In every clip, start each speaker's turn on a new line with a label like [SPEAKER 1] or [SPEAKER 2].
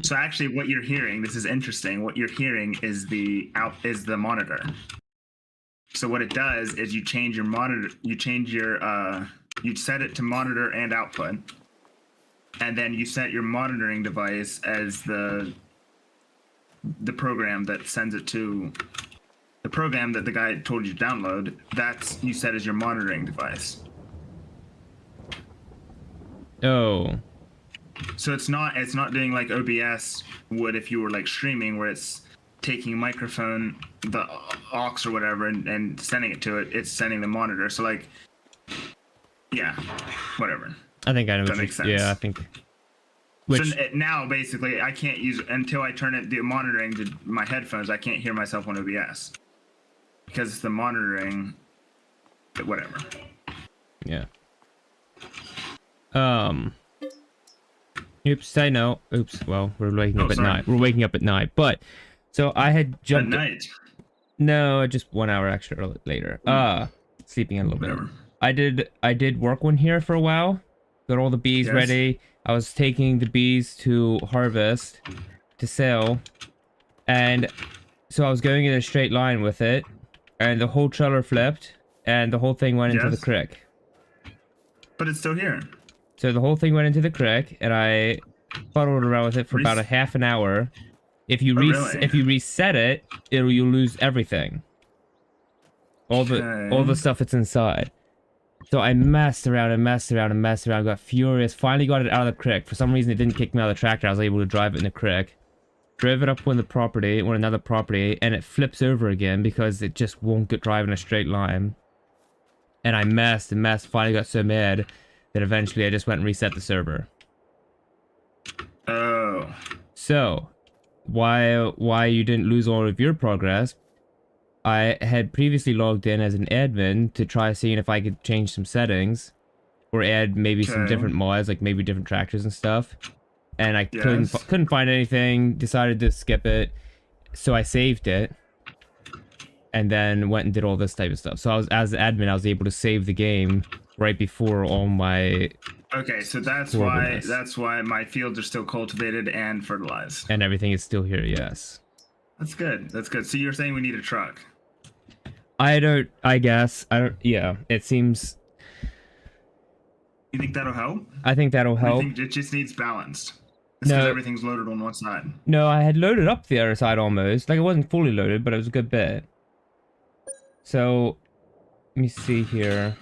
[SPEAKER 1] So actually, what you're hearing, this is interesting. What you're hearing is the monitor. So what it does is you change your monitor. You set it to monitor and output, and then you set your monitoring device as the program that sends it to the program that the guy told you to download. That's you set as your monitoring device.
[SPEAKER 2] Oh.
[SPEAKER 1] So it's not doing like OBS would if you were like streaming, where it's taking a microphone, the aux or whatever, and sending it to it. It's sending the monitor. So like, yeah, whatever.
[SPEAKER 2] I think I know.
[SPEAKER 1] That makes sense.
[SPEAKER 2] Yeah, I think.
[SPEAKER 1] So now basically, I can't use until I turn the monitoring to my headphones. I can't hear myself on OBS because it's the monitoring. Whatever.
[SPEAKER 2] Yeah. Oops, I know. Oops. Well, we're waking up at night. We're waking up at night. But so I had jumped.
[SPEAKER 1] At night.
[SPEAKER 2] No, just 1 hour extra later. Sleeping in a little bit. I did work one here for a while. Got all the bees ready. I was taking the bees to harvest to sell, and so I was going in a straight line with it, and the whole trailer flipped, and the whole thing went into the creek.
[SPEAKER 1] But it's still here.
[SPEAKER 2] So the whole thing went into the creek, and I fuddled around with it for about a half an hour. If you if you reset it, you'll lose everything. All the stuff that's inside. So I messed around and messed around and messed around, got furious, finally got it out of the creek. For some reason it didn't kick me out of the tractor. I was able to drive it in the creek. Drove it up on another property, and it flips over again because it just won't drive in a straight line. And I messed and messed, finally got so mad that eventually I just went and reset the server.
[SPEAKER 1] Oh.
[SPEAKER 2] So, why you didn't lose all of your progress? I had previously logged in as an admin to try seeing if I could change some settings or add maybe some different mods, like maybe different tractors and stuff. And I couldn't find anything, decided to skip it. So I saved it and then went and did all this type of stuff. So I was, as an admin, I was able to save the game right before all my...
[SPEAKER 1] Okay, so that's why my fields are still cultivated and fertilized.
[SPEAKER 2] And everything is still here, yes.
[SPEAKER 1] That's good. That's good. So you're saying we need a truck?
[SPEAKER 2] Yeah, it seems...
[SPEAKER 1] You think that'll help?
[SPEAKER 2] I think that'll help.
[SPEAKER 1] I think it just needs balanced. It's because everything's loaded on one side.
[SPEAKER 2] No, I had loaded up the other side almost. Like, it wasn't fully loaded, but it was a good bit. So, let me see here.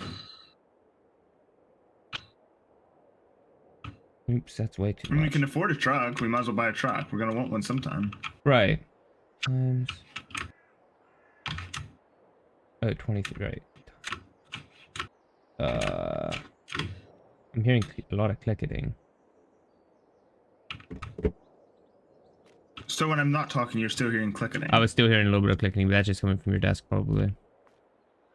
[SPEAKER 2] Oops, that's way too much.
[SPEAKER 1] We can afford a truck. We might as well buy a truck. We're gonna want one sometime.
[SPEAKER 2] Right. Times... Oh, 23, right. I'm hearing a lot of clicking.
[SPEAKER 1] So when I'm not talking, you're still hearing clicking.
[SPEAKER 2] I was still hearing a little bit of clicking, but that's just coming from your desk, probably.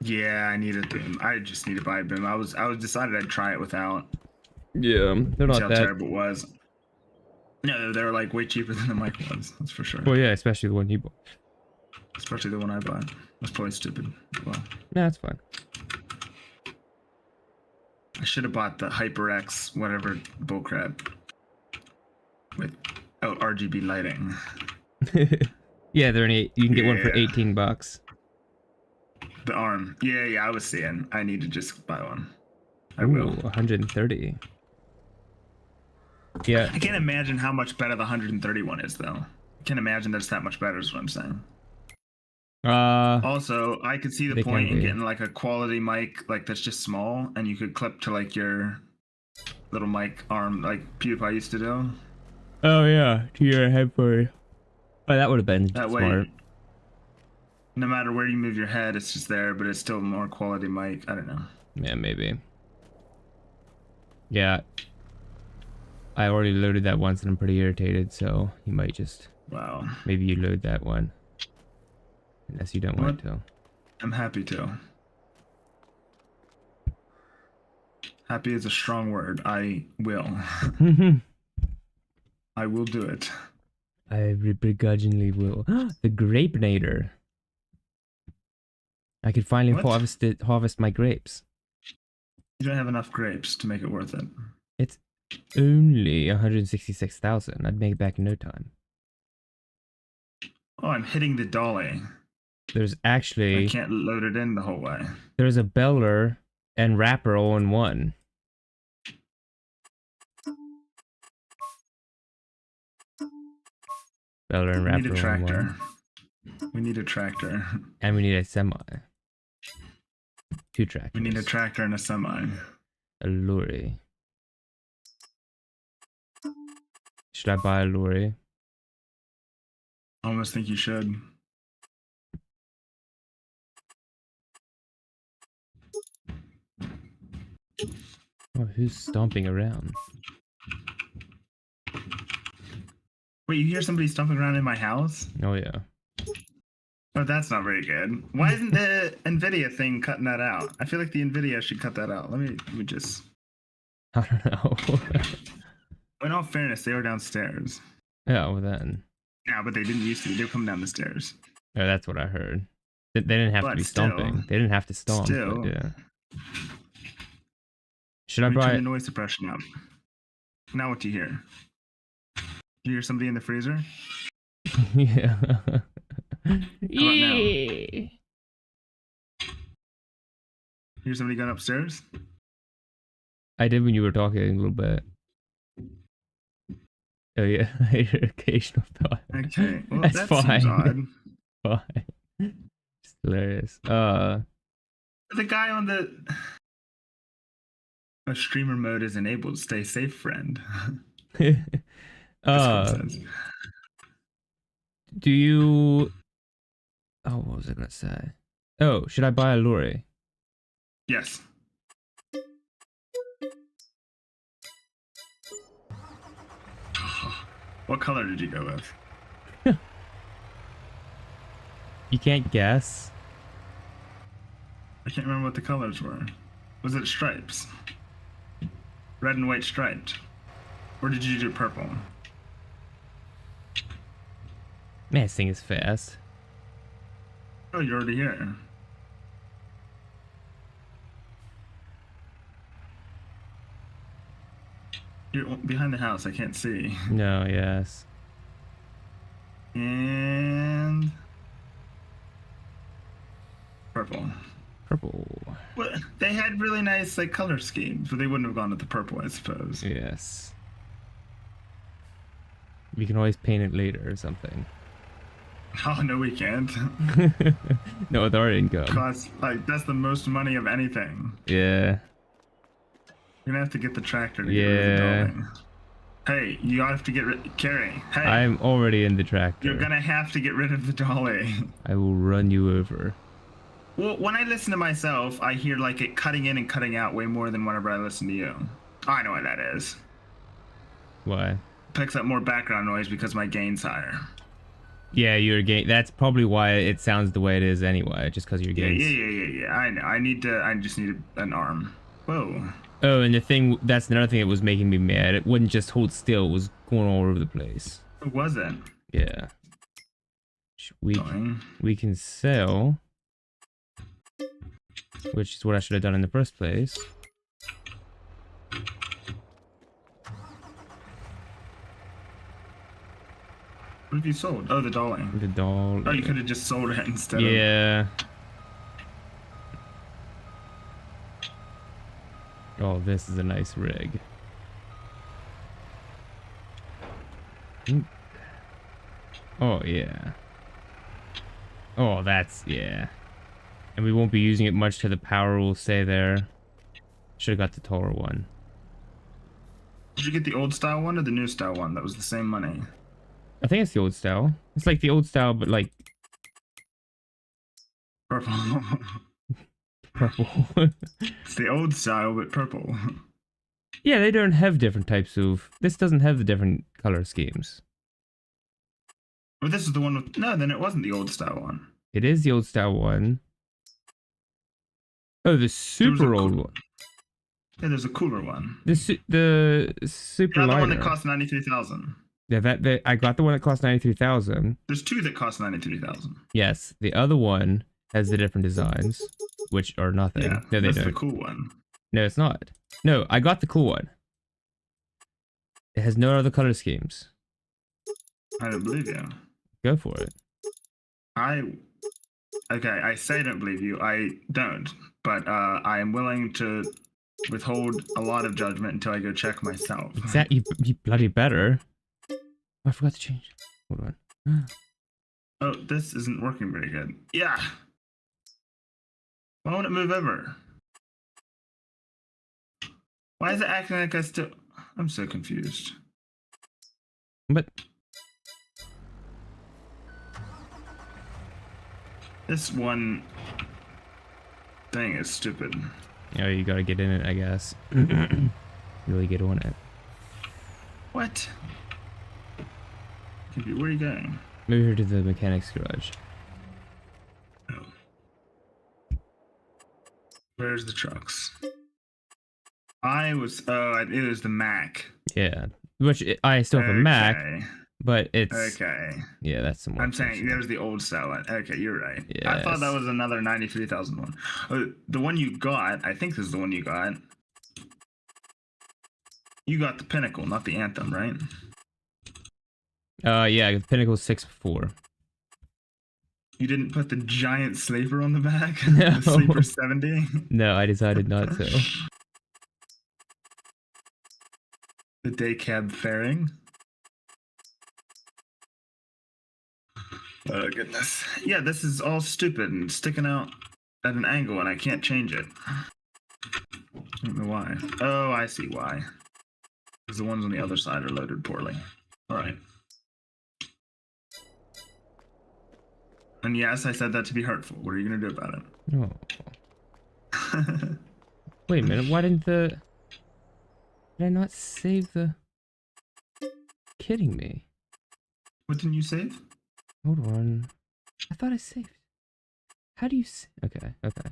[SPEAKER 1] Yeah, I need a boom. I just need to buy a boom. I was decided I'd try it without.
[SPEAKER 2] Yeah, they're not that
[SPEAKER 1] terrible it was. No, they're like way cheaper than the mic was. That's for sure.
[SPEAKER 2] Well, yeah, especially the one you bought.
[SPEAKER 1] Especially the one I bought. That's probably stupid. Well,
[SPEAKER 2] no, that's fine.
[SPEAKER 1] I should have bought the HyperX whatever bullcrap with RGB lighting.
[SPEAKER 2] Yeah, they're you can get one for $18.
[SPEAKER 1] The arm. Yeah, I was seeing. I need to just buy one. I
[SPEAKER 2] will.
[SPEAKER 1] will.
[SPEAKER 2] 130. Yeah.
[SPEAKER 1] I can't imagine how much better the 131 is, though. I can't imagine that's that much better, is what I'm saying. Also, I could see the point in getting like a quality mic, like that's just small, and you could clip to like your little mic arm, like PewDiePie used to do.
[SPEAKER 2] Oh yeah, to your headphone. Oh, that would have been smart. Way,
[SPEAKER 1] no matter where you move your head, it's just there, but it's still more quality mic. I don't know.
[SPEAKER 2] Yeah, maybe. Yeah. I already loaded that once and I'm pretty irritated, so you might just...
[SPEAKER 1] Wow.
[SPEAKER 2] Maybe you load that one. Unless you don't want to.
[SPEAKER 1] I'm happy to. Happy is a strong word. I will. I will do it.
[SPEAKER 2] I begrudgingly will. The Grapenator. I could finally harvest my grapes.
[SPEAKER 1] You don't have enough grapes to make it worth it.
[SPEAKER 2] Only 166,000. I'd make it back in no time.
[SPEAKER 1] Oh, I'm hitting the dolly.
[SPEAKER 2] There's
[SPEAKER 1] I
[SPEAKER 2] actually
[SPEAKER 1] can't load it in the whole way.
[SPEAKER 2] there's a beller and wrapper all in one. Beller and
[SPEAKER 1] We need
[SPEAKER 2] wrapper
[SPEAKER 1] a
[SPEAKER 2] all in
[SPEAKER 1] tractor.
[SPEAKER 2] one.
[SPEAKER 1] We need a tractor.
[SPEAKER 2] And we need a semi. 2 tractors.
[SPEAKER 1] We need a tractor and a semi.
[SPEAKER 2] A lorry. Should I buy a lorry?
[SPEAKER 1] I almost think you should.
[SPEAKER 2] Oh, who's stomping around?
[SPEAKER 1] Wait, you hear somebody stomping around in my house?
[SPEAKER 2] Oh yeah.
[SPEAKER 1] Oh, that's not very good. Why isn't the Nvidia thing cutting that out? I feel like the Nvidia should cut that out. Let me just.
[SPEAKER 2] I don't know.
[SPEAKER 1] In all fairness, they were downstairs.
[SPEAKER 2] Yeah, well then.
[SPEAKER 1] Yeah, but they didn't used to. They were coming down the stairs.
[SPEAKER 2] Oh, that's what I heard. They didn't have to
[SPEAKER 1] But
[SPEAKER 2] be
[SPEAKER 1] still-
[SPEAKER 2] stomping. They didn't have to stomp. But
[SPEAKER 1] still.
[SPEAKER 2] yeah. Should I
[SPEAKER 1] Let me turn
[SPEAKER 2] buy?
[SPEAKER 1] the noise suppression up. Now what do you hear? You hear somebody in the freezer?
[SPEAKER 2] Yeah.
[SPEAKER 1] now? Hear somebody going upstairs?
[SPEAKER 2] I did when you were talking a little bit. Oh yeah, I hear occasional thought.
[SPEAKER 1] Okay, well
[SPEAKER 2] That's
[SPEAKER 1] that
[SPEAKER 2] fine.
[SPEAKER 1] seems odd.
[SPEAKER 2] Fine. It's hilarious.
[SPEAKER 1] The guy on the streamer mode is enabled. Stay safe, friend. That's what it says.
[SPEAKER 2] Do you? Oh, what was I gonna say? Oh, should I buy a lorry?
[SPEAKER 1] Yes. What color did you go with?
[SPEAKER 2] You can't guess.
[SPEAKER 1] I can't remember what the colors were. Was it stripes? Red and white striped? Or did you do purple?
[SPEAKER 2] Man, this thing is fast.
[SPEAKER 1] Oh, you're already here. You're behind the house, I can't see.
[SPEAKER 2] No, yes.
[SPEAKER 1] And purple.
[SPEAKER 2] Purple.
[SPEAKER 1] Well, they had really nice like color schemes, but they wouldn't have gone with the purple, I suppose.
[SPEAKER 2] Yes. We can always paint it later or something.
[SPEAKER 1] Oh no, we can't.
[SPEAKER 2] No, with our income.
[SPEAKER 1] Costs like that's the most money of anything.
[SPEAKER 2] Yeah.
[SPEAKER 1] You're gonna have to get the tractor to get rid of the
[SPEAKER 2] Yeah.
[SPEAKER 1] dolly. Hey, you have to get rid. Carrie, hey,
[SPEAKER 2] I'm already in the tractor.
[SPEAKER 1] you're gonna have to get rid of the dolly.
[SPEAKER 2] I will run you over.
[SPEAKER 1] Well, when I listen to myself, I hear like it cutting in and cutting out way more than whenever I listen to you. I know why that is.
[SPEAKER 2] Why?
[SPEAKER 1] Picks up more background noise because my gain's higher.
[SPEAKER 2] Yeah, your gain. That's probably why it sounds the way it is anyway, just because your
[SPEAKER 1] Yeah,
[SPEAKER 2] gains.
[SPEAKER 1] yeah. I know. I just need an arm. Whoa.
[SPEAKER 2] Oh, and the thing, that's another thing that was making me mad. It wouldn't just hold still, it was going all over the place.
[SPEAKER 1] Who was it?
[SPEAKER 2] Yeah. We
[SPEAKER 1] Going.
[SPEAKER 2] can sell, which is what I should have done in the first place.
[SPEAKER 1] What have you sold? Oh, the dolly.
[SPEAKER 2] The doll.
[SPEAKER 1] Oh, you could have just sold it instead of...
[SPEAKER 2] Yeah. Oh, this is a nice rig. Oh, yeah. Oh, that's, yeah. And we won't be using it much till the power will stay there. Should have got the taller one.
[SPEAKER 1] Did you get the old style one or the new style one? That was the same money.
[SPEAKER 2] I think it's the old style. It's like the old style, but like
[SPEAKER 1] Purple.
[SPEAKER 2] purple.
[SPEAKER 1] It's the old style, but purple.
[SPEAKER 2] Yeah, they don't have different types of... This doesn't have the different color schemes.
[SPEAKER 1] But this is the one with... No, then it wasn't the old style one.
[SPEAKER 2] It is the old style one. Oh, the super old one.
[SPEAKER 1] Yeah, there's a cooler one.
[SPEAKER 2] The super
[SPEAKER 1] Yeah, the
[SPEAKER 2] lighter.
[SPEAKER 1] one that cost 93,000.
[SPEAKER 2] Yeah, that I got the one that cost 93,000.
[SPEAKER 1] There's two that cost 93,000.
[SPEAKER 2] Yes, the other one has the different designs, which are nothing.
[SPEAKER 1] Yeah,
[SPEAKER 2] No, they
[SPEAKER 1] that's
[SPEAKER 2] don't.
[SPEAKER 1] the cool one.
[SPEAKER 2] No, it's not. No, I got the cool one. It has no other color schemes.
[SPEAKER 1] I don't believe you.
[SPEAKER 2] Go for it.
[SPEAKER 1] Okay, I say I don't believe you. I don't. But I am willing to withhold a lot of judgment until I go check myself.
[SPEAKER 2] Exactly. You bloody better. Oh, I forgot to change. Hold on.
[SPEAKER 1] Oh, this isn't working very good. Yeah. Why won't it move over? Why is it acting like I still... I'm so confused.
[SPEAKER 2] But...
[SPEAKER 1] This one thing is stupid.
[SPEAKER 2] Oh, you gotta get in it, I guess. Really get on it.
[SPEAKER 1] What? Where are you going?
[SPEAKER 2] Move her to the mechanic's garage.
[SPEAKER 1] Oh. Where's the trucks? It was the Mac.
[SPEAKER 2] Yeah. Which, I still have a Mac, but it's...
[SPEAKER 1] Okay.
[SPEAKER 2] Yeah, that's some more.
[SPEAKER 1] I'm saying there's the old style one. Okay, you're right.
[SPEAKER 2] Yes.
[SPEAKER 1] I thought that was another 93,000 one. The one you got, I think this is the one you got. You got the Pinnacle, not the Anthem, right?
[SPEAKER 2] Yeah, the Pinnacle's 6'4".
[SPEAKER 1] You didn't put the giant sleeper on the back?
[SPEAKER 2] No.
[SPEAKER 1] The Sleeper 70?
[SPEAKER 2] No, I decided not to.
[SPEAKER 1] The day cab fairing? Oh, goodness. Yeah, this is all stupid and sticking out at an angle, and I can't change it. I don't know why. Oh, I see why. Because the ones on the other side are loaded poorly. All right. And yes, I said that to be hurtful. What are you going to do about it?
[SPEAKER 2] Oh. Wait a minute, why didn't the... Did I not save the... Kidding me.
[SPEAKER 1] What didn't you save?
[SPEAKER 2] Hold on. I thought I saved. How do you... Okay, okay.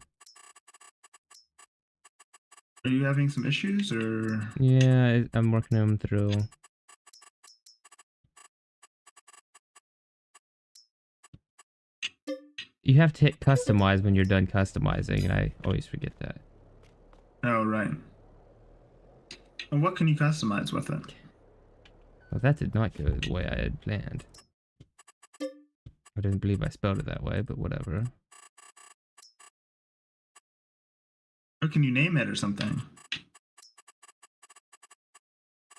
[SPEAKER 1] Are you having some issues, or...?
[SPEAKER 2] Yeah, I'm working them through. You have to hit customize when you're done customizing, and I always forget that.
[SPEAKER 1] Oh, right. And what can you customize with it?
[SPEAKER 2] Well, that did not go the way I had planned. I didn't believe I spelled it that way, but whatever.
[SPEAKER 1] Or can you name it or something?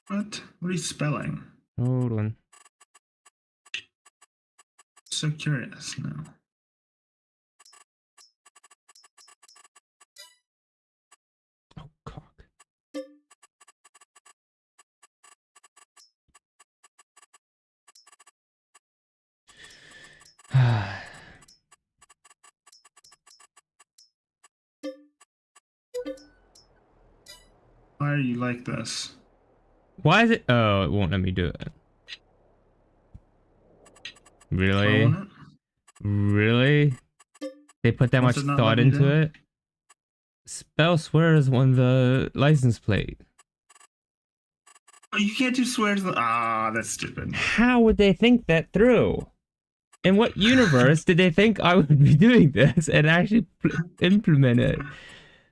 [SPEAKER 1] What? What are you spelling?
[SPEAKER 2] Hold on.
[SPEAKER 1] So curious now.
[SPEAKER 2] Oh, cock.
[SPEAKER 1] Why are you like this?
[SPEAKER 2] Why is it? Oh, it won't let me do it. Really?
[SPEAKER 1] Why won't it?
[SPEAKER 2] Really? They put that
[SPEAKER 1] What's
[SPEAKER 2] much
[SPEAKER 1] it not
[SPEAKER 2] thought
[SPEAKER 1] let me
[SPEAKER 2] into
[SPEAKER 1] do?
[SPEAKER 2] it? Spell swears on the license plate.
[SPEAKER 1] Oh, you can't do swears. Ah, that's stupid.
[SPEAKER 2] How would they think that through? In what universe did they think I would be doing this and actually implement it?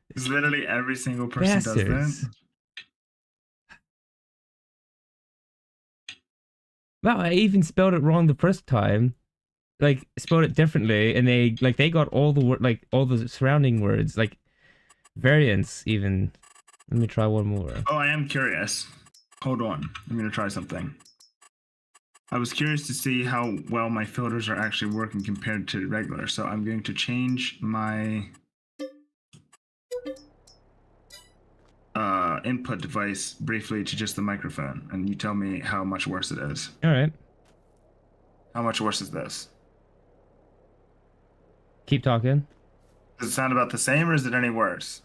[SPEAKER 1] Because literally every single person does that.
[SPEAKER 2] Wow, I even spelled it wrong the first time. Like, spelled it differently, and they got all the all the surrounding words, like variants even. Let me try one more.
[SPEAKER 1] Oh, I am curious. Hold on. I'm going to try something. I was curious to see how well my filters are actually working compared to regular, so I'm going to change my input device briefly to just the microphone, and you tell me how much worse it is.
[SPEAKER 2] All right.
[SPEAKER 1] How much worse is this?
[SPEAKER 2] Keep talking.
[SPEAKER 1] Does it sound about the same, or is it any worse?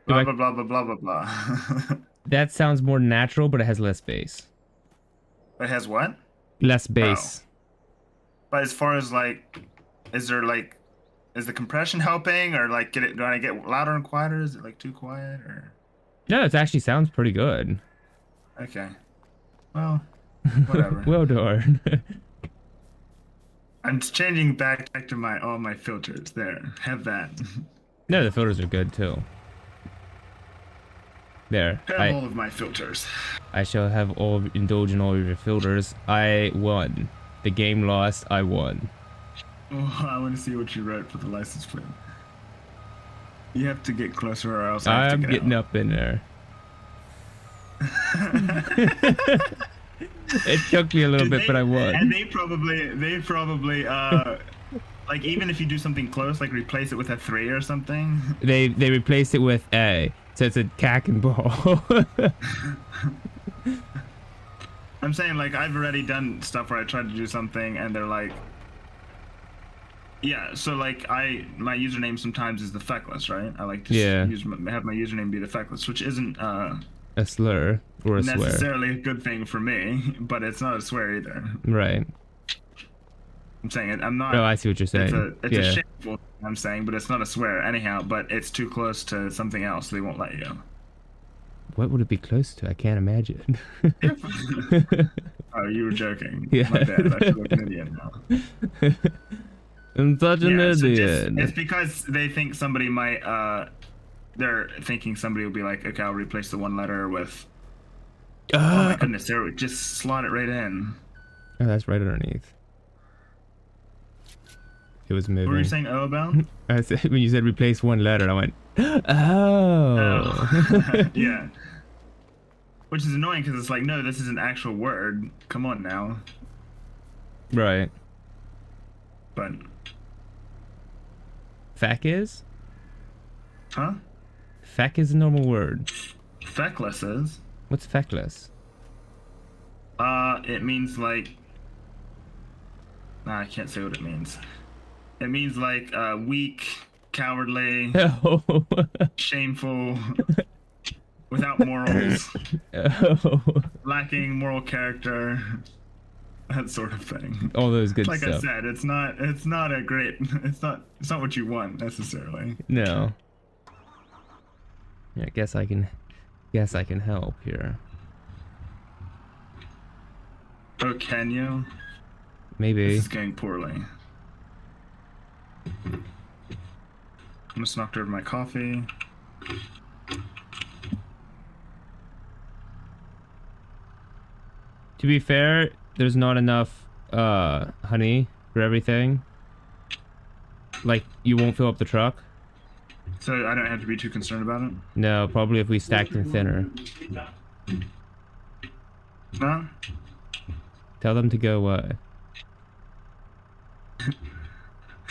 [SPEAKER 1] Blah, blah, blah, blah, blah, blah, blah.
[SPEAKER 2] That sounds more natural, but it has less bass.
[SPEAKER 1] It has what?
[SPEAKER 2] Less bass.
[SPEAKER 1] Oh. But as far as like, is the compression helping, or like do I get louder and quieter? Is it like too quiet, or?
[SPEAKER 2] No, it actually sounds pretty good.
[SPEAKER 1] Okay. Well, whatever.
[SPEAKER 2] Well done.
[SPEAKER 1] I'm changing back to all my filters. There, have that.
[SPEAKER 2] No, the filters are good too. There.
[SPEAKER 1] Have all of my filters.
[SPEAKER 2] I shall have indulge in all of your filters. I won. The game lost. I won.
[SPEAKER 1] Oh, I want to see what you wrote for the license plate. You have to get closer, or else I have
[SPEAKER 2] I'm
[SPEAKER 1] to get
[SPEAKER 2] getting
[SPEAKER 1] out.
[SPEAKER 2] up in there. It took me a little bit, but I won.
[SPEAKER 1] And they probably, like even if you do something close, like replace it with a 3 or something.
[SPEAKER 2] They replaced it with A, so it's a cack and ball.
[SPEAKER 1] I'm saying, like, I've already done stuff where I tried to do something and they're like, yeah, so like my username sometimes is the feckless, right? I like to have my username be the feckless, which isn't
[SPEAKER 2] a slur or a swear.
[SPEAKER 1] Necessarily a good thing for me, but it's not a swear either.
[SPEAKER 2] Right.
[SPEAKER 1] I'm saying it. I'm not.
[SPEAKER 2] Oh, I see what you're saying.
[SPEAKER 1] It's a shameful thing I'm saying, but it's not a swear anyhow. But it's too close to something else. They won't let you.
[SPEAKER 2] What would it be close to? I can't imagine.
[SPEAKER 1] Oh, you were joking.
[SPEAKER 2] Yeah.
[SPEAKER 1] My bad. I feel like an idiot now.
[SPEAKER 2] I'm such an idiot.
[SPEAKER 1] It's because they think somebody might. They're thinking somebody will be like, okay, I'll replace the one letter with. Oh my goodness! There, just slot it right in.
[SPEAKER 2] Oh, that's right underneath. It was moving.
[SPEAKER 1] What were you saying? Oh, about?
[SPEAKER 2] I said, when you said replace one letter, I went, oh.
[SPEAKER 1] Yeah. Which is annoying because it's like, no, this is an actual word. Come on now.
[SPEAKER 2] Right.
[SPEAKER 1] But.
[SPEAKER 2] Feck is?
[SPEAKER 1] Huh?
[SPEAKER 2] Feck is a normal word.
[SPEAKER 1] Feckless is.
[SPEAKER 2] What's feckless?
[SPEAKER 1] It means like. Nah, I can't say what it means. It means like weak, cowardly,
[SPEAKER 2] Oh.
[SPEAKER 1] shameful, without morals, lacking moral character, that sort of thing.
[SPEAKER 2] All those good
[SPEAKER 1] like
[SPEAKER 2] stuff.
[SPEAKER 1] I said, it's not a great. It's not what you want necessarily.
[SPEAKER 2] No. Yeah, I guess I can help here.
[SPEAKER 1] Oh, can you?
[SPEAKER 2] Maybe.
[SPEAKER 1] This is going poorly. Almost knocked over my coffee.
[SPEAKER 2] To be fair, there's not enough honey for everything. Like, you won't fill up the truck.
[SPEAKER 1] So I don't have to be too concerned about it?
[SPEAKER 2] No, probably if we stacked them thinner.
[SPEAKER 1] Huh?
[SPEAKER 2] Tell them to go away.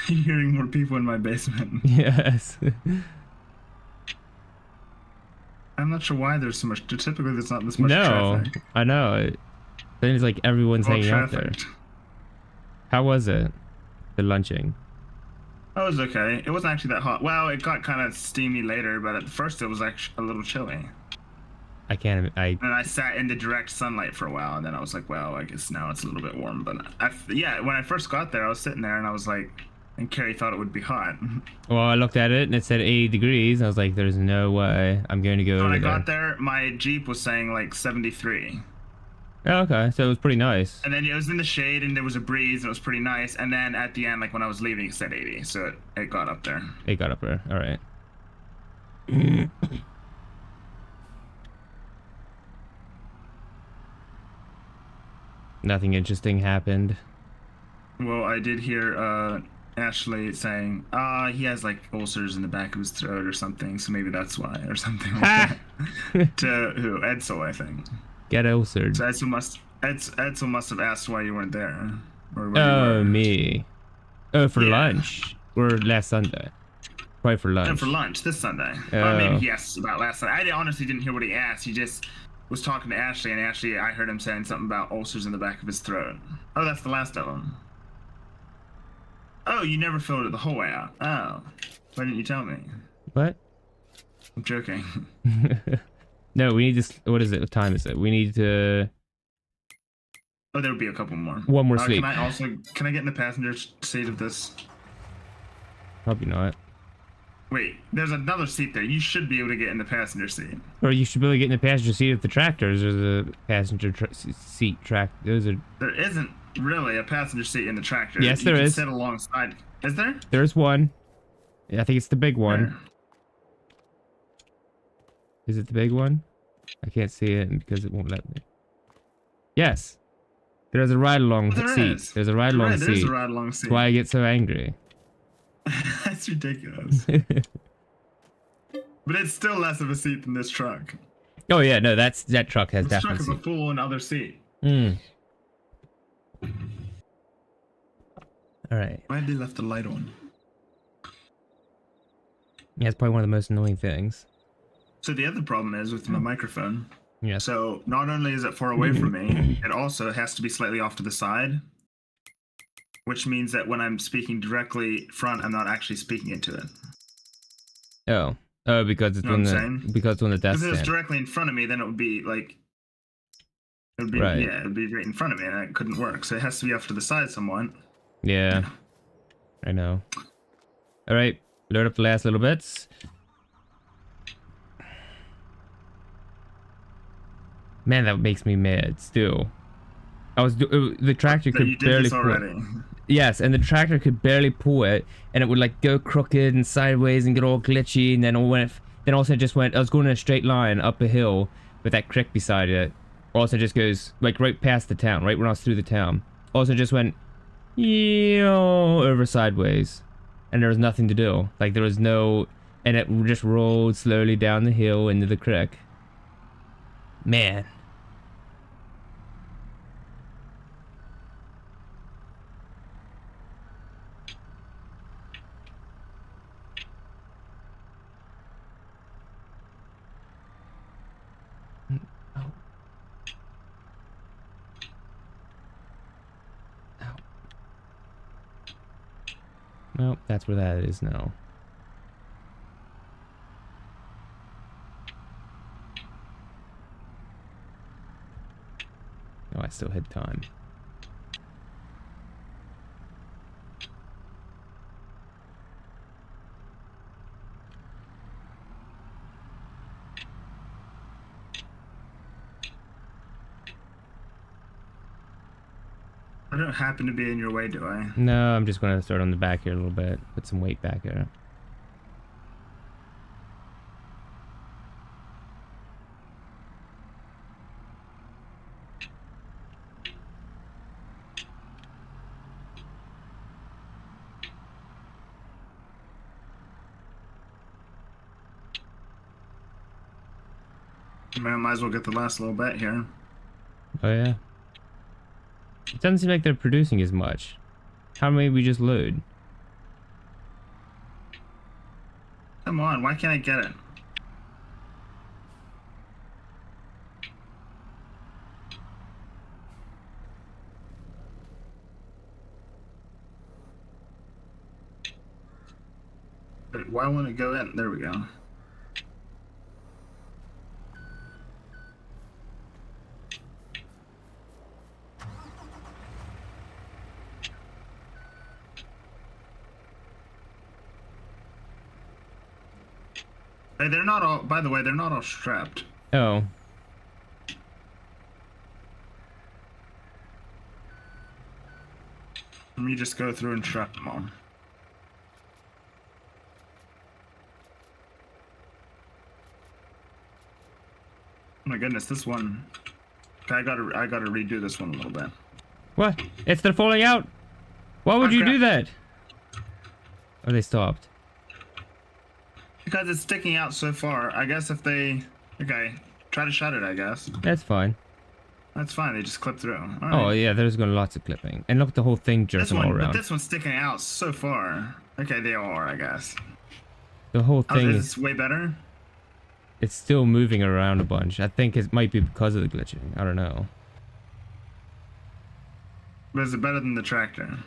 [SPEAKER 1] You're hearing more people in my basement.
[SPEAKER 2] Yes.
[SPEAKER 1] I'm not sure why there's so much. Typically, there's not this much
[SPEAKER 2] No,
[SPEAKER 1] traffic.
[SPEAKER 2] I know. It seems like everyone's
[SPEAKER 1] Well,
[SPEAKER 2] hanging out there. How was it? The lunching?
[SPEAKER 1] Oh, it was okay. It wasn't actually that hot. Well, it got kind of steamy later, but at first it was actually a little chilly.
[SPEAKER 2] I can't.
[SPEAKER 1] And I sat in the direct sunlight for a while, and then I was like, well, I guess now it's a little bit warm. But yeah, when I first got there, I was sitting there, and I was like, and Carrie thought it would be hot.
[SPEAKER 2] Well, I looked at it and it said 80 degrees. And I was like, there's no way I'm going to go over
[SPEAKER 1] When I
[SPEAKER 2] there.
[SPEAKER 1] got there, my Jeep was saying like 73.
[SPEAKER 2] Oh, okay, so it was pretty nice.
[SPEAKER 1] And then it was in the shade, and there was a breeze, and it was pretty nice. And then at the end, like when I was leaving, it said 80, so it got up there.
[SPEAKER 2] It got up there. All right. Nothing interesting happened.
[SPEAKER 1] Well, I did hear Ashley saying, he has like ulcers in the back of his throat or something, so maybe that's why, or something like that. To who? Edsel, I think.
[SPEAKER 2] Get ulcered.
[SPEAKER 1] So Edsel must have asked why you weren't there. Or where you
[SPEAKER 2] Oh,
[SPEAKER 1] were.
[SPEAKER 2] me. Oh, for
[SPEAKER 1] Yeah.
[SPEAKER 2] lunch. Or last Sunday. Probably for lunch.
[SPEAKER 1] And for lunch this Sunday.
[SPEAKER 2] Oh.
[SPEAKER 1] Maybe he asked about last Sunday. I honestly didn't hear what he asked. He just was talking to Ashley, and Ashley, I heard him saying something about ulcers in the back of his throat. Oh, that's the last of them. Oh, you never filled it the whole way out. Oh, why didn't you tell me?
[SPEAKER 2] What?
[SPEAKER 1] I'm joking.
[SPEAKER 2] No, we need to. What is it? What time is it? We need to.
[SPEAKER 1] Oh, there would be a couple more.
[SPEAKER 2] One more sleep.
[SPEAKER 1] Can I get in the passenger seat of this?
[SPEAKER 2] Probably not.
[SPEAKER 1] Wait, there's another seat there. You should be able to get in the passenger seat.
[SPEAKER 2] Or you should be able to get in the passenger seat of the tractors. There's a passenger seat track. Those are.
[SPEAKER 1] There isn't really a passenger seat in the tractor.
[SPEAKER 2] Yes, there
[SPEAKER 1] you can
[SPEAKER 2] is.
[SPEAKER 1] sit alongside. Is there?
[SPEAKER 2] There's one. Yeah, I think it's the big one.
[SPEAKER 1] Where?
[SPEAKER 2] Is it the big one? I can't see it because it won't let me. Yes. There's a ride-along
[SPEAKER 1] There
[SPEAKER 2] seat.
[SPEAKER 1] is.
[SPEAKER 2] There's a ride-along
[SPEAKER 1] Right, there's
[SPEAKER 2] seat.
[SPEAKER 1] a ride-along seat.
[SPEAKER 2] That's why I get so angry.
[SPEAKER 1] That's ridiculous. But it's still less of a seat than this truck.
[SPEAKER 2] Oh yeah, no, that truck has
[SPEAKER 1] This truck
[SPEAKER 2] definitely.
[SPEAKER 1] is a full-on other seat.
[SPEAKER 2] Hmm. All right.
[SPEAKER 1] Why did they left the light on?
[SPEAKER 2] Yeah, it's probably one of the most annoying things.
[SPEAKER 1] So the other problem is with my microphone.
[SPEAKER 2] Yeah.
[SPEAKER 1] So not only is it far away from me, it also has to be slightly off to the side, which means that when I'm speaking directly front, I'm not actually speaking into it.
[SPEAKER 2] Oh. Oh, because it's
[SPEAKER 1] You know
[SPEAKER 2] on
[SPEAKER 1] what
[SPEAKER 2] the
[SPEAKER 1] I'm saying?
[SPEAKER 2] because it's on the desk
[SPEAKER 1] If it was
[SPEAKER 2] stand.
[SPEAKER 1] directly in front of me, then it would be like, it would be
[SPEAKER 2] Right.
[SPEAKER 1] yeah, it would be right in front of me, and it couldn't work. So it has to be off to the side somewhat.
[SPEAKER 2] Yeah. I know. All right. Load up the last little bits. Man, that makes me mad still. The tractor
[SPEAKER 1] No,
[SPEAKER 2] could
[SPEAKER 1] you did
[SPEAKER 2] barely
[SPEAKER 1] this
[SPEAKER 2] pull it.
[SPEAKER 1] already.
[SPEAKER 2] Yes, and the tractor could barely pull it, and it would like go crooked and sideways and get all glitchy, and then then also just went. I was going in a straight line up a hill with that creek beside it. Also just goes like right past the town, right when I was through the town. Also just went, over sideways, and there was nothing to do. Like there was no, and it just rolled slowly down the hill into the creek. Man. Oh. Ow. Well, that's where that is now. Oh, I still had time.
[SPEAKER 1] I don't happen to be in your way, do I?
[SPEAKER 2] No, I'm just going to start on the back here a little bit. Put some weight back here.
[SPEAKER 1] Might as well get the last little bit here.
[SPEAKER 2] Oh, yeah. It doesn't seem like they're producing as much. How many we just load?
[SPEAKER 1] Come on, why can't I get it? But why won't it go in? There we go. Hey, they're not all, by the way, they're not all strapped.
[SPEAKER 2] Oh.
[SPEAKER 1] Let me just go through and strap them all. Oh my goodness, this one. Okay, I gotta redo this one a little bit.
[SPEAKER 2] What? It's they're falling out. Why would
[SPEAKER 1] Oh,
[SPEAKER 2] you
[SPEAKER 1] crap.
[SPEAKER 2] do that? Oh, they stopped.
[SPEAKER 1] Because it's sticking out so far. I guess if they... Okay, try to shut it, I guess.
[SPEAKER 2] That's fine.
[SPEAKER 1] That's fine, they just clip through. All right.
[SPEAKER 2] Oh, yeah, there's going to lots of clipping. And look at the whole thing
[SPEAKER 1] This
[SPEAKER 2] jerking all
[SPEAKER 1] one, but
[SPEAKER 2] around.
[SPEAKER 1] this one's sticking out so far. Okay, they all are, I guess.
[SPEAKER 2] The whole
[SPEAKER 1] Oh,
[SPEAKER 2] thing
[SPEAKER 1] is
[SPEAKER 2] is...
[SPEAKER 1] this way better?
[SPEAKER 2] It's still moving around a bunch. I think it might be because of the glitching. I don't know.
[SPEAKER 1] But is it better than the tractor?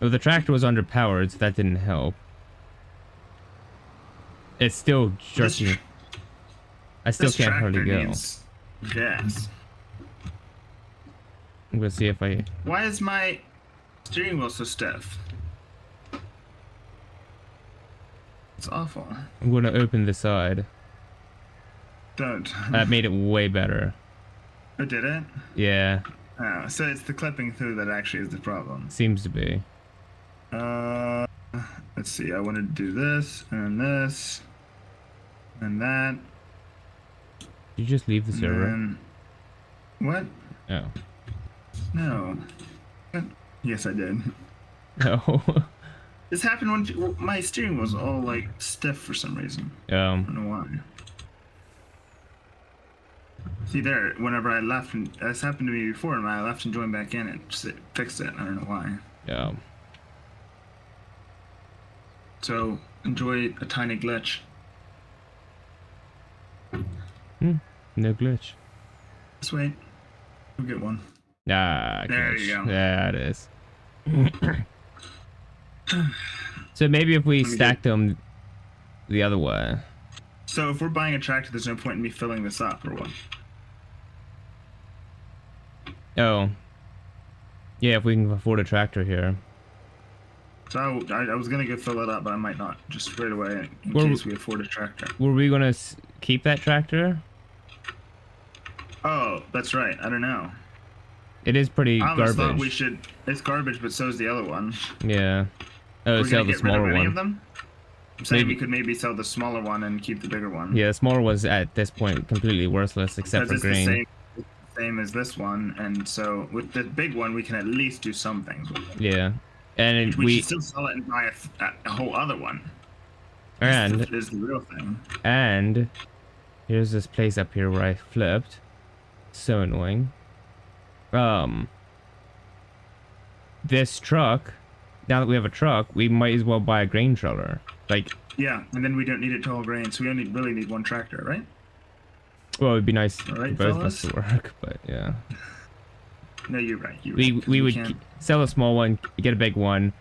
[SPEAKER 2] Oh, the tractor was underpowered, so that didn't help. It's still jerking. I still
[SPEAKER 1] This
[SPEAKER 2] can't hardly
[SPEAKER 1] tractor
[SPEAKER 2] go.
[SPEAKER 1] needs gas.
[SPEAKER 2] I'm gonna see if I...
[SPEAKER 1] Why is my steering wheel so stiff? It's awful.
[SPEAKER 2] I'm gonna open the side.
[SPEAKER 1] Don't.
[SPEAKER 2] That made it way better.
[SPEAKER 1] Oh, did it?
[SPEAKER 2] Yeah,
[SPEAKER 1] Oh, so it's the clipping through that actually is the problem.
[SPEAKER 2] seems to be.
[SPEAKER 1] Let's see. I want to do this and that.
[SPEAKER 2] Did you just leave the server?
[SPEAKER 1] And what?
[SPEAKER 2] Oh.
[SPEAKER 1] No. What? Yes, I did.
[SPEAKER 2] No.
[SPEAKER 1] This happened when my steering was all like stiff for some reason. I don't know why. See there, whenever I left, and this happened to me before, and when I left and joined back in, it fixed it. I don't know why.
[SPEAKER 2] Yeah.
[SPEAKER 1] So enjoy a tiny glitch.
[SPEAKER 2] No glitch.
[SPEAKER 1] Just wait. We'll get one.
[SPEAKER 2] Ah,
[SPEAKER 1] There
[SPEAKER 2] glitch.
[SPEAKER 1] you go.
[SPEAKER 2] Yeah, it is. So maybe if we stack them the other way.
[SPEAKER 1] So if we're buying a tractor, there's no point in me filling this up, or what?
[SPEAKER 2] Oh. Yeah, if we can afford a tractor here.
[SPEAKER 1] So I was gonna go fill it up, but I might not just straight away in
[SPEAKER 2] Well,
[SPEAKER 1] case we afford a tractor.
[SPEAKER 2] Were we gonna keep that tractor?
[SPEAKER 1] Oh, that's right. I don't know.
[SPEAKER 2] It is pretty
[SPEAKER 1] I always thought
[SPEAKER 2] garbage.
[SPEAKER 1] we should. It's garbage, but so's the other one.
[SPEAKER 2] Yeah. Oh,
[SPEAKER 1] We're
[SPEAKER 2] sell
[SPEAKER 1] gonna
[SPEAKER 2] the
[SPEAKER 1] get rid of
[SPEAKER 2] smaller
[SPEAKER 1] any
[SPEAKER 2] one.
[SPEAKER 1] of them? I'm saying
[SPEAKER 2] Maybe-
[SPEAKER 1] we could maybe sell the smaller one and keep the bigger one.
[SPEAKER 2] Yeah, the smaller one's at this point completely worthless except for
[SPEAKER 1] Because it's
[SPEAKER 2] green.
[SPEAKER 1] the same as this one, and so with the big one, we can at least do some things with it.
[SPEAKER 2] Yeah. And
[SPEAKER 1] We
[SPEAKER 2] we
[SPEAKER 1] should still sell it and buy a whole other one.
[SPEAKER 2] and
[SPEAKER 1] Is the real thing.
[SPEAKER 2] and here's this place up here where I flipped. So annoying. This truck, now that we have a truck, we might as well buy a grain trailer. Like,
[SPEAKER 1] Yeah, and then we don't need it to haul grain, so we only really need one tractor, right?
[SPEAKER 2] well, it'd be nice for
[SPEAKER 1] Alright,
[SPEAKER 2] both of us to
[SPEAKER 1] fellas?
[SPEAKER 2] work, but yeah.
[SPEAKER 1] No, you're right. You're
[SPEAKER 2] We
[SPEAKER 1] right, 'cause
[SPEAKER 2] would
[SPEAKER 1] can't-
[SPEAKER 2] sell a small one, get a big one,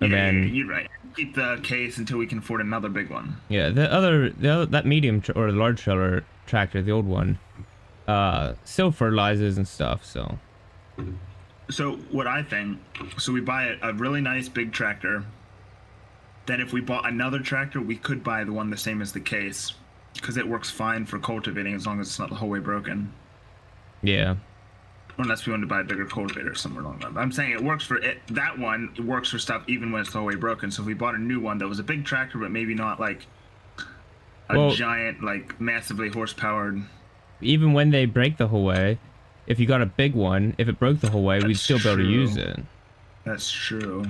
[SPEAKER 2] and
[SPEAKER 1] Yeah,
[SPEAKER 2] then
[SPEAKER 1] you're right. Keep the case until we can afford another big one.
[SPEAKER 2] yeah, the other that medium or the large trailer tractor, the old one, still fertilizes and stuff. So
[SPEAKER 1] So what I think, so we buy a really nice big tractor. Then if we bought another tractor, we could buy the one the same as the case, because it works fine for cultivating as long as it's not the whole way broken.
[SPEAKER 2] yeah,
[SPEAKER 1] Unless we want to buy a bigger cultivator somewhere along that. I'm saying it works for it. That one it works for stuff even when it's the whole way broken. So if we bought a new one that was a big tractor, but maybe not like a
[SPEAKER 2] Well-
[SPEAKER 1] giant, like massively horsepowered.
[SPEAKER 2] even when they break the whole way, if you got a big one, if it broke the whole way, we'd
[SPEAKER 1] That's
[SPEAKER 2] still be able to
[SPEAKER 1] true.
[SPEAKER 2] use it.
[SPEAKER 1] That's true.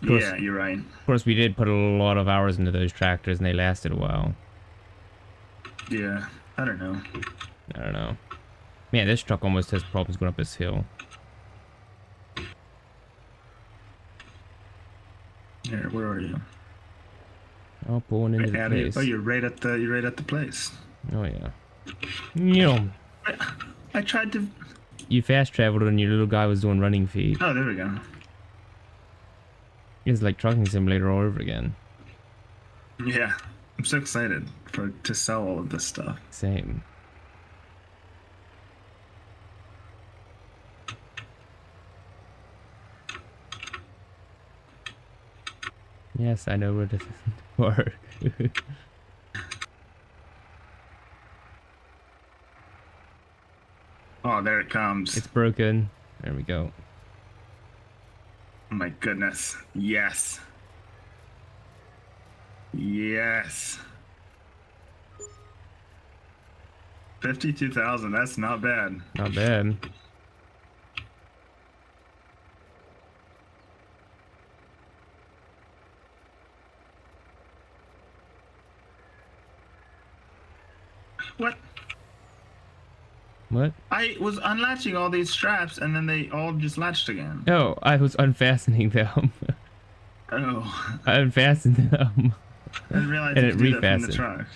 [SPEAKER 2] course.
[SPEAKER 1] Yeah, you're right.
[SPEAKER 2] Of course, we did put a lot of hours into those tractors, and they lasted a while.
[SPEAKER 1] Yeah, I don't know.
[SPEAKER 2] I don't know. Man, this truck almost has problems going up this hill.
[SPEAKER 1] Here, where are you?
[SPEAKER 2] Oh, pulling into the
[SPEAKER 1] Out of here.
[SPEAKER 2] place.
[SPEAKER 1] Oh, you're right at the place.
[SPEAKER 2] Oh yeah. You know,
[SPEAKER 1] I tried to.
[SPEAKER 2] you fast traveled when your little guy was doing running feet.
[SPEAKER 1] Oh, there we go.
[SPEAKER 2] It's like trucking simulator all over again.
[SPEAKER 1] Yeah, I'm so excited to sell all of this stuff.
[SPEAKER 2] Same. Yes, I know where this is for.
[SPEAKER 1] Oh, there it comes.
[SPEAKER 2] It's broken. There we go.
[SPEAKER 1] Oh my goodness. Yes. Yes. 52,000. That's not bad.
[SPEAKER 2] Not bad.
[SPEAKER 1] What?
[SPEAKER 2] What?
[SPEAKER 1] I was unlatching all these straps and then they all just latched again.
[SPEAKER 2] Oh, I was unfastening them.
[SPEAKER 1] Oh.
[SPEAKER 2] I unfastened them.
[SPEAKER 1] I didn't realize
[SPEAKER 2] And
[SPEAKER 1] you
[SPEAKER 2] it
[SPEAKER 1] could do that from the
[SPEAKER 2] refastened.
[SPEAKER 1] truck.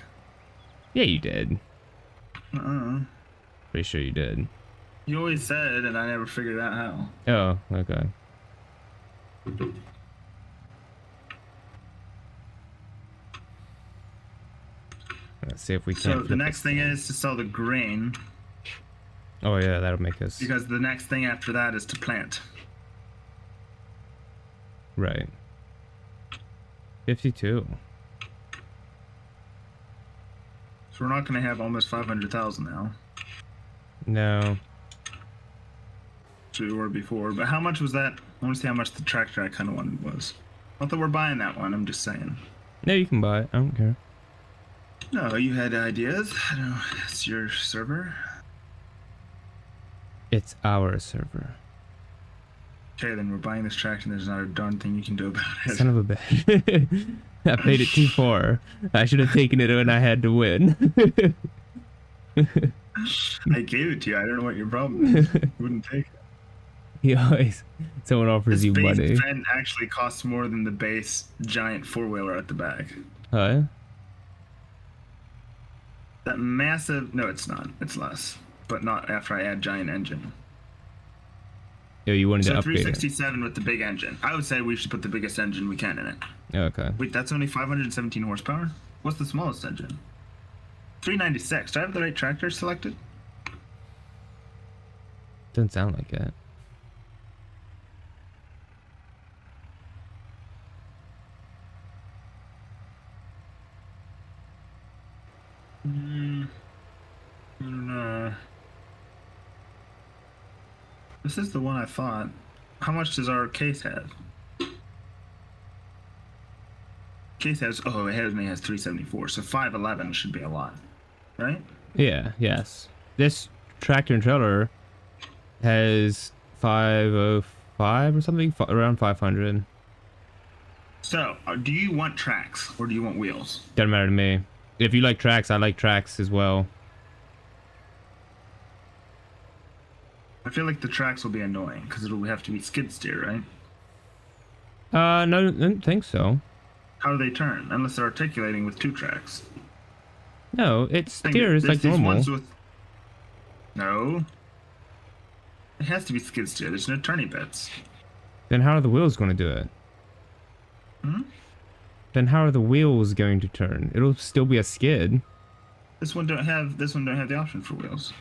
[SPEAKER 2] Yeah, you did.
[SPEAKER 1] Uh-uh.
[SPEAKER 2] Pretty sure you did.
[SPEAKER 1] You always said, and I never figured out how.
[SPEAKER 2] Oh, okay. Let's see if we can.
[SPEAKER 1] So the next thing is to sell the grain,
[SPEAKER 2] Oh yeah, that'll make us
[SPEAKER 1] because the next thing after that is to plant.
[SPEAKER 2] right. 52.
[SPEAKER 1] So we're not going to have almost 500,000 now,
[SPEAKER 2] No.
[SPEAKER 1] which we were before. But how much was that? I want to see how much the tractor I kind of wanted was. Not that we're buying that one, I'm just saying.
[SPEAKER 2] No, you can buy it. I don't care.
[SPEAKER 1] No, you had ideas. I don't know. It's your server.
[SPEAKER 2] It's our server.
[SPEAKER 1] Okay, then we're buying this tractor. There's not a darn thing you can do about it.
[SPEAKER 2] Son of a bitch. I played it too far. I should have taken it when I had to win.
[SPEAKER 1] I gave it to you. I don't know what your problem is. You wouldn't take it.
[SPEAKER 2] He always, someone offers
[SPEAKER 1] This
[SPEAKER 2] you
[SPEAKER 1] base
[SPEAKER 2] money.
[SPEAKER 1] vent actually costs more than the base giant four-wheeler at the back.
[SPEAKER 2] Huh?
[SPEAKER 1] That massive... No, it's not. It's less. But not after I add giant engine.
[SPEAKER 2] Yo, you wanted
[SPEAKER 1] So
[SPEAKER 2] to upgrade it.
[SPEAKER 1] 367 with the big engine. I would say we should put the biggest engine we can in it.
[SPEAKER 2] Okay.
[SPEAKER 1] Wait, that's only 517 horsepower? What's the smallest engine? 396. Do I have the right tractor selected?
[SPEAKER 2] Doesn't sound like it.
[SPEAKER 1] No. This is the one I thought. How much does our case have? Case has... Oh, it only has 374. So 511 should be a lot. Right?
[SPEAKER 2] Yeah, yes. This tractor and trailer has 505 or something, around 500.
[SPEAKER 1] So, do you want tracks or do you want wheels?
[SPEAKER 2] Doesn't matter to me. If you like tracks, I like tracks as well.
[SPEAKER 1] I feel like the tracks will be annoying because it'll have to be skid steer, right?
[SPEAKER 2] No, I don't think so.
[SPEAKER 1] How do they turn? Unless they're articulating with two tracks.
[SPEAKER 2] No, it
[SPEAKER 1] Thing-
[SPEAKER 2] steers
[SPEAKER 1] there's
[SPEAKER 2] like
[SPEAKER 1] these
[SPEAKER 2] normal.
[SPEAKER 1] ones with... No. It has to be skid steer. There's no turny bits.
[SPEAKER 2] Then how are the wheels going to do it?
[SPEAKER 1] Hmm?
[SPEAKER 2] Then how are the wheels going to turn? It'll still be a skid.
[SPEAKER 1] This one don't have the option for wheels.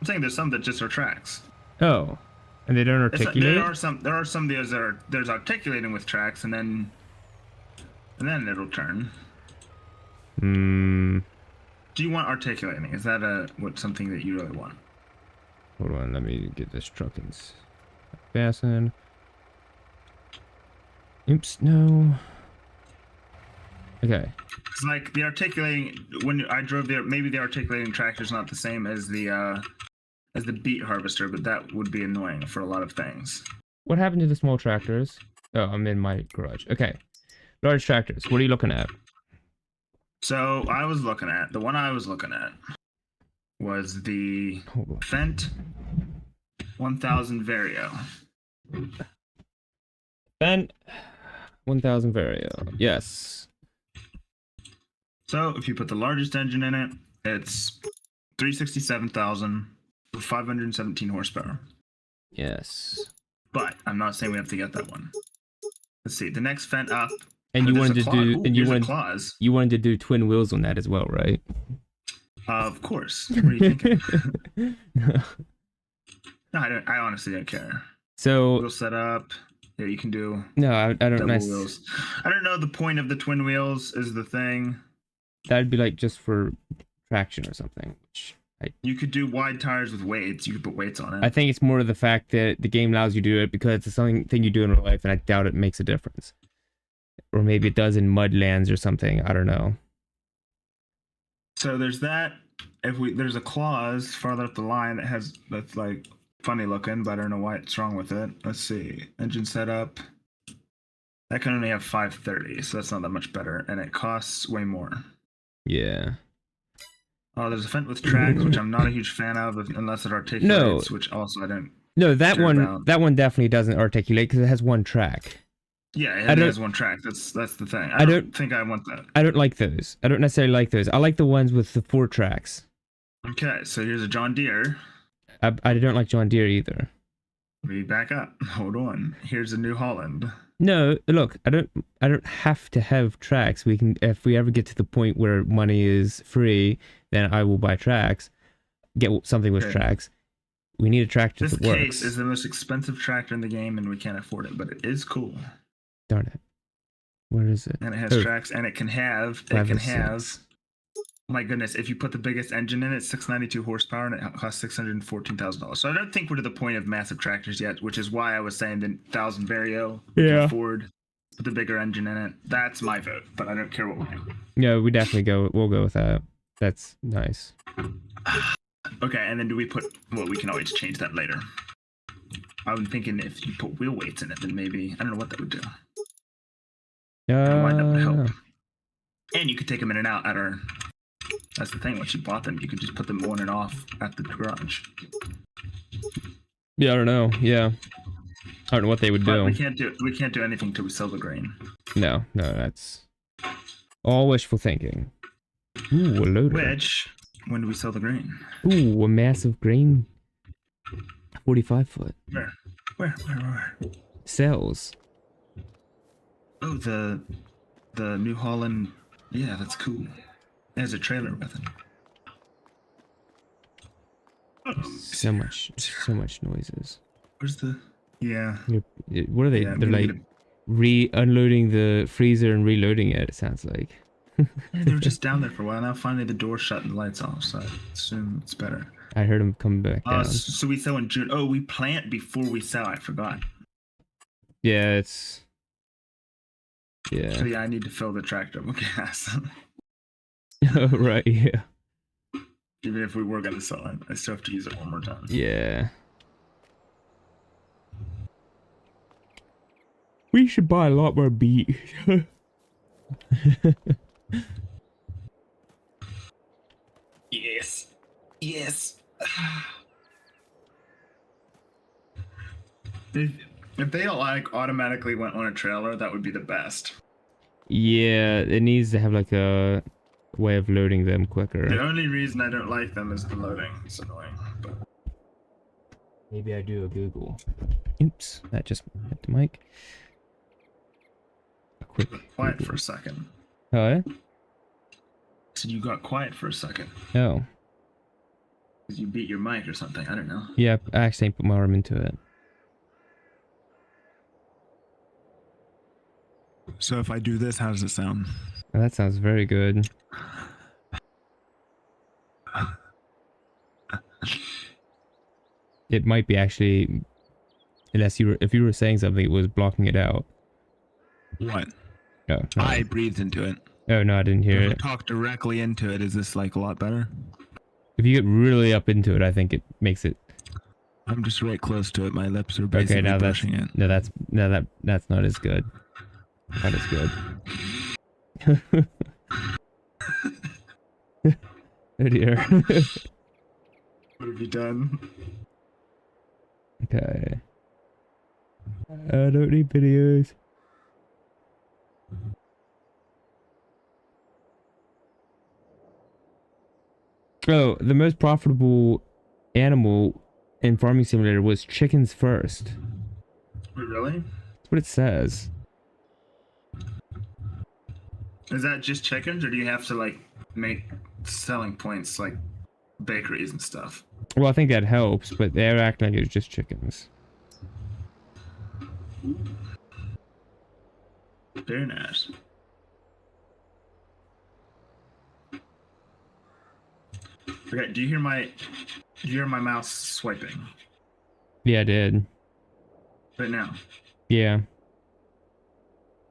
[SPEAKER 1] I'm saying there's some that just are tracks.
[SPEAKER 2] Oh, and they don't
[SPEAKER 1] It's like-
[SPEAKER 2] articulate?
[SPEAKER 1] there are some that are there's articulating with tracks and then it'll turn.
[SPEAKER 2] Hmm.
[SPEAKER 1] Do you want articulating? Is that something that you really want?
[SPEAKER 2] Hold on, let me get this truck in fastened. Oops, no. Okay.
[SPEAKER 1] It's like the articulating, when I drove there, maybe the articulating tractor's not the same as the beet harvester, but that would be annoying for a lot of things.
[SPEAKER 2] What happened to the small tractors? Oh, I'm in my garage. Okay. Large tractors. What are you looking at?
[SPEAKER 1] So the one I was looking at was the
[SPEAKER 2] Hold on.
[SPEAKER 1] Fendt 1000 Vario.
[SPEAKER 2] Then 1000 Vario. Yes.
[SPEAKER 1] So if you put the largest engine in it, it's 367,000 with 517 horsepower.
[SPEAKER 2] Yes.
[SPEAKER 1] But I'm not saying we have to get that one. Let's see. The next Fendt up.
[SPEAKER 2] And you
[SPEAKER 1] there's
[SPEAKER 2] wanted
[SPEAKER 1] a
[SPEAKER 2] to
[SPEAKER 1] clause.
[SPEAKER 2] do
[SPEAKER 1] Ooh,
[SPEAKER 2] and you
[SPEAKER 1] here's a
[SPEAKER 2] wanted
[SPEAKER 1] clause.
[SPEAKER 2] you wanted to do twin wheels on that as well, right?
[SPEAKER 1] Of course. What are you thinking? No, I honestly don't care.
[SPEAKER 2] So
[SPEAKER 1] Wheel setup. Yeah, you can do
[SPEAKER 2] no, I don't
[SPEAKER 1] double wheels. I don't know. The point of the twin wheels is the thing.
[SPEAKER 2] That'd be like just for traction or something. Which
[SPEAKER 1] You could do wide tires with weights. You could put weights on it.
[SPEAKER 2] I think it's more of the fact that the game allows you to do it because it's something you do in real life, and I doubt it makes a difference. Or maybe it does in mudlands or something. I don't know.
[SPEAKER 1] So there's that. There's a clause farther up the line that's like funny looking, but I don't know what's wrong with it. Let's see. Engine setup. That can only have 530, so that's not that much better, and it costs way more.
[SPEAKER 2] Yeah.
[SPEAKER 1] Oh, there's a Fendt with tracks, which I'm not a huge fan of unless it articulates, which also I don't.
[SPEAKER 2] No, that
[SPEAKER 1] Sure
[SPEAKER 2] one
[SPEAKER 1] about.
[SPEAKER 2] that one definitely doesn't articulate because it has one track.
[SPEAKER 1] Yeah,
[SPEAKER 2] I
[SPEAKER 1] it
[SPEAKER 2] don't-
[SPEAKER 1] has one track. That's the thing. I
[SPEAKER 2] don't-
[SPEAKER 1] don't think I want that.
[SPEAKER 2] I don't like those. I don't necessarily like those. I like the ones with the 4 tracks.
[SPEAKER 1] Okay, so here's a John Deere.
[SPEAKER 2] I don't like John Deere either.
[SPEAKER 1] We back up. Hold on. Here's a New Holland.
[SPEAKER 2] No, look, I don't have to have tracks. We can, if we ever get to the point where money is free, then I will buy tracks. Get something with
[SPEAKER 1] Okay.
[SPEAKER 2] tracks. We need a tractor
[SPEAKER 1] This
[SPEAKER 2] that works.
[SPEAKER 1] case is the most expensive tractor in the game, and we can't afford it, but it is cool.
[SPEAKER 2] Darn it. Where is it?
[SPEAKER 1] And it has
[SPEAKER 2] Oh.
[SPEAKER 1] tracks, and it can have.
[SPEAKER 2] 506.
[SPEAKER 1] My goodness, if you put the biggest engine in it, 692 horsepower, and it costs $614,000. So I don't think we're to the point of massive tractors yet, which is why I was saying the 1000 Vario we can
[SPEAKER 2] Yeah.
[SPEAKER 1] afford. Put the bigger engine in it. That's my vote, but I don't care what we do.
[SPEAKER 2] Yeah, we'll go with that. That's nice.
[SPEAKER 1] Okay, and then do we put, well, we can always change that later. I'm thinking if you put wheel weights in it, then maybe, I don't know what that would do. Why that would help. And you could take them in and out at our, that's the thing, once you bought them, you could just put them on and off at the garage.
[SPEAKER 2] Yeah, I don't know. Yeah. I don't know what they would do.
[SPEAKER 1] We can't do anything till we sell the grain.
[SPEAKER 2] No, that's all wishful thinking. Ooh, a loader.
[SPEAKER 1] Which, when do we sell the grain?
[SPEAKER 2] Ooh, a massive grain. 45 foot.
[SPEAKER 1] Where?
[SPEAKER 2] Cells.
[SPEAKER 1] Oh, the New Holland. Yeah, that's cool. There's a trailer with it.
[SPEAKER 2] So much noises.
[SPEAKER 1] Where's the? Yeah.
[SPEAKER 2] What are they?
[SPEAKER 1] Yeah,
[SPEAKER 2] They're like unloading the freezer and reloading it. It sounds like.
[SPEAKER 1] They were just down there for a while. Now finally the door's shut and the lights off. So I assume it's better.
[SPEAKER 2] I heard them come back down.
[SPEAKER 1] So we sell in June. Oh, we plant before we sell. I forgot.
[SPEAKER 2] Yeah, it's. Yeah.
[SPEAKER 1] So yeah, I need to fill the tractor with gas.
[SPEAKER 2] Oh, right. Yeah.
[SPEAKER 1] Even if we were gonna sell it, I still have to use it one more time.
[SPEAKER 2] Yeah. We should buy a lot more beet.
[SPEAKER 1] Yes. If they like automatically went on a trailer, that would be the best.
[SPEAKER 2] Yeah, it needs to have like a way of loading them quicker.
[SPEAKER 1] The only reason I don't like them is the loading. It's annoying. But...
[SPEAKER 2] Maybe I do a Google. Oops, that just hit the mic. A quick
[SPEAKER 1] quiet
[SPEAKER 2] Google.
[SPEAKER 1] For a second.
[SPEAKER 2] Oh, yeah?
[SPEAKER 1] So you got quiet for a second.
[SPEAKER 2] Oh.
[SPEAKER 1] Because you beat your mic or something. I don't know.
[SPEAKER 2] Yeah, I actually put my arm into it.
[SPEAKER 1] So if I do this, how does it sound?
[SPEAKER 2] Oh, that sounds very good. It might be actually, unless if you were saying something, it was blocking it out.
[SPEAKER 3] What?
[SPEAKER 2] No, no.
[SPEAKER 3] I breathed into it.
[SPEAKER 2] Oh no, I didn't hear
[SPEAKER 3] If I
[SPEAKER 2] it.
[SPEAKER 3] talk directly into it, is this like a lot better?
[SPEAKER 2] If you get really up into it, I think it makes it.
[SPEAKER 3] I'm just right close to it. My lips are basically
[SPEAKER 2] Okay, now that's
[SPEAKER 3] brushing it.
[SPEAKER 2] that's not as good. Not as good. Oh dear.
[SPEAKER 1] What have you done?
[SPEAKER 2] Okay. I don't need videos. Oh, the most profitable animal in Farming Simulator was chickens first.
[SPEAKER 1] Really?
[SPEAKER 2] That's what it says.
[SPEAKER 1] Is that just chickens, or do you have to like make selling points like bakeries and stuff?
[SPEAKER 2] Well, I think that helps, but they're acting like it's just chickens.
[SPEAKER 1] Very nice. Okay, do you hear my mouse swiping
[SPEAKER 2] Yeah, I did.
[SPEAKER 1] right now?
[SPEAKER 2] Yeah.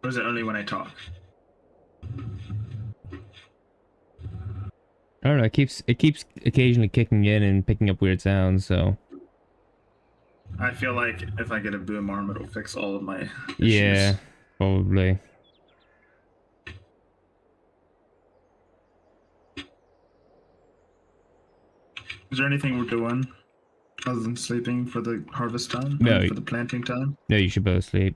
[SPEAKER 1] Or is it only when I talk?
[SPEAKER 2] I don't know. It keeps occasionally kicking in and picking up weird sounds. So.
[SPEAKER 1] I feel like if I get a boom arm, it'll fix all of my issues.
[SPEAKER 2] Yeah, probably.
[SPEAKER 1] Is there anything we're doing other than sleeping for the harvest time?
[SPEAKER 2] No.
[SPEAKER 1] For the planting time?
[SPEAKER 2] No, you should both sleep.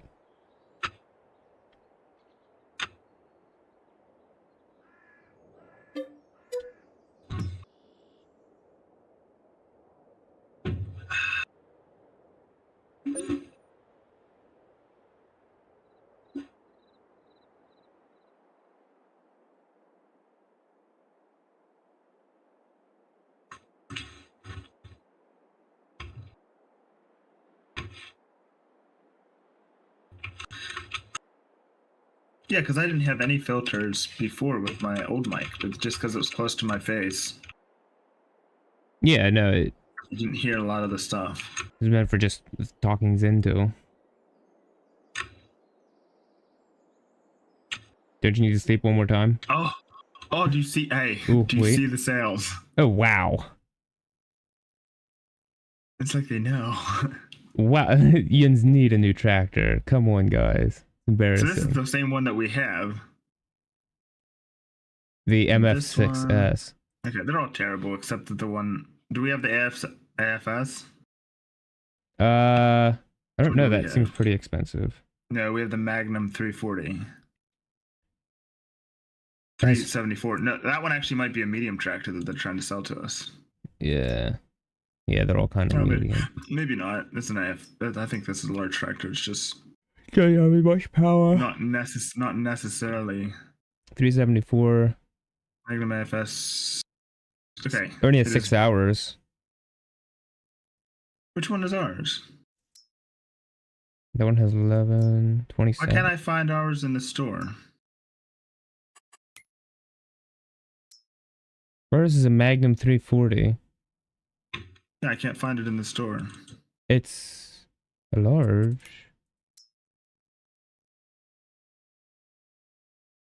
[SPEAKER 1] Yeah, because I didn't have any filters before with my old mic, but just because it was close to my face,
[SPEAKER 2] Yeah, no, it
[SPEAKER 1] you didn't hear a lot of the stuff.
[SPEAKER 2] was meant for just talkings into. Don't you need to sleep one more time?
[SPEAKER 1] Oh, do you see? Hey,
[SPEAKER 2] Ooh,
[SPEAKER 1] do you
[SPEAKER 2] wait.
[SPEAKER 1] see the sails?
[SPEAKER 2] Oh, wow.
[SPEAKER 1] It's like they know.
[SPEAKER 2] Wow. Yins need a new tractor. Come on, guys.
[SPEAKER 1] So
[SPEAKER 2] Embarrassing.
[SPEAKER 1] this is the same one that we have.
[SPEAKER 2] The
[SPEAKER 1] This one-
[SPEAKER 2] MF6S.
[SPEAKER 1] Okay, they're all terrible except that the one. Do we have the AFS?
[SPEAKER 2] I don't know.
[SPEAKER 1] do we
[SPEAKER 2] That
[SPEAKER 1] have?
[SPEAKER 2] seems pretty expensive.
[SPEAKER 1] No, we have the Magnum 340.
[SPEAKER 2] That's-
[SPEAKER 1] 374. No, that one actually might be a medium tractor that they're trying to sell to us.
[SPEAKER 2] Yeah. Yeah, they're all kind of
[SPEAKER 1] Oh,
[SPEAKER 2] medium.
[SPEAKER 1] Maybe not. It's an AF. I think this is a large tractor. It's just
[SPEAKER 2] Don't have much power.
[SPEAKER 1] not necessarily
[SPEAKER 2] 374.
[SPEAKER 1] Magnum AFS. Okay.
[SPEAKER 2] Only at
[SPEAKER 1] it
[SPEAKER 2] 6
[SPEAKER 1] is-
[SPEAKER 2] hours.
[SPEAKER 1] Which one is ours?
[SPEAKER 2] That one has 11,
[SPEAKER 1] Why
[SPEAKER 2] 27.
[SPEAKER 1] can't I find ours in the store?
[SPEAKER 2] Ours is a Magnum 340.
[SPEAKER 1] Yeah, I can't find it in the store.
[SPEAKER 2] It's a large.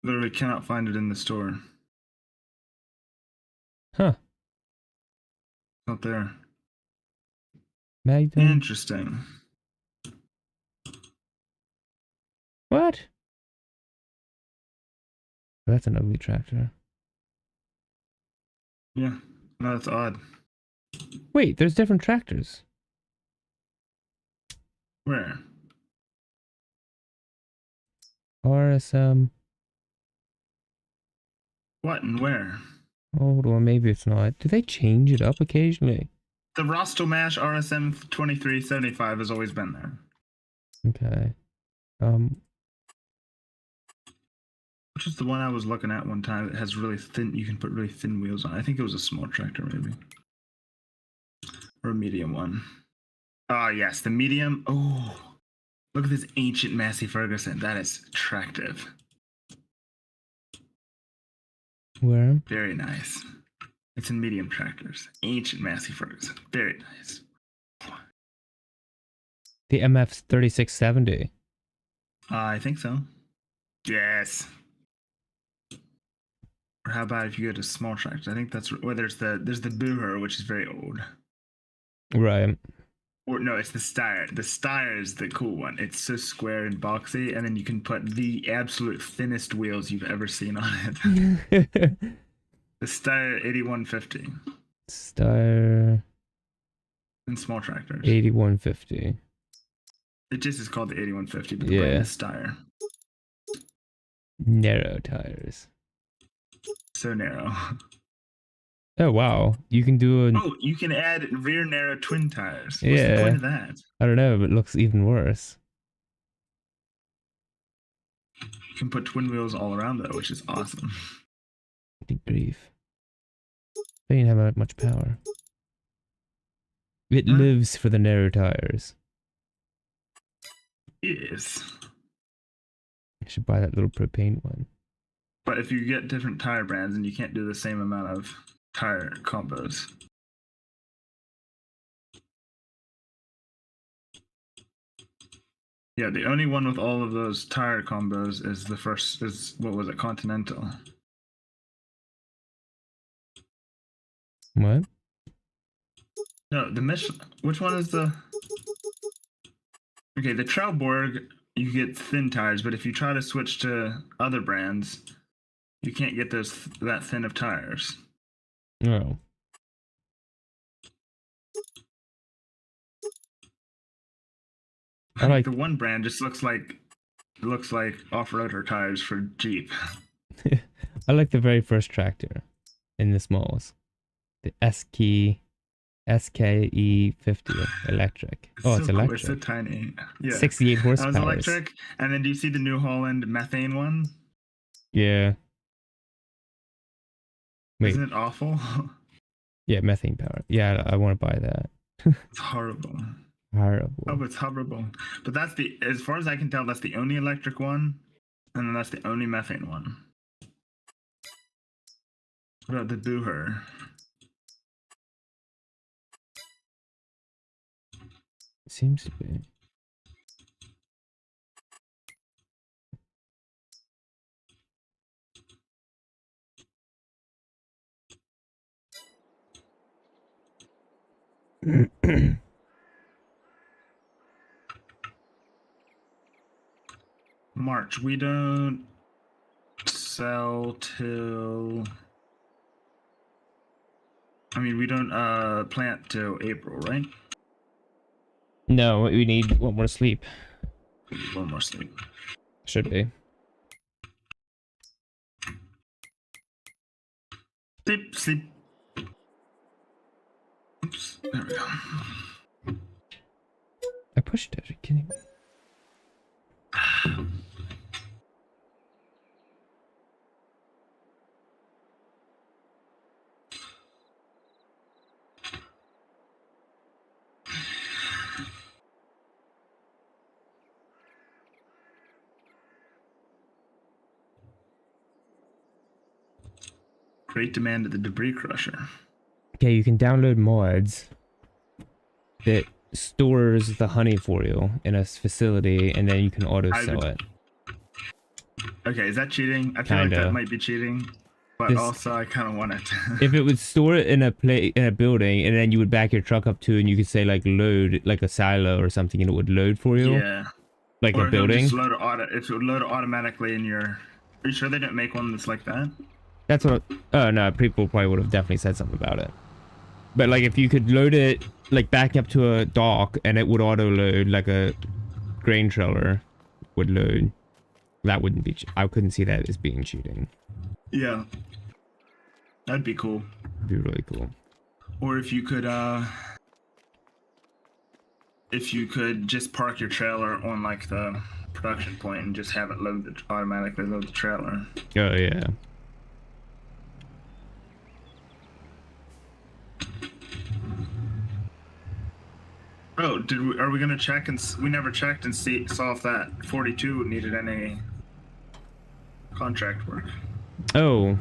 [SPEAKER 1] Literally cannot find it in the store.
[SPEAKER 2] Huh.
[SPEAKER 1] Not there.
[SPEAKER 2] Magnum.
[SPEAKER 1] Interesting.
[SPEAKER 2] What? That's an ugly tractor.
[SPEAKER 1] Yeah. No, that's odd.
[SPEAKER 2] Wait, there's different tractors.
[SPEAKER 1] Where?
[SPEAKER 2] RSM.
[SPEAKER 1] What and where?
[SPEAKER 2] Hold on, maybe it's not. Do they change it up occasionally?
[SPEAKER 1] The Rostomash RSM 2375 has always been there.
[SPEAKER 2] Okay.
[SPEAKER 1] Which is the one I was looking at one time that has really thin, you can put really thin wheels on. I think it was a small tractor maybe. Or a medium one. Ah, yes, the medium. Oh, look at this ancient Massey Ferguson. That is attractive.
[SPEAKER 2] Where?
[SPEAKER 1] Very nice. It's in medium tractors. Ancient Massey Ferguson. Very nice.
[SPEAKER 2] The MF 3670.
[SPEAKER 1] I think so. Yes. Or how about if you go to small tractors? I think that's where there's the Booher, which is very old.
[SPEAKER 2] Right.
[SPEAKER 1] Or no, it's the Steyr. The Steyr is the cool one. It's so square and boxy, and then you can put the absolute thinnest wheels you've ever seen on it. The Steyr 8150
[SPEAKER 2] Steyr
[SPEAKER 1] in small tractors.
[SPEAKER 2] 8150.
[SPEAKER 1] It just is called the 8150, but the
[SPEAKER 2] Yeah.
[SPEAKER 1] brand is Steyr.
[SPEAKER 2] Narrow tires.
[SPEAKER 1] So narrow.
[SPEAKER 2] Oh wow, you can do a.
[SPEAKER 1] Oh, you can add rear narrow twin tires. What's
[SPEAKER 2] Yeah.
[SPEAKER 1] the point of that?
[SPEAKER 2] I don't know, but it looks even worse.
[SPEAKER 1] You can put twin wheels all around though, which is awesome.
[SPEAKER 2] Good grief. They didn't have much power. It
[SPEAKER 1] Huh?
[SPEAKER 2] lives for the narrow tires.
[SPEAKER 1] Yes.
[SPEAKER 2] I should buy that little propane one.
[SPEAKER 1] But if you get different tire brands, and you can't do the same amount of tire combos. Yeah, the only one with all of those tire combos is the first, is, what was it, Continental.
[SPEAKER 2] What?
[SPEAKER 1] No, the Michelin, which one is the... Okay, the Trelleborg, you get thin tires, but if you try to switch to other brands, you can't get those that thin of tires.
[SPEAKER 2] Oh. I like-
[SPEAKER 1] The one brand just looks like off-roader tires for Jeep.
[SPEAKER 2] I like the very first tractor in the smalls. The SKE50 electric. Oh, it's
[SPEAKER 1] so cool.
[SPEAKER 2] electric.
[SPEAKER 1] It's so tiny. Yeah.
[SPEAKER 2] 68
[SPEAKER 1] That was
[SPEAKER 2] horsepower.
[SPEAKER 1] electric. And then do you see the New Holland methane one?
[SPEAKER 2] Yeah. Wait.
[SPEAKER 1] Isn't it awful?
[SPEAKER 2] Yeah, methane power. Yeah, I want to buy that.
[SPEAKER 1] It's horrible.
[SPEAKER 2] Horrible.
[SPEAKER 1] Oh, it's horrible. But that's the, as far as I can tell, that's the only electric one, and then that's the only methane one. What about the Booher?
[SPEAKER 2] Seems to be.
[SPEAKER 1] March. We don't sell till. I mean, we don't plant till April, right?
[SPEAKER 2] No, we need one more sleep.
[SPEAKER 1] One more sleep.
[SPEAKER 2] Should be.
[SPEAKER 1] Sleep, sleep. Oops, there we go.
[SPEAKER 2] I pushed it. Are you kidding me?
[SPEAKER 1] Great demand of the debris crusher.
[SPEAKER 2] Okay, you can download mods that stores the honey for you in a facility, and then you can auto sell it.
[SPEAKER 1] Okay, is that cheating? I feel like that might be cheating, but also I kind of want it.
[SPEAKER 2] If it would store it in a building, and then you would back your truck up to, and you could say like load like a silo or something, and it would load for you.
[SPEAKER 1] Yeah.
[SPEAKER 2] Like
[SPEAKER 1] or
[SPEAKER 2] a building.
[SPEAKER 1] Just load it if it would load it automatically in your. Are you sure they didn't make one that's like that?
[SPEAKER 2] That's what. Oh no, people probably would have definitely said something about it. But like if you could load it like back up to a dock and it would auto load like a grain trailer would load, that wouldn't be. I couldn't see that as being cheating.
[SPEAKER 1] Yeah, that'd be cool.
[SPEAKER 2] It'd be really cool.
[SPEAKER 1] Or if you could just park your trailer on like the production point and just have it automatically load the trailer.
[SPEAKER 2] Oh yeah.
[SPEAKER 1] Oh, are we gonna check we never checked and saw if that 42 needed any contract work.
[SPEAKER 2] Oh.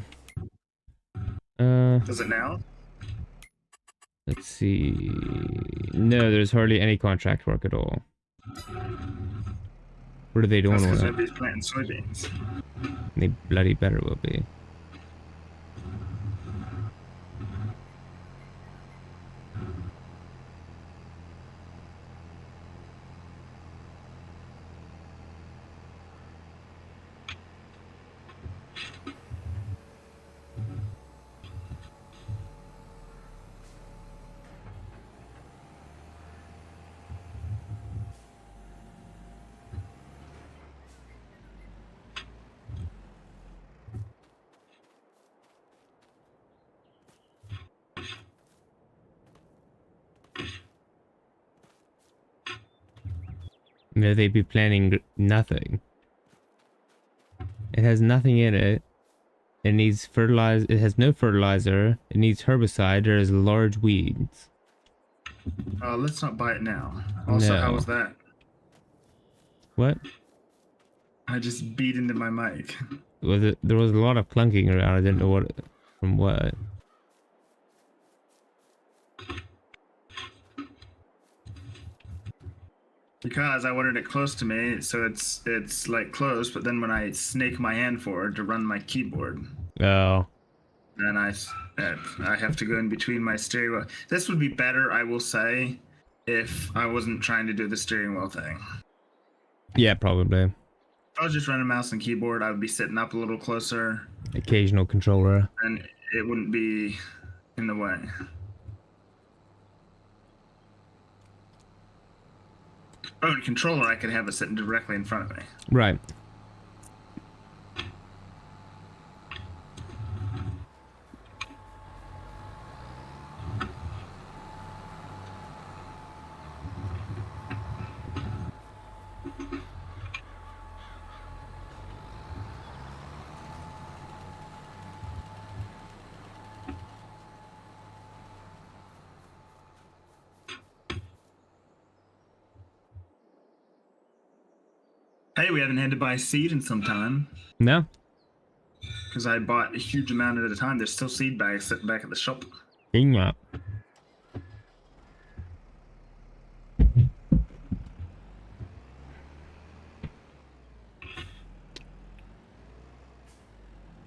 [SPEAKER 1] Does it now?
[SPEAKER 2] Let's see. No, there's hardly any contract work at all. What are they doing with it?
[SPEAKER 1] Everybody's planting soybeans.
[SPEAKER 2] They bloody better will be. No, they'd be planning nothing. It has nothing in it. It needs fertilizer. It has no fertilizer. It needs herbicide. There's large weeds.
[SPEAKER 1] Let's not buy it now. Also,
[SPEAKER 2] No.
[SPEAKER 1] how was that?
[SPEAKER 2] What?
[SPEAKER 1] I just beat into my mic.
[SPEAKER 2] Was it? There was a lot of clunking around. I didn't know what from what.
[SPEAKER 1] Because I wanted it close to me, so it's like close, but then when I snake my hand forward to run my keyboard,
[SPEAKER 2] Oh.
[SPEAKER 1] then I have to go in between my steering wheel. This would be better, I will say, if I wasn't trying to do the steering wheel thing.
[SPEAKER 2] Yeah, probably.
[SPEAKER 1] If I was just running mouse and keyboard, I would be sitting up a little closer.
[SPEAKER 2] Occasional controller.
[SPEAKER 1] And it wouldn't be in the way. Oh, and controller, I could have it sitting directly in front of me.
[SPEAKER 2] Right.
[SPEAKER 1] Hey, we haven't had to buy seed in some time.
[SPEAKER 2] No?
[SPEAKER 1] Because I bought a huge amount at a time. There's still seed bags sitting back at the shop.
[SPEAKER 2] Yeah.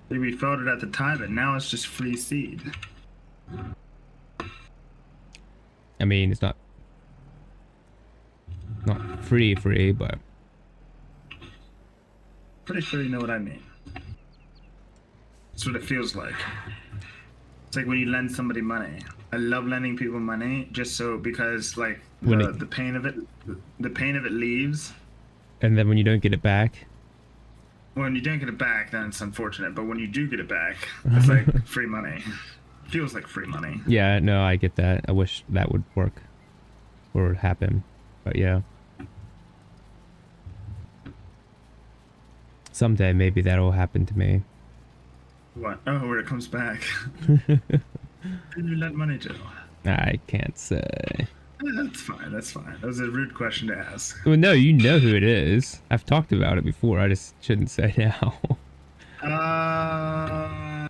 [SPEAKER 1] We felt it at the time, but now it's just free seed.
[SPEAKER 2] I mean, it's not free, but
[SPEAKER 1] Pretty sure you know what I mean. That's what it feels like. It's like when you lend somebody money. I love lending people money just so because like the pain of it leaves.
[SPEAKER 2] And then when you don't get it back.
[SPEAKER 1] When you don't get it back, then it's unfortunate. But when you do get it back, it's like free money. Feels like free money.
[SPEAKER 2] Yeah, no, I get that. I wish that would work or happen, but yeah. Someday maybe that'll happen to me.
[SPEAKER 1] What? Oh, where it comes back. Who do you lend money to?
[SPEAKER 2] I can't say.
[SPEAKER 1] That's fine. That's fine. That was a rude question to ask.
[SPEAKER 2] Well, no, you know who it is. I've talked about it before. I just shouldn't say now.
[SPEAKER 1] I'm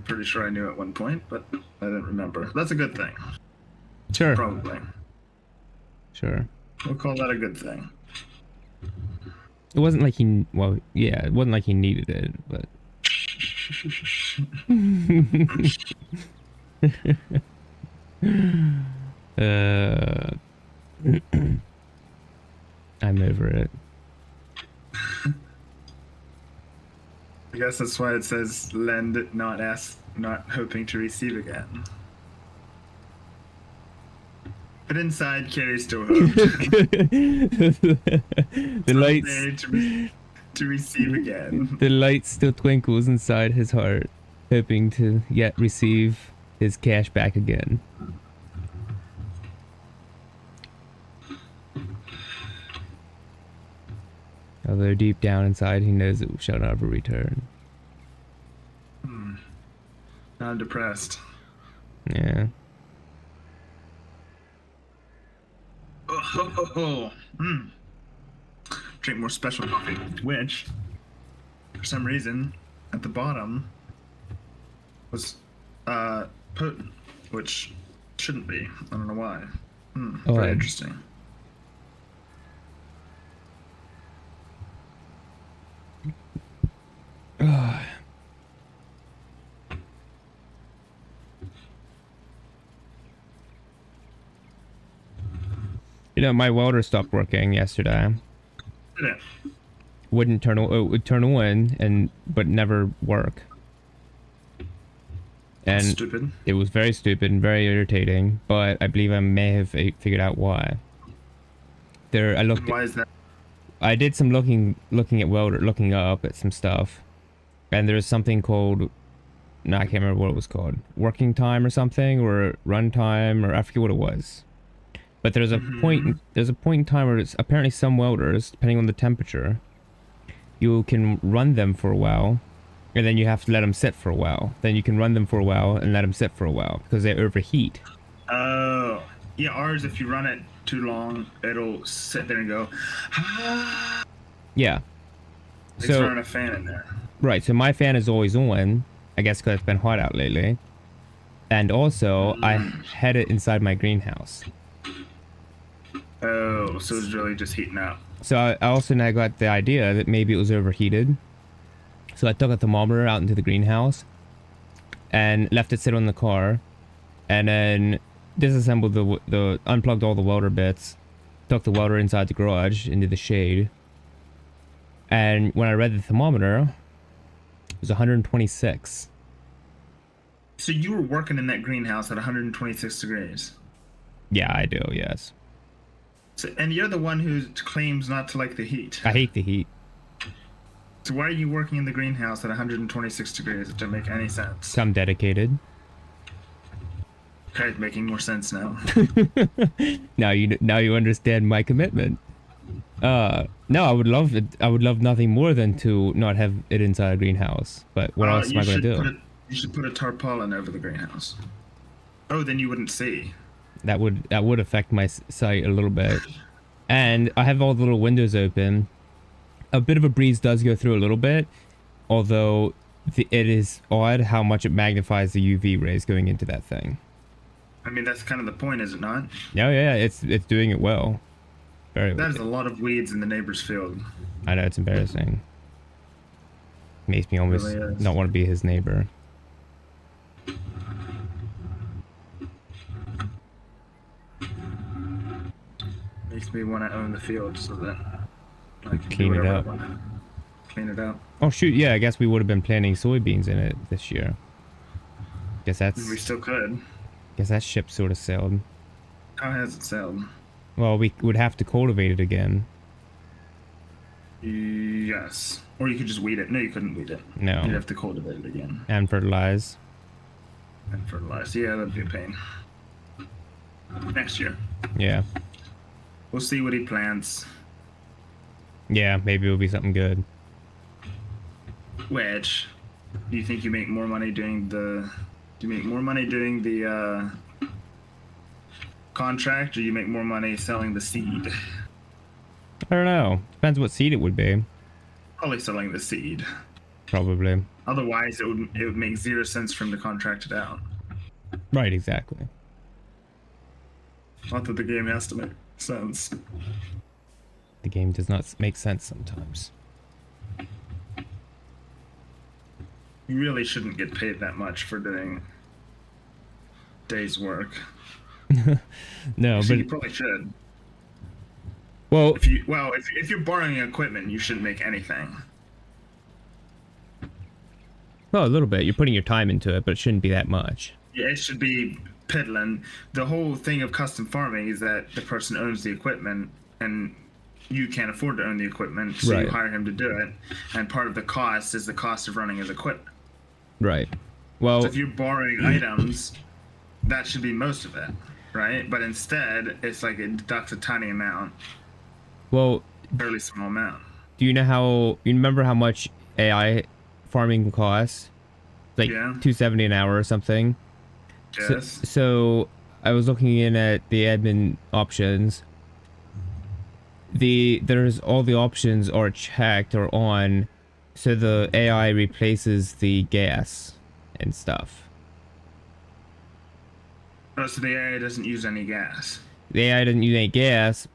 [SPEAKER 1] pretty sure I knew at one point, but I didn't remember. That's a good thing.
[SPEAKER 2] Sure.
[SPEAKER 1] Probably. Sure. We'll call that a good thing.
[SPEAKER 2] It wasn't like he, well, yeah, it wasn't like he needed it, but. I'm over it.
[SPEAKER 1] I guess that's why it says lend, not ask, not hoping to receive again. But inside, Carrie still hoped.
[SPEAKER 2] The lights
[SPEAKER 1] to receive again.
[SPEAKER 2] The light still twinkles inside his heart, hoping to yet receive his cash back again. Although deep down inside, he knows it shall never return.
[SPEAKER 1] I'm depressed.
[SPEAKER 2] Yeah.
[SPEAKER 1] Drink more special coffee, which, for some reason, at the bottom, was potent, which shouldn't be. I don't know why. Very interesting.
[SPEAKER 2] You know, my welder stopped working yesterday.
[SPEAKER 1] Yeah.
[SPEAKER 2] Wouldn't turn on, it would turn on but never work. And
[SPEAKER 1] stupid.
[SPEAKER 2] It was very stupid and very irritating, but I believe I may have figured out why.
[SPEAKER 1] Why is that?
[SPEAKER 2] I did some looking up at some stuff, and there's something called, no, I can't remember what it was called, working time or something, or run time, or I forget what it was. But there's a point in time where it's apparently some welders, depending on the temperature, you can run them for a while, and then you have to let them sit for a while. Then you can run them for a while and let them sit for a while because they overheat.
[SPEAKER 1] Oh, yeah. Ours, if you run it too long, it'll sit there and go.
[SPEAKER 2] Yeah.
[SPEAKER 1] So throwing a fan in there.
[SPEAKER 2] Right. So my fan is always on, I guess because it's been hot out lately, and also I had it inside my greenhouse.
[SPEAKER 1] Oh, so it's really just heating up.
[SPEAKER 2] So I also now got the idea that maybe it was overheated. So I took a thermometer out into the greenhouse and left it sit on the car, and then disassembled the unplugged all the welder bits, took the welder inside the garage into the shade, and when I read the thermometer, it was 126.
[SPEAKER 1] So you were working in that greenhouse at 126 degrees?
[SPEAKER 2] Yeah, I do, yes.
[SPEAKER 1] So, and you're the one who claims not to like the heat.
[SPEAKER 2] I hate the heat.
[SPEAKER 1] So why are you working in the greenhouse at 126 degrees? It doesn't make any sense.
[SPEAKER 2] I'm dedicated.
[SPEAKER 1] Okay, making more sense now.
[SPEAKER 2] Now you understand my commitment. No, I would love it. I would love nothing more than to not have it inside a greenhouse. But what else am I going to do?
[SPEAKER 1] You should put a tarpaulin over the greenhouse. Oh, then you wouldn't see.
[SPEAKER 2] That would affect my sight a little bit. And I have all the little windows open. A bit of a breeze does go through a little bit, although it is odd how much it magnifies the UV rays going into that thing.
[SPEAKER 1] I mean, that's kind of the point, is it not?
[SPEAKER 2] Yeah, it's doing it well. Very well.
[SPEAKER 1] There's a lot of weeds in the neighbor's field.
[SPEAKER 2] I know, it's embarrassing. Makes me almost
[SPEAKER 1] Really
[SPEAKER 2] not want to be his neighbor.
[SPEAKER 1] makes me want to own the field so that I can do
[SPEAKER 2] Clean it
[SPEAKER 1] whatever I
[SPEAKER 2] up.
[SPEAKER 1] wanna. Clean it up.
[SPEAKER 2] Oh shoot, yeah, I guess we would have been planting soybeans in it this year.
[SPEAKER 1] We
[SPEAKER 2] Guess
[SPEAKER 1] still could.
[SPEAKER 2] that ship sort of sailed.
[SPEAKER 1] How has it sailed?
[SPEAKER 2] Well, we would have to cultivate it again.
[SPEAKER 1] Yes. Or you could just weed it. No, you couldn't weed it.
[SPEAKER 2] No.
[SPEAKER 1] You'd have to cultivate it again.
[SPEAKER 2] And fertilize.
[SPEAKER 1] And fertilize. Yeah, that'd be a pain. Next year.
[SPEAKER 2] Yeah.
[SPEAKER 1] We'll see what he plants.
[SPEAKER 2] Yeah, maybe it'll be something good.
[SPEAKER 1] Which, do you think you make more money doing the... Do you make more money doing the contract, or you make more money selling the seed?
[SPEAKER 2] I don't know. Depends what seed it would be.
[SPEAKER 1] Probably selling the seed.
[SPEAKER 2] Probably.
[SPEAKER 1] Otherwise, it would make 0 sense for him to contract it out.
[SPEAKER 2] Right, exactly.
[SPEAKER 1] Not that the game has to make sense.
[SPEAKER 2] The game does not make sense sometimes.
[SPEAKER 1] You really shouldn't get paid that much for doing days work.
[SPEAKER 2] No,
[SPEAKER 1] Actually,
[SPEAKER 2] but
[SPEAKER 1] you probably should.
[SPEAKER 2] well,
[SPEAKER 1] If you're borrowing equipment, you shouldn't make anything.
[SPEAKER 2] a little bit. You're putting your time into it, but it shouldn't be that much.
[SPEAKER 1] Yeah, it should be piddling. The whole thing of custom farming is that the person owns the equipment and you can't afford to own the equipment, so
[SPEAKER 2] Right.
[SPEAKER 1] you hire him to do it. And part of the cost is the cost of running his equipment.
[SPEAKER 2] Right. Well,
[SPEAKER 1] So if you're borrowing items, that should be most of it, right? But instead, it's like it deducts a tiny amount, fairly small amount.
[SPEAKER 2] do you remember how much AI farming costs? Like
[SPEAKER 1] Yeah.
[SPEAKER 2] $270 an hour or something.
[SPEAKER 1] Yes.
[SPEAKER 2] So I was looking in at the admin options. There's all the options are checked or on, so the AI replaces the gas and stuff.
[SPEAKER 1] Oh, so the AI doesn't use any gas.
[SPEAKER 2] The AI doesn't use any gas,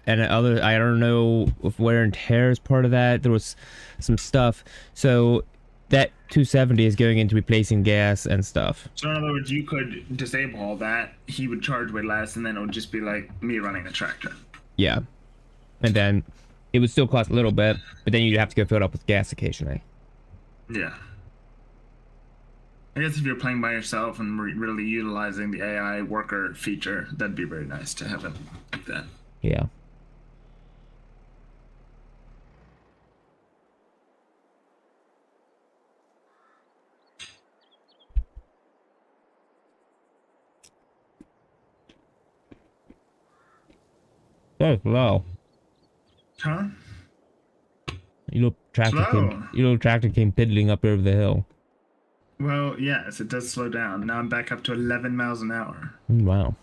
[SPEAKER 2] and I don't know if wear and tear is part of that. There was some stuff, so that 270 is going into replacing gas and stuff.
[SPEAKER 1] So in other words, you could disable all that. He would charge way less, and then it would just be like me running a tractor.
[SPEAKER 2] Yeah, and then it would still cost a little bit, but then you'd have to go fill it up with gas occasionally.
[SPEAKER 1] Yeah. I guess if you're playing by yourself and really utilizing the AI worker feature, that'd be very nice to have it like that.
[SPEAKER 2] Yeah. That's low.
[SPEAKER 1] Huh?
[SPEAKER 2] Your little tractor came piddling up over the hill.
[SPEAKER 1] Well, yes, it does slow down. Now I'm back up to 11 miles an hour.
[SPEAKER 2] Wow.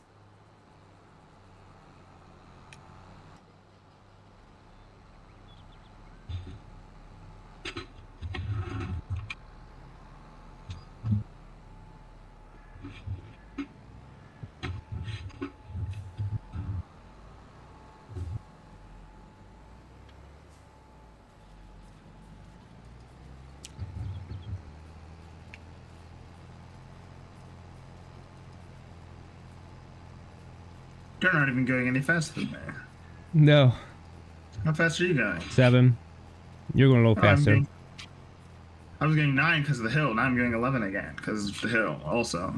[SPEAKER 1] You're not even going any faster than me.
[SPEAKER 2] No.
[SPEAKER 1] How fast are you going?
[SPEAKER 2] 7. You're going a little
[SPEAKER 1] Oh,
[SPEAKER 2] faster.
[SPEAKER 1] I was getting 9 because of the hill. Now I'm going 11 again because of the hill also,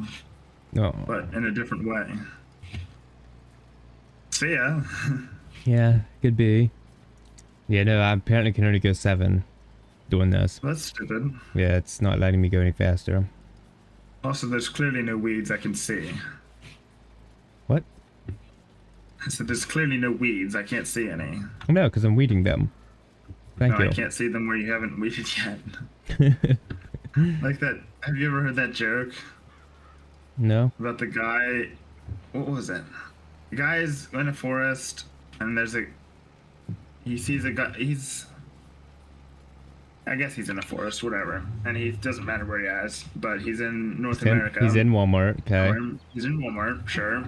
[SPEAKER 2] No.
[SPEAKER 1] but in a different way. See ya.
[SPEAKER 2] Yeah, could be. Yeah, no, I apparently can only go 7 doing this.
[SPEAKER 1] That's stupid.
[SPEAKER 2] Yeah, it's not letting me go any faster.
[SPEAKER 1] Also, there's clearly no weeds I can see.
[SPEAKER 2] What?
[SPEAKER 1] So there's clearly no weeds. I can't see any.
[SPEAKER 2] No, because I'm weeding them. Thank
[SPEAKER 1] No,
[SPEAKER 2] you.
[SPEAKER 1] I can't see them where you haven't weeded yet. Like that. Have you ever heard that joke
[SPEAKER 2] No?
[SPEAKER 1] about the guy? What was it? The guy is in a forest, and he sees a guy. I guess he's in a forest, whatever, and he doesn't matter where he is, but he's in North America.
[SPEAKER 2] He's in Walmart, okay.
[SPEAKER 1] He's in Walmart, sure.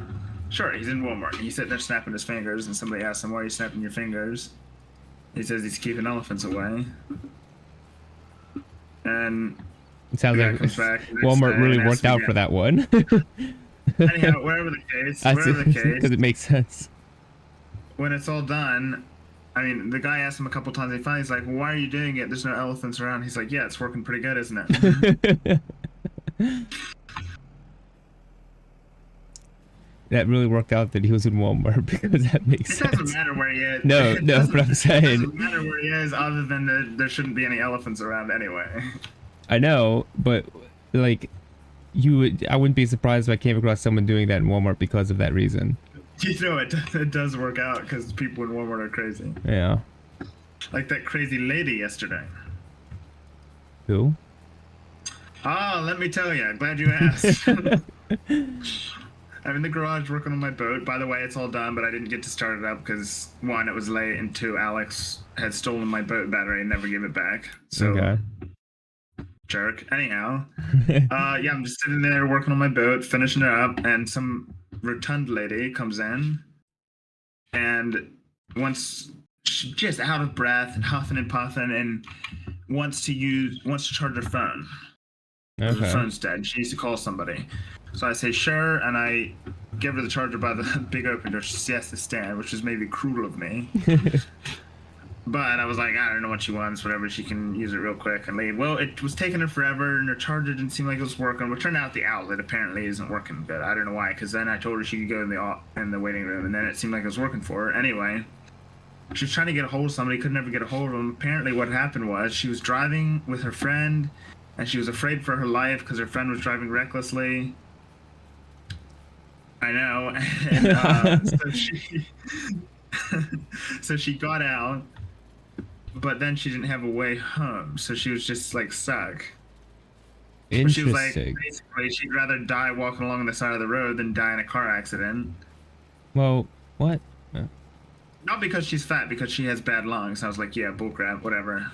[SPEAKER 1] Sure, he's in Walmart. He's sitting there snapping his fingers, and somebody asks him, why are you snapping your fingers? He says he's keeping elephants away. And
[SPEAKER 2] It sounds
[SPEAKER 1] the guy
[SPEAKER 2] like
[SPEAKER 1] comes back the next
[SPEAKER 2] Walmart
[SPEAKER 1] day
[SPEAKER 2] really
[SPEAKER 1] and
[SPEAKER 2] worked
[SPEAKER 1] asks him
[SPEAKER 2] out for
[SPEAKER 1] again.
[SPEAKER 2] that one.
[SPEAKER 1] Anyhow, whatever the case,
[SPEAKER 2] Because it makes sense.
[SPEAKER 1] when it's all done, I mean, the guy asked him a couple times. He's like, well, "Why are you doing it? There's no elephants around." He's like, "Yeah, it's working pretty good, isn't it?"
[SPEAKER 2] That really worked out that he was in Walmart because that makes
[SPEAKER 1] It
[SPEAKER 2] sense.
[SPEAKER 1] doesn't matter where he is.
[SPEAKER 2] No,
[SPEAKER 1] It
[SPEAKER 2] no,
[SPEAKER 1] doesn't-
[SPEAKER 2] but I'm saying.
[SPEAKER 1] It doesn't matter where he is, other than there shouldn't be any elephants around anyway.
[SPEAKER 2] I know, but like, I wouldn't be surprised if I came across someone doing that in Walmart because of that reason.
[SPEAKER 1] You know, it does work out because people in Walmart are crazy.
[SPEAKER 2] Yeah.
[SPEAKER 1] Like that crazy lady yesterday.
[SPEAKER 2] Who?
[SPEAKER 1] Ah, let me tell you. Glad you asked. I'm in the garage working on my boat. By the way, it's all done, but I didn't get to start it up because, one, it was late, and two, Alex had stolen my boat battery and never gave it back. So,
[SPEAKER 2] Okay.
[SPEAKER 1] jerk. Anyhow, yeah, I'm just sitting there working on my boat, finishing it up, and some rotund lady comes in, and she's just out of breath and huffing and puffing, and wants to charge her phone. Her
[SPEAKER 2] Okay.
[SPEAKER 1] phone's dead. She needs to call somebody. So I say, sure, and I give her the charger by the big open door. She has to stand, which is maybe cruel of me. But I was like, I don't know what she wants, whatever. She can use it real quick and leave. Well, it was taking her forever, and her charger didn't seem like it was working. Well, it turned out the outlet apparently isn't working good. I don't know why, because then I told her she could go in the waiting room, and then it seemed like it was working for her. Anyway, she was trying to get a hold of somebody, could never get a hold of them. Apparently what happened was she was driving with her friend, and she was afraid for her life because her friend was driving recklessly. I know. And so she got out, but then she didn't have a way home, so she was just like stuck. But she was like,
[SPEAKER 2] Interesting.
[SPEAKER 1] basically, she'd rather die walking along the side of the road than die in a car accident.
[SPEAKER 2] Well, what?
[SPEAKER 1] Not because she's fat, because she has bad lungs. I was like, yeah, bullcrap, whatever.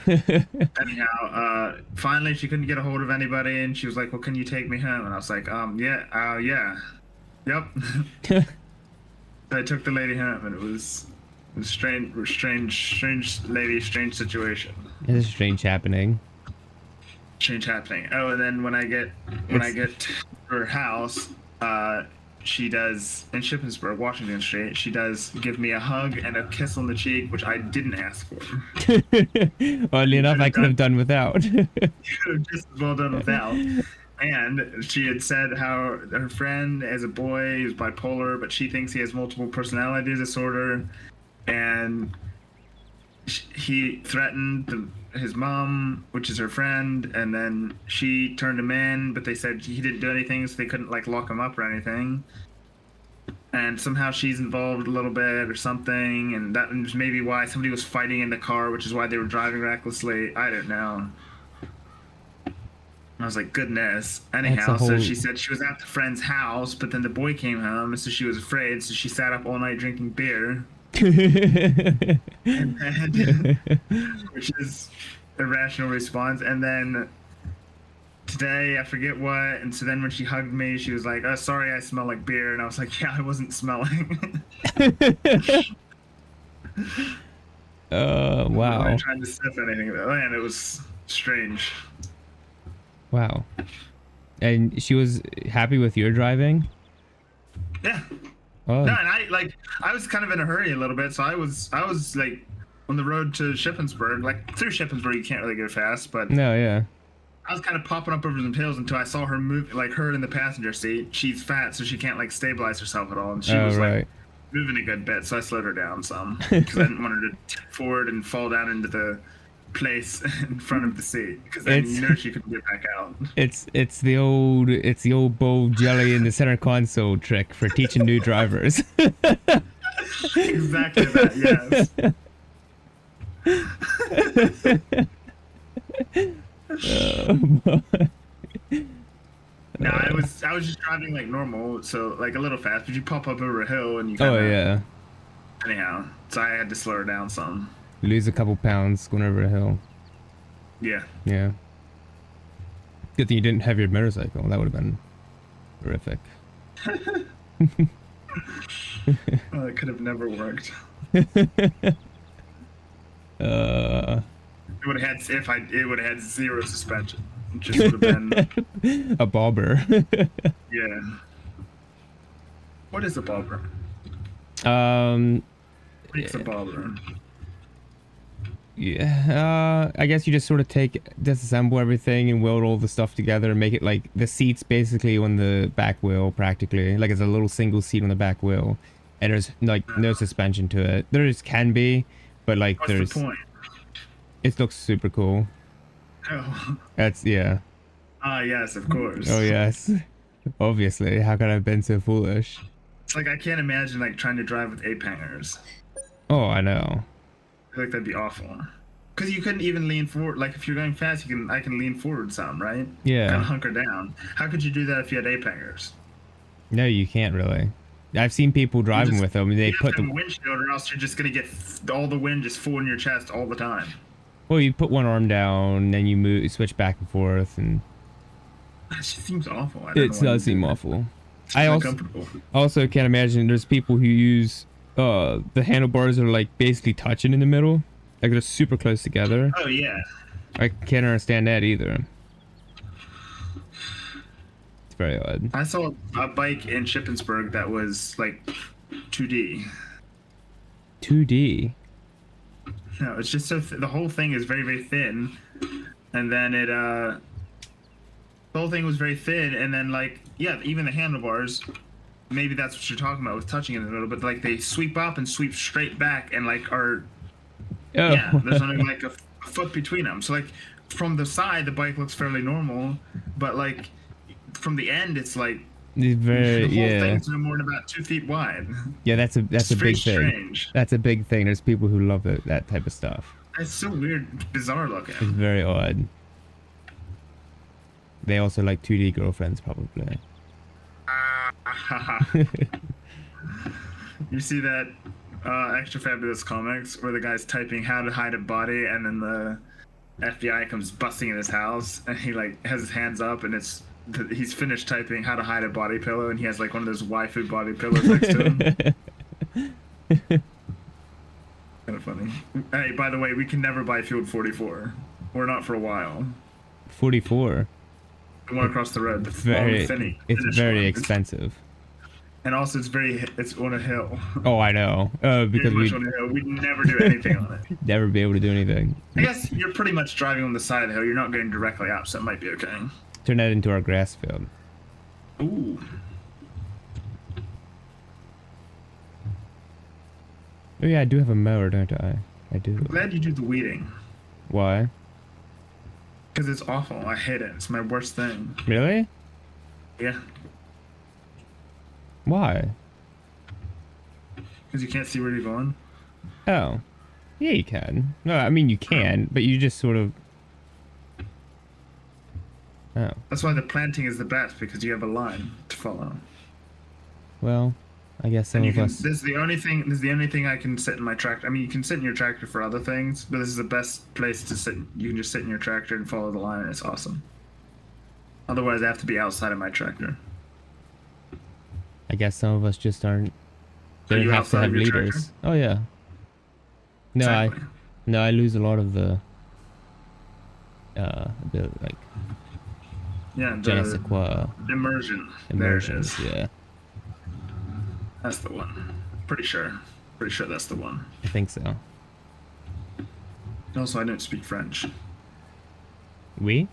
[SPEAKER 1] Anyhow, finally she couldn't get a hold of anybody, and she was like, well, can you take me home? And I was like, yeah. Yep. So I took the lady home, and it was strange lady, strange situation.
[SPEAKER 2] This is strange happening.
[SPEAKER 1] Strange happening. Oh, and then when I get to her house, she does, in Shippensburg, Washington Street, she does give me a hug and a kiss on the cheek, which I didn't ask for.
[SPEAKER 2] Oddly enough, I could have done without.
[SPEAKER 1] Just as well done without. And she had said how her friend, as a boy, is bipolar, but she thinks he has multiple personality disorder, and he threatened his mom, which is her friend, and then she turned him in, but they said he didn't do anything, so they couldn't like lock him up or anything. And somehow she's involved a little bit or something, and that was maybe why somebody was fighting in the car, which is why they were driving recklessly. I don't know. I was like, goodness. Anyhow, so she said she was at the friend's house, but then the boy came home, and so she was afraid, so she sat up all night drinking beer. And then, which is a rational response. And then today, I forget what, and so then when she hugged me, she was like, oh, sorry, I smell like beer. And I was like, yeah, I wasn't smelling.
[SPEAKER 2] Wow.
[SPEAKER 1] I wasn't trying to sniff anything, though, and it was strange.
[SPEAKER 2] Wow. And she was happy with your driving?
[SPEAKER 1] Yeah.
[SPEAKER 2] Oh.
[SPEAKER 1] No, and I was kind of in a hurry a little bit, so I was like on the road to Shippensburg. Like through Shippensburg, you can't really go fast, but
[SPEAKER 2] No, yeah.
[SPEAKER 1] I was kind of popping up over some hills until I saw her move, like her in the passenger seat. She's fat, so she can't like stabilize herself at all, and she was like moving a good bit, so I slowed her down some because I didn't want her to tip forward and fall down into the place in front of the seat, because then you know she couldn't get back out.
[SPEAKER 2] It's the old bowl jelly in the center console trick for teaching new drivers.
[SPEAKER 1] Exactly that, yes. No, I was just driving like normal, so like a little fast, but you pop up over a hill and you kinda,
[SPEAKER 2] yeah.
[SPEAKER 1] Anyhow, so I had to slow her down some.
[SPEAKER 2] You lose a couple pounds going over a hill.
[SPEAKER 1] Yeah.
[SPEAKER 2] Yeah. Good thing you didn't have your motorcycle. That would have been horrific.
[SPEAKER 1] Well, it could have never worked. It would have had it would have had zero suspension. It just would have been
[SPEAKER 2] a bobber.
[SPEAKER 1] yeah. What is a bobber? Makes a baller.
[SPEAKER 2] Yeah, I guess you just sort of disassemble everything and weld all the stuff together and make it like the seats basically on the back wheel practically. Like it's a little single seat on the back wheel. And there's like no suspension to it. There can be, but like
[SPEAKER 1] What's the point?
[SPEAKER 2] It looks super cool.
[SPEAKER 1] Oh.
[SPEAKER 2] Yeah.
[SPEAKER 1] Ah, yes, of course.
[SPEAKER 2] Oh yes. Obviously. How could I have been so foolish?
[SPEAKER 1] It's like I can't imagine like trying to drive with ape hangers.
[SPEAKER 2] Oh, I know.
[SPEAKER 1] I feel like that'd be awful. Because you couldn't even lean forward. Like if you're going fast, I can lean forward some, right?
[SPEAKER 2] Yeah.
[SPEAKER 1] Kind of hunker down. How could you do that if you had ape hangers?
[SPEAKER 2] No, you can't really. I've seen people driving with them and they put the
[SPEAKER 1] windshield, or else you're just gonna get all the wind just full in your chest all the time.
[SPEAKER 2] Well, you put one arm down, then you switch back and forth, and
[SPEAKER 1] that just seems awful.
[SPEAKER 2] It does seem awful. I also can't imagine there's people who use the handlebars are like basically touching in the middle, like they're super close together.
[SPEAKER 1] Oh yeah.
[SPEAKER 2] I can't understand that either. It's very odd.
[SPEAKER 1] I saw a bike in Shippensburg that was like 2D.
[SPEAKER 2] 2D.
[SPEAKER 1] No, it's just so the whole thing is very, very thin, and then the whole thing was very thin, and then like even the handlebars, maybe that's what you're talking about with touching it a little, but like they sweep up and sweep straight back, and like there's only like a foot between them. So like from the side, the bike looks fairly normal, but like from the end, it's like
[SPEAKER 2] it's very
[SPEAKER 1] the whole thing's no more than about 2 feet wide.
[SPEAKER 2] Yeah, that's a big thing.
[SPEAKER 1] Strange.
[SPEAKER 2] That's a big thing. There's people who love that type of stuff.
[SPEAKER 1] It's so weird, bizarre looking.
[SPEAKER 2] It's very odd. They also like 2D girlfriends, probably.
[SPEAKER 1] You see that Extra Fabulous Comics where the guy's typing how to hide a body, and then the FBI comes busting in his house, and he like has his hands up, and he's finished typing how to hide a body pillow, and he has like one of those waifu body pillows next to him. Kind of funny. Hey, by the way, we can never buy Field 44. We're not for a while.
[SPEAKER 2] 44.
[SPEAKER 1] The one across the road.
[SPEAKER 2] It's very expensive.
[SPEAKER 1] And also, it's on a hill.
[SPEAKER 2] Oh, I know. Because
[SPEAKER 1] we'd never do anything on it.
[SPEAKER 2] Never be able to do anything.
[SPEAKER 1] I guess you're pretty much driving on the side of the hill. You're not getting directly up, so it might be okay.
[SPEAKER 2] Turn that into our grass field.
[SPEAKER 1] Ooh.
[SPEAKER 2] Oh yeah, I do have a mower, don't I? I do.
[SPEAKER 1] I'm glad you do the weeding.
[SPEAKER 2] Why?
[SPEAKER 1] Because it's awful. I hate it. It's my worst thing.
[SPEAKER 2] Really?
[SPEAKER 1] Yeah.
[SPEAKER 2] Why?
[SPEAKER 1] Because you can't see where you're going.
[SPEAKER 2] Oh. Yeah, you can. No, I mean you can, but you just sort of... Oh.
[SPEAKER 1] That's why the planting is the best, because you have a line to follow.
[SPEAKER 2] Well, I guess some of us...
[SPEAKER 1] This is the only thing I can sit in my tractor. I mean, you can sit in your tractor for other things, but this is the best place to sit. You can just sit in your tractor and follow the line, and it's awesome. Otherwise, I have to be outside of my tractor.
[SPEAKER 2] I guess some of us just aren't... They don't have to have leaders. Tractor? Oh, yeah. No, exactly. I lose a lot of the... like...
[SPEAKER 1] Yeah,
[SPEAKER 2] Je ne sais quoi.
[SPEAKER 1] Immersion.
[SPEAKER 2] Immersions, yeah.
[SPEAKER 1] That's the one. Pretty sure that's the one.
[SPEAKER 2] I think so.
[SPEAKER 1] Also, I don't speak French.
[SPEAKER 2] Oui?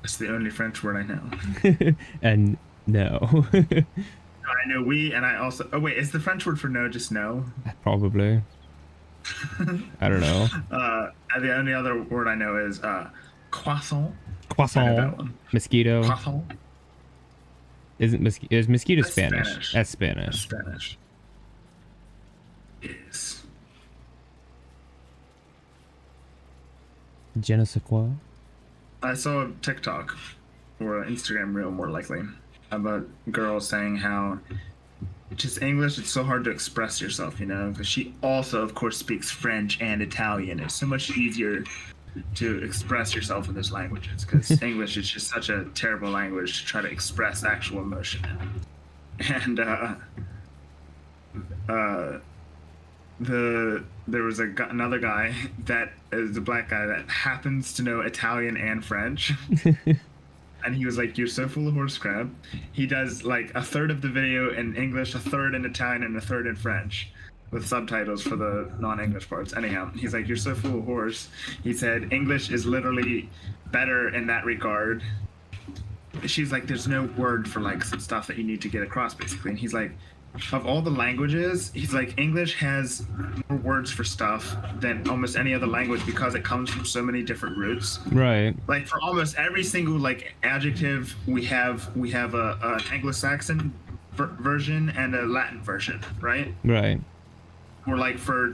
[SPEAKER 1] It's the only French word I know.
[SPEAKER 2] And no.
[SPEAKER 1] I know oui, and I also... Oh, wait, is the French word for no just no?
[SPEAKER 2] Probably. I don't know.
[SPEAKER 1] The only other word I know is croissant.
[SPEAKER 2] Croissant. Mosquito.
[SPEAKER 1] Croissant.
[SPEAKER 2] Is mosquito
[SPEAKER 1] That's
[SPEAKER 2] Spanish? That's Spanish.
[SPEAKER 1] That's Spanish. Yes.
[SPEAKER 2] Je ne sais quoi.
[SPEAKER 1] I saw a TikTok or an Instagram reel, more likely, of a girl saying how just English, it's so hard to express yourself, you know, because she also, of course, speaks French and Italian. It's so much easier to express yourself in those languages, because English is just such a terrible language to try to express actual emotion in. And there was another guy that is a black guy that happens to know Italian and French. and he was like, "You're so full of horse crap." He does like a third of the video in English, a third in Italian, and a third in French, with subtitles for the non-English parts. Anyhow, he's like, "You're so full of horse." He said, "English is literally better in that regard." She's like, "There's no word for like some stuff that you need to get across, basically." And he's like, of all the languages, he's like, English has more words for stuff than almost any other language because it comes from so many different roots.
[SPEAKER 2] Right.
[SPEAKER 1] Like for almost every single like adjective, we have a Anglo-Saxon version and a Latin version, right?
[SPEAKER 2] Right.
[SPEAKER 1] Or like for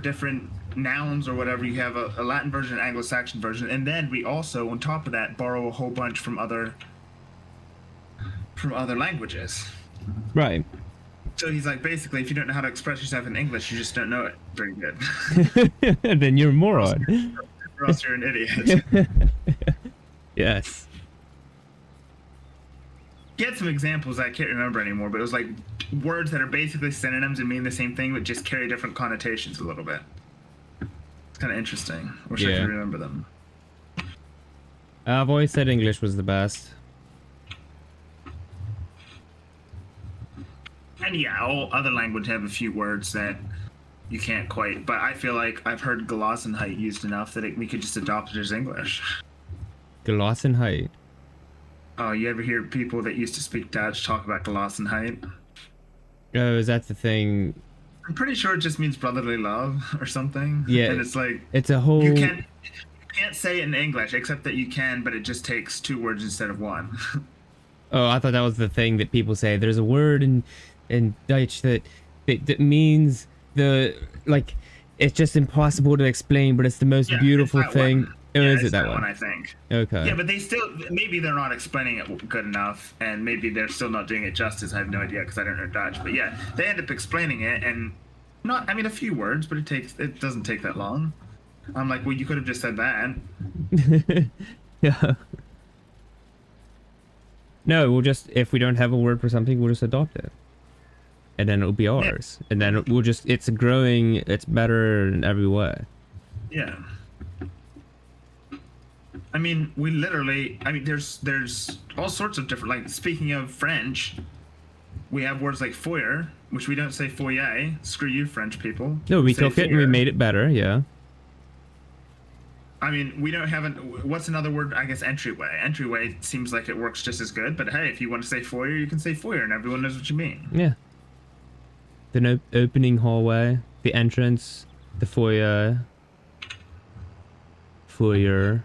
[SPEAKER 1] different nouns or whatever, you have a Latin version, an Anglo-Saxon version, and then we also, on top of that, borrow a whole bunch from other languages.
[SPEAKER 2] Right.
[SPEAKER 1] So he's like, basically, if you don't know how to express yourself in English, you just don't know it very good.
[SPEAKER 2] Then you're a moron.
[SPEAKER 1] Or else you're an idiot.
[SPEAKER 2] Yes.
[SPEAKER 1] He had some examples I can't remember anymore, but it was like words that are basically synonyms and mean the same thing, but just carry different connotations a little bit. It's kind of interesting. Wish I
[SPEAKER 2] Yeah.
[SPEAKER 1] could remember them.
[SPEAKER 2] I've always said English was the best.
[SPEAKER 1] And yeah, all other languages have a few words that you can't quite, but I feel like I've heard Gelassenheit used enough that we could just adopt it as English.
[SPEAKER 2] Gelassenheit.
[SPEAKER 1] Oh, you ever hear people that used to speak Dutch talk about Gelassenheit?
[SPEAKER 2] Oh, is that the thing?
[SPEAKER 1] I'm pretty sure it just means brotherly love or something.
[SPEAKER 2] Yeah.
[SPEAKER 1] And it's like,
[SPEAKER 2] It's a whole...
[SPEAKER 1] you can't say it in English, except that you can, but it just takes 2 words instead of 1.
[SPEAKER 2] Oh, I thought that was the thing that people say. There's a word in Dutch that means the, like, it's just impossible to explain, but it's the most
[SPEAKER 1] Yeah,
[SPEAKER 2] beautiful
[SPEAKER 1] it's that
[SPEAKER 2] thing.
[SPEAKER 1] one.
[SPEAKER 2] Oh,
[SPEAKER 1] Yeah,
[SPEAKER 2] is
[SPEAKER 1] it's
[SPEAKER 2] it that
[SPEAKER 1] one?
[SPEAKER 2] one?
[SPEAKER 1] I think.
[SPEAKER 2] Okay.
[SPEAKER 1] Yeah, but they still, maybe they're not explaining it good enough, and maybe they're still not doing it justice. I have no idea because I don't know Dutch. But yeah, they end up explaining it, and a few words, but it doesn't take that long. I'm like, well, you could have just said that.
[SPEAKER 2] Yeah. No, we'll just, if we don't have a word for something, we'll just adopt it. And then it'll be ours. Yeah. And then we'll just, it's growing, it's better in every way.
[SPEAKER 1] Yeah. I mean, there's all sorts of different, like, speaking of French, we have words like foyer, which we don't say foyer. Screw you, French people.
[SPEAKER 2] No, we took it and we made it better, yeah.
[SPEAKER 1] I mean, we don't have what's another word? I guess entryway. Entryway seems like it works just as good, but hey, if you want to say foyer, you can say foyer and everyone knows what you mean.
[SPEAKER 2] Yeah. The opening hallway, the entrance, the foyer. Foyer.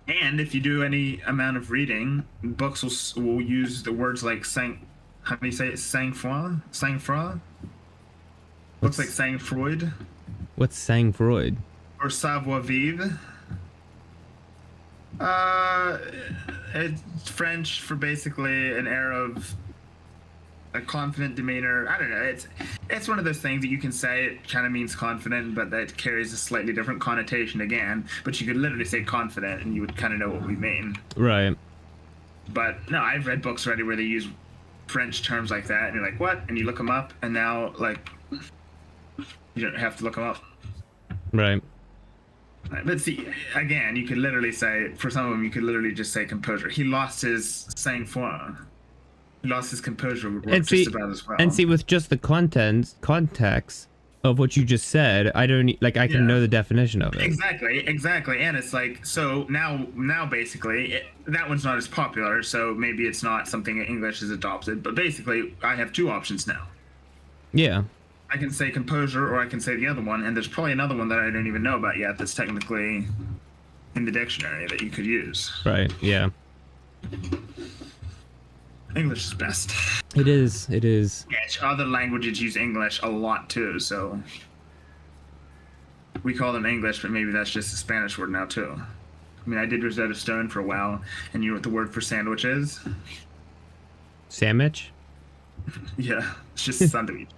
[SPEAKER 1] And if you do any amount of reading, books will use the words like how do you say it? Sang-froid? Sang-froid? Looks like sang-froid.
[SPEAKER 2] What's sang-froid?
[SPEAKER 1] Or savoir-vivre. It's French for basically an air of a confident demeanor. I don't know. It's one of those things that you can say it kind of means confident, but that carries a slightly different connotation again. But you could literally say confident, and you would kind of know what we mean.
[SPEAKER 2] Right.
[SPEAKER 1] But no, I've read books already where they use French terms like that, and you're like, what? And you look them up, and now like you don't have to look them up.
[SPEAKER 2] Right.
[SPEAKER 1] But see, again, you could literally say, for some of them, you could literally just say composure. He lost his sang-froid. He lost his composure just about as well.
[SPEAKER 2] And see, with just the context of what you just said, I don't, like, I can know the definition of it.
[SPEAKER 1] Exactly. And it's like, so now basically, that one's not as popular, so maybe it's not something that English has adopted, but basically, I have 2 options now.
[SPEAKER 2] Yeah.
[SPEAKER 1] I can say composure, or I can say the other one, and there's probably another one that I don't even know about yet that's technically in the dictionary that you could use.
[SPEAKER 2] Right, yeah.
[SPEAKER 1] English is best.
[SPEAKER 2] It is.
[SPEAKER 1] Yeah, other languages use English a lot too, so we call them English, but maybe that's just a Spanish word now too. I mean, I did Rosetta Stone for a while, and you know what the word for sandwich is?
[SPEAKER 2] Sandwich?
[SPEAKER 1] Yeah, it's just sandwich.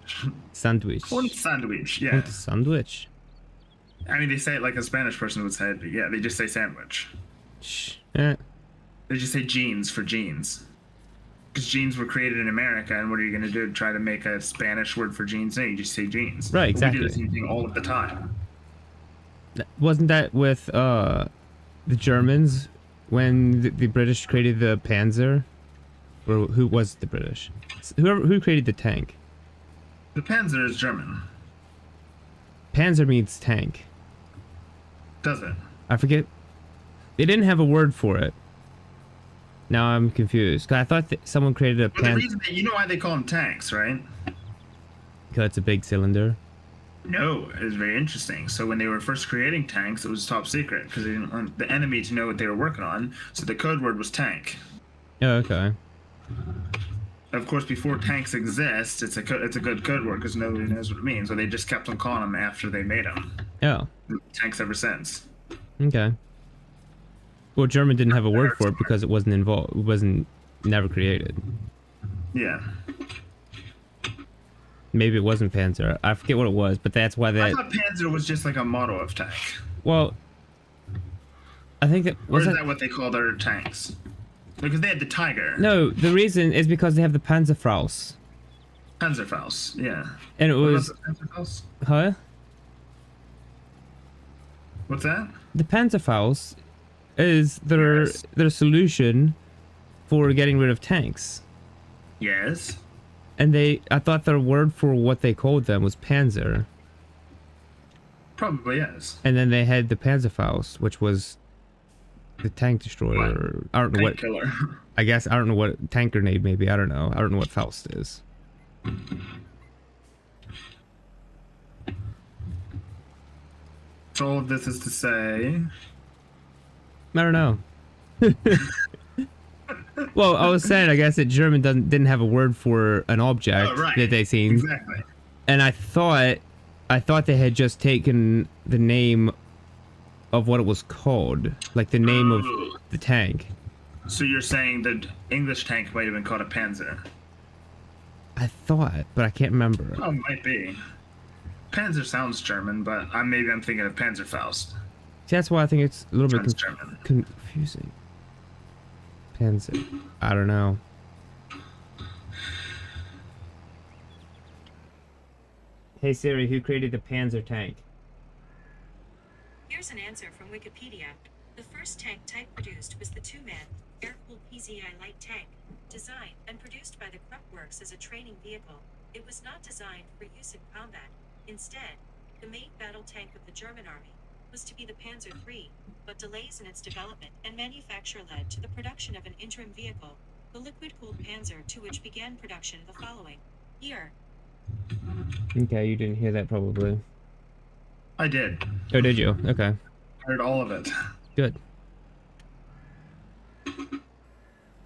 [SPEAKER 2] Sandwich.
[SPEAKER 1] Un sandwich, yeah.
[SPEAKER 2] Sandwich.
[SPEAKER 1] I mean, they say it like a Spanish person would say it, but yeah, they just say sandwich. They just say jeans for jeans. because jeans were created in America, and what are you going to do? Try to make a Spanish word for jeans? No, you just say jeans.
[SPEAKER 2] Right, exactly.
[SPEAKER 1] We do the same thing all of the time.
[SPEAKER 2] Wasn't that with the Germans when the British created the Panzer? Or who was the British? Who created the tank?
[SPEAKER 1] The Panzer is German.
[SPEAKER 2] Panzer means tank.
[SPEAKER 1] Does it?
[SPEAKER 2] I forget. They didn't have a word for it. Now I'm confused. 'Cause I thought that someone created a
[SPEAKER 1] Well, the
[SPEAKER 2] Panzer.
[SPEAKER 1] reason you know why they call them tanks, right?
[SPEAKER 2] Because it's a big cylinder.
[SPEAKER 1] No, it was very interesting. So when they were first creating tanks, it was top secret because they didn't want the enemy to know what they were working on. So the code word was tank.
[SPEAKER 2] Oh, okay.
[SPEAKER 1] Of course, before tanks exist, it's a good code word because nobody knows what it means. So they just kept on calling them after they made them.
[SPEAKER 2] Oh,
[SPEAKER 1] Tanks ever since.
[SPEAKER 2] okay. Well, German didn't have a word for it because it wasn't involved. It wasn't never created.
[SPEAKER 1] Yeah.
[SPEAKER 2] Maybe it wasn't Panzer. I forget what it was, but that's why
[SPEAKER 1] I
[SPEAKER 2] that.
[SPEAKER 1] thought Panzer was just like a motto of tank.
[SPEAKER 2] Well, I think that
[SPEAKER 1] Or is
[SPEAKER 2] wasn't.
[SPEAKER 1] that what they call their tanks? Because they had the Tiger.
[SPEAKER 2] No, the reason is because they have the Panzerfaust,
[SPEAKER 1] Panzerfaust, yeah.
[SPEAKER 2] and it
[SPEAKER 1] What
[SPEAKER 2] was
[SPEAKER 1] about the Panzerfaust?
[SPEAKER 2] huh?
[SPEAKER 1] What's that?
[SPEAKER 2] The Panzerfaust is their
[SPEAKER 1] Yes.
[SPEAKER 2] their solution for getting rid of tanks.
[SPEAKER 1] Yes.
[SPEAKER 2] And I thought their word for what they called them was Panzer.
[SPEAKER 1] Probably yes.
[SPEAKER 2] And then they had the Panzerfaust, which was the tank destroyer. I don't know what.
[SPEAKER 1] Killer.
[SPEAKER 2] I guess I don't know what tank grenade. Maybe I don't know. I don't know what Faust is.
[SPEAKER 1] So all of this is to say.
[SPEAKER 2] I don't know. Well, I was saying, I guess that German didn't have a word for an object
[SPEAKER 1] Oh, right.
[SPEAKER 2] that they seen,
[SPEAKER 1] Exactly.
[SPEAKER 2] and I thought they had just taken the name of what it was called, like the name of
[SPEAKER 1] Oh.
[SPEAKER 2] the tank.
[SPEAKER 1] So you're saying that English tank might have been called a Panzer?
[SPEAKER 2] I thought, but I can't remember.
[SPEAKER 1] Oh, might be. Panzer sounds German, but maybe I'm thinking of Panzerfaust.
[SPEAKER 2] See, that's why I think it's a little bit
[SPEAKER 1] Sounds German.
[SPEAKER 2] confusing. Panzer. I don't know. Hey Siri, who created the Panzer tank?
[SPEAKER 4] Here's an answer from Wikipedia. The first tank type produced was the two-man, air-cooled PZI light tank, designed and produced by the Krupp Works as a training vehicle. It was not designed for use in combat. Instead, the main battle tank of the German army was to be the Panzer III, but delays in its development and manufacture led to the production of an interim vehicle, the liquid-cooled Panzer II, which began production the following year.
[SPEAKER 2] Okay, you didn't hear that probably.
[SPEAKER 1] I did.
[SPEAKER 2] Oh, did you? Okay,
[SPEAKER 1] Heard all of it.
[SPEAKER 2] good.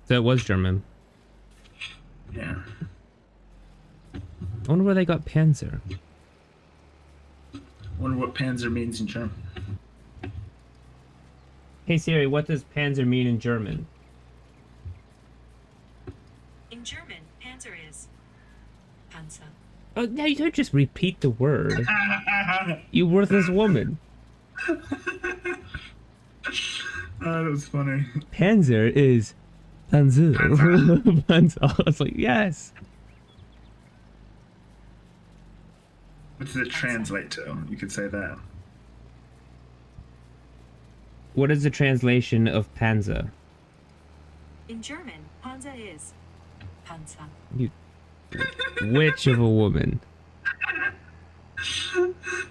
[SPEAKER 2] So it was German.
[SPEAKER 1] Yeah.
[SPEAKER 2] I wonder where they got Panzer.
[SPEAKER 1] Wonder what Panzer means in German.
[SPEAKER 2] Hey Siri, what does Panzer mean in German?
[SPEAKER 4] In German, Panzer is Panzer.
[SPEAKER 2] Oh, now you don't just repeat the word. You worthless woman.
[SPEAKER 1] That was funny.
[SPEAKER 2] Panzer is Panzer. Panzer. I was like, yes.
[SPEAKER 1] What does it translate to? You could say that.
[SPEAKER 2] What is the translation of Panzer?
[SPEAKER 4] In German, Panzer is Panzer.
[SPEAKER 2] You witch of a woman.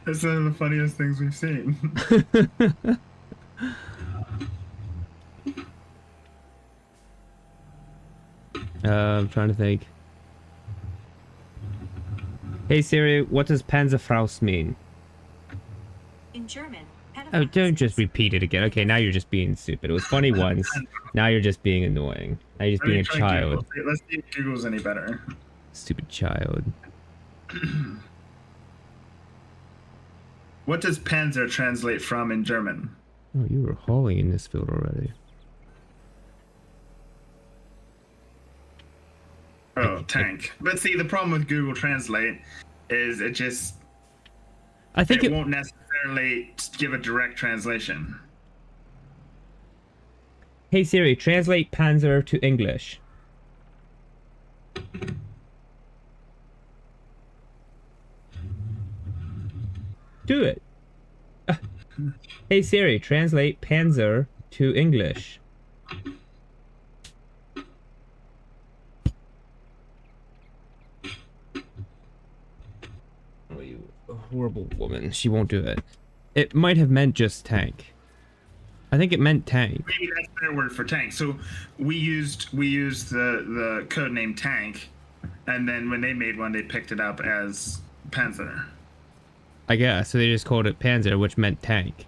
[SPEAKER 1] That's one of the funniest things we've seen.
[SPEAKER 2] I'm trying to think. Hey Siri, what does Panzerfaust mean?
[SPEAKER 4] In German,
[SPEAKER 2] Oh, don't just repeat it again. Okay, now you're just being stupid. It was funny once. Now you're just being annoying. Now you're just being a child.
[SPEAKER 1] Let's see if Google's any better.
[SPEAKER 2] Stupid child.
[SPEAKER 1] What does Panzer translate from in German?
[SPEAKER 2] Oh, you were hauling in this field already.
[SPEAKER 1] Oh, tank. But see, the problem with Google Translate is
[SPEAKER 2] I think
[SPEAKER 1] it won't necessarily give a direct translation.
[SPEAKER 2] Hey Siri, translate Panzer to English. Do it. Hey Siri, translate Panzer to English. Oh, you horrible woman. She won't do it. It might have meant just tank. I think it meant tank.
[SPEAKER 1] Maybe that's their word for tank. So we used the code name tank, and then when they made one, they picked it up as Panzer.
[SPEAKER 2] I guess. So they just called it Panzer, which meant tank.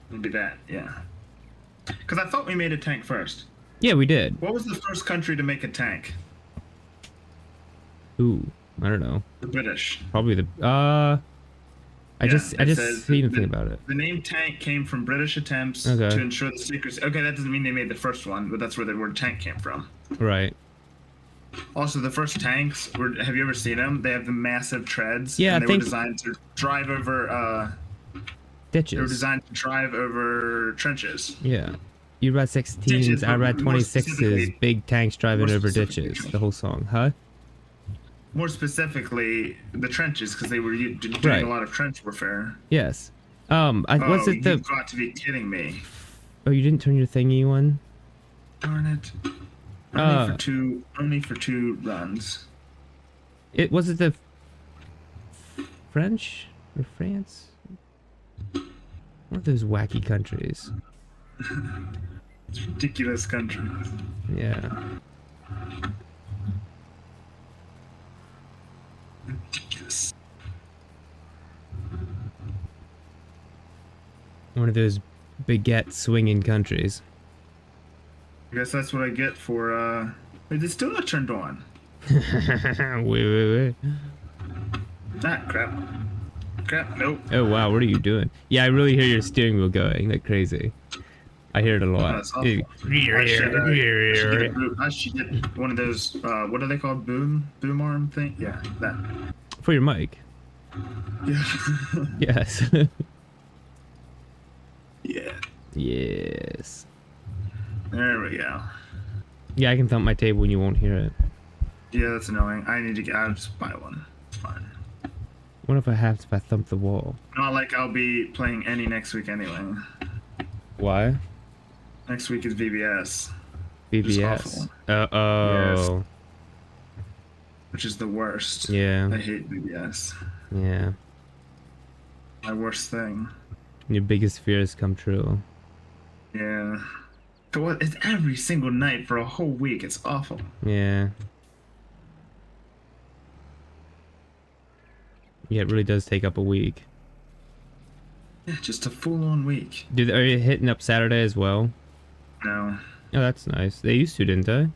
[SPEAKER 1] It'd be that, yeah. Because I thought we made a tank first.
[SPEAKER 2] Yeah, we did.
[SPEAKER 1] What was the first country to make a tank?
[SPEAKER 2] Ooh, I don't know.
[SPEAKER 1] The British.
[SPEAKER 2] Probably the I just seen a thing about it.
[SPEAKER 1] The name tank came from British attempts
[SPEAKER 2] Okay.
[SPEAKER 1] to ensure the secrecy. Okay, that doesn't mean they made the first one, but that's where the word tank came from.
[SPEAKER 2] Right.
[SPEAKER 1] Also, the first tanks were. Have you ever seen them? They have the massive treads.
[SPEAKER 2] Yeah,
[SPEAKER 1] and
[SPEAKER 2] I
[SPEAKER 1] they
[SPEAKER 2] think-
[SPEAKER 1] were designed to drive over.
[SPEAKER 2] Ditches.
[SPEAKER 1] They were designed to drive over trenches.
[SPEAKER 2] Yeah. You read 16s,
[SPEAKER 1] Ditches,
[SPEAKER 2] I read
[SPEAKER 1] but more
[SPEAKER 2] 26s,
[SPEAKER 1] specifically-
[SPEAKER 2] big tanks driving
[SPEAKER 1] more
[SPEAKER 2] over
[SPEAKER 1] specifically
[SPEAKER 2] ditches.
[SPEAKER 1] trenches.
[SPEAKER 2] The whole song, huh?
[SPEAKER 1] More specifically, the trenches, because they were doing
[SPEAKER 2] Right.
[SPEAKER 1] a lot of trench warfare.
[SPEAKER 2] Yes. Was it the...
[SPEAKER 1] You've got to be kidding me!
[SPEAKER 2] Oh, you didn't turn your thingy one?
[SPEAKER 1] Darn it! Only for two runs.
[SPEAKER 2] Was it the French or France? One of those wacky countries.
[SPEAKER 1] It's ridiculous country.
[SPEAKER 2] Yeah.
[SPEAKER 1] Ridiculous.
[SPEAKER 2] One of those baguette swinging countries.
[SPEAKER 1] I guess that's what I get for. Wait, it's still not turned on.
[SPEAKER 2] wait.
[SPEAKER 1] Ah, crap. Crap. Nope.
[SPEAKER 2] Oh wow, what are you doing? Yeah, I really hear your steering wheel going like crazy. I hear it a
[SPEAKER 1] Oh,
[SPEAKER 2] lot.
[SPEAKER 1] that's awful. I should get one of those. What are they called? Boom arm thing? Yeah, that.
[SPEAKER 2] For your mic.
[SPEAKER 1] Yeah.
[SPEAKER 2] Yes.
[SPEAKER 1] Yeah.
[SPEAKER 2] Yes.
[SPEAKER 1] There we go.
[SPEAKER 2] Yeah, I can thump my table and you won't hear it.
[SPEAKER 1] Yeah, that's annoying. I need to get. I'll just buy one. It's fine.
[SPEAKER 2] What if I thump the wall?
[SPEAKER 1] Not like I'll be playing any next week anyway.
[SPEAKER 2] Why?
[SPEAKER 1] Next week is VBS,
[SPEAKER 2] BBS.
[SPEAKER 1] awful.
[SPEAKER 2] Oh.
[SPEAKER 1] which is the worst.
[SPEAKER 2] Yeah.
[SPEAKER 1] I hate VBS.
[SPEAKER 2] Yeah.
[SPEAKER 1] My worst thing.
[SPEAKER 2] Your biggest fears come true.
[SPEAKER 1] Yeah. But what? It's every single night for a whole week. It's awful.
[SPEAKER 2] Yeah. Yeah, it really does take up a week.
[SPEAKER 1] Yeah, just a full-on week.
[SPEAKER 2] Are you hitting up Saturday as well?
[SPEAKER 1] No.
[SPEAKER 2] Oh, that's nice. They used to, didn't they?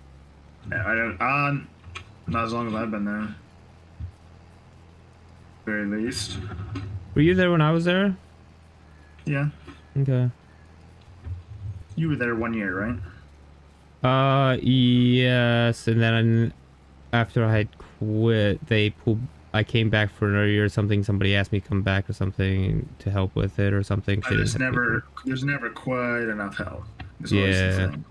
[SPEAKER 1] I don't. Not as long as I've been there. Very least.
[SPEAKER 2] Were you there when I was there?
[SPEAKER 1] Yeah.
[SPEAKER 2] Okay.
[SPEAKER 1] You were there 1 year, right?
[SPEAKER 2] Yes, and then after I had quit, I came back for another year or something. Somebody asked me to come back or something to help with it or something.
[SPEAKER 1] There's never quite enough help. Is always the
[SPEAKER 2] Yeah.
[SPEAKER 1] thing.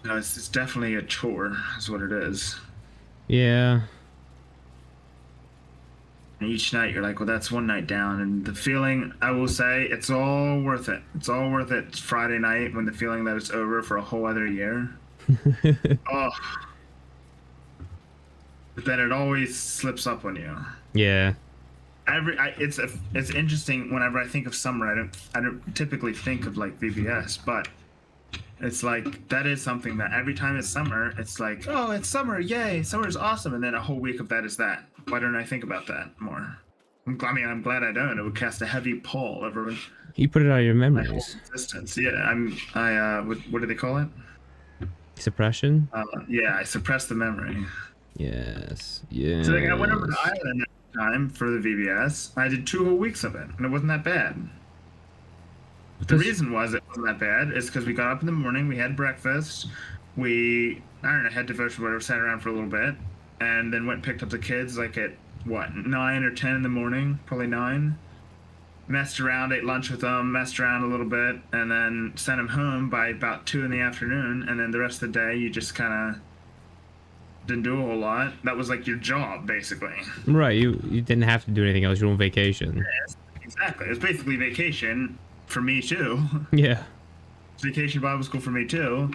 [SPEAKER 1] No, it's definitely a chore, is what it is.
[SPEAKER 2] Yeah.
[SPEAKER 1] And each night you're like, well, that's one night down, and the feeling, I will say, it's all worth it. It's all worth it. It's Friday night when the feeling that it's over for a whole other year. Oh. But then it always slips up on you.
[SPEAKER 2] Yeah.
[SPEAKER 1] It's interesting. Whenever I think of summer, I don't typically think of like VBS, but it's like that is something that every time it's summer, it's like, oh, it's summer, yay, summer's awesome, and then a whole week of that is that. Why don't I think about that more? I'm glad I don't. It would cast a heavy pall over
[SPEAKER 2] You put it out of your
[SPEAKER 1] my whole
[SPEAKER 2] memories.
[SPEAKER 1] existence. Yeah, what do they call it?
[SPEAKER 2] Suppression?
[SPEAKER 1] Yeah, I suppressed the memory.
[SPEAKER 2] Yes. Yeah.
[SPEAKER 1] So like, I went over to Ireland that time for the VBS. I did 2 whole weeks of it, and it wasn't that bad. But the reason was it wasn't that bad is because we got up in the morning, we had breakfast, had devotion, whatever, sat around for a little bit, and then went and picked up the kids like at, 9 or 10 in the morning, probably 9. messed around, ate lunch with him, messed around a little bit, and then sent him home by about 2 in the afternoon. And then the rest of the day, you just kind of didn't do a whole lot. That was like your job, basically.
[SPEAKER 2] Right. You didn't have to do anything else. You're on vacation.
[SPEAKER 1] Yes, exactly. It was basically vacation for me too.
[SPEAKER 2] Yeah.
[SPEAKER 1] Vacation Bible school for me too.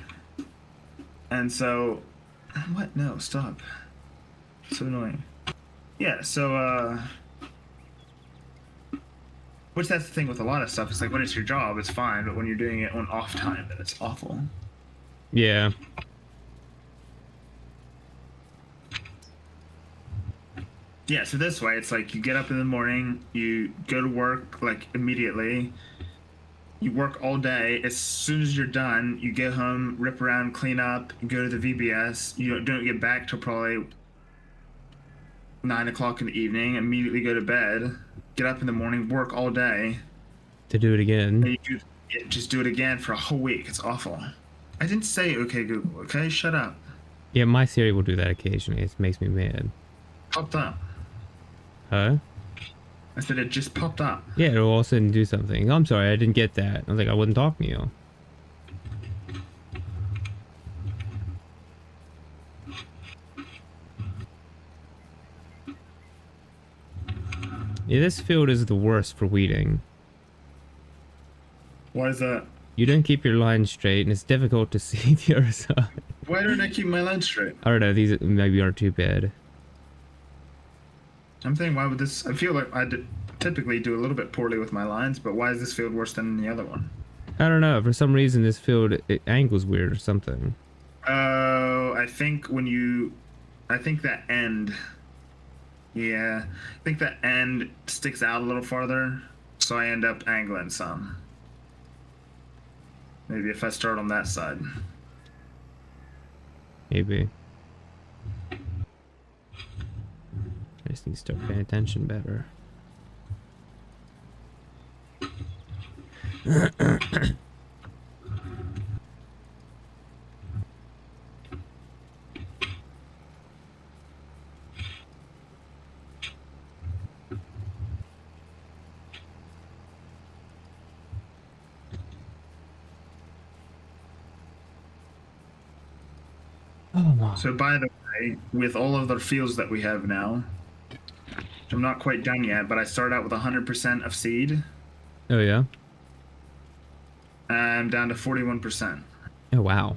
[SPEAKER 1] And so, what? No, stop. So annoying. Yeah. So, which that's the thing with a lot of stuff. It's like when it's your job, it's fine, but when you're doing it on off time, then it's awful.
[SPEAKER 2] Yeah.
[SPEAKER 1] Yeah, so this way, it's like you get up in the morning, you go to work like immediately, you work all day. As soon as you're done, you get home, rip around, clean up, go to the VBS. You don't get back till probably 9 o'clock in the evening, immediately go to bed, get up in the morning, work all day.
[SPEAKER 2] To do it again.
[SPEAKER 1] And you just do it again for a whole week. It's awful. I didn't say, okay, Google, okay? Shut up.
[SPEAKER 2] Yeah, my Siri will do that occasionally. It makes me mad.
[SPEAKER 1] Popped up.
[SPEAKER 2] Huh?
[SPEAKER 1] I said it just popped up.
[SPEAKER 2] Yeah, it'll all of a sudden do something. I'm sorry, I didn't get that. I was like, I wasn't talking to you. Yeah, this field is the worst for weeding.
[SPEAKER 1] Why is that?
[SPEAKER 2] You don't keep your line straight, and it's difficult to see the other side.
[SPEAKER 1] Why don't I keep my line straight?
[SPEAKER 2] I don't know, these maybe aren't too bad.
[SPEAKER 1] I'm thinking, why would this... I feel like typically do a little bit poorly with my lines, but why is this field worse than the other one?
[SPEAKER 2] I don't know, for some reason this field, it angles weird or something.
[SPEAKER 1] Oh, I think when you... I think that end... Yeah, I think that end sticks out a little farther, so I end up angling some. Maybe if I start on that side.
[SPEAKER 2] Maybe. I just need to start paying attention better. Oh my.
[SPEAKER 1] So by the way, with all of the fields that we have now, I'm not quite done yet, but I start out with 100% of seed.
[SPEAKER 2] Oh yeah?
[SPEAKER 1] I'm down to 41%.
[SPEAKER 2] Oh wow.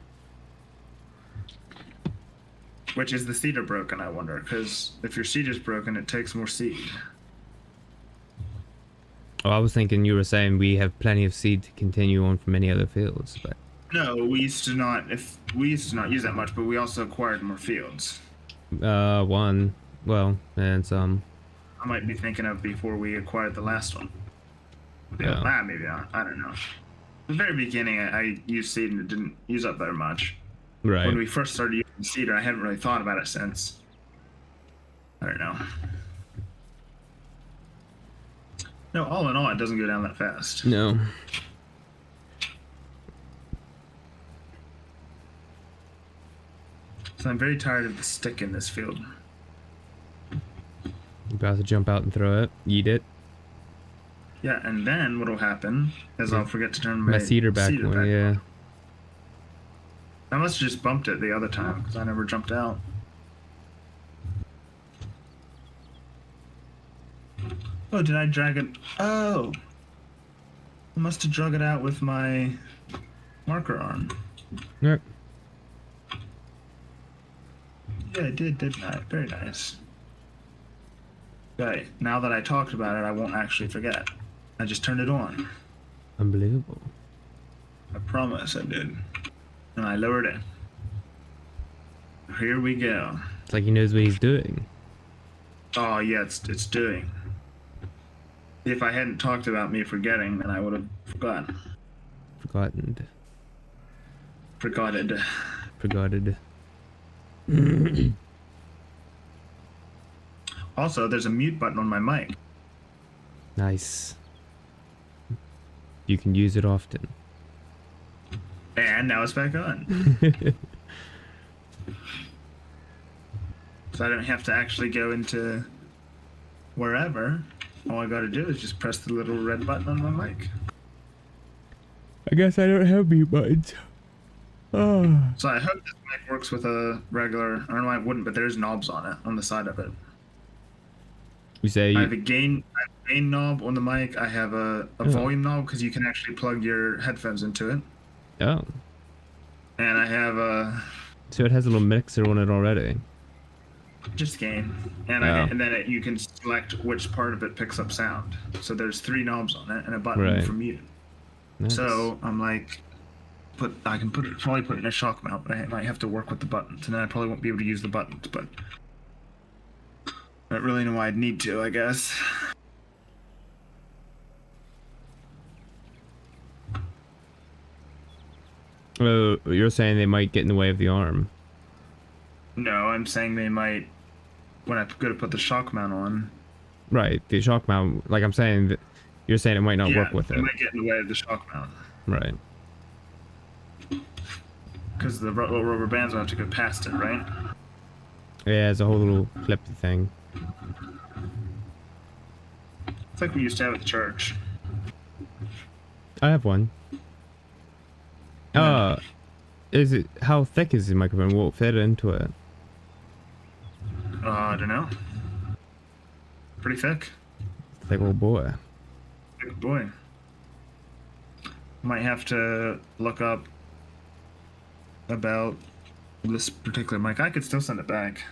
[SPEAKER 1] Which is the seeder broken, I wonder, because if your seed is broken, it takes more seed.
[SPEAKER 2] Oh, I was thinking you were saying we have plenty of seed to continue on from any other fields, but...
[SPEAKER 1] No, we used to not use that much, but we also acquired more fields.
[SPEAKER 2] One. Well, and some.
[SPEAKER 1] I might be thinking of before we acquired the last one.
[SPEAKER 2] Yeah.
[SPEAKER 1] Maybe not. I don't know. At the very beginning, I used seed and it didn't use up very much.
[SPEAKER 2] Right.
[SPEAKER 1] When we first started using cedar, I haven't really thought about it since. I don't know. No, all in all, it doesn't go down that fast.
[SPEAKER 2] No.
[SPEAKER 1] So I'm very tired of the stick in this field.
[SPEAKER 2] About to jump out and throw it. Eat it.
[SPEAKER 1] Yeah, and then what'll happen is I'll forget to turn
[SPEAKER 2] My cedar back one, yeah.
[SPEAKER 1] I must have just bumped it the other time because I never jumped out. Oh, did I drag it? Oh! I must have drug it out with my marker arm.
[SPEAKER 2] Yep.
[SPEAKER 1] Yeah, I did, didn't I? Very nice. Okay, now that I talked about it, I won't actually forget. I just turned it on.
[SPEAKER 2] Unbelievable.
[SPEAKER 1] I promise I did. And I lowered it. Here we go.
[SPEAKER 2] It's like he knows what he's doing.
[SPEAKER 1] Oh, yeah, it's doing. If I hadn't talked about me forgetting, then I would have forgotten.
[SPEAKER 2] Forgotten.
[SPEAKER 1] Forgotted.
[SPEAKER 2] Forgotted.
[SPEAKER 1] Also, there's a mute button on my mic.
[SPEAKER 2] Nice. You can use it often.
[SPEAKER 1] And now it's back on. So I don't have to actually go into wherever. all I gotta do is just press the little red button on my mic.
[SPEAKER 2] I guess I don't have mute buttons. Oh.
[SPEAKER 1] So I hope this mic works with a regular. I don't know why it wouldn't, but there's knobs on it on the side of it.
[SPEAKER 2] You say
[SPEAKER 1] I have a gain knob on the mic. I have a volume knob because you can actually plug your headphones into it.
[SPEAKER 2] Oh.
[SPEAKER 1] And I have a
[SPEAKER 2] So it has a little mixer on it already.
[SPEAKER 1] just gain, and then you can select which part of it picks up sound. So there's 3 knobs on it and a button
[SPEAKER 2] Right.
[SPEAKER 1] for mute.
[SPEAKER 2] Nice.
[SPEAKER 1] So I'm like, I can probably put it in a shock mount, but I might have to work with the buttons, and then I probably won't be able to use the buttons. But I don't really know why I'd need to, I guess.
[SPEAKER 2] Oh, you're saying they might get in the way of the arm.
[SPEAKER 1] No, I'm saying they might when I go to put the shock mount on.
[SPEAKER 2] Right, the shock mount. Like I'm saying, that you're saying it might not work with it.
[SPEAKER 1] It might get in the way of the shock mount.
[SPEAKER 2] Right.
[SPEAKER 1] Because the rubber bands will have to go past it, right?
[SPEAKER 2] Yeah, it's a whole little clippy thing.
[SPEAKER 1] It's like we used to have at the church.
[SPEAKER 2] I have one. Is it? How thick is the microphone? Will it fit into it?
[SPEAKER 1] I don't know. Pretty thick.
[SPEAKER 2] Thick old boy.
[SPEAKER 1] Big boy. Might have to look up about this particular mic. I could still send it back.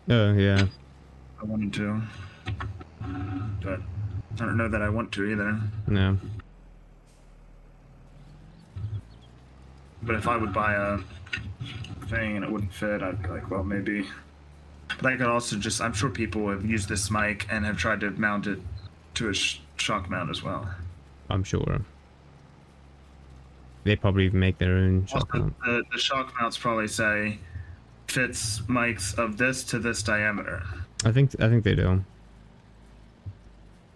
[SPEAKER 2] Oh yeah.
[SPEAKER 1] If I wanted to. But I don't know that I want to either.
[SPEAKER 2] No.
[SPEAKER 1] But if I would buy a thing and it wouldn't fit, I'd be like, well, maybe. But I could also just, I'm sure people have used this mic and have tried to mount it to a shock mount as well.
[SPEAKER 2] I'm sure. They probably even make their own shock
[SPEAKER 1] Also,
[SPEAKER 2] mount.
[SPEAKER 1] the shock mounts probably say fits mics of this to this diameter.
[SPEAKER 2] I think they do.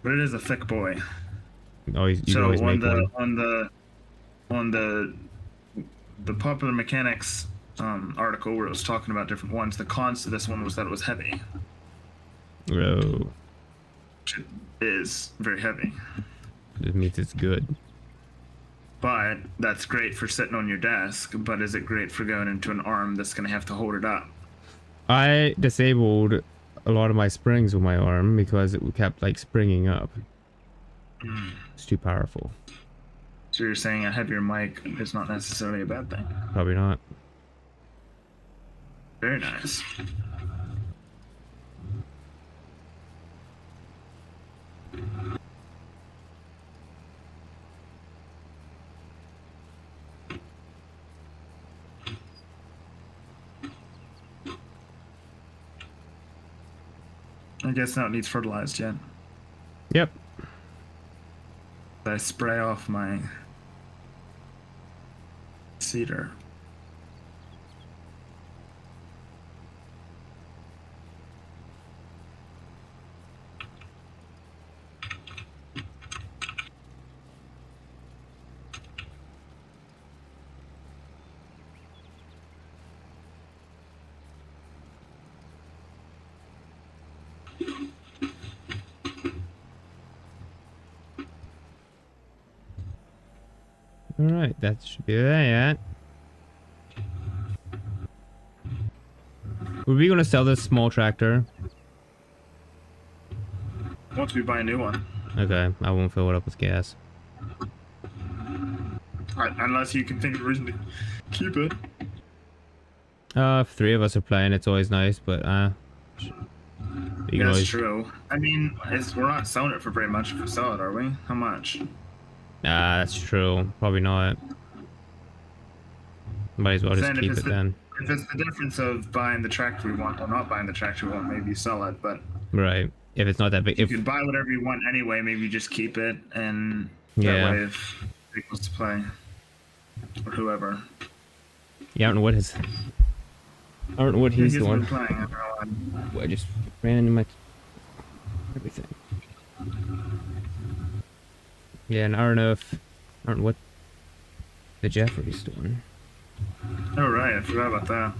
[SPEAKER 1] But it is a thick boy.
[SPEAKER 2] Always, you
[SPEAKER 1] So
[SPEAKER 2] always
[SPEAKER 1] on
[SPEAKER 2] make
[SPEAKER 1] the
[SPEAKER 2] one.
[SPEAKER 1] on the Popular Mechanics article where it was talking about different ones, the cons to this one was that it was heavy.
[SPEAKER 2] Oh,
[SPEAKER 1] Which it is very heavy.
[SPEAKER 2] it means it's good.
[SPEAKER 1] But that's great for sitting on your desk, but is it great for going into an arm that's going to have to hold it up?
[SPEAKER 2] I disabled a lot of my springs with my arm because it kept like springing up. It's too powerful.
[SPEAKER 1] So you're saying a heavier mic is not necessarily a bad thing.
[SPEAKER 2] Probably not.
[SPEAKER 1] Very nice. I guess now it needs fertilized yet.
[SPEAKER 2] Yep.
[SPEAKER 1] I spray off my cedar.
[SPEAKER 2] All right, that should be that. Were we gonna sell this small tractor?
[SPEAKER 1] Once we buy a new one.
[SPEAKER 2] Okay, I won't fill it up with gas.
[SPEAKER 1] Unless you can think of a reason to keep it.
[SPEAKER 2] If 3 of us are playing, it's always nice, but you can
[SPEAKER 1] That's
[SPEAKER 2] always.
[SPEAKER 1] true. I mean, we're not selling it for very much if we sell it, are we? How much?
[SPEAKER 2] Nah, that's true. Probably not. Might as well just
[SPEAKER 1] Then if
[SPEAKER 2] keep
[SPEAKER 1] it's
[SPEAKER 2] it
[SPEAKER 1] the-
[SPEAKER 2] then.
[SPEAKER 1] If it's the difference of buying the tractor we want or not buying the tractor we want, maybe you sell it. But
[SPEAKER 2] Right. If it's not that big.
[SPEAKER 1] you
[SPEAKER 2] If
[SPEAKER 1] can buy whatever you want anyway. Maybe you just keep it, and
[SPEAKER 2] Yeah.
[SPEAKER 1] that way if it wants to play or whoever.
[SPEAKER 2] yeah, I don't know what his. I don't know what he's
[SPEAKER 1] been
[SPEAKER 2] doing.
[SPEAKER 1] playing. I don't know.
[SPEAKER 2] I just ran into my everything. Yeah, and I don't know what the Jeffrey's doing.
[SPEAKER 1] Oh right, I forgot about that.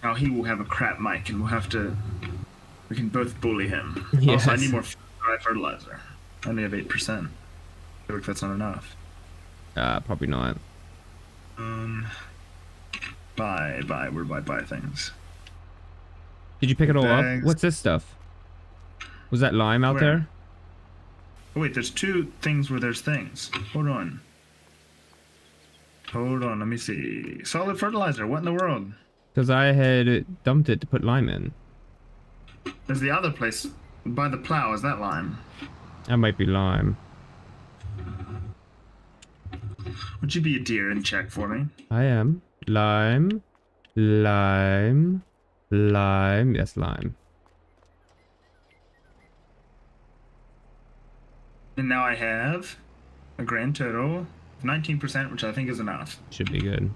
[SPEAKER 1] Now he will have a crap mic, and we can both bully him.
[SPEAKER 2] Yes.
[SPEAKER 1] Also, I need more dry fertilizer. I only have 8%. I feel like that's not enough.
[SPEAKER 2] Probably not.
[SPEAKER 1] Buy. Where do I buy things?
[SPEAKER 2] Did you pick it all up?
[SPEAKER 1] Bags.
[SPEAKER 2] What's this stuff? Was that lime out
[SPEAKER 1] Where?
[SPEAKER 2] there?
[SPEAKER 1] Oh wait, there's 2 things where there's things. Hold on, let me see. Solid fertilizer, what in the world?
[SPEAKER 2] Because I had dumped it to put lime in.
[SPEAKER 1] There's the other place, by the plow, is that lime?
[SPEAKER 2] That might be lime.
[SPEAKER 1] Would you be a dear and check for me?
[SPEAKER 2] I am. Lime. Yes, lime.
[SPEAKER 1] And now I have a grand total of 19%, which I think is enough.
[SPEAKER 2] Should be good.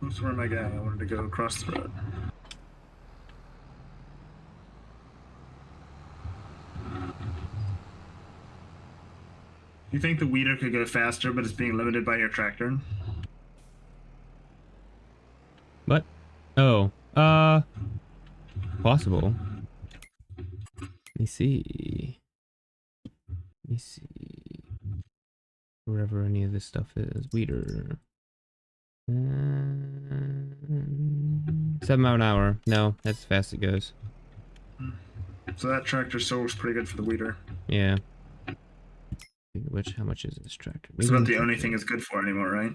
[SPEAKER 1] Oops, where am I going? I wanted to go across the road. You think the weeder could go faster, but it's being limited by your tractor?
[SPEAKER 2] What? Oh. Possible. Let me see. Wherever any of this stuff is. Weeder. 7 mile an hour. No, that's as fast as it goes.
[SPEAKER 1] So that tractor still works pretty good for the weeder.
[SPEAKER 2] Yeah. Speaking of which, how much is this tractor?
[SPEAKER 1] It's about the only thing it's good for anymore, right?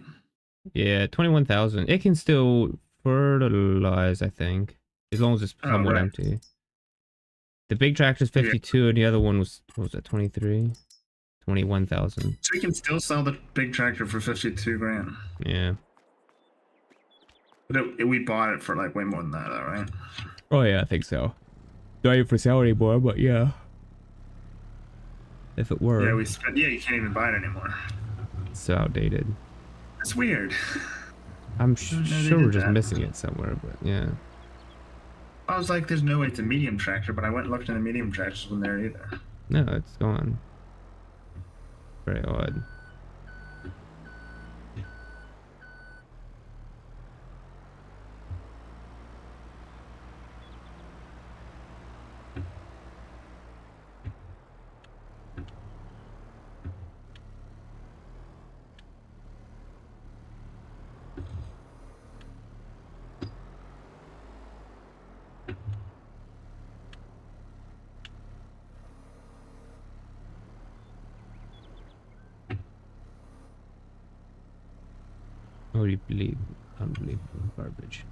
[SPEAKER 2] Yeah, 21,000. It can still fertilize, I think, as long as it's somewhat
[SPEAKER 1] right.
[SPEAKER 2] empty. The big tractor's 52, and the other one was, what was that, 23? 21,000.
[SPEAKER 1] So you can still sell the big tractor for 52 grand.
[SPEAKER 2] Yeah.
[SPEAKER 1] But we bought it for like way more than that, though, right?
[SPEAKER 2] Oh yeah, I think so. Not even for sale anymore, but yeah. If it were.
[SPEAKER 1] Yeah, you can't even buy it anymore.
[SPEAKER 2] It's so outdated.
[SPEAKER 1] That's weird.
[SPEAKER 2] I'm
[SPEAKER 1] they
[SPEAKER 2] sure
[SPEAKER 1] did
[SPEAKER 2] we're just
[SPEAKER 1] that.
[SPEAKER 2] missing it somewhere, but yeah.
[SPEAKER 1] I was like, there's no way it's a medium tractor, but I went and looked in the medium tractors when there either.
[SPEAKER 2] No, it's gone. Very odd. Oh, you believe? Unbelievable garbage.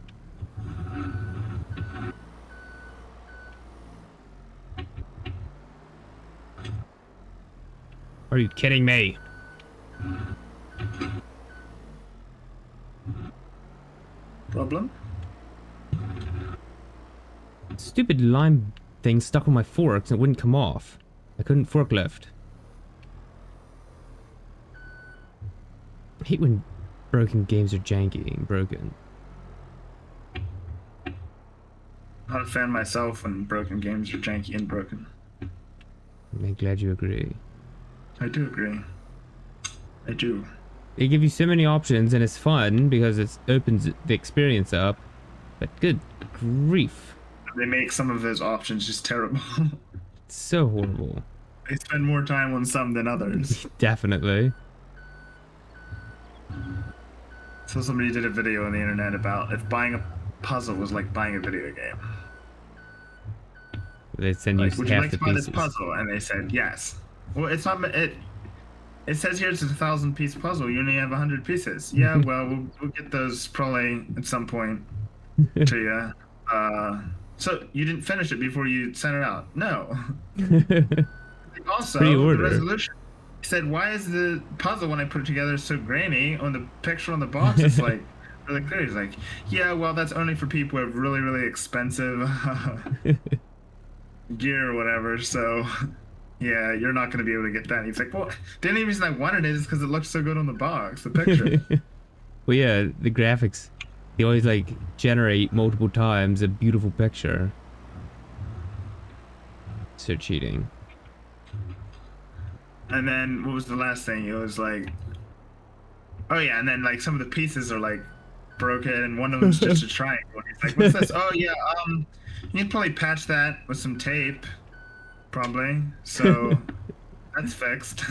[SPEAKER 2] Are you kidding me?
[SPEAKER 1] Problem?
[SPEAKER 2] Stupid lime thing stuck on my forks and it wouldn't come off. I couldn't forklift. I hate when broken games are janky and broken.
[SPEAKER 1] I'm not a fan myself when broken games are janky and broken.
[SPEAKER 2] I'm glad you agree.
[SPEAKER 1] I do agree. I do.
[SPEAKER 2] They give you so many options and it's fun because it opens the experience up. But good grief.
[SPEAKER 1] They make some of those options just terrible.
[SPEAKER 2] It's so horrible.
[SPEAKER 1] They spend more time on some than others.
[SPEAKER 2] Definitely.
[SPEAKER 1] So somebody did a video on the internet about if buying a puzzle was like buying a video game.
[SPEAKER 2] They send
[SPEAKER 1] Like,
[SPEAKER 2] you
[SPEAKER 1] would you
[SPEAKER 2] half
[SPEAKER 1] like
[SPEAKER 2] the
[SPEAKER 1] to buy
[SPEAKER 2] pieces.
[SPEAKER 1] this puzzle? And they said yes. Well, it's not. It says here it's a 1,000-piece puzzle. You only have 100 pieces. Yeah, well, we'll get those probably at some point to you. So you didn't finish it before you sent it out? No. Also, the
[SPEAKER 2] Pre-order.
[SPEAKER 1] resolution. He said, "Why is the puzzle when I put it together so grainy? On the picture on the box, it's like really clear." He's like, "Yeah, well, that's only for people who have really, really expensive gear or whatever. So, yeah, you're not going to be able to get that." And he's like, "Well, the only reason I wanted it is because it looked so good on the box, the picture."
[SPEAKER 2] Well, yeah, the graphics, they always like generate multiple times a beautiful picture. So cheating.
[SPEAKER 1] And then what was the last thing? It was like, oh yeah, and then like some of the pieces are like broken, and one of them's just a triangle. And he's like, "What's this?" Oh yeah, you can probably patch that with some tape, probably. So that's fixed.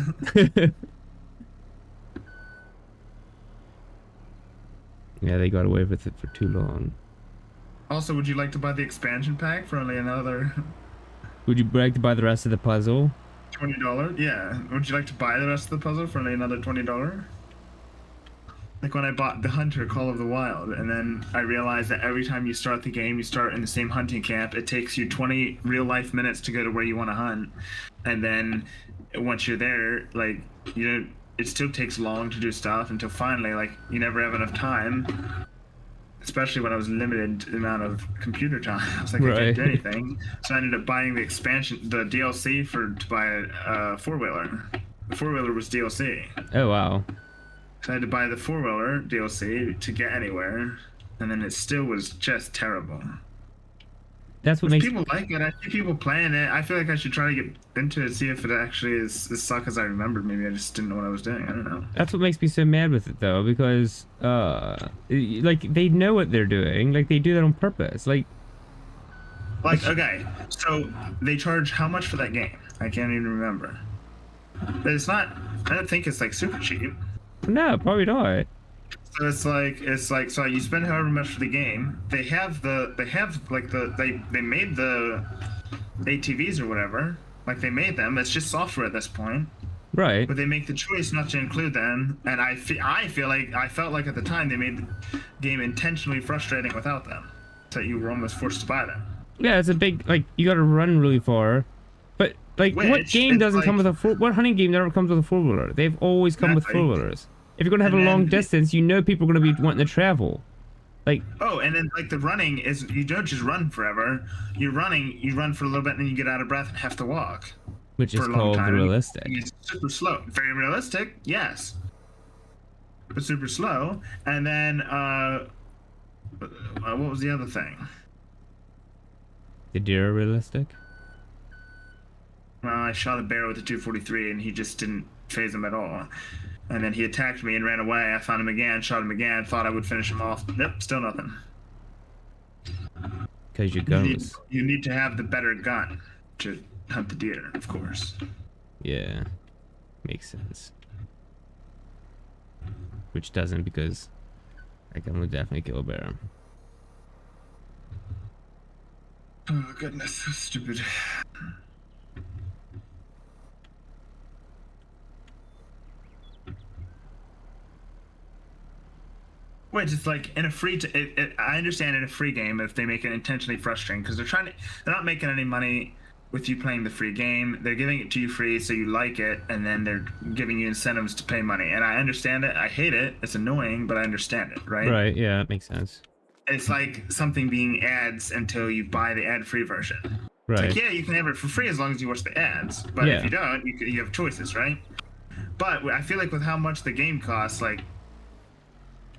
[SPEAKER 2] Yeah, they got away with it for too long.
[SPEAKER 1] Also, would you like to buy the expansion pack for only another
[SPEAKER 2] Would you like to buy the rest of the puzzle?
[SPEAKER 1] $20? Yeah. Would you like to buy the rest of the puzzle for only another $20? Like when I bought the Hunter Call of the Wild, and then I realized that every time you start the game, you start in the same hunting camp. It takes you 20 real life minutes to go to where you want to hunt, and then once you're there, like it still takes long to do stuff until finally, like you never have enough time. Especially when I was limited amount of computer time, I was like, I can't do anything. So I ended up buying the expansion, the DLC to buy a four-wheeler. The four-wheeler was DLC.
[SPEAKER 2] Oh wow.
[SPEAKER 1] So I had to buy the four-wheeler DLC to get anywhere, and then it still was just terrible.
[SPEAKER 2] That's what makes
[SPEAKER 1] people like it. I see people playing it. I feel like I should try to get into it, see if it actually is as suck as I remembered. Maybe I just didn't know what I was doing. I don't know.
[SPEAKER 2] That's what makes me so mad with it though, because like they know what they're doing. Like they do that on purpose. Like
[SPEAKER 1] okay, so they charge how much for that game? I can't even remember. But it's not. I don't think it's like super cheap.
[SPEAKER 2] No, probably not.
[SPEAKER 1] So it's like so you spend however much for the game. They made the ATVs or whatever. Like they made them. It's just software at this point.
[SPEAKER 2] Right.
[SPEAKER 1] But they make the choice not to include them, and I felt like at the time they made the game intentionally frustrating without them, so you were almost forced to buy them.
[SPEAKER 2] Yeah, it's a big like you got to run really far. But like, what game doesn't come with a what hunting game never comes with a four-wheeler? They've always come with four-wheelers. If you're gonna have a long distance, you know people are gonna be wanting to travel. Like
[SPEAKER 1] and then like the running is you don't just run forever. You run for a little bit and then you get out of breath and have to walk.
[SPEAKER 2] Which is called realistic.
[SPEAKER 1] It's super slow. Very realistic, yes. But super slow. And then what was the other thing?
[SPEAKER 2] The deer are realistic?
[SPEAKER 1] Well, I shot a bear with a 243 and he just didn't phase him at all. And then he attacked me and ran away. I found him again, shot him again, thought I would finish him off. Nope, still nothing.
[SPEAKER 2] Because your gun was...
[SPEAKER 1] You need to have the better gun to hunt the deer, of course.
[SPEAKER 2] Yeah, makes sense. Which doesn't, because that gun would definitely kill a bear.
[SPEAKER 1] Oh goodness, so stupid. Which is like in a free. I understand in a free game if they make it intentionally frustrating because they're not making any money with you playing the free game. They're giving it to you free so you like it, and then they're giving you incentives to pay money. And I understand it. I hate it. It's annoying, but I understand it, right?
[SPEAKER 2] Right. Yeah, that makes sense.
[SPEAKER 1] It's like something being ads until you buy the ad-free version.
[SPEAKER 2] Right.
[SPEAKER 1] It's like, yeah, you can have it for free as long as you watch the ads. But if you don't, you have choices, right? But I feel like with how much the game costs, like.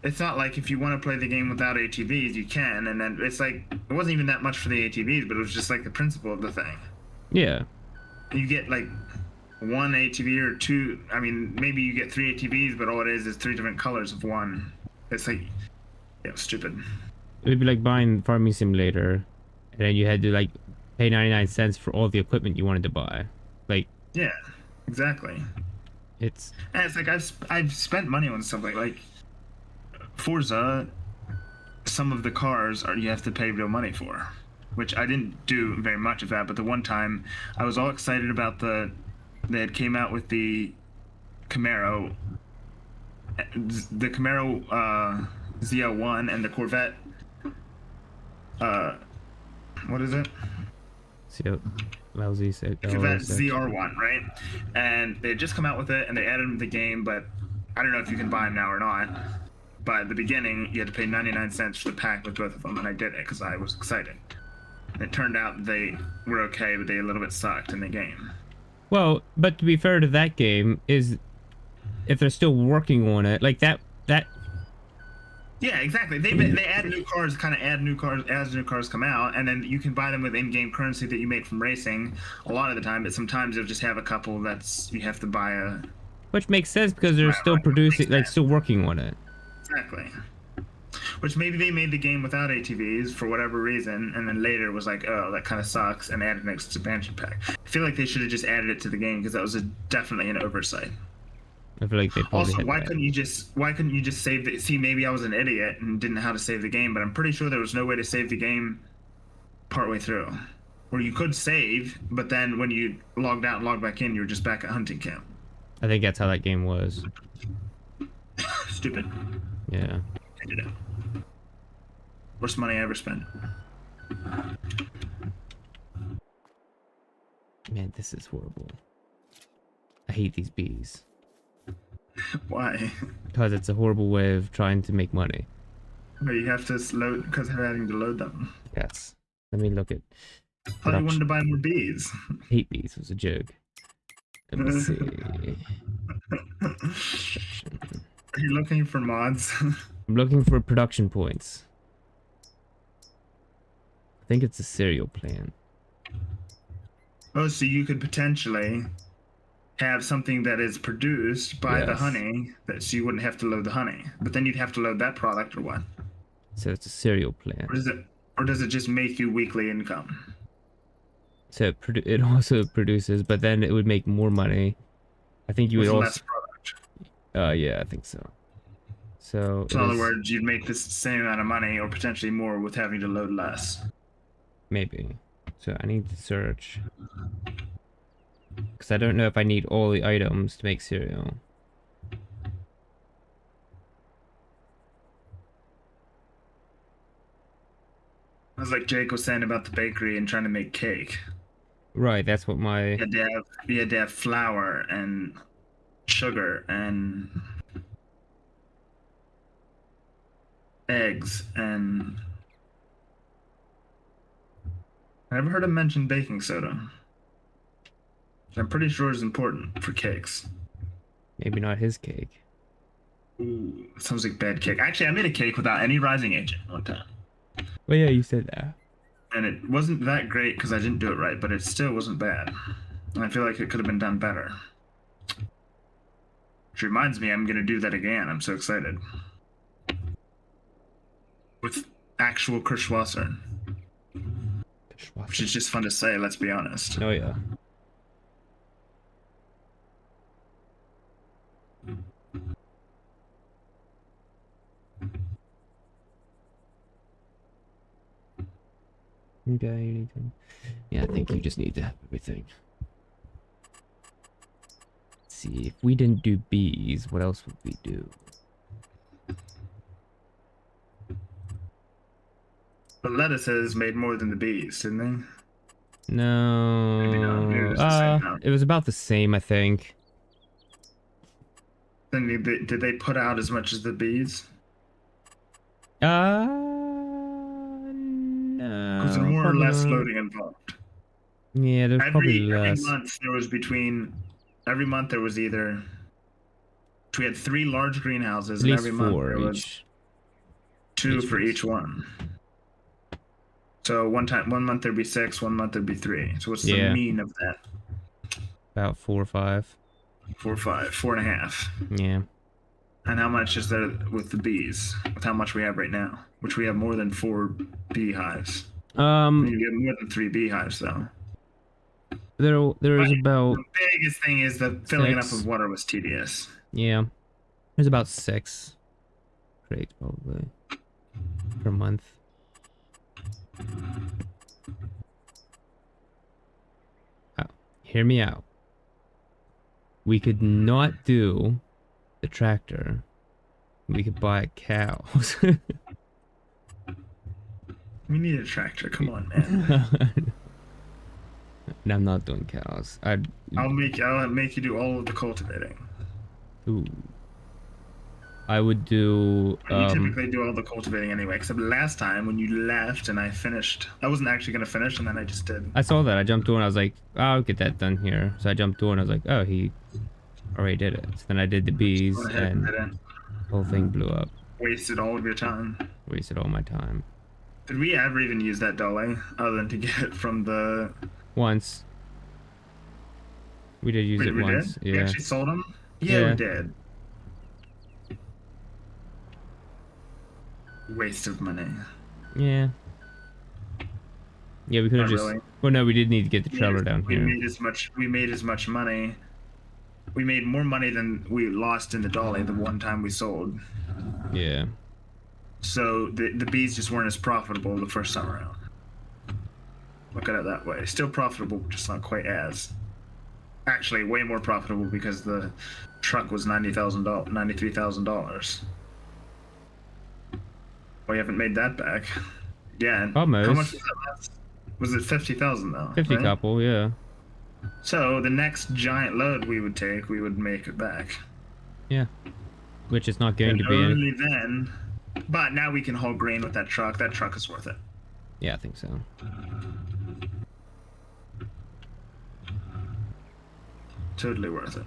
[SPEAKER 1] It's not like if you want to play the game without ATVs, you can, and then it's like it wasn't even that much for the ATVs, but it was just like the principle of the thing.
[SPEAKER 2] Yeah.
[SPEAKER 1] You get like one ATV or two. I mean, maybe you get 3 ATVs, but all it is 3 different colors of one. It's like, stupid.
[SPEAKER 2] It would be like buying Farming Simulator, and then you had to like pay 99 cents for all the equipment you wanted to buy. Like.
[SPEAKER 1] Yeah, exactly. And it's like I've spent money on something like. Forza, some of the cars you have to pay real money for, which I didn't do very much of that. But the one time I was all excited about they had came out with the Camaro ZL1 and the Corvette. What is it? Corvette ZR1, right? And they had just come out with it and they added them to the game, but I don't know if you can buy them now or not. But at the beginning, you had to pay 99 cents for the pack with both of them, and I did it because I was excited. And it turned out they were okay, but they a little bit sucked in the game.
[SPEAKER 2] Well, but to be fair to that game, is if they're still working on it, like that
[SPEAKER 1] Yeah, exactly. They add new cars, kind of add new cars as new cars come out, and then you can buy them with in-game currency that you make from racing. A lot of the time, but sometimes they'll just have a couple that's you have to buy a.
[SPEAKER 2] Which makes sense because they're still producing, like still working on it.
[SPEAKER 1] Exactly. Which maybe they made the game without ATVs for whatever reason, and then later was like, oh, that kind of sucks, and added an expansion pack. I feel like they should have just added it to the game because that was definitely an oversight.
[SPEAKER 2] I feel like they probably
[SPEAKER 1] Also,
[SPEAKER 2] had
[SPEAKER 1] why
[SPEAKER 2] that.
[SPEAKER 1] couldn't you just save the? See, maybe I was an idiot and didn't know how to save the game, but I'm pretty sure there was no way to save the game partway through, where you could save, but then when you logged out and logged back in, you were just back at hunting camp.
[SPEAKER 2] I think that's how that game was.
[SPEAKER 1] Stupid.
[SPEAKER 2] Yeah.
[SPEAKER 1] I did it. Worst money I ever spent.
[SPEAKER 2] Man, this is horrible. I hate these bees.
[SPEAKER 1] Why?
[SPEAKER 2] Because it's a horrible way of trying to make money.
[SPEAKER 1] Well, you have to load because they're having to load them.
[SPEAKER 2] Yes. Let me look at.
[SPEAKER 1] I thought you wanted to buy more bees.
[SPEAKER 2] Hate bees was a joke. Let me see.
[SPEAKER 1] Are you looking for mods?
[SPEAKER 2] I'm looking for production points. I think it's a cereal plan.
[SPEAKER 1] Oh, so you could potentially have something that is produced by the
[SPEAKER 2] Yes.
[SPEAKER 1] honey, that so you wouldn't have to load the honey, but then you'd have to load that product or what?
[SPEAKER 2] So it's a cereal plan.
[SPEAKER 1] Or does it just make you weekly income?
[SPEAKER 2] So it also produces, but then it would make more money. I think you would
[SPEAKER 1] With
[SPEAKER 2] also.
[SPEAKER 1] less product.
[SPEAKER 2] Yeah, I think so. So.
[SPEAKER 1] So in
[SPEAKER 2] it
[SPEAKER 1] other
[SPEAKER 2] is-
[SPEAKER 1] words, you'd make the same amount of money or potentially more with having to load less.
[SPEAKER 2] Maybe. So I need to search. Because I don't know if I need all the items to make cereal.
[SPEAKER 1] It was like Jake was saying about the bakery and trying to make cake.
[SPEAKER 2] Right, that's what my.
[SPEAKER 1] You had to have flour and sugar and eggs and I never heard him mention baking soda. I'm pretty sure it's important for cakes.
[SPEAKER 2] Maybe not his cake.
[SPEAKER 1] Ooh, sounds like bad cake. Actually, I made a cake without any rising agent one time.
[SPEAKER 2] Well, yeah, you said that.
[SPEAKER 1] And it wasn't that great because I didn't do it right, but it still wasn't bad. And I feel like it could have been done better. Which reminds me, I'm going to do that again. I'm so excited. With actual Kirschwasser. Which is just fun to say, let's be honest.
[SPEAKER 2] Oh, yeah. Okay, you need to. Yeah, I think you just need to have everything. Let's see, if we didn't do bees, what else would we do?
[SPEAKER 1] The lettuces made more than the bees, didn't they?
[SPEAKER 2] No.
[SPEAKER 1] Maybe not. Maybe it was the same amount.
[SPEAKER 2] It was about the same, I think.
[SPEAKER 1] Then did they put out as much as the bees?
[SPEAKER 2] No.
[SPEAKER 1] Because there's more or
[SPEAKER 2] probably
[SPEAKER 1] less
[SPEAKER 2] not.
[SPEAKER 1] loading involved.
[SPEAKER 2] Yeah, there's probably
[SPEAKER 1] Every
[SPEAKER 2] less.
[SPEAKER 1] month there was every month there was either we had 3 large greenhouses
[SPEAKER 2] At
[SPEAKER 1] and
[SPEAKER 2] least
[SPEAKER 1] every month
[SPEAKER 2] 4
[SPEAKER 1] there was
[SPEAKER 2] each.
[SPEAKER 1] 2
[SPEAKER 2] each
[SPEAKER 1] for
[SPEAKER 2] month.
[SPEAKER 1] each one. So one month there'd be 6, one month there'd be 3. So what's
[SPEAKER 2] Yeah.
[SPEAKER 1] the mean of that?
[SPEAKER 2] About 4 or 5.
[SPEAKER 1] 4, 5, 4.5.
[SPEAKER 2] Yeah.
[SPEAKER 1] And how much is there with the bees? With how much we have right now, which we have more than 4 beehives. I mean, we have more than 3 beehives though.
[SPEAKER 2] There is about
[SPEAKER 1] The biggest thing is the filling it up
[SPEAKER 2] 6.
[SPEAKER 1] with water was tedious.
[SPEAKER 2] yeah. There's about 6 crates probably per month. Oh, hear me out. We could not do the tractor. We could buy cows.
[SPEAKER 1] We need a tractor. Come on, man.
[SPEAKER 2] And I'm not doing cows.
[SPEAKER 1] I'll make you do all of the cultivating.
[SPEAKER 2] Ooh. I would do.
[SPEAKER 1] You typically do all the cultivating anyway, except last time when you left and I finished. I wasn't actually gonna finish, and then I just did.
[SPEAKER 2] I saw that. I jumped on. I was like, oh, I'll get that done here. So I jumped on. I was like, oh, he already did it. So then I did the bees,
[SPEAKER 1] Went ahead
[SPEAKER 2] and
[SPEAKER 1] did it.
[SPEAKER 2] the whole thing blew up.
[SPEAKER 1] Wasted all of your time.
[SPEAKER 2] Wasted all my time.
[SPEAKER 1] Did we ever even use that dolly other than to get it from the?
[SPEAKER 2] Once. We did use it
[SPEAKER 1] We
[SPEAKER 2] once.
[SPEAKER 1] did? We
[SPEAKER 2] Yeah.
[SPEAKER 1] actually sold them. Yeah,
[SPEAKER 2] Yeah.
[SPEAKER 1] we did. Waste of money.
[SPEAKER 2] Yeah. Yeah, we could have
[SPEAKER 1] Not
[SPEAKER 2] just.
[SPEAKER 1] really.
[SPEAKER 2] Well, no, we did need to get the trailer down
[SPEAKER 1] We
[SPEAKER 2] here.
[SPEAKER 1] made as much. We made as much money. We made more money than we lost in the dolly the one time we sold.
[SPEAKER 2] Yeah.
[SPEAKER 1] So the bees just weren't as profitable the first time around. Look at it that way. Still profitable, just not quite as. Actually, way more profitable because the truck was $93,000. Well, you haven't made that back. Yeah.
[SPEAKER 2] Almost.
[SPEAKER 1] How much was that last? Was it 50,000 though?
[SPEAKER 2] 50
[SPEAKER 1] right?
[SPEAKER 2] couple, yeah.
[SPEAKER 1] So the next giant load we would take, we would make it back.
[SPEAKER 2] Yeah. Which is not going
[SPEAKER 1] And
[SPEAKER 2] to be.
[SPEAKER 1] only then. But now we can haul grain with that truck. That truck is worth it.
[SPEAKER 2] Yeah, I think so.
[SPEAKER 1] Totally worth it.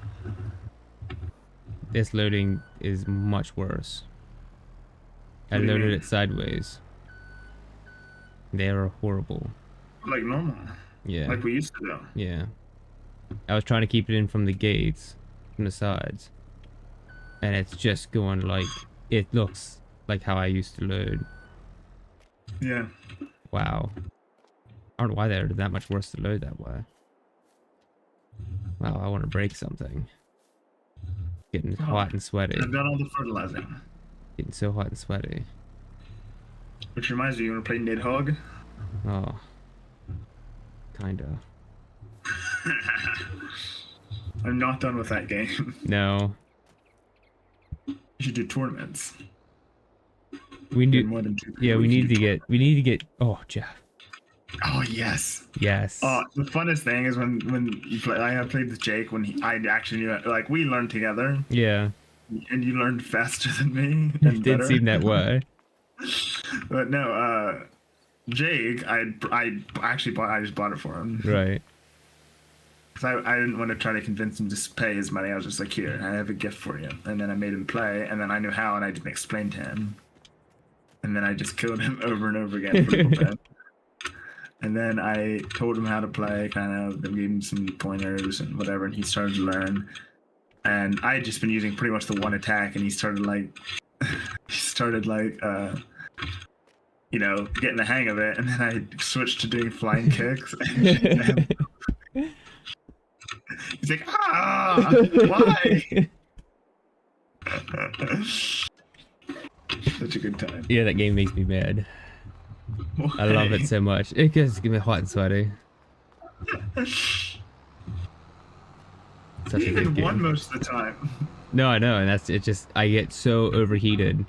[SPEAKER 2] This loading is much worse. I
[SPEAKER 1] What do you
[SPEAKER 2] loaded
[SPEAKER 1] mean?
[SPEAKER 2] it sideways. They are horrible.
[SPEAKER 1] Like normal.
[SPEAKER 2] Yeah.
[SPEAKER 1] Like we used to do.
[SPEAKER 2] Yeah. I was trying to keep it in from the gates, from the sides. And it's just going like, it looks like how I used to load.
[SPEAKER 1] Yeah.
[SPEAKER 2] Wow. I don't know why they're that much worse to load that way. Wow, I want to break something. Getting hot and sweaty.
[SPEAKER 1] I've done all the fertilizing.
[SPEAKER 2] Getting so hot and sweaty.
[SPEAKER 1] Which reminds me, you want to play Nidhogg?
[SPEAKER 2] Oh. Kinda.
[SPEAKER 1] I'm not done with that game.
[SPEAKER 2] No.
[SPEAKER 1] You should do tournaments.
[SPEAKER 2] We
[SPEAKER 1] Get
[SPEAKER 2] need.
[SPEAKER 1] more than two.
[SPEAKER 2] Yeah, we need to get. We need to get. Oh, Jeff.
[SPEAKER 1] Oh yes.
[SPEAKER 2] Yes.
[SPEAKER 1] The funnest thing is when you play. I have played with Jake when I actually knew it. Like we learned together,
[SPEAKER 2] Yeah.
[SPEAKER 1] and you learned faster than me.
[SPEAKER 2] It
[SPEAKER 1] And
[SPEAKER 2] did
[SPEAKER 1] better.
[SPEAKER 2] seem that way.
[SPEAKER 1] But no, Jake, I actually bought. I just bought it for him.
[SPEAKER 2] Right.
[SPEAKER 1] Because I didn't want to try to convince him to pay his money. I was just like, here, I have a gift for you. And then I made him play, and then I knew how, and I didn't explain to him. And then I just killed him over and over again for a little bit. And then I told him how to play, kind of, gave him some pointers and whatever, and he started to learn. And I had just been using pretty much the one attack, and he started getting the hang of it. And then I switched to doing flying kicks. He's like, why? Such a good time.
[SPEAKER 2] Yeah, that game makes me mad. I love it so much. It gets me hot and sweaty. Such a
[SPEAKER 1] You
[SPEAKER 2] good
[SPEAKER 1] even won
[SPEAKER 2] game.
[SPEAKER 1] most of the time.
[SPEAKER 2] No, I know, and that's it. Just I get so overheated.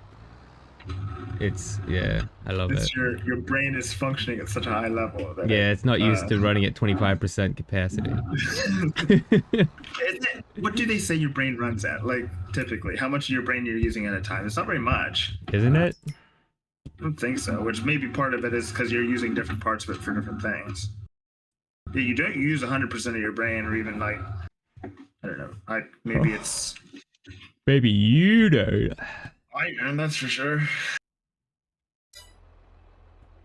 [SPEAKER 2] It's I love it.
[SPEAKER 1] It's your brain is functioning at such a high level. That
[SPEAKER 2] Yeah, it's not used to running at 25% capacity.
[SPEAKER 1] What do they say your brain runs at? Like typically, how much of your brain you're using at a time? It's not very much.
[SPEAKER 2] Isn't it?
[SPEAKER 1] I don't think so. Which maybe part of it is because you're using different parts of it for different things. Yeah, you don't use 100% of your brain, or even like I don't know. Maybe it's.
[SPEAKER 2] Maybe you don't.
[SPEAKER 1] I am, that's for sure.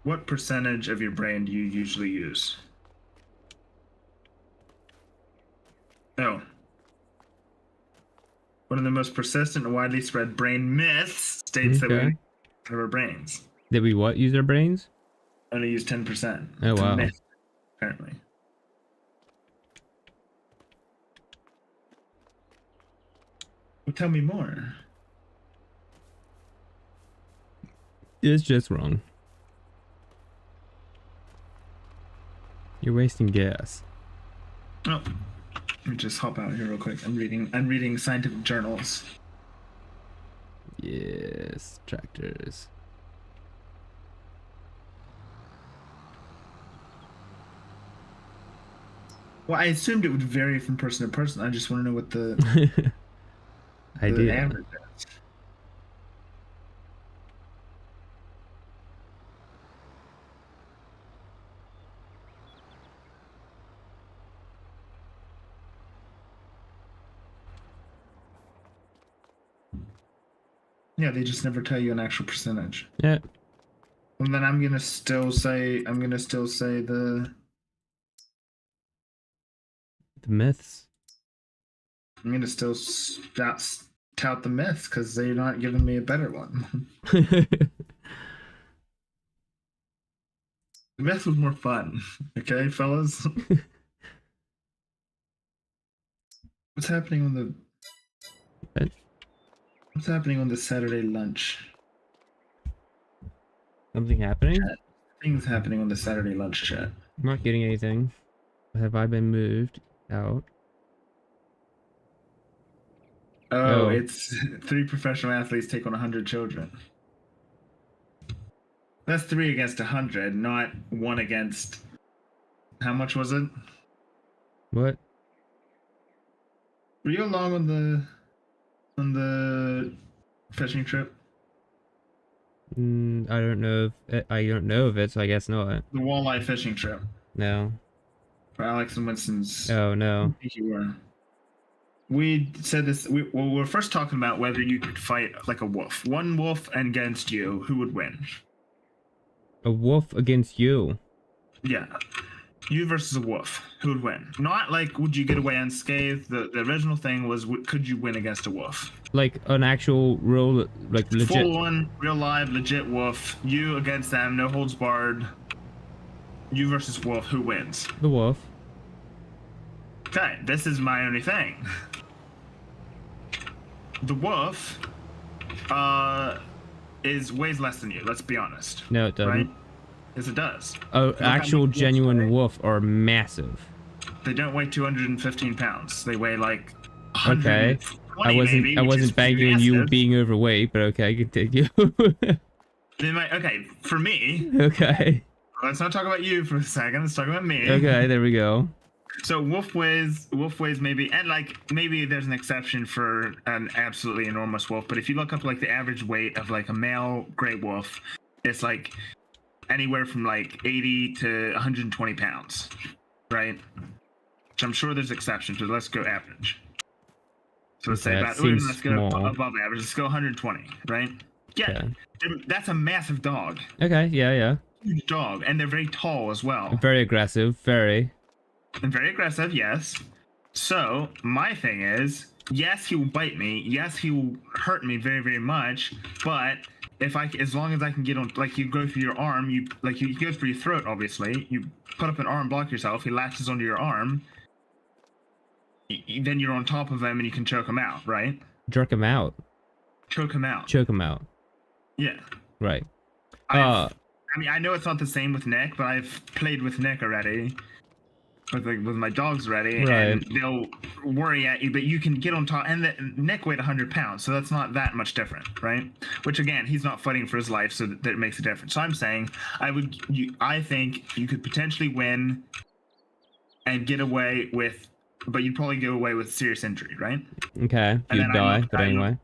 [SPEAKER 1] What percentage of your brain do you usually use? Oh. One of the most persistent and widely spread brain myths states that we
[SPEAKER 2] Okay.
[SPEAKER 1] of our brains
[SPEAKER 2] Did we what? Use our brains?
[SPEAKER 1] only use 10%.
[SPEAKER 2] Oh,
[SPEAKER 1] It's a
[SPEAKER 2] wow.
[SPEAKER 1] myth, apparently. Well, tell me more.
[SPEAKER 2] It's just wrong. You're wasting gas.
[SPEAKER 1] Oh, let me just hop out here real quick. I'm reading scientific journals.
[SPEAKER 2] Yes, tractors.
[SPEAKER 1] Well, I assumed it would vary from person to person. I just want to know what the
[SPEAKER 2] Idea.
[SPEAKER 1] average is. Yeah, they just never tell you an actual percentage.
[SPEAKER 2] Yeah.
[SPEAKER 1] And then I'm gonna still say
[SPEAKER 2] The myths.
[SPEAKER 1] I'm gonna still tout the myths because they're not giving me a better one. The myth was more fun. Okay, fellas. What's happening on the
[SPEAKER 2] What?
[SPEAKER 1] What's happening on the Saturday lunch?
[SPEAKER 2] Something happening?
[SPEAKER 1] Things happening on the Saturday lunch chat.
[SPEAKER 2] I'm not getting anything. Have I been moved out?
[SPEAKER 1] Oh,
[SPEAKER 2] Oh.
[SPEAKER 1] it's 3 professional athletes take on 100 children. That's 3 against 100, not 1 against. How much was it?
[SPEAKER 2] What?
[SPEAKER 1] Were you along on the fishing trip?
[SPEAKER 2] I don't know if I don't know of it, so I guess not.
[SPEAKER 1] The walleye fishing trip
[SPEAKER 2] No.
[SPEAKER 1] for Alex and Winston's.
[SPEAKER 2] Oh no.
[SPEAKER 1] I think you were. We said this. We were first talking about whether you could fight like a wolf. One wolf against you, who would win?
[SPEAKER 2] A wolf against you.
[SPEAKER 1] Yeah. You versus a wolf. Who would win? Not like would you get away unscathed. The original thing was could you win against a wolf?
[SPEAKER 2] Like an actual real, like legit.
[SPEAKER 1] Full on, real live, legit wolf. You against them, no holds barred. You versus wolf. Who wins?
[SPEAKER 2] The wolf.
[SPEAKER 1] Okay, this is my only thing. The wolf weighs less than you, let's be honest.
[SPEAKER 2] No, it doesn't.
[SPEAKER 1] Right? Yes, it does.
[SPEAKER 2] Actual
[SPEAKER 1] wolves
[SPEAKER 2] genuine
[SPEAKER 1] weigh.
[SPEAKER 2] wolf are massive.
[SPEAKER 1] They don't weigh 215 pounds. They weigh like
[SPEAKER 2] Okay.
[SPEAKER 1] 120 maybe,
[SPEAKER 2] I
[SPEAKER 1] which
[SPEAKER 2] wasn't
[SPEAKER 1] is
[SPEAKER 2] banking on you
[SPEAKER 1] massive.
[SPEAKER 2] being overweight, but okay, continue.
[SPEAKER 1] They might, okay, for me,
[SPEAKER 2] Okay.
[SPEAKER 1] let's not talk about you for a second. Let's talk about me.
[SPEAKER 2] Okay, there we go.
[SPEAKER 1] So wolf weighs maybe, and like maybe there's an exception for an absolutely enormous wolf, but if you look up like the average weight of like a male gray wolf, it's like anywhere from like 80 to 120 pounds, right? Which I'm sure there's exceptions, but let's go average. So let's say
[SPEAKER 2] That
[SPEAKER 1] about,
[SPEAKER 2] seems
[SPEAKER 1] let's go
[SPEAKER 2] small.
[SPEAKER 1] above average. Let's go 120, right? Yeah, that's a massive dog,
[SPEAKER 2] Okay, yeah.
[SPEAKER 1] huge dog, and they're very tall as well.
[SPEAKER 2] Very aggressive, very.
[SPEAKER 1] And very aggressive, yes. So my thing is, yes, he will bite me. Yes, he will hurt me very, very much. But as long as I can get on, like you go through your arm, you go through your throat. Obviously, you put up an arm, block yourself. He latches onto your arm. Then you're on top of him and you can choke him out, right?
[SPEAKER 2] Jerk him out.
[SPEAKER 1] Choke him out.
[SPEAKER 2] Choke him out.
[SPEAKER 1] Yeah.
[SPEAKER 2] Right.
[SPEAKER 1] I mean, I know it's not the same with Nick, but I've played with Nick already. With my dogs already,
[SPEAKER 2] Right.
[SPEAKER 1] and they'll worry at you, but you can get on top. And Nick weighed 100 pounds, so that's not that much different, right? Which again, he's not fighting for his life, so that it makes a difference. So I'm saying, I think you could potentially win and get away with, but you'd probably go away with serious injury, right?
[SPEAKER 2] Okay,
[SPEAKER 1] And
[SPEAKER 2] you'd
[SPEAKER 1] then
[SPEAKER 2] die, but anyway.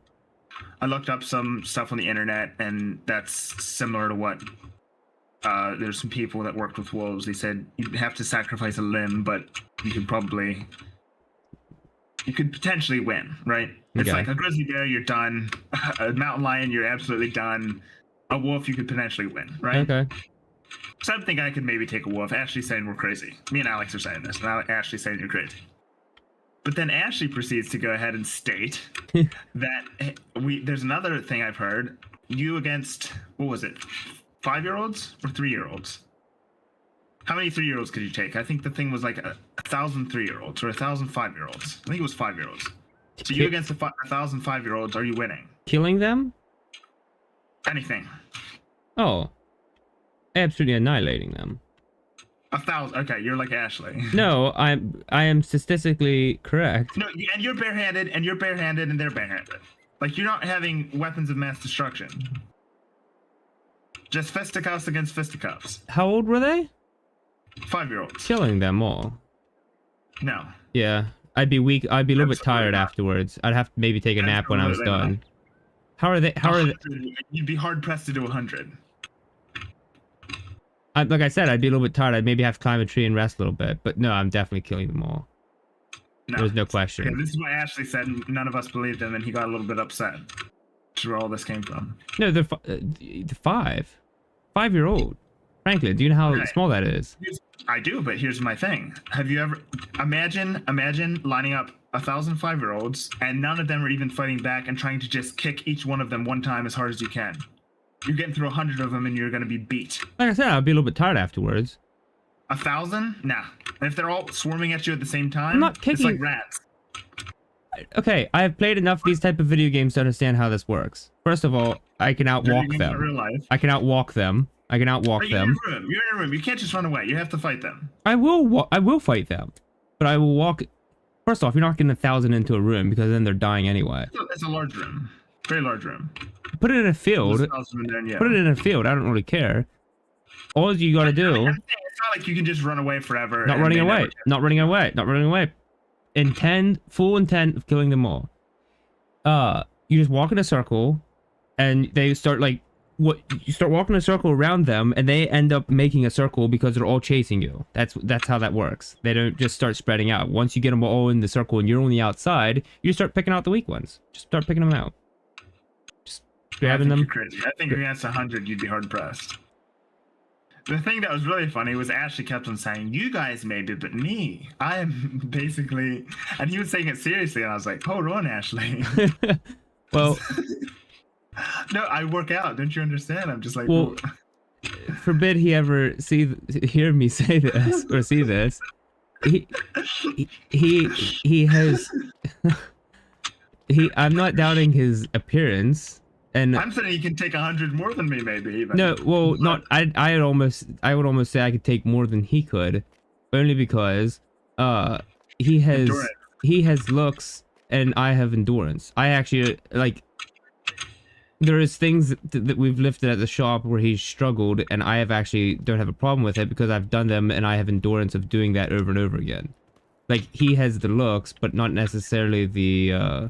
[SPEAKER 1] I looked up some stuff on the internet, and that's similar to what. There's some people that worked with wolves. They said you'd have to sacrifice a limb, but you could potentially win, right? It's
[SPEAKER 2] Okay.
[SPEAKER 1] like a grizzly bear, you're done. A mountain lion, you're absolutely done. A wolf, you could potentially win, right?
[SPEAKER 2] Okay.
[SPEAKER 1] So I think I could maybe take a wolf. Ashley's saying we're crazy. Me and Alex are saying this, and Ashley's saying you're crazy. But then Ashley proceeds to go ahead and state that there's another thing I've heard. You against, what was it? 5-year-olds or 3-year-olds? How many 3-year-olds could you take? I think the thing was like 1,000 3-year-olds or 1,000 5-year-olds. I think it was 5-year-olds. So you against 1,000 5-year-olds, are you winning?
[SPEAKER 2] Killing them?
[SPEAKER 1] Anything.
[SPEAKER 2] Oh. Absolutely annihilating them.
[SPEAKER 1] 1,000. Okay, you're like Ashley.
[SPEAKER 2] No, I am statistically correct.
[SPEAKER 1] No, and you're barehanded, and they're barehanded. Like you're not having weapons of mass destruction. Just fisticuffs against fisticuffs.
[SPEAKER 2] How old were they?
[SPEAKER 1] 5-year-olds.
[SPEAKER 2] Killing them all.
[SPEAKER 1] No.
[SPEAKER 2] Yeah. I'd be weak. I'd be a little bit
[SPEAKER 1] Absolutely
[SPEAKER 2] tired
[SPEAKER 1] not.
[SPEAKER 2] afterwards. I'd have to maybe take a nap when I was
[SPEAKER 1] Absolutely
[SPEAKER 2] done. How are they? How are they?
[SPEAKER 1] 100. You'd be hard pressed to do 100.
[SPEAKER 2] Like I said, I'd be a little bit tired. I'd maybe have to climb a tree and rest a little bit. But no, I'm definitely killing them all.
[SPEAKER 1] No.
[SPEAKER 2] There's no
[SPEAKER 1] Okay,
[SPEAKER 2] question.
[SPEAKER 1] this is what Ashley said, and none of us believed him, and he got a little bit upset. is where all this came from.
[SPEAKER 2] No, the 5-year-old. Franklin, do you know how
[SPEAKER 1] Okay.
[SPEAKER 2] small that is?
[SPEAKER 1] I do, but here's my thing. Have you ever imagine lining up 1,000 5-year-olds and none of them are even fighting back and trying to just kick each one of them one time as hard as you can. You're getting through 100 of them and you're gonna be beat.
[SPEAKER 2] Like I said, I'd be a little bit tired afterwards.
[SPEAKER 1] 1,000? Nah. And if they're all swarming at you at the same time,
[SPEAKER 2] I'm not
[SPEAKER 1] it's like
[SPEAKER 2] kicking-
[SPEAKER 1] rats.
[SPEAKER 2] Okay, I have played enough of these type of video games to understand how this works. First of all, I can
[SPEAKER 1] Video
[SPEAKER 2] outwalk
[SPEAKER 1] games in real
[SPEAKER 2] them.
[SPEAKER 1] life.
[SPEAKER 2] I can outwalk them. I can outwalk
[SPEAKER 1] You're
[SPEAKER 2] them.
[SPEAKER 1] in a room. You're in a room. You can't just run away. You have to fight them.
[SPEAKER 2] I will fight them, but I will walk. First off, you're not getting 1,000 into a room because then they're dying anyway.
[SPEAKER 1] It's a large room. Very large room.
[SPEAKER 2] Put it in a field.
[SPEAKER 1] There's 1,000 in there, yeah.
[SPEAKER 2] Put it in a field. I don't really care. All you gotta do.
[SPEAKER 1] I'm saying it's not like you can just run away forever.
[SPEAKER 2] Not
[SPEAKER 1] and
[SPEAKER 2] running
[SPEAKER 1] they
[SPEAKER 2] away.
[SPEAKER 1] never-
[SPEAKER 2] Not running away. Not running away. Full intent of killing them all. You just walk in a circle, and they start like you start walking a circle around them, and they end up making a circle because they're all chasing you. That's how that works. They don't just start spreading out. Once you get them all in the circle and you're on the outside, you start picking out the weak ones. Just start picking them out. Just grabbing
[SPEAKER 1] I think
[SPEAKER 2] them.
[SPEAKER 1] you're crazy. I think against 100, you'd be hard pressed. The thing that was really funny was Ashley kept on saying, "You guys maybe, but me, I am basically," and he was saying it seriously, and I was like, "Hold on, Ashley."
[SPEAKER 2] Well,
[SPEAKER 1] No, I work out. Don't you understand? I'm just like,
[SPEAKER 2] Well, forbid he ever hear me say this or see this. He has I'm not doubting his appearance, and
[SPEAKER 1] I'm saying you can take 100 more than me, maybe even.
[SPEAKER 2] no, well, not I would almost say I could take more than he could, only because he has looks and I have endurance. I actually like. There is things that we've lifted at the shop where he's struggled, and I have actually don't have a problem with it because I've done them and I have endurance of doing that over and over again. Like, he has the looks, but not necessarily the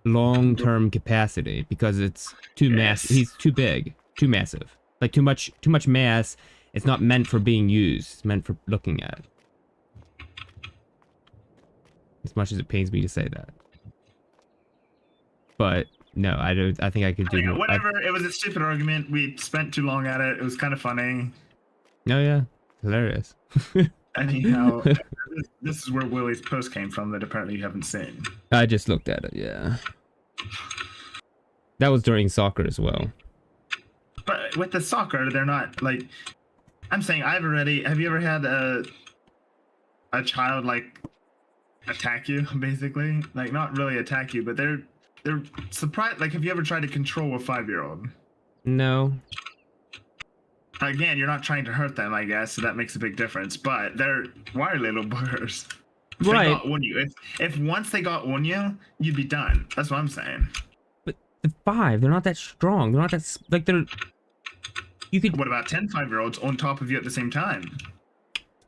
[SPEAKER 2] long-term capacity because it's too massive. He's too big, too massive. Like, too much mass. It's not meant for being used. It's meant for looking at. As much as it pains me to say that. But no, I don't. I think I could do
[SPEAKER 1] Yeah,
[SPEAKER 2] more.
[SPEAKER 1] whatever. It was a stupid argument. We spent too long at it. It was kind of funny.
[SPEAKER 2] No, yeah, hilarious.
[SPEAKER 1] Anyhow, this is where Willie's post came from that apparently you haven't seen.
[SPEAKER 2] I just looked at it. Yeah, that was during soccer as well.
[SPEAKER 1] But with the soccer, they're not like. I'm saying have you ever had a child like attack you, basically? Like, not really attack you, but they're surprised. Like, have you ever tried to control a 5-year-old?
[SPEAKER 2] No.
[SPEAKER 1] Again, you're not trying to hurt them, I guess, so that makes a big difference. But they're wire little boogers. If
[SPEAKER 2] Right.
[SPEAKER 1] They got on you. If once they got on you, you'd be done. That's what I'm saying.
[SPEAKER 2] But the 5, they're not that strong. They're not that like they're. You could.
[SPEAKER 1] What about 10 5-year-olds on top of you at the same time?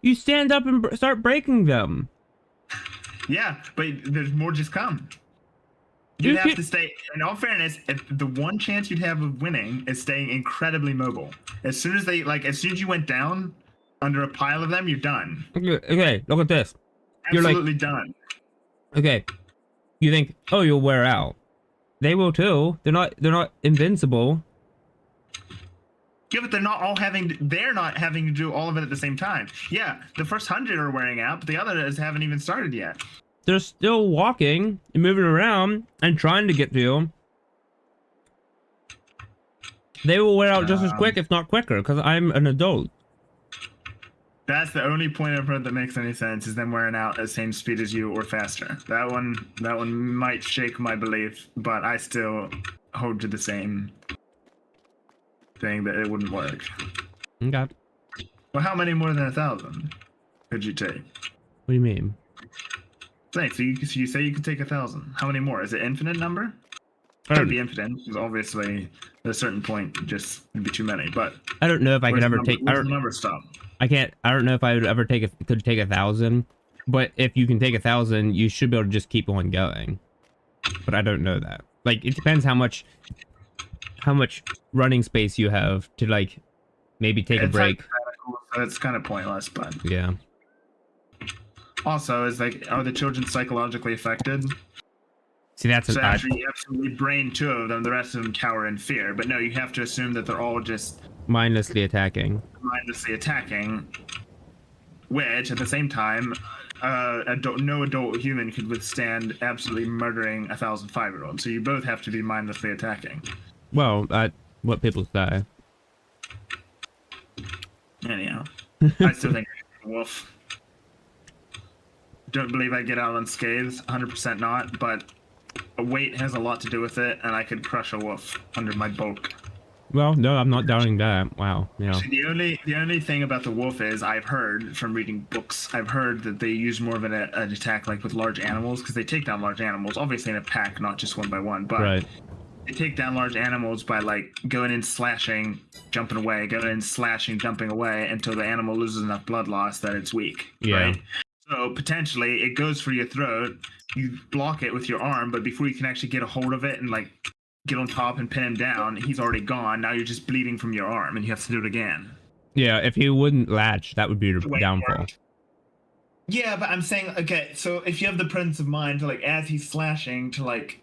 [SPEAKER 2] You stand up and start breaking them.
[SPEAKER 1] Yeah, but there's more just come.
[SPEAKER 2] You
[SPEAKER 1] You'd have
[SPEAKER 2] could-
[SPEAKER 1] to stay. In all fairness, if the one chance you'd have of winning is staying incredibly mobile. As soon as you went down under a pile of them, you're done.
[SPEAKER 2] Okay, look at this. You're like-
[SPEAKER 1] Absolutely done.
[SPEAKER 2] Okay, you think, oh, you'll wear out. They will too. They're not invincible.
[SPEAKER 1] Yeah, but they're not having to do all of it at the same time. Yeah, the first 100 are wearing out, but the others haven't even started yet.
[SPEAKER 2] They're still walking and moving around and trying to get to you. They will wear out just as quick, if not quicker, because I'm an adult.
[SPEAKER 1] That's the only point I've heard that makes any sense, is them wearing out at the same speed as you or faster. That one might shake my belief, but I still hold to the same thing that it wouldn't work.
[SPEAKER 2] Okay.
[SPEAKER 1] Well, how many more than 1,000 could you take?
[SPEAKER 2] What do you mean?
[SPEAKER 1] Thanks. So you say you could take 1,000. How many more? Is it infinite number? It could be infinite, because obviously at a certain point, just it'd be too many. But
[SPEAKER 2] I don't know if I could ever take.
[SPEAKER 1] Where's the number stop?
[SPEAKER 2] I don't know if I would ever could take 1,000. But if you can take 1,000, you should be able to just keep on going. But I don't know that. Like, it depends how much running space you have to, like, maybe take a
[SPEAKER 1] It's
[SPEAKER 2] break.
[SPEAKER 1] hypothetical, so it's kind of pointless. But
[SPEAKER 2] Yeah.
[SPEAKER 1] also, are the children psychologically affected?
[SPEAKER 2] See, that's
[SPEAKER 1] So
[SPEAKER 2] an
[SPEAKER 1] after you absolutely brain 2 of them, the rest of them cower in fear. But no, you have to assume that they're all just
[SPEAKER 2] mindlessly attacking.
[SPEAKER 1] mindlessly attacking, which at the same time, no adult human could withstand absolutely murdering 1,000 5-year-olds. So you both have to be mindlessly attacking.
[SPEAKER 2] Well, what people say.
[SPEAKER 1] Anyhow, I still think I'm a wolf. Don't believe I get out unscathed, 100% not, but weight has a lot to do with it, and I could crush a wolf under my bulk.
[SPEAKER 2] Well, no, I'm not doubting that. Wow, yeah.
[SPEAKER 1] The only thing about the wolf is I've heard from reading books, I've heard that they use more of an attack like with large animals, because they take down large animals, obviously in a pack, not just one by one, but
[SPEAKER 2] Right.
[SPEAKER 1] they take down large animals by like going in, slashing, jumping away, going in, slashing, jumping away until the animal loses enough blood loss that it's weak.
[SPEAKER 2] Yeah.
[SPEAKER 1] Right? So potentially it goes for your throat, you block it with your arm, but before you can actually get a hold of it and like get on top and pin him down, he's already gone. Now you're just bleeding from your arm and you have to do it again.
[SPEAKER 2] Yeah, if he wouldn't latch, that would be your
[SPEAKER 1] Wait,
[SPEAKER 2] downfall.
[SPEAKER 1] Mark. Yeah, but I'm saying, okay, so if you have the presence of mind to like, as he's slashing, to like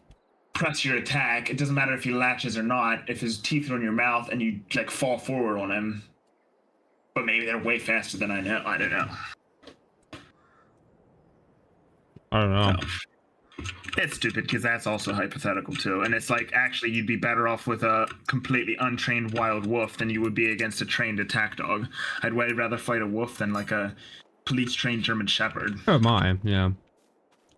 [SPEAKER 1] press your attack, it doesn't matter if he latches or not, if his teeth are in your mouth and you like fall forward on him. But maybe they're way faster than I know. I don't know.
[SPEAKER 2] I don't know.
[SPEAKER 1] It's stupid because that's also hypothetical too. And it's like, actually, you'd be better off with a completely untrained wild wolf than you would be against a trained attack dog. I'd way rather fight a wolf than like a police trained German Shepherd.
[SPEAKER 2] Oh my, yeah.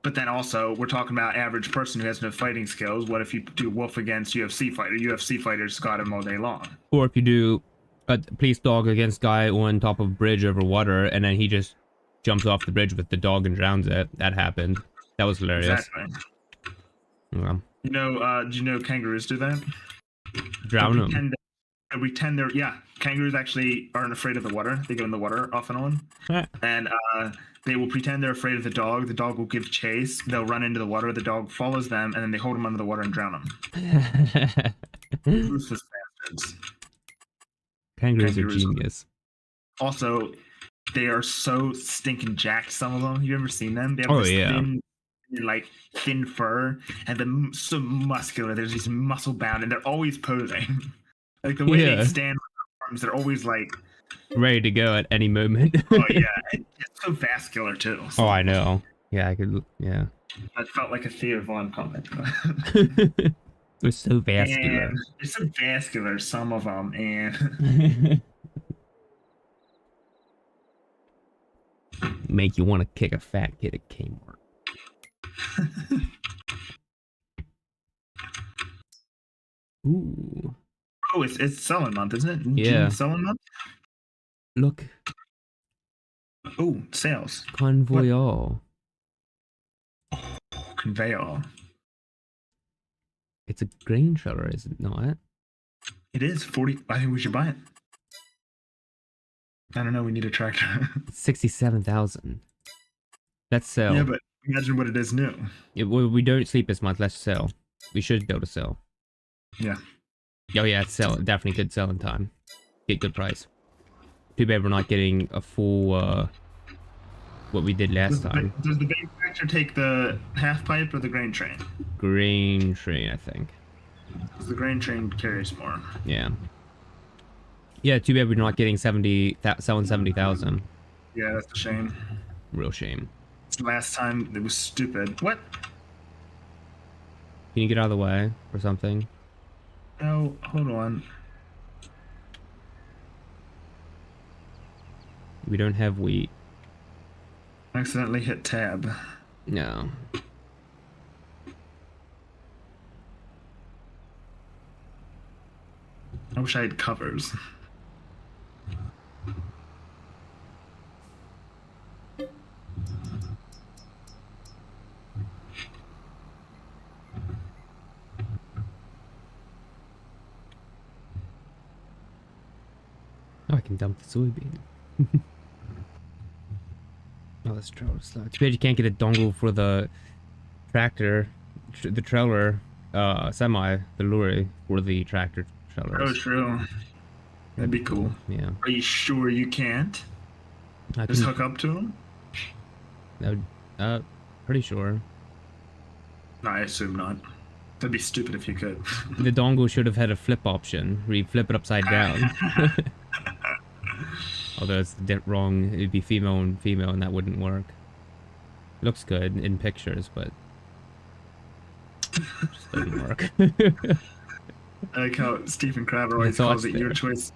[SPEAKER 1] But then also, we're talking about average person who has no fighting skills. What if you do wolf against UFC fighter? UFC fighters got him all day long.
[SPEAKER 2] Or if you do a police dog against guy on top of a bridge over water, and then he just jumps off the bridge with the dog and drowns it. That happened. That was hilarious.
[SPEAKER 1] Exactly.
[SPEAKER 2] Yeah.
[SPEAKER 1] You know, do you know kangaroos do that?
[SPEAKER 2] Drown them.
[SPEAKER 1] Pretend they're, yeah, kangaroos actually aren't afraid of the water. They go in the water off and on. And they will pretend they're afraid of the dog. The dog will give chase. They'll run into the water. The dog follows them, and then they hold them under the water and drown them. Ruthless bastards.
[SPEAKER 2] Kangaroos are
[SPEAKER 1] Kangaroos.
[SPEAKER 2] genius.
[SPEAKER 1] Also, they are so stinking jacked, some of them. You ever seen them? They have this thin fur, and they're so muscular. There's these muscle bound, and they're always posing. Like the way they stand with their arms, they're always like
[SPEAKER 2] ready to go at any moment.
[SPEAKER 1] oh yeah, it's so vascular too. So
[SPEAKER 2] Oh, I know. Yeah, I could. Yeah.
[SPEAKER 1] that felt like a Theo Vaughn comment.
[SPEAKER 2] It was so vascular.
[SPEAKER 1] And they're so vascular, some of them, and
[SPEAKER 2] Make you want to kick a fat kid at Kmart. Ooh.
[SPEAKER 1] oh, it's selling month, isn't it?
[SPEAKER 2] Yeah.
[SPEAKER 1] June selling month.
[SPEAKER 2] Look,
[SPEAKER 1] Oh, sales.
[SPEAKER 2] Convoyal.
[SPEAKER 1] Conveyor.
[SPEAKER 2] It's a grain sheller, is it not?
[SPEAKER 1] It is 40. I think we should buy it. I don't know. We need a tractor.
[SPEAKER 2] 67,000. Let's sell.
[SPEAKER 1] Yeah, but imagine what it is new.
[SPEAKER 2] We don't sleep as much. Let's sell. We should be able to sell.
[SPEAKER 1] Yeah.
[SPEAKER 2] Oh yeah, sell. Definitely could sell in time. Get good price. Too bad we're not getting a full what we did last time.
[SPEAKER 1] Does the big tractor take the half pipe or the grain train?
[SPEAKER 2] Grain train, I think.
[SPEAKER 1] Because the grain train carries more.
[SPEAKER 2] Yeah. Yeah, too bad we're not getting selling 70,000.
[SPEAKER 1] Yeah, that's a shame.
[SPEAKER 2] Real shame.
[SPEAKER 1] Last time it was stupid. What?
[SPEAKER 2] Can you get out of the way or something?
[SPEAKER 1] No, hold on.
[SPEAKER 2] We don't have wheat.
[SPEAKER 1] Accidentally hit tab.
[SPEAKER 2] No.
[SPEAKER 1] I wish I had covers.
[SPEAKER 2] Oh, I can dump the soybean. Oh, this trailer's slow. Too bad you can't get a dongle for the tractor, the trailer, semi, the lorry for the tractor trailers.
[SPEAKER 1] Oh, true. That'd be cool.
[SPEAKER 2] Yeah.
[SPEAKER 1] Are you sure you can't?
[SPEAKER 2] I
[SPEAKER 1] Just
[SPEAKER 2] can,
[SPEAKER 1] hook up to them?
[SPEAKER 2] that would, pretty sure.
[SPEAKER 1] No, I assume not. That'd be stupid if you could.
[SPEAKER 2] The dongle should have had a flip option where you flip it upside down. Although it's wrong, it'd be female and female, and that wouldn't work. Looks good in pictures, but just doesn't work.
[SPEAKER 1] I like how Stephen Crabbe always calls it your choice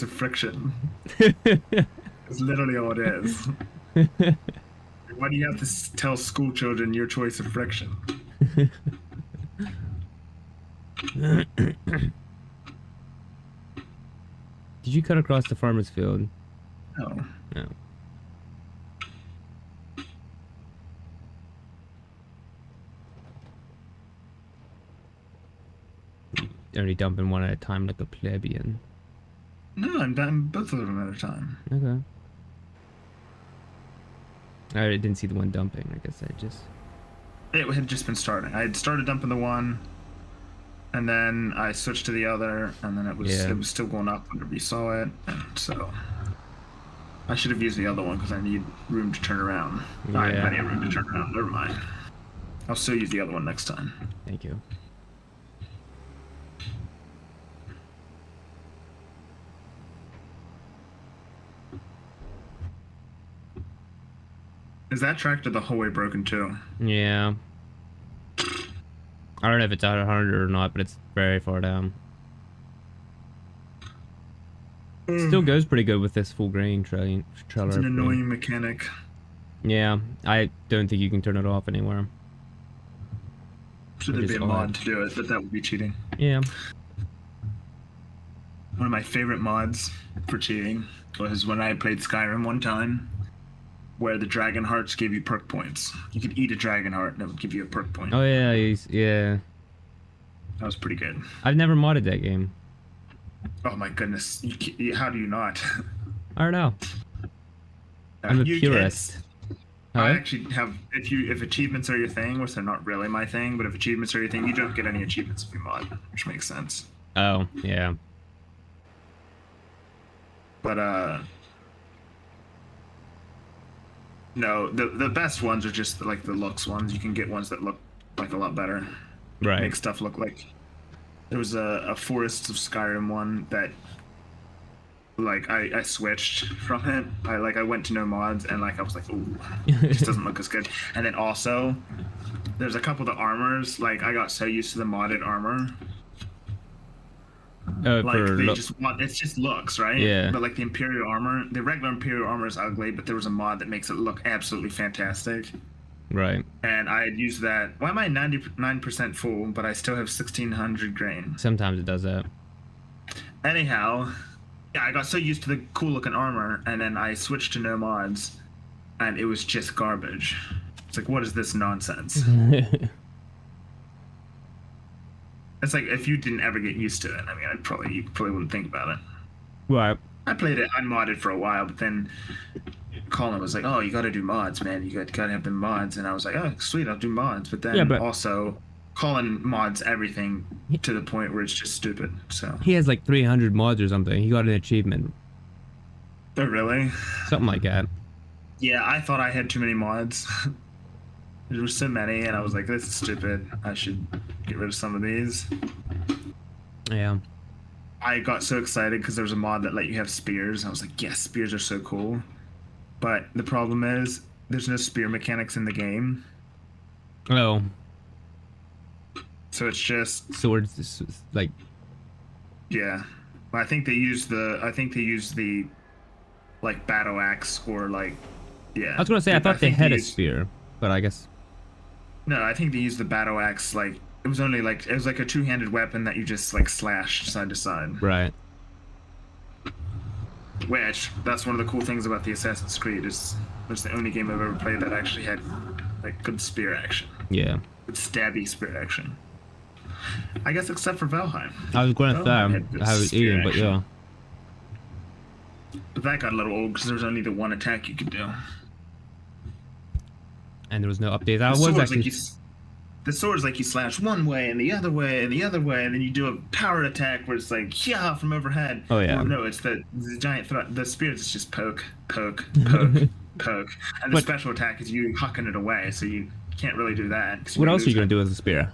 [SPEAKER 1] of friction. It's literally all it is. Why do you have to tell school children your choice of friction?
[SPEAKER 2] Did you cut across the farmer's field?
[SPEAKER 1] No.
[SPEAKER 2] No. Only dumping one at a time like a plebeian.
[SPEAKER 1] No, I'm done both of them at a time.
[SPEAKER 2] Okay. I didn't see the one dumping. I guess I just...
[SPEAKER 1] It had just been starting. I had started dumping the one, and then I switched to the other, and then it was still going up whenever you saw it, and so I should have used the other one because I need room to turn around.
[SPEAKER 2] Yeah.
[SPEAKER 1] I had plenty of room to turn around. Never mind. I'll still use the other one next time.
[SPEAKER 2] Thank you.
[SPEAKER 1] Is that tractor the whole way broken too?
[SPEAKER 2] Yeah. I don't know if it's at 100 or not, but it's very far down. Still goes pretty good with this full grain trailer.
[SPEAKER 1] It's an annoying mechanic.
[SPEAKER 2] Yeah, I don't think you can turn it off anywhere.
[SPEAKER 1] Should there be a mod to do it, but that would be cheating.
[SPEAKER 2] Yeah.
[SPEAKER 1] One of my favorite mods for cheating was when I played Skyrim one time, where the dragon hearts gave you perk points. You could eat a dragon heart and it would give you a perk point.
[SPEAKER 2] Oh yeah, yeah.
[SPEAKER 1] That was pretty good.
[SPEAKER 2] I've never modded that game.
[SPEAKER 1] Oh my goodness. How do you not?
[SPEAKER 2] I don't know. I'm a purist.
[SPEAKER 1] I actually have, if achievements are your thing, which they're not really my thing, but if achievements are your thing, you don't get any achievements if you mod, which makes sense.
[SPEAKER 2] Oh, yeah.
[SPEAKER 1] But, no, the best ones are just like the looks ones. You can get ones that look like a lot better.
[SPEAKER 2] Right.
[SPEAKER 1] Make stuff look like... There was a Forests of Skyrim one that, like, I switched from it. I went to no mods and like I was like, ooh, it just doesn't look as good. And then also, there's a couple of the armors. Like I got so used to the modded armor. Like they just want, it's just looks, right?
[SPEAKER 2] Yeah.
[SPEAKER 1] But like the Imperial armor, the regular Imperial armor is ugly, but there was a mod that makes it look absolutely fantastic.
[SPEAKER 2] Right.
[SPEAKER 1] And I had used that. Why am I 99% full, but I still have 1600 grain?
[SPEAKER 2] Sometimes it does that.
[SPEAKER 1] Anyhow, yeah, I got so used to the cool looking armor, and then I switched to no mods, and it was just garbage. It's like, what is this nonsense? It's like if you didn't ever get used to it. I mean, you probably wouldn't think about it.
[SPEAKER 2] Right.
[SPEAKER 1] I played it unmodded for a while, but then Colin was like, "Oh, you got to do mods, man. You got to have the mods." And I was like, "Oh, sweet, I'll do mods." But then also, Colin mods everything to the point where it's just stupid. So
[SPEAKER 2] he has like 300 mods or something. He got an achievement.
[SPEAKER 1] Oh, really?
[SPEAKER 2] Something like that.
[SPEAKER 1] Yeah, I thought I had too many mods. There were so many, and I was like, "This is stupid. I should get rid of some of these."
[SPEAKER 2] Yeah.
[SPEAKER 1] I got so excited because there was a mod that let you have spears. I was like, yes, spears are so cool. But the problem is, there's no spear mechanics in the game.
[SPEAKER 2] Oh.
[SPEAKER 1] So it's just
[SPEAKER 2] swords, like.
[SPEAKER 1] Yeah, I think they use the like battle axe or like, yeah.
[SPEAKER 2] I was gonna say I thought they had a spear, but I guess.
[SPEAKER 1] No, I think they used the battle axe like. It was like a two-handed weapon that you just like slashed side to side.
[SPEAKER 2] Right.
[SPEAKER 1] Which, that's one of the cool things about the Assassin's Creed is it's the only game I've ever played that actually had like good spear action.
[SPEAKER 2] Yeah.
[SPEAKER 1] Good stabby spear action. I guess except for Valheim.
[SPEAKER 2] I was going to say I was eating, but yeah.
[SPEAKER 1] But that got a little old because there was only the one attack you could do.
[SPEAKER 2] And there was no update. That was actually.
[SPEAKER 1] The sword's like you slash one way and the other way and the other way, and then you do a power attack where it's like, yeah, from overhead.
[SPEAKER 2] Oh, yeah.
[SPEAKER 1] Or no, it's the giant the spears is just poke, poke, poke, poke. And the special attack is you hucking it away, so you can't really do that. 'cause
[SPEAKER 2] What
[SPEAKER 1] you
[SPEAKER 2] else are you
[SPEAKER 1] lose
[SPEAKER 2] gonna
[SPEAKER 1] it.
[SPEAKER 2] do with a spear?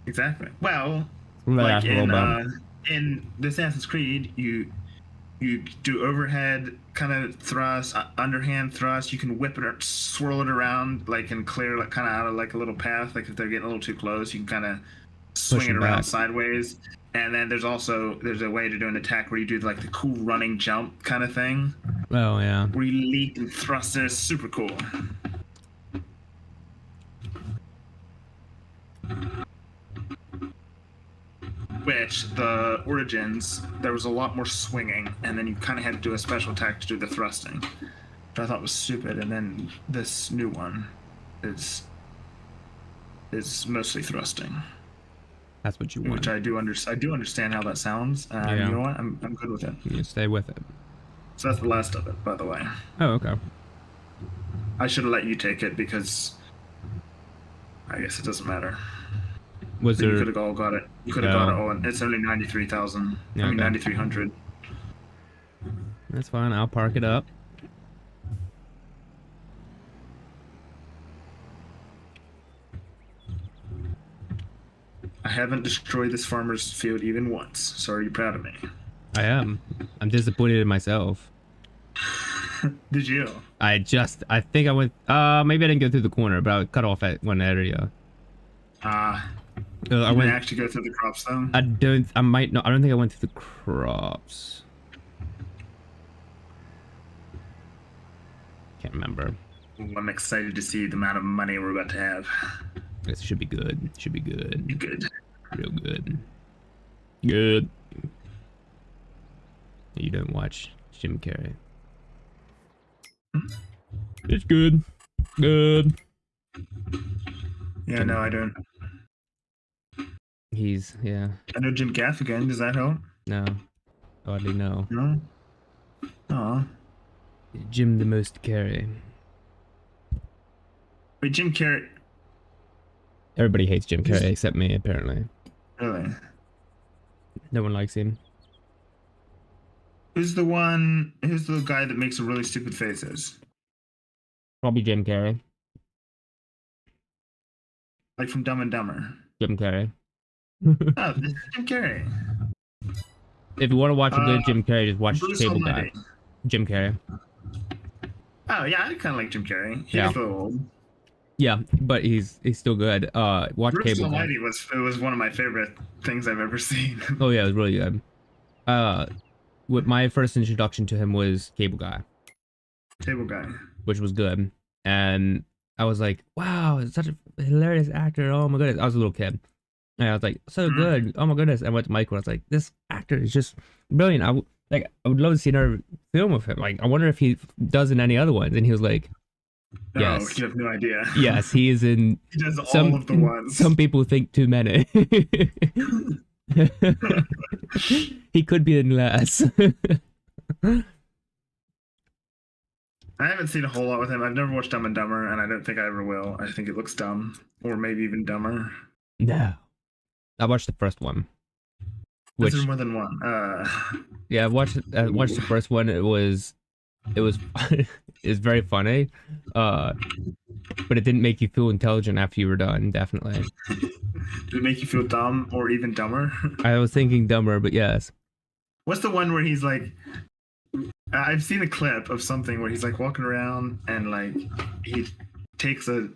[SPEAKER 1] Exactly. Well,
[SPEAKER 2] Like
[SPEAKER 1] like in the Assassin's Creed, you do overhead kind of thrust, underhand thrust. You can whip it or swirl it around, like and clear like kind of out of like a little path. Like if they're getting a little too close, you can kind of swing it
[SPEAKER 2] them
[SPEAKER 1] around
[SPEAKER 2] back.
[SPEAKER 1] sideways. And then there's a way to do an attack where you do like the cool running jump kind of thing,
[SPEAKER 2] Oh yeah.
[SPEAKER 1] where you leap and thrust. It's super cool. Which the Origins, there was a lot more swinging, and then you kind of had to do a special attack to do the thrusting, which I thought was stupid. And then this new one is mostly thrusting,
[SPEAKER 2] That's what you want.
[SPEAKER 1] which I do understand how that sounds. And
[SPEAKER 2] Yeah.
[SPEAKER 1] you know what? I'm good with it.
[SPEAKER 2] You stay with it.
[SPEAKER 1] So that's the last of it, by the way.
[SPEAKER 2] Oh, okay.
[SPEAKER 1] I should have let you take it because I guess it doesn't matter.
[SPEAKER 2] Was
[SPEAKER 1] You
[SPEAKER 2] there?
[SPEAKER 1] could have all got it. You could have got it all. And it's only 93,000.
[SPEAKER 2] Yeah,
[SPEAKER 1] I mean
[SPEAKER 2] okay.
[SPEAKER 1] 9,300.
[SPEAKER 2] That's fine. I'll park it up.
[SPEAKER 1] I haven't destroyed this farmer's field even once. So are you proud of me?
[SPEAKER 2] I am. I'm disappointed in myself.
[SPEAKER 1] Did you?
[SPEAKER 2] I think I went. Maybe I didn't go through the corner, but I cut off at one area.
[SPEAKER 1] I
[SPEAKER 2] I went.
[SPEAKER 1] actually go through the crops though.
[SPEAKER 2] I don't. I might not. I don't think I went through the crops. Can't remember.
[SPEAKER 1] Ooh, I'm excited to see the amount of money we're about to have.
[SPEAKER 2] This should be good. Should be good.
[SPEAKER 1] Good.
[SPEAKER 2] Real good. Good. You don't watch Jim Carrey. It's good. Good.
[SPEAKER 1] Yeah, no, I don't.
[SPEAKER 2] He's yeah.
[SPEAKER 1] I know Jim Gaffigan. Does that help?
[SPEAKER 2] No. Oddly no.
[SPEAKER 1] No. Oh.
[SPEAKER 2] Jim the most Carrey.
[SPEAKER 1] Wait, Jim Carrey.
[SPEAKER 2] Everybody hates Jim Carrey except me, apparently.
[SPEAKER 1] Really?
[SPEAKER 2] No one likes him.
[SPEAKER 1] Who's the guy that makes the really stupid faces?
[SPEAKER 2] Probably Jim Carrey.
[SPEAKER 1] Like from Dumb and Dumber.
[SPEAKER 2] Jim Carrey.
[SPEAKER 1] Oh, this is Jim Carrey.
[SPEAKER 2] If you want to watch a good Jim Carrey, just watch
[SPEAKER 1] Bruce
[SPEAKER 2] Cable
[SPEAKER 1] Almighty.
[SPEAKER 2] Guy. Jim Carrey.
[SPEAKER 1] Oh yeah, I kind of like Jim Carrey. He's
[SPEAKER 2] Yeah.
[SPEAKER 1] a little old.
[SPEAKER 2] Yeah, but he's still good. Watch
[SPEAKER 1] Bruce
[SPEAKER 2] Cable Guy.
[SPEAKER 1] Almighty was one of my favorite things I've ever seen.
[SPEAKER 2] Oh yeah, it was really good. What my first introduction to him was Cable Guy,
[SPEAKER 1] Table guy.
[SPEAKER 2] which was good, and I was like, "Wow, it's such a hilarious actor! Oh my goodness!" I was a little kid, and I was like, "So good! Oh my goodness!" I went to Michael. I was like, "This actor is just brilliant! I would love to see another film of him. Like, I wonder if he does in any other ones." And he was like,
[SPEAKER 1] No,
[SPEAKER 2] Yes.
[SPEAKER 1] you have no idea.
[SPEAKER 2] "Yes, he is in
[SPEAKER 1] He does
[SPEAKER 2] some
[SPEAKER 1] all of the ones.
[SPEAKER 2] Some people think too many." He could be in less.
[SPEAKER 1] I haven't seen a whole lot with him. I've never watched Dumb and Dumber, and I don't think I ever will. I think it looks dumb, or maybe even dumber.
[SPEAKER 2] No. I watched the first one.
[SPEAKER 1] Is
[SPEAKER 2] Which
[SPEAKER 1] there more than one?
[SPEAKER 2] yeah, I watched the first one. It was it's very funny. But it didn't make you feel intelligent after you were done, definitely.
[SPEAKER 1] Did it make you feel dumb or even dumber?
[SPEAKER 2] I was thinking dumber, but yes.
[SPEAKER 1] What's the one where he's like? I've seen a clip of something where he's like walking around and like he takes a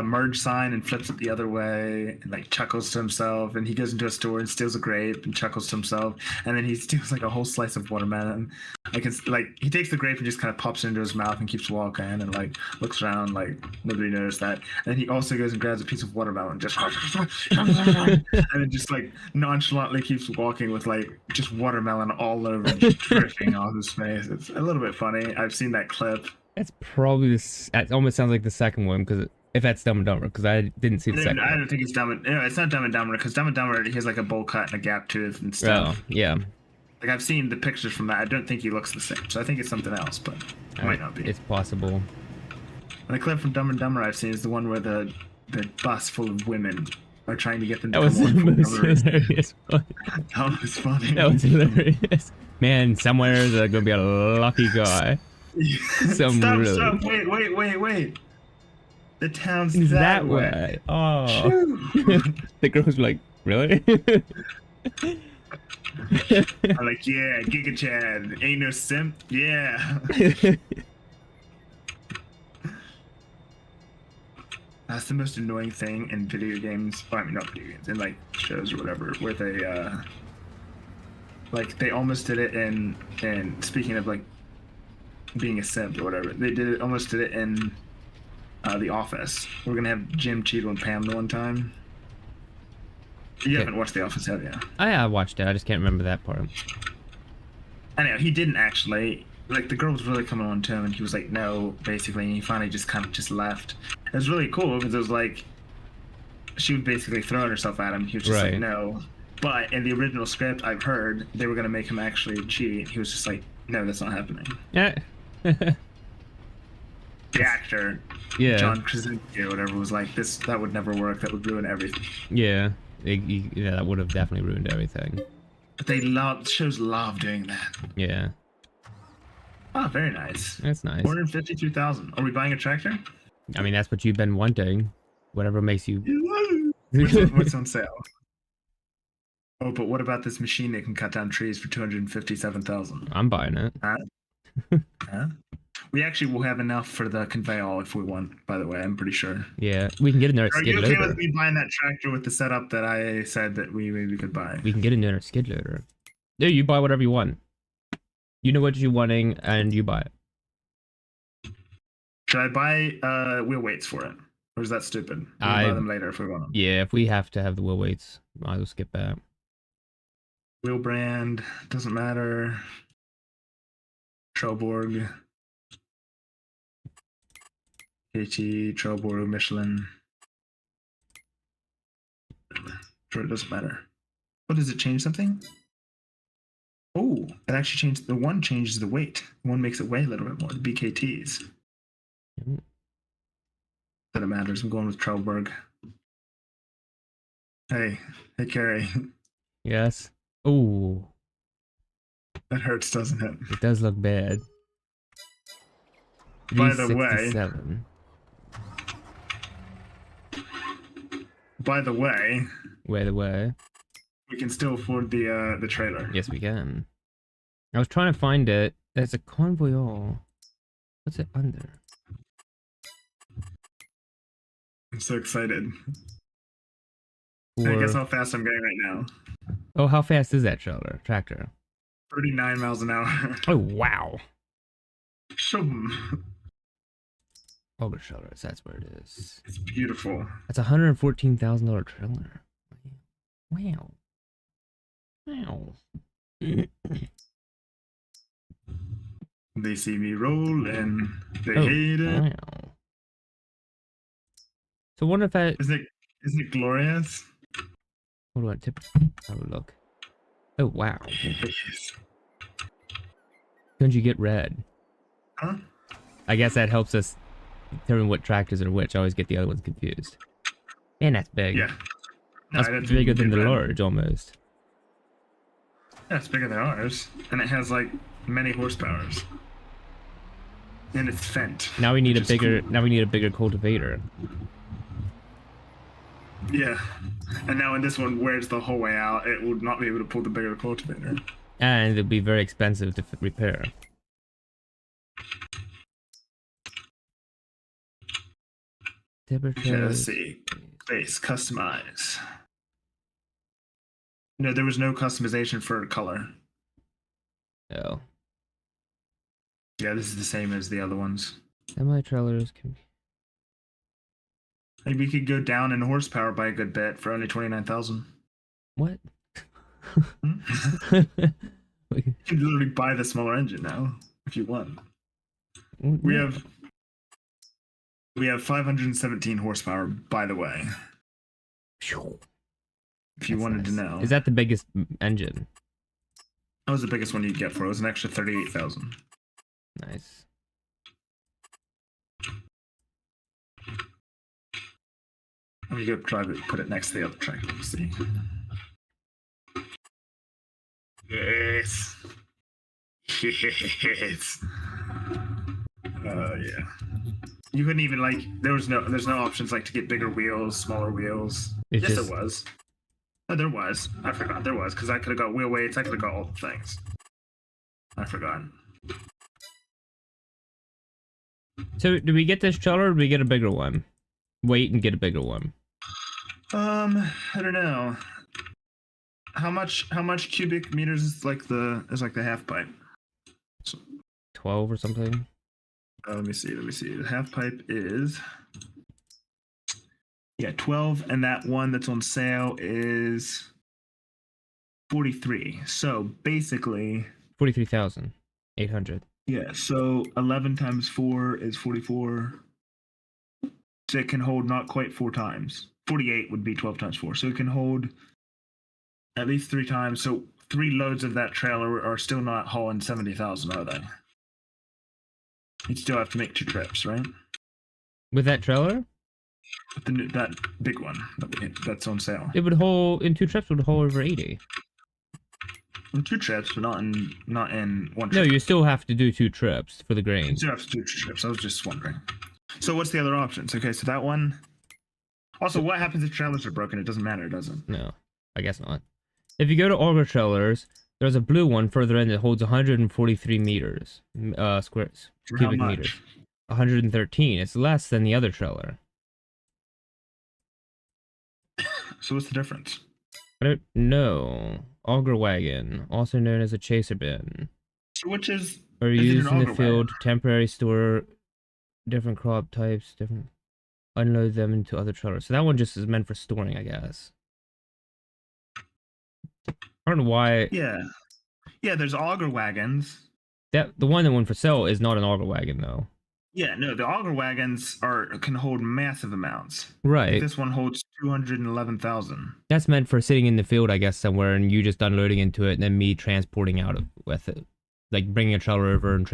[SPEAKER 1] merge sign and flips it the other way and like chuckles to himself, and he goes into a store and steals a grape and chuckles to himself, and then he steals like a whole slice of watermelon. Like it's like he takes the grape and just kind of pops it into his mouth and keeps walking and like looks around like nobody noticed that. And he also goes and grabs a piece of watermelon and just and then just like nonchalantly keeps walking with like just watermelon all over and just dripping off his face. It's a little bit funny. I've seen that clip.
[SPEAKER 2] It's probably this. It almost sounds like the second one, because if that's Dumb and Dumber, because I didn't see the second
[SPEAKER 1] I
[SPEAKER 2] one.
[SPEAKER 1] don't think it's Dumb and it's not Dumb and Dumber, because Dumb and Dumber he has like a bowl cut and a gap tooth and stuff.
[SPEAKER 2] Oh, yeah.
[SPEAKER 1] Like I've seen the pictures from that. I don't think he looks the same, so I think it's something else, but it might not be.
[SPEAKER 2] It's possible.
[SPEAKER 1] And the clip from Dumb and Dumber I've seen is the one where the bus full of women are trying to get them to
[SPEAKER 2] That was
[SPEAKER 1] come
[SPEAKER 2] the
[SPEAKER 1] on.
[SPEAKER 2] most hilarious one.
[SPEAKER 1] That was funny.
[SPEAKER 2] That was hilarious. Man, somewhere there's gonna be a lucky guy. Some
[SPEAKER 1] Stop,
[SPEAKER 2] really-
[SPEAKER 1] stop, wait. The town's
[SPEAKER 2] It's
[SPEAKER 1] that way.
[SPEAKER 2] Oh.
[SPEAKER 1] Shoo.
[SPEAKER 2] The girl's like, really?
[SPEAKER 1] I'm like, yeah, Giga Chad. Ain't no simp. Yeah. That's the most annoying thing in video games. Well, I mean, not video games, in like shows or whatever, where they like they almost did it in speaking of like being a simp or whatever, they almost did it in The Office. We're gonna have Jim Cheadle and Pam the one time. You haven't watched The Office, have you?
[SPEAKER 2] I watched it. I just can't remember that part.
[SPEAKER 1] Anyhow, he didn't actually. Like, the girl was really coming on to him, and he was like, no, basically, and he finally just kind of just left. It was really cool, because it was like, she was basically throwing herself at him. He was just like, no. But in the original script, I've heard, they were going to make him actually cheat. He was just like, no, that's not happening.
[SPEAKER 2] Yeah.
[SPEAKER 1] The actor,
[SPEAKER 2] Yeah.
[SPEAKER 1] John Krasinski or whatever, was like, that would never work. That would ruin everything.
[SPEAKER 2] Yeah. Yeah, that would have definitely ruined everything.
[SPEAKER 1] But shows love doing that.
[SPEAKER 2] Yeah.
[SPEAKER 1] Oh, very nice.
[SPEAKER 2] That's nice.
[SPEAKER 1] 452,000. Are we buying a tractor?
[SPEAKER 2] I mean, that's what you've been wanting. Whatever makes you...
[SPEAKER 1] What's on sale? Oh, but what about this machine that can cut down trees for 257,000?
[SPEAKER 2] I'm buying it.
[SPEAKER 1] Huh? We actually will have enough for the conveyor if we want, by the way, I'm pretty sure.
[SPEAKER 2] Yeah, we can get another
[SPEAKER 1] Are
[SPEAKER 2] skid
[SPEAKER 1] you okay
[SPEAKER 2] loader.
[SPEAKER 1] with me buying that tractor with the setup that I said that we maybe could buy?
[SPEAKER 2] We can get another skid loader. Yeah, you buy whatever you want. You know what you're wanting, and you buy it.
[SPEAKER 1] Should I buy wheel weights for it? Or is that stupid? We'll buy them later if we want them.
[SPEAKER 2] Yeah, if we have to have the wheel weights, might as well skip that.
[SPEAKER 1] Wheel brand, doesn't matter. Trelleborg. KT, Trelleborg, Michelin. Sure, it doesn't matter. What, does it change something? Oh, it actually changed. The one changes the weight. The one makes it weigh a little bit more. The BKTs. That it matters. I'm going with Trelleborg. Hey, Carrie.
[SPEAKER 2] Yes. Oh,
[SPEAKER 1] That hurts, doesn't it?
[SPEAKER 2] it does look bad.
[SPEAKER 1] By the way,
[SPEAKER 2] 367.
[SPEAKER 1] By the way, we can still afford the trailer.
[SPEAKER 2] Yes, we can. I was trying to find it. There's a Convoyeur. What's it under?
[SPEAKER 1] I'm so excited.
[SPEAKER 2] For...
[SPEAKER 1] Guess how fast I'm going right now.
[SPEAKER 2] Oh, how fast is that tractor?
[SPEAKER 1] 39 miles an hour.
[SPEAKER 2] Oh, wow.
[SPEAKER 1] Shum.
[SPEAKER 2] Auger Shoulders, that's where it is.
[SPEAKER 1] It's beautiful.
[SPEAKER 2] That's a $114,000 trailer. Wow. Wow.
[SPEAKER 1] They see me roll and they
[SPEAKER 2] Oh,
[SPEAKER 1] hate it.
[SPEAKER 2] wow. So wonder if that...
[SPEAKER 1] Isn't it glorious?
[SPEAKER 2] What do I tip? Have a look. Oh, wow.
[SPEAKER 1] Yes.
[SPEAKER 2] Couldn't you get red?
[SPEAKER 1] Huh?
[SPEAKER 2] I guess that helps us determine what tractors are which. I always get the other ones confused. Man, that's big.
[SPEAKER 1] Yeah. No,
[SPEAKER 2] That's bigger than the large, almost.
[SPEAKER 1] Yeah, it's bigger than ours. And it has, like, many horsepowers. And it's Fendt.
[SPEAKER 2] Now we need a
[SPEAKER 1] which is
[SPEAKER 2] bigger.
[SPEAKER 1] cool.
[SPEAKER 2] Now we need a bigger cultivator.
[SPEAKER 1] Yeah. And now in this one, where it's the whole way out, it would not be able to pull the bigger cultivator.
[SPEAKER 2] And it'll be very expensive to repair.
[SPEAKER 1] Okay, let's see. Base, customize. No, there was no customization for color.
[SPEAKER 2] Oh.
[SPEAKER 1] Yeah, this is the same as the other ones.
[SPEAKER 2] Semi-trailers can be...
[SPEAKER 1] Maybe we could go down in horsepower by a good bit for only 29,000.
[SPEAKER 2] What?
[SPEAKER 1] You can literally buy the smaller engine now, if you want. We have 517 horsepower, by the way. If you wanted to know.
[SPEAKER 2] Is that the biggest engine?
[SPEAKER 1] That was the biggest one you'd get for it. It was an extra 38,000.
[SPEAKER 2] Nice.
[SPEAKER 1] Let me go drive it, put it next to the other tractor. Let's see. Yes. Yes. Yeah. You couldn't even like. There's no options like to get bigger wheels, smaller wheels.
[SPEAKER 2] It's
[SPEAKER 1] Yes,
[SPEAKER 2] just
[SPEAKER 1] there was. Oh, there was. I forgot there was because I could have got wheel weights. I could have got all the things. I forgot.
[SPEAKER 2] so. Do we get this trailer, or do we get a bigger one? Wait and get a bigger one.
[SPEAKER 1] I don't know. How much cubic meters is like the half pipe?
[SPEAKER 2] 12 or something.
[SPEAKER 1] Let me see. The half pipe is 12, and that one that's on sale is 43. So basically,
[SPEAKER 2] 43,800.
[SPEAKER 1] yeah. So 11 times 4 is 44. So it can hold not quite 4 times. 48 would be 12 times 4. So it can hold at least 3 times. So 3 loads of that trailer are still not hauling 70,000, are they? You'd still have to make 2 trips, right?
[SPEAKER 2] With that trailer,
[SPEAKER 1] With that big one that's on sale.
[SPEAKER 2] it would hold in 2 trips. Would hold over 80.
[SPEAKER 1] In 2 trips, but not in one
[SPEAKER 2] No,
[SPEAKER 1] trip.
[SPEAKER 2] you still have to do 2 trips for the grain.
[SPEAKER 1] You still have to do 2 trips. I was just wondering. So what's the other options? Okay, so that one. Also, what happens if trailers are broken? It doesn't matter, does it?
[SPEAKER 2] No, I guess not. If you go to Auger trailers, there's a blue one further in that holds 143 meters, squares,
[SPEAKER 1] For how
[SPEAKER 2] cubic
[SPEAKER 1] much?
[SPEAKER 2] meters. 113. It's less than the other trailer.
[SPEAKER 1] So what's the difference?
[SPEAKER 2] I don't know. Auger wagon, also known as a chaser bin,
[SPEAKER 1] So which is?
[SPEAKER 2] are
[SPEAKER 1] Is it an
[SPEAKER 2] used in the
[SPEAKER 1] auger
[SPEAKER 2] field
[SPEAKER 1] wagon?
[SPEAKER 2] to temporarily store different crop types, unload them into other trailers. So that one just is meant for storing, I guess. I don't know why
[SPEAKER 1] Yeah. Yeah, there's auger wagons.
[SPEAKER 2] the one that went for sale is not an auger wagon though.
[SPEAKER 1] Yeah, no, the auger wagons can hold massive amounts.
[SPEAKER 2] Right.
[SPEAKER 1] This one holds 211,000.
[SPEAKER 2] That's meant for sitting in the field, I guess, somewhere, and you just unloading into it, and then me transporting with it, like bringing a trailer over and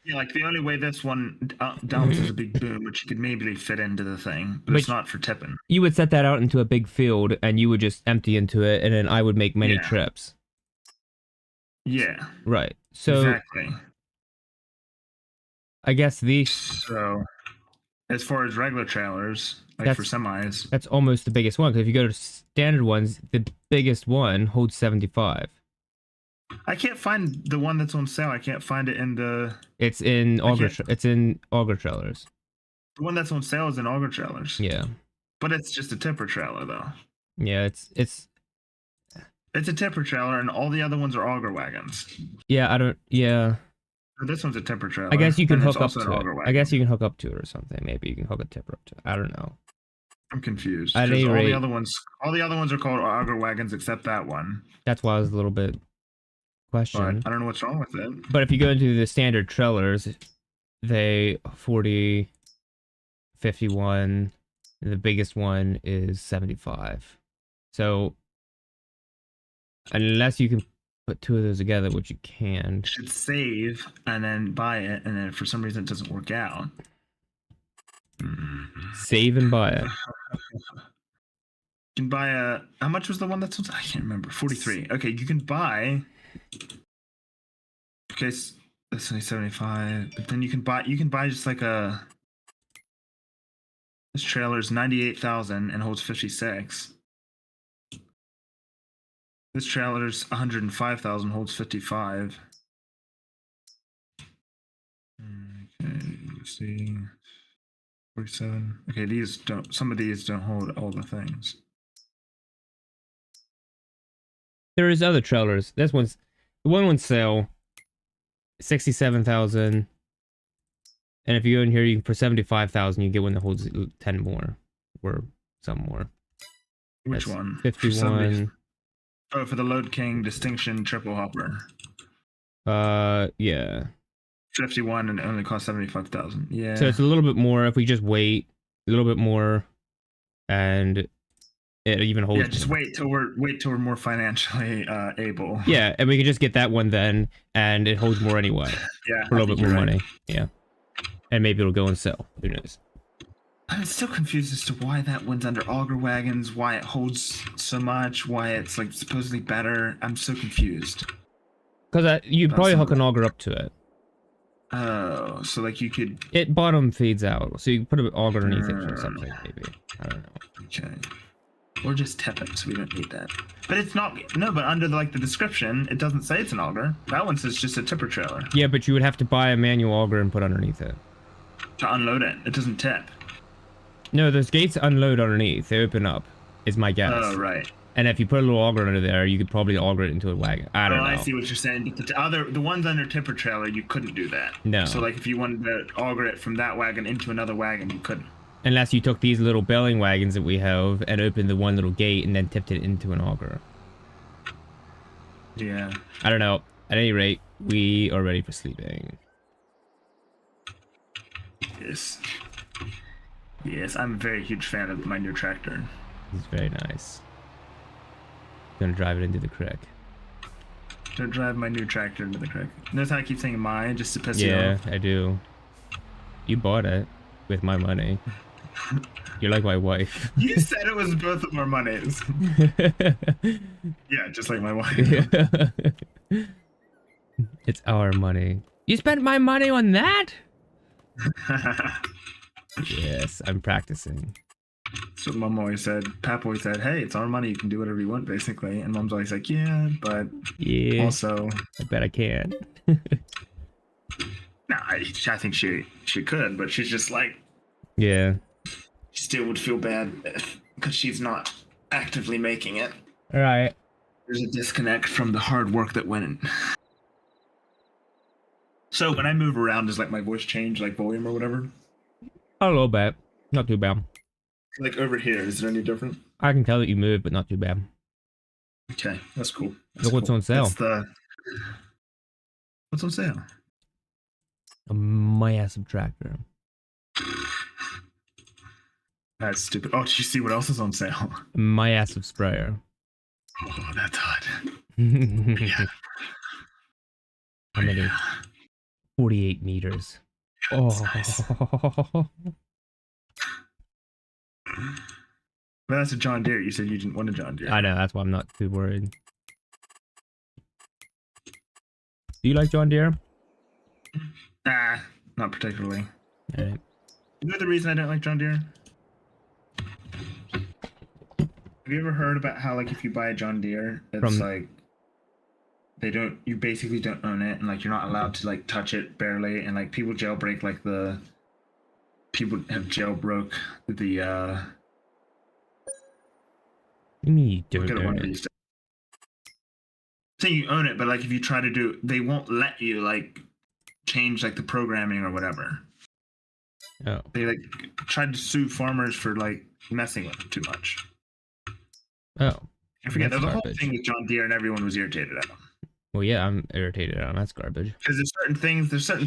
[SPEAKER 1] Yeah, like the only way this one dumps is a big boom, which you could maybe fit into the thing, but it's
[SPEAKER 2] Which-
[SPEAKER 1] not for tipping.
[SPEAKER 2] You would set that out into a big field, and you would just empty into it, and then I would make many
[SPEAKER 1] Yeah.
[SPEAKER 2] trips.
[SPEAKER 1] Yeah,
[SPEAKER 2] Right. So
[SPEAKER 1] exactly.
[SPEAKER 2] I guess
[SPEAKER 1] So, as far as regular trailers, like
[SPEAKER 2] That's-
[SPEAKER 1] for semis,
[SPEAKER 2] that's almost the biggest one. Because if you go to standard ones, the biggest one holds 75.
[SPEAKER 1] I can't find the one that's on sale. I can't find it in the
[SPEAKER 2] It's in auger.
[SPEAKER 1] can't-
[SPEAKER 2] It's in auger trailers.
[SPEAKER 1] one that's on sale is in auger trailers.
[SPEAKER 2] Yeah.
[SPEAKER 1] But it's just a tipper trailer though.
[SPEAKER 2] Yeah. It's.
[SPEAKER 1] It's a tipper trailer, and all the other ones are auger wagons.
[SPEAKER 2] Yeah. I don't. Yeah.
[SPEAKER 1] So this one's a tipper trailer.
[SPEAKER 2] I guess you can
[SPEAKER 1] and it's
[SPEAKER 2] hook up
[SPEAKER 1] also an
[SPEAKER 2] to
[SPEAKER 1] auger
[SPEAKER 2] it. I
[SPEAKER 1] wagon.
[SPEAKER 2] guess you can hook up to it or something. Maybe you can hook a tipper up to it. I don't know.
[SPEAKER 1] I'm confused.
[SPEAKER 2] At
[SPEAKER 1] 'cause
[SPEAKER 2] any
[SPEAKER 1] all
[SPEAKER 2] rate-
[SPEAKER 1] the other ones are called auger wagons except that one.
[SPEAKER 2] That's why I was a little bit question.
[SPEAKER 1] But I don't know what's wrong with it.
[SPEAKER 2] But if you go into the standard trailers, they 40, 51, and the biggest one is 75. So unless you can put 2 of those together, which you can.
[SPEAKER 1] You should save and then buy it, and then if for some reason it doesn't work out.
[SPEAKER 2] Save and buy it.
[SPEAKER 1] You can buy a. How much was the one that's? I can't remember. 43. Okay, you can buy. Okay, that's only 75. But then you can buy just like a. This trailer is 98,000 and holds 56. This trailer's 105,000, holds 55. Okay, let's see. 47. Okay, these don't. Some of these don't hold all the things.
[SPEAKER 2] There is other trailers. This one's the one on sale, 67,000. And if you go in here, you can for 75,000, you get one that holds 10 more, or some more.
[SPEAKER 1] Which
[SPEAKER 2] That's
[SPEAKER 1] one?
[SPEAKER 2] 51.
[SPEAKER 1] Oh, for the Load King Distinction Triple Hopper.
[SPEAKER 2] Yeah.
[SPEAKER 1] 51 and it only cost 75,000. Yeah.
[SPEAKER 2] So it's a little bit more if we just wait a little bit more, and it even holds.
[SPEAKER 1] Yeah, just wait till we're more financially able.
[SPEAKER 2] Yeah, and we can just get that one then, and it holds more anyway
[SPEAKER 1] Yeah.
[SPEAKER 2] for a
[SPEAKER 1] I
[SPEAKER 2] little
[SPEAKER 1] think
[SPEAKER 2] bit more
[SPEAKER 1] you're right.
[SPEAKER 2] money. Yeah, and maybe it'll go and sell. Who knows?
[SPEAKER 1] I'm still confused as to why that one's under auger wagons, why it holds so much, why it's like supposedly better. I'm so confused.
[SPEAKER 2] Because you
[SPEAKER 1] That's
[SPEAKER 2] probably hook
[SPEAKER 1] some-
[SPEAKER 2] an auger up to it.
[SPEAKER 1] Oh, so like you could.
[SPEAKER 2] It bottom feeds out, so you can put an auger underneath it or something, maybe. I don't know.
[SPEAKER 1] Okay. Or just tip it, so we don't need that. But it's not. No, but under the description, it doesn't say it's an auger. That one says just a tipper trailer.
[SPEAKER 2] Yeah, but you would have to buy a manual auger and put underneath it.
[SPEAKER 1] To unload it, it doesn't tip.
[SPEAKER 2] No, those gates unload underneath. They open up, is my guess.
[SPEAKER 1] Oh, right.
[SPEAKER 2] And if you put a little auger under there, you could probably auger it into a wagon. I don't know.
[SPEAKER 1] I see what you're saying. But the ones under tipper trailer, you couldn't do that.
[SPEAKER 2] No.
[SPEAKER 1] So like if you wanted to auger it from that wagon into another wagon, you couldn't.
[SPEAKER 2] Unless you took these little belling wagons that we have and opened the one little gate and then tipped it into an auger.
[SPEAKER 1] Yeah.
[SPEAKER 2] I don't know. At any rate, we are ready for sleeping.
[SPEAKER 1] Yes. Yes, I'm a very huge fan of my new tractor.
[SPEAKER 2] It's very nice. Gonna drive it into the creek.
[SPEAKER 1] To drive my new tractor into the creek. Notice how I keep saying mine just to piss you
[SPEAKER 2] Yeah,
[SPEAKER 1] off?
[SPEAKER 2] I do. You bought it with my money. You're like my wife.
[SPEAKER 1] You said it was both of our monies. Yeah, just like my wife.
[SPEAKER 2] It's our money. You spent my money on that? Yes, I'm practicing.
[SPEAKER 1] That's what Mom always said. Pap always said, hey, it's our money. You can do whatever you want, basically. And Mom's always like, yeah, but
[SPEAKER 2] Yeah,
[SPEAKER 1] also...
[SPEAKER 2] I bet I can.
[SPEAKER 1] Nah, I think she could, but she's just like,
[SPEAKER 2] Yeah.
[SPEAKER 1] she still would feel bad because she's not actively making it.
[SPEAKER 2] All right.
[SPEAKER 1] There's a disconnect from the hard work that went in. So when I move around, does like my voice change, like volume or whatever?
[SPEAKER 2] A little bit. Not too bad.
[SPEAKER 1] Like over here, is it any different?
[SPEAKER 2] I can tell that you moved, but not too bad.
[SPEAKER 1] Okay, that's cool. That's
[SPEAKER 2] Look what's
[SPEAKER 1] cool.
[SPEAKER 2] on sale.
[SPEAKER 1] What's on sale?
[SPEAKER 2] A massive tractor.
[SPEAKER 1] That's stupid. Oh, did you see what else is on sale?
[SPEAKER 2] A massive sprayer.
[SPEAKER 1] Oh, that's hot.
[SPEAKER 2] Yeah. How many? 48 meters.
[SPEAKER 1] That's
[SPEAKER 2] Oh.
[SPEAKER 1] nice. But that's a John Deere. You said you didn't want a John Deere.
[SPEAKER 2] I know, that's why I'm not too worried. Do you like John Deere?
[SPEAKER 1] Nah, not particularly.
[SPEAKER 2] Alright.
[SPEAKER 1] You know the reason I don't like John Deere? Have you ever heard about how, like, if you buy a John Deere, it's like you basically don't own it, and like you're not allowed to like touch it barely, and like people jailbreak, like people have jailbroke the
[SPEAKER 2] You mean you don't
[SPEAKER 1] look at one
[SPEAKER 2] own
[SPEAKER 1] of
[SPEAKER 2] it?
[SPEAKER 1] these. Say you own it, but like if you try to do, they won't let you like change like the programming or whatever.
[SPEAKER 2] Oh.
[SPEAKER 1] They like tried to sue farmers for like messing with it too much.
[SPEAKER 2] Oh.
[SPEAKER 1] I forget.
[SPEAKER 2] That's
[SPEAKER 1] There was a whole
[SPEAKER 2] garbage.
[SPEAKER 1] thing with John Deere, and everyone was irritated at him.
[SPEAKER 2] Well, yeah, I'm irritated on that's garbage.
[SPEAKER 1] Because there's certain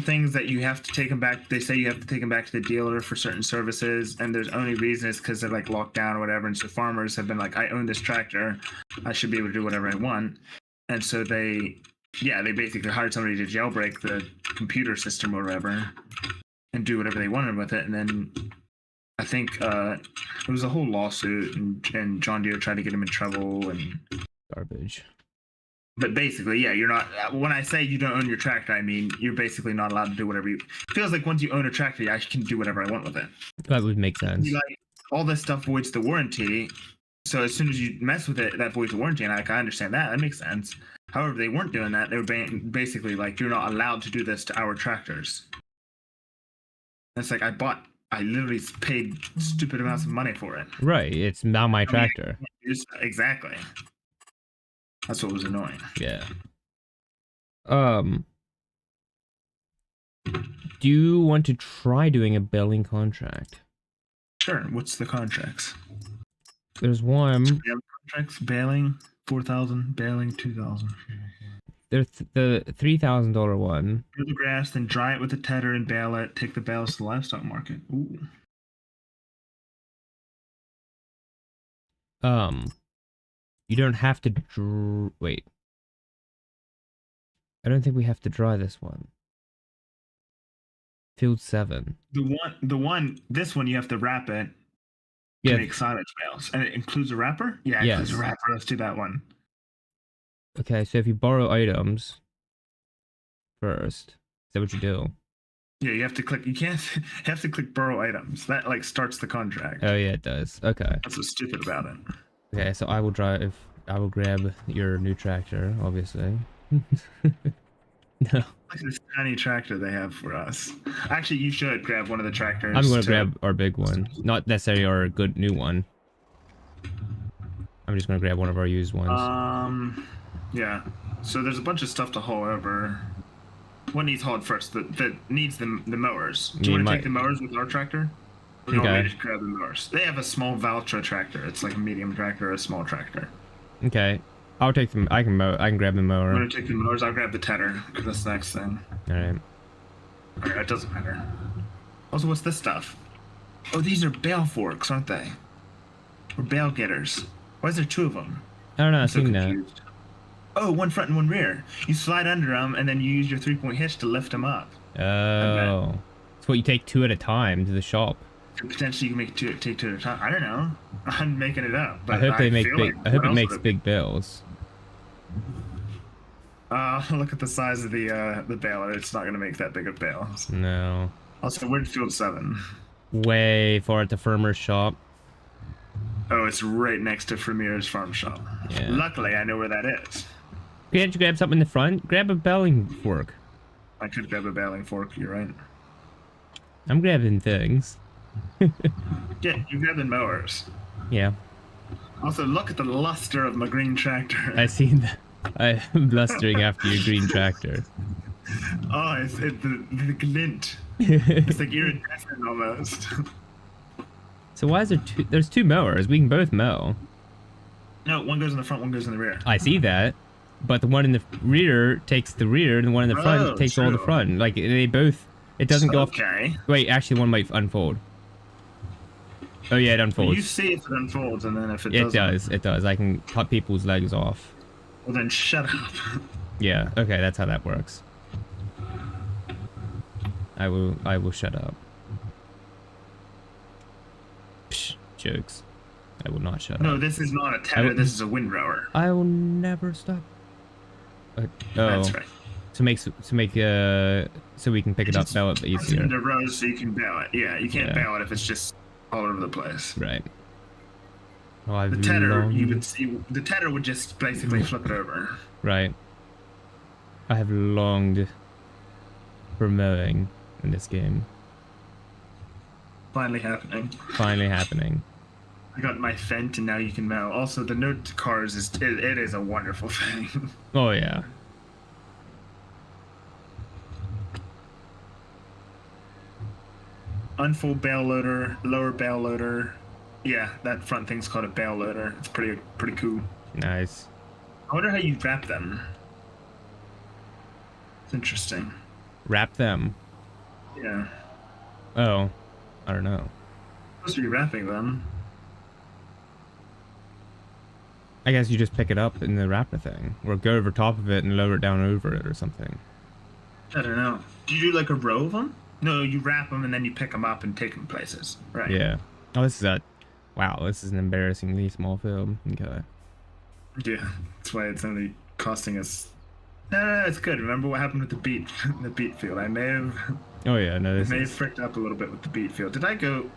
[SPEAKER 1] things that you have to take them back. They say you have to take them back to the dealer for certain services, and there's only reason is because they're like locked down or whatever. And so farmers have been like, I own this tractor, I should be able to do whatever I want. And so they basically hired somebody to jailbreak the computer system or whatever, and do whatever they wanted with it. And then I think it was a whole lawsuit, and John Deere tried to get him in trouble. And
[SPEAKER 2] Garbage.
[SPEAKER 1] but basically, yeah, you're not. When I say you don't own your tractor, I mean you're basically not allowed to do whatever you. It feels like once you own a tractor, I can do whatever I want with it.
[SPEAKER 2] That would make sense.
[SPEAKER 1] Like all this stuff voids the warranty. So as soon as you mess with it, that voids the warranty, and I understand that. That makes sense. However, they weren't doing that. They were basically like, you're not allowed to do this to our tractors. It's like I literally paid stupid amounts of money for it.
[SPEAKER 2] Right, it's now my tractor.
[SPEAKER 1] Exactly. That's what was annoying.
[SPEAKER 2] Yeah. Do you want to try doing a billing contract?
[SPEAKER 1] Sure. What's the contracts?
[SPEAKER 2] There's one.
[SPEAKER 1] Contracts, bailing 4,000, bailing 2,000.
[SPEAKER 2] There's the $3,000 one.
[SPEAKER 1] Grow the grass, then dry it with a tedder and bale it. Take the bales to the livestock market. Ooh.
[SPEAKER 2] You don't have to wait. I don't think we have to dry this one. Field 7.
[SPEAKER 1] This one you have to wrap it.
[SPEAKER 2] Yeah.
[SPEAKER 1] To make silage bales, and it includes a wrapper. Yeah, it includes a wrapper. Let's do that one.
[SPEAKER 2] Okay, so if you borrow items first, is that what you do?
[SPEAKER 1] Yeah, you have to click. You can't you have to click borrow items. That like starts the contract.
[SPEAKER 2] Oh yeah, it does. Okay.
[SPEAKER 1] That's what's stupid about it.
[SPEAKER 2] Okay, so I will grab your new tractor, obviously. No.
[SPEAKER 1] Look at this tiny tractor they have for us. Actually, you should grab one of the tractors.
[SPEAKER 2] I'm gonna grab our big one. Not necessarily our good new one. I'm just gonna grab one of our used ones.
[SPEAKER 1] Yeah. So there's a bunch of stuff to haul over. What needs hauled first? That needs the mowers. Do you want to take the mowers with our tractor? Or do you want me to just grab the mowers? They have a small Valtra tractor. It's like a medium tractor or a small tractor.
[SPEAKER 2] Okay. I'll take them. I can grab the mower.
[SPEAKER 1] I'm gonna take the mowers. I'll grab the tedder because that's the next thing.
[SPEAKER 2] All right.
[SPEAKER 1] Alright, it doesn't matter. Also, what's this stuff? Oh, these are bale forks, aren't they? Or bale getters. Why is there two of them?
[SPEAKER 2] I don't know.
[SPEAKER 1] I'm
[SPEAKER 2] I've
[SPEAKER 1] so
[SPEAKER 2] seen that.
[SPEAKER 1] confused. Oh, one front and one rear. You slide under them, and then you use your 3-point hitch to lift them up.
[SPEAKER 2] Oh. It's what you take two at a time to the shop.
[SPEAKER 1] Potentially, you can take two at a time. I don't know. I'm making it up. But
[SPEAKER 2] I hope they make
[SPEAKER 1] feel
[SPEAKER 2] big.
[SPEAKER 1] like
[SPEAKER 2] I hope
[SPEAKER 1] what
[SPEAKER 2] it
[SPEAKER 1] else
[SPEAKER 2] makes
[SPEAKER 1] would
[SPEAKER 2] big bills.
[SPEAKER 1] Look at the size of the baler. It's not going to make that big of bales.
[SPEAKER 2] No.
[SPEAKER 1] Also, where's Field 7?
[SPEAKER 2] Way far at the farmer's shop.
[SPEAKER 1] Oh, it's right next to Fremir's farm shop.
[SPEAKER 2] Yeah.
[SPEAKER 1] Luckily, I know where that is.
[SPEAKER 2] Can't you grab something in the front? Grab a belling fork.
[SPEAKER 1] I could grab a baling fork, you're right.
[SPEAKER 2] I'm grabbing things.
[SPEAKER 1] Yeah, you grab the mowers.
[SPEAKER 2] Yeah.
[SPEAKER 1] Also, look at the luster of my green tractor.
[SPEAKER 2] I seen that. I'm blustering after your green tractor.
[SPEAKER 1] Oh, it's the glint. It's like iridescent almost.
[SPEAKER 2] So why is there two? There's two mowers. We can both mow.
[SPEAKER 1] No, one goes in the front, one goes in the rear.
[SPEAKER 2] I see that. But the one in the rear takes the rear, and the one in the front takes all the
[SPEAKER 1] true.
[SPEAKER 2] front. Like, they both... It doesn't go off...
[SPEAKER 1] Okay.
[SPEAKER 2] Wait, actually, one might unfold. Oh, yeah, it
[SPEAKER 1] Well,
[SPEAKER 2] unfolds.
[SPEAKER 1] you see if it unfolds, and then if it
[SPEAKER 2] It
[SPEAKER 1] doesn't...
[SPEAKER 2] does. It does. I can cut people's legs off.
[SPEAKER 1] Well, then shut up.
[SPEAKER 2] Yeah, okay, that's how that works. I will shut up. Psh, jokes. I will not shut
[SPEAKER 1] No,
[SPEAKER 2] up.
[SPEAKER 1] this is not a tedder, this is a windrower.
[SPEAKER 2] I will never stop. Oh,
[SPEAKER 1] That's right.
[SPEAKER 2] so we can pick it up,
[SPEAKER 1] Just
[SPEAKER 2] bail it
[SPEAKER 1] puts it
[SPEAKER 2] easier.
[SPEAKER 1] into rows so you can bail it. Yeah, you can't
[SPEAKER 2] Yeah.
[SPEAKER 1] bail it if it's just all over the place.
[SPEAKER 2] Right. Oh, I've
[SPEAKER 1] The tedder,
[SPEAKER 2] longed-
[SPEAKER 1] you would see, the tedder would just basically flip it over.
[SPEAKER 2] Right. I have longed for mowing in this game.
[SPEAKER 1] Finally happening.
[SPEAKER 2] Finally happening.
[SPEAKER 1] I got my Fent, and now you can mow. Also, the note to cars it is a wonderful thing.
[SPEAKER 2] Oh yeah.
[SPEAKER 1] Unfold bale loader, lower bale loader. Yeah, that front thing's called a bale loader. It's pretty cool.
[SPEAKER 2] Nice.
[SPEAKER 1] I wonder how you wrap them. It's interesting.
[SPEAKER 2] Wrap them.
[SPEAKER 1] Yeah.
[SPEAKER 2] Oh. I don't know.
[SPEAKER 1] Supposed to be wrapping them.
[SPEAKER 2] I guess you just pick it up in the wrapper thing. Or go over top of it and lower it down over it or something.
[SPEAKER 1] I don't know. Do you do like a row of them? No, you wrap them and then you pick them up and take them places. Right.
[SPEAKER 2] Yeah. Oh, this is a... Wow, this is an embarrassingly small film. Okay.
[SPEAKER 1] Yeah. That's why it's only costing us... No, it's good. Remember what happened with the beet field? I may have
[SPEAKER 2] Oh yeah, no, this
[SPEAKER 1] have
[SPEAKER 2] is...
[SPEAKER 1] fricked up a little bit with the beet field. Did I go...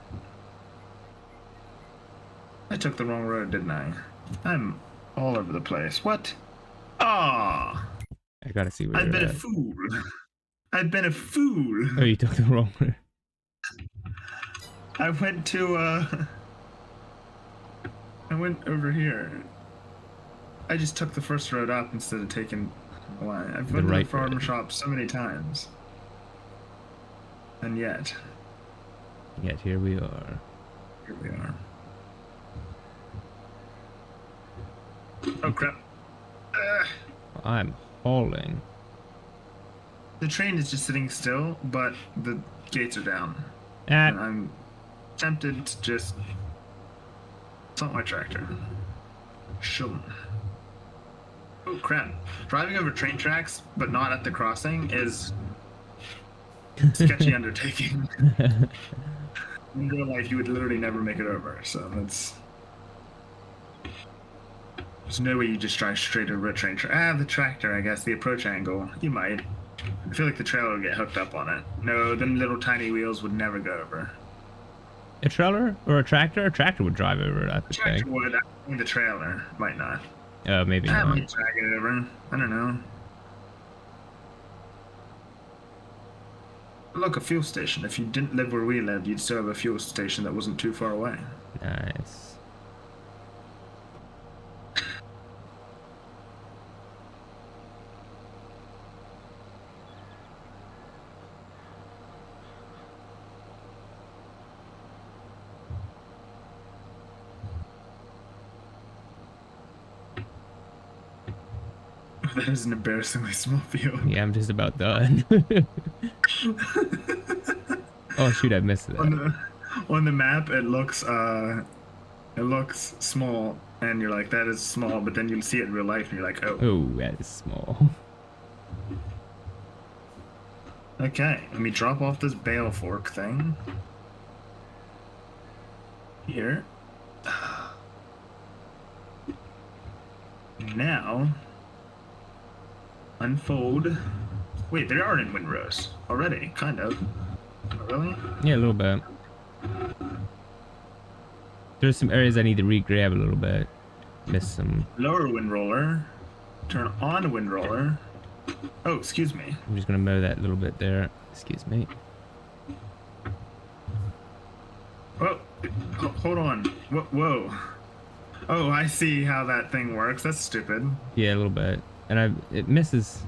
[SPEAKER 1] I took the wrong road, didn't I? I'm all over the place. What? Ah!
[SPEAKER 2] I gotta see where
[SPEAKER 1] I've
[SPEAKER 2] you're
[SPEAKER 1] been a
[SPEAKER 2] at.
[SPEAKER 1] fool. I've been a fool.
[SPEAKER 2] Oh, you took the wrong one.
[SPEAKER 1] I went to, I went over here. I just took the first road up instead of taking the line. I've been to
[SPEAKER 2] right
[SPEAKER 1] the farm
[SPEAKER 2] road.
[SPEAKER 1] shop so many times. And yet,
[SPEAKER 2] Yet here we are.
[SPEAKER 1] here we are. Oh crap.
[SPEAKER 2] I'm hauling.
[SPEAKER 1] The train is just sitting still, but the gates are down.
[SPEAKER 2] Ah,
[SPEAKER 1] And I'm tempted to just... It's not my tractor. Shum. Oh crap. Driving over train tracks, but not at the crossing, is a sketchy undertaking. In real life, you would literally never make it over, so that's... There's no way you just drive straight over a train track. Ah, the tractor, I guess, the approach angle. You might. I feel like the trailer would get hooked up on it. No, them little tiny wheels would never go over.
[SPEAKER 2] A trailer or a tractor? A tractor would drive over it, I would
[SPEAKER 1] Tractor
[SPEAKER 2] think.
[SPEAKER 1] would. I think the trailer might not.
[SPEAKER 2] Maybe
[SPEAKER 1] That
[SPEAKER 2] not.
[SPEAKER 1] might drag it over. I don't know. Look, a fuel station. If you didn't live where we lived, you'd still have a fuel station that wasn't too far away.
[SPEAKER 2] Nice.
[SPEAKER 1] That is an embarrassingly small field.
[SPEAKER 2] Yeah, I'm just about done. Oh shoot, I missed that.
[SPEAKER 1] On the map, it looks small, and you're like, that is small. But then you see it in real life, and you're like, oh.
[SPEAKER 2] Oh, that is small.
[SPEAKER 1] Okay, let me drop off this bale fork thing. Here. Now, unfold. Wait, they are in windrows already, kind of. Oh, really?
[SPEAKER 2] Yeah, a little bit. There's some areas I need to re-grab a little bit. Missed some.
[SPEAKER 1] Lower windroller. Turn on windroller. Oh, excuse me.
[SPEAKER 2] I'm just gonna mow that little bit there. Excuse me.
[SPEAKER 1] Whoa, hold on. Whoa. Oh, I see how that thing works. That's stupid.
[SPEAKER 2] Yeah, a little bit. And it misses.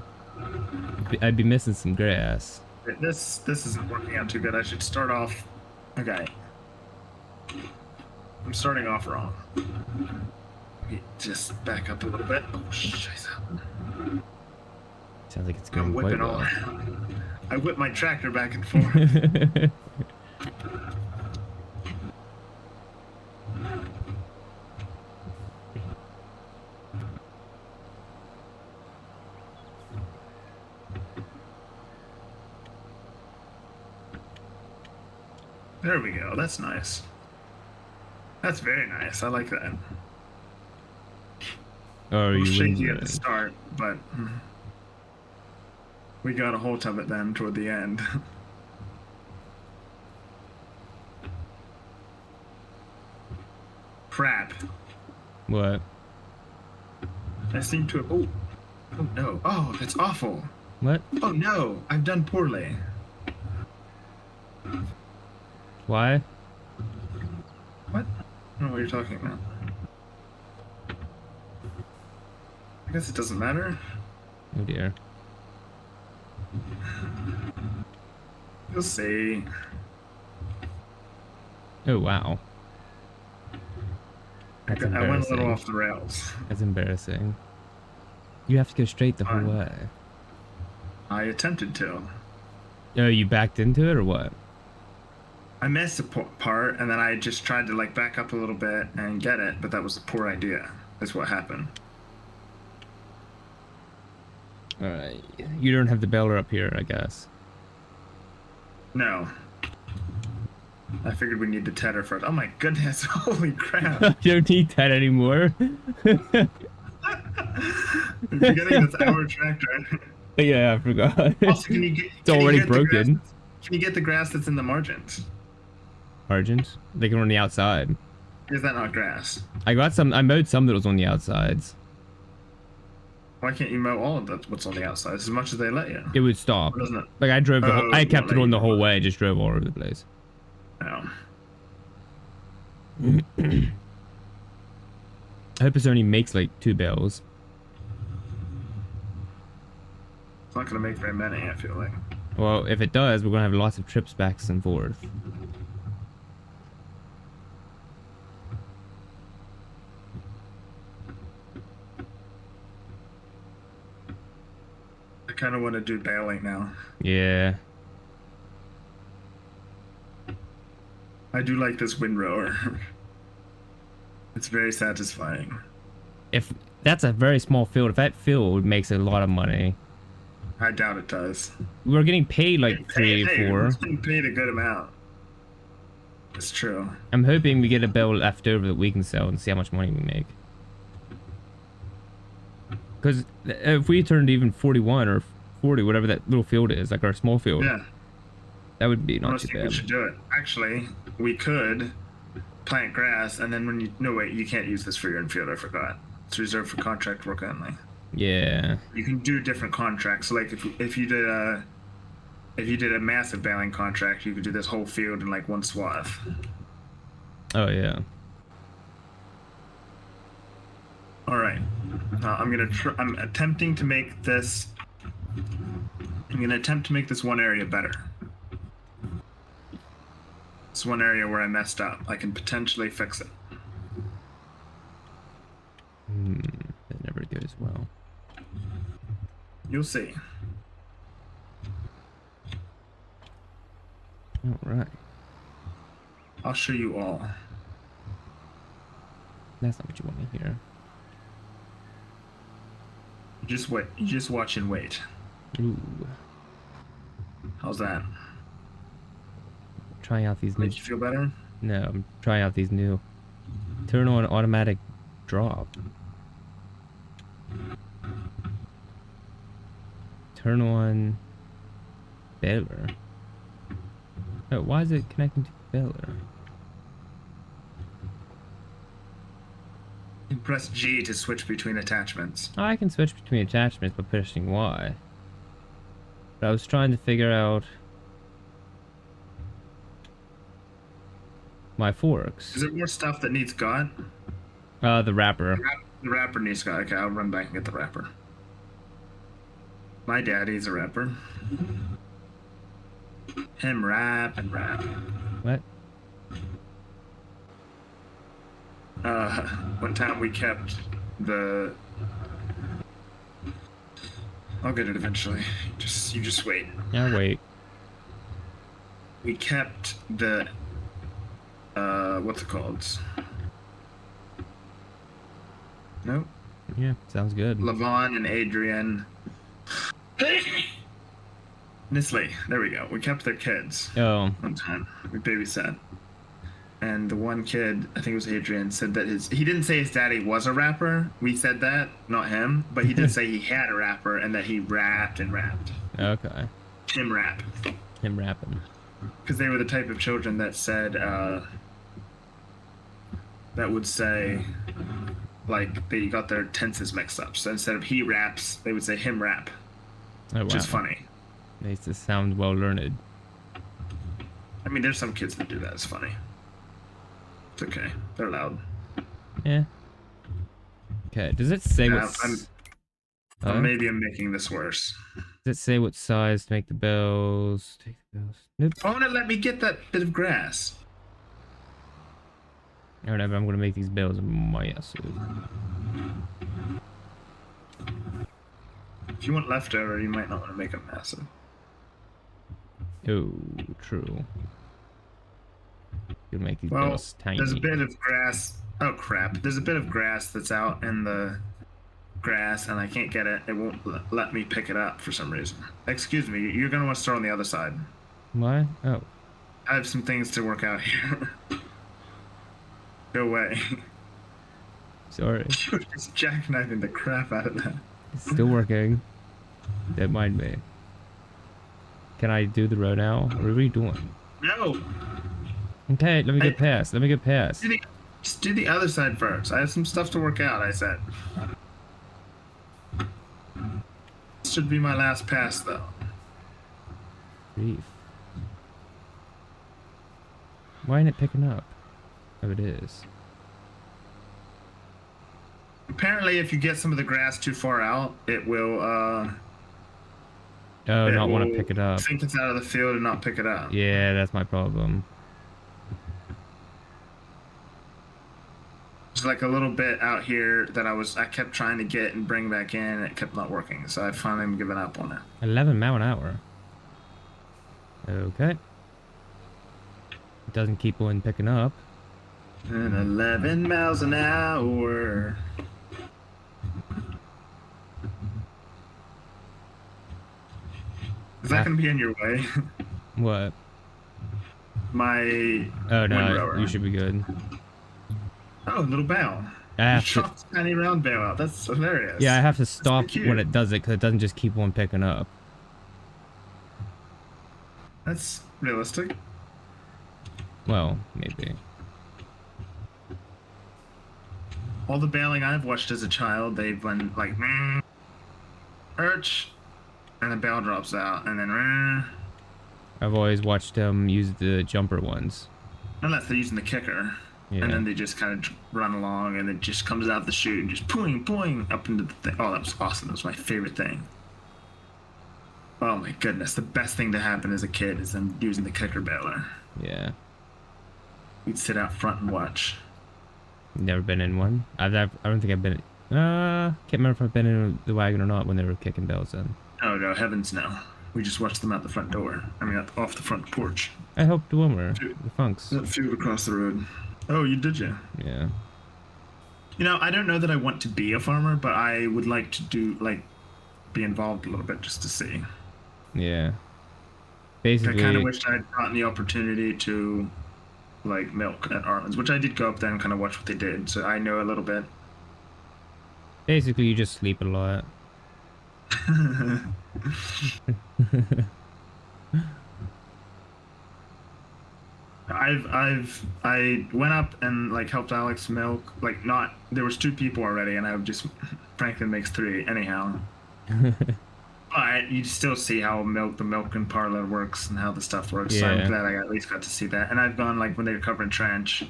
[SPEAKER 2] I'd be missing some grass.
[SPEAKER 1] This isn't working out too good. I should start off. Okay. I'm starting off wrong. Let me just back up a little bit. Oh, scheiße.
[SPEAKER 2] Sounds like it's
[SPEAKER 1] I'm
[SPEAKER 2] going quite
[SPEAKER 1] whipping all
[SPEAKER 2] well.
[SPEAKER 1] around. I whip my tractor back and forth. There we go. That's nice. That's very nice. I like that.
[SPEAKER 2] Oh,
[SPEAKER 1] It
[SPEAKER 2] you
[SPEAKER 1] was shaky at the
[SPEAKER 2] win.
[SPEAKER 1] start, but we got a hold of it then toward the end. Crap.
[SPEAKER 2] What?
[SPEAKER 1] I seem to have. Oh no. Oh, that's awful.
[SPEAKER 2] What?
[SPEAKER 1] Oh no. I've done poorly.
[SPEAKER 2] Why?
[SPEAKER 1] What? I don't know what you're talking about. I guess it doesn't matter.
[SPEAKER 2] Oh dear.
[SPEAKER 1] You'll see.
[SPEAKER 2] Oh wow. That's
[SPEAKER 1] I went a little
[SPEAKER 2] embarrassing.
[SPEAKER 1] off the rails.
[SPEAKER 2] That's embarrassing. You have to go straight the whole
[SPEAKER 1] Fine.
[SPEAKER 2] way.
[SPEAKER 1] I attempted to.
[SPEAKER 2] Oh, you backed into it or what?
[SPEAKER 1] I missed a part, and then I just tried to like back up a little bit and get it, but that was a poor idea. That's what happened.
[SPEAKER 2] Alright. You don't have the baler up here, I guess.
[SPEAKER 1] No. I figured we need the tedder first. Oh my goodness! Holy crap!
[SPEAKER 2] You don't need that anymore.
[SPEAKER 1] You're forgetting this our tractor.
[SPEAKER 2] Yeah, I forgot.
[SPEAKER 1] Also, can you get?
[SPEAKER 2] It's already broken.
[SPEAKER 1] Can you get the grass that's in the margins?
[SPEAKER 2] Margins? They can run the outside.
[SPEAKER 1] Is that not grass?
[SPEAKER 2] I got some. I mowed some that was on the outsides.
[SPEAKER 1] Why can't you mow all of that? What's on the outside as much as they let you?
[SPEAKER 2] It would stop.
[SPEAKER 1] Or doesn't it?
[SPEAKER 2] Like I drove. The whole,
[SPEAKER 1] Oh,
[SPEAKER 2] I kept it
[SPEAKER 1] like-
[SPEAKER 2] on the whole way. Just drove all over the place.
[SPEAKER 1] No.
[SPEAKER 2] I hope it only makes like 2 bales.
[SPEAKER 1] It's not gonna make very many. I feel like.
[SPEAKER 2] Well, if it does, we're gonna have lots of trips back and forth.
[SPEAKER 1] I kind of want to do baling now.
[SPEAKER 2] Yeah.
[SPEAKER 1] I do like this windrower. It's very satisfying.
[SPEAKER 2] If that's a very small field, if that field makes a lot of money,
[SPEAKER 1] I doubt it does.
[SPEAKER 2] we're getting paid like 3 or 4.
[SPEAKER 1] It's been paid a good amount. It's true.
[SPEAKER 2] I'm hoping we get a bale left over that we can sell and see how much money we make. Because if we turned even 41 or 40, whatever that little field is, like our small field.
[SPEAKER 1] Yeah.
[SPEAKER 2] That would be not
[SPEAKER 1] Honestly,
[SPEAKER 2] too
[SPEAKER 1] we
[SPEAKER 2] bad.
[SPEAKER 1] should do it. Actually, we could plant grass, and then when you no wait, you can't use this for your infield. I forgot. It's reserved for contract work only.
[SPEAKER 2] Yeah.
[SPEAKER 1] You can do different contracts. So like if you did a massive baling contract, you could do this whole field in like one swath.
[SPEAKER 2] Oh yeah.
[SPEAKER 1] All right. I'm attempting to make this. I'm gonna attempt to make this one area better. It's one area where I messed up. I can potentially fix it.
[SPEAKER 2] That never goes well.
[SPEAKER 1] You'll see.
[SPEAKER 2] All right.
[SPEAKER 1] I'll show you all.
[SPEAKER 2] That's not what you want to hear.
[SPEAKER 1] Just wait. You just watch and wait.
[SPEAKER 2] Ooh.
[SPEAKER 1] How's that?
[SPEAKER 2] Trying out these new.
[SPEAKER 1] Made you feel better?
[SPEAKER 2] No, I'm trying out these new. Turn on automatic drop. Turn on baler. Oh, why is it connecting to baler?
[SPEAKER 1] You press G to switch between attachments.
[SPEAKER 2] Oh, I can switch between attachments by pushing Y. But I was trying to figure out my forks.
[SPEAKER 1] Is there more stuff that needs got?
[SPEAKER 2] The wrapper.
[SPEAKER 1] The wrapper needs got. Okay, I'll run back and get the wrapper. My daddy's a rapper. Him rap and rap.
[SPEAKER 2] What?
[SPEAKER 1] One time we kept the. I'll get it eventually. You just wait.
[SPEAKER 2] Yeah, wait.
[SPEAKER 1] We kept the. What's it called? Nope.
[SPEAKER 2] Yeah, sounds good.
[SPEAKER 1] Levon and Adrian. Nisley, there we go. We kept their kids
[SPEAKER 2] Oh,
[SPEAKER 1] one time. We babysat. And the one kid, I think it was Adrian, said that he didn't say his daddy was a rapper. We said that, not him. But he did say he had a rapper and that he rapped and rapped.
[SPEAKER 2] okay.
[SPEAKER 1] Him rap.
[SPEAKER 2] Him rapping.
[SPEAKER 1] Because they were the type of children that said, that would say, like, they got their tenses mixed up. So instead of he raps, they would say him rap.
[SPEAKER 2] Oh,
[SPEAKER 1] Which
[SPEAKER 2] wow.
[SPEAKER 1] is funny.
[SPEAKER 2] Makes it sound well learned.
[SPEAKER 1] I mean, there's some kids that do that. It's funny. It's okay. They're loud.
[SPEAKER 2] Yeah. Okay, does it say
[SPEAKER 1] Yeah,
[SPEAKER 2] what...
[SPEAKER 1] maybe I'm making this worse.
[SPEAKER 2] Does it say what size to make the bells? Take the bells. Nope.
[SPEAKER 1] Oh, no, let me get that bit of grass.
[SPEAKER 2] Alright, but I'm gonna make these bells massive.
[SPEAKER 1] If you want leftover, you might not want to make them massive.
[SPEAKER 2] Oh, true. You'll make these
[SPEAKER 1] Well,
[SPEAKER 2] bells tiny.
[SPEAKER 1] there's a bit of grass. Oh, crap. There's a bit of grass that's out in the grass, and I can't get it. It won't let me pick it up for some reason. Excuse me. You're going to want to start on the other side.
[SPEAKER 2] Why? Oh.
[SPEAKER 1] I have some things to work out here. Go away.
[SPEAKER 2] Sorry.
[SPEAKER 1] You're just jackknifing the crap out of that.
[SPEAKER 2] It's still working. Don't mind me. Can I do the row now? What are we doing?
[SPEAKER 1] No!
[SPEAKER 2] Okay, let me get past. Let me get past.
[SPEAKER 1] Just do the other side first. I have some stuff to work out, I said. This should be my last pass, though.
[SPEAKER 2] Grief. Why ain't it picking up? Oh, it is.
[SPEAKER 1] Apparently, if you get some of the grass too far out, it will,
[SPEAKER 2] Oh,
[SPEAKER 1] it
[SPEAKER 2] not want to
[SPEAKER 1] will
[SPEAKER 2] pick it up.
[SPEAKER 1] think it's out of the field and not pick it up.
[SPEAKER 2] Yeah, that's my problem.
[SPEAKER 1] There's like a little bit out here that I kept trying to get and bring back in, and it kept not working. So I finally given up on it.
[SPEAKER 2] 11 miles an hour. Okay. It doesn't keep on picking up.
[SPEAKER 1] And 11 miles an hour. Is that going to be in your way?
[SPEAKER 2] What?
[SPEAKER 1] My
[SPEAKER 2] Oh, no,
[SPEAKER 1] windrower.
[SPEAKER 2] you should be good.
[SPEAKER 1] Oh, little bale.
[SPEAKER 2] I
[SPEAKER 1] You
[SPEAKER 2] have to,
[SPEAKER 1] shot this tiny round bale out. That's hilarious.
[SPEAKER 2] yeah, I have to stop
[SPEAKER 1] cute.
[SPEAKER 2] when it does it because it doesn't just keep on picking up.
[SPEAKER 1] That's realistic.
[SPEAKER 2] Well, maybe.
[SPEAKER 1] All the bailing I've watched as a child, they've been like, Urch, and the bail drops out, and then,
[SPEAKER 2] I've always watched them use the jumper ones.
[SPEAKER 1] unless they're using the kicker,
[SPEAKER 2] Yeah.
[SPEAKER 1] and then they just kind of run along, and it just comes out of the chute and just pulling up into the thing. Oh, that was awesome. That was my favorite thing. Oh my goodness, the best thing to happen as a kid is them using the kicker bailer.
[SPEAKER 2] Yeah.
[SPEAKER 1] You'd sit out front and watch.
[SPEAKER 2] Never been in one. I don't think I've been. Can't remember if I've been in the wagon or not when they were kicking bells in.
[SPEAKER 1] Oh no, heavens no. We just watched them out the front door. I mean, off the front porch.
[SPEAKER 2] I hope the one were the Funks.
[SPEAKER 1] That field across the road. Oh, you did you?
[SPEAKER 2] Yeah.
[SPEAKER 1] You know, I don't know that I want to be a farmer, but I would like to be involved a little bit just to see.
[SPEAKER 2] Yeah.
[SPEAKER 1] I
[SPEAKER 2] Basically.
[SPEAKER 1] kind of wished I'd gotten the opportunity to milk at Arlen's, which I did go up there and kind of watch what they did, so I know a little bit.
[SPEAKER 2] Basically, you just sleep a lot.
[SPEAKER 1] I went up and helped Alex milk. There was 2 people already, and I would just Franklin makes 3 anyhow. But you still see how the milk and parlor works and how the stuff works. So
[SPEAKER 2] Yeah.
[SPEAKER 1] I'm glad I at least got to see that. And I've gone when they were covering trench,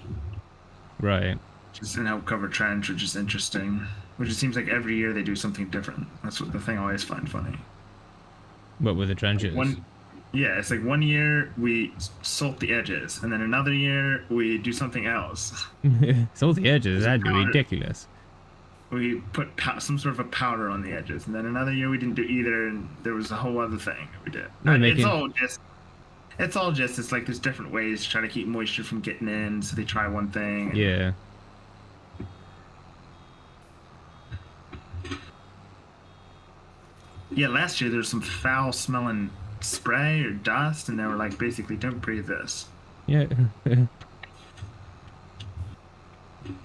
[SPEAKER 2] Right.
[SPEAKER 1] just and help cover trench, which is interesting. Which it seems like every year they do something different. That's what the thing I always find funny.
[SPEAKER 2] What with the trenches?
[SPEAKER 1] Yeah, it's like one year we salt the edges, and then another year we do something else.
[SPEAKER 2] Salt the edges. That'd be ridiculous.
[SPEAKER 1] We put some sort of a powder on the edges, and then another year we didn't do either, and there was a whole other thing that we did.
[SPEAKER 2] No,
[SPEAKER 1] It's all just it's like there's different ways to try to keep moisture from getting in, so they try one thing. And
[SPEAKER 2] Yeah.
[SPEAKER 1] yeah, last year there was some foul smelling spray or dust, and they were like, basically, don't breathe this.
[SPEAKER 2] Yeah.
[SPEAKER 1] Well,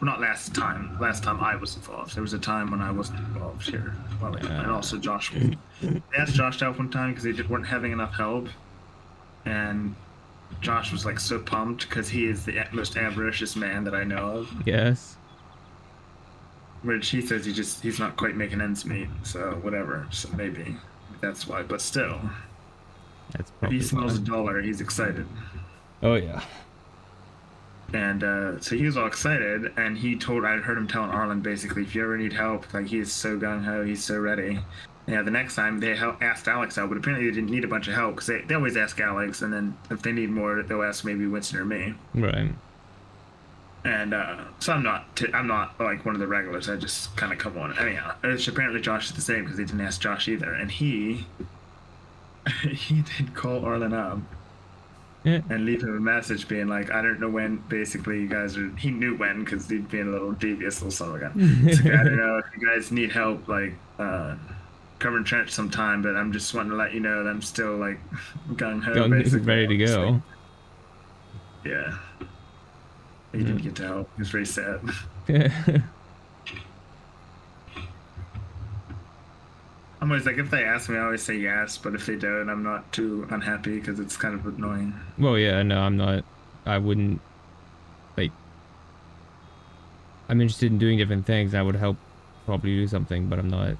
[SPEAKER 1] not last time. Last time I was involved. There was a time when I wasn't involved here. Well, and also Josh was. They asked Josh to help one time because they weren't having enough help, and Josh was so pumped because he is the most avaricious man that I know of.
[SPEAKER 2] Yes.
[SPEAKER 1] Which he says he's not quite making ends meet. So whatever. So maybe that's why. But still,
[SPEAKER 2] That's
[SPEAKER 1] if
[SPEAKER 2] probably
[SPEAKER 1] he smells
[SPEAKER 2] fine.
[SPEAKER 1] $1, he's excited.
[SPEAKER 2] Oh yeah.
[SPEAKER 1] And so he was all excited, and I heard him telling Arlen basically, if you ever need help, he's so gung-ho, he's so ready. Yeah, the next time they asked Alex out, but apparently they didn't need a bunch of help, because they always ask Alex, and then if they need more, they'll ask maybe Winston or me.
[SPEAKER 2] Right.
[SPEAKER 1] And so I'm not one of the regulars, I just kind of come on. Anyhow, apparently Josh is the same, because they didn't ask Josh either, and he did call Arlen up.
[SPEAKER 2] Yeah.
[SPEAKER 1] And leave him a message being like, I don't know when, basically, you guys are... He knew when, because he'd been a little devious little son of a gun. He's like, I don't know if you guys need help, covering trench sometime, but I'm just wanting to let you know that I'm still, gung-ho, basically.
[SPEAKER 2] Ready to go.
[SPEAKER 1] Yeah. He didn't get to help. He was very sad. I'm always if they ask me, I always say yes, but if they don't, I'm not too unhappy, because it's kind of annoying.
[SPEAKER 2] Well, yeah, no, I'm not. I wouldn't. I'm interested in doing different things. I would help probably do something, but I'm not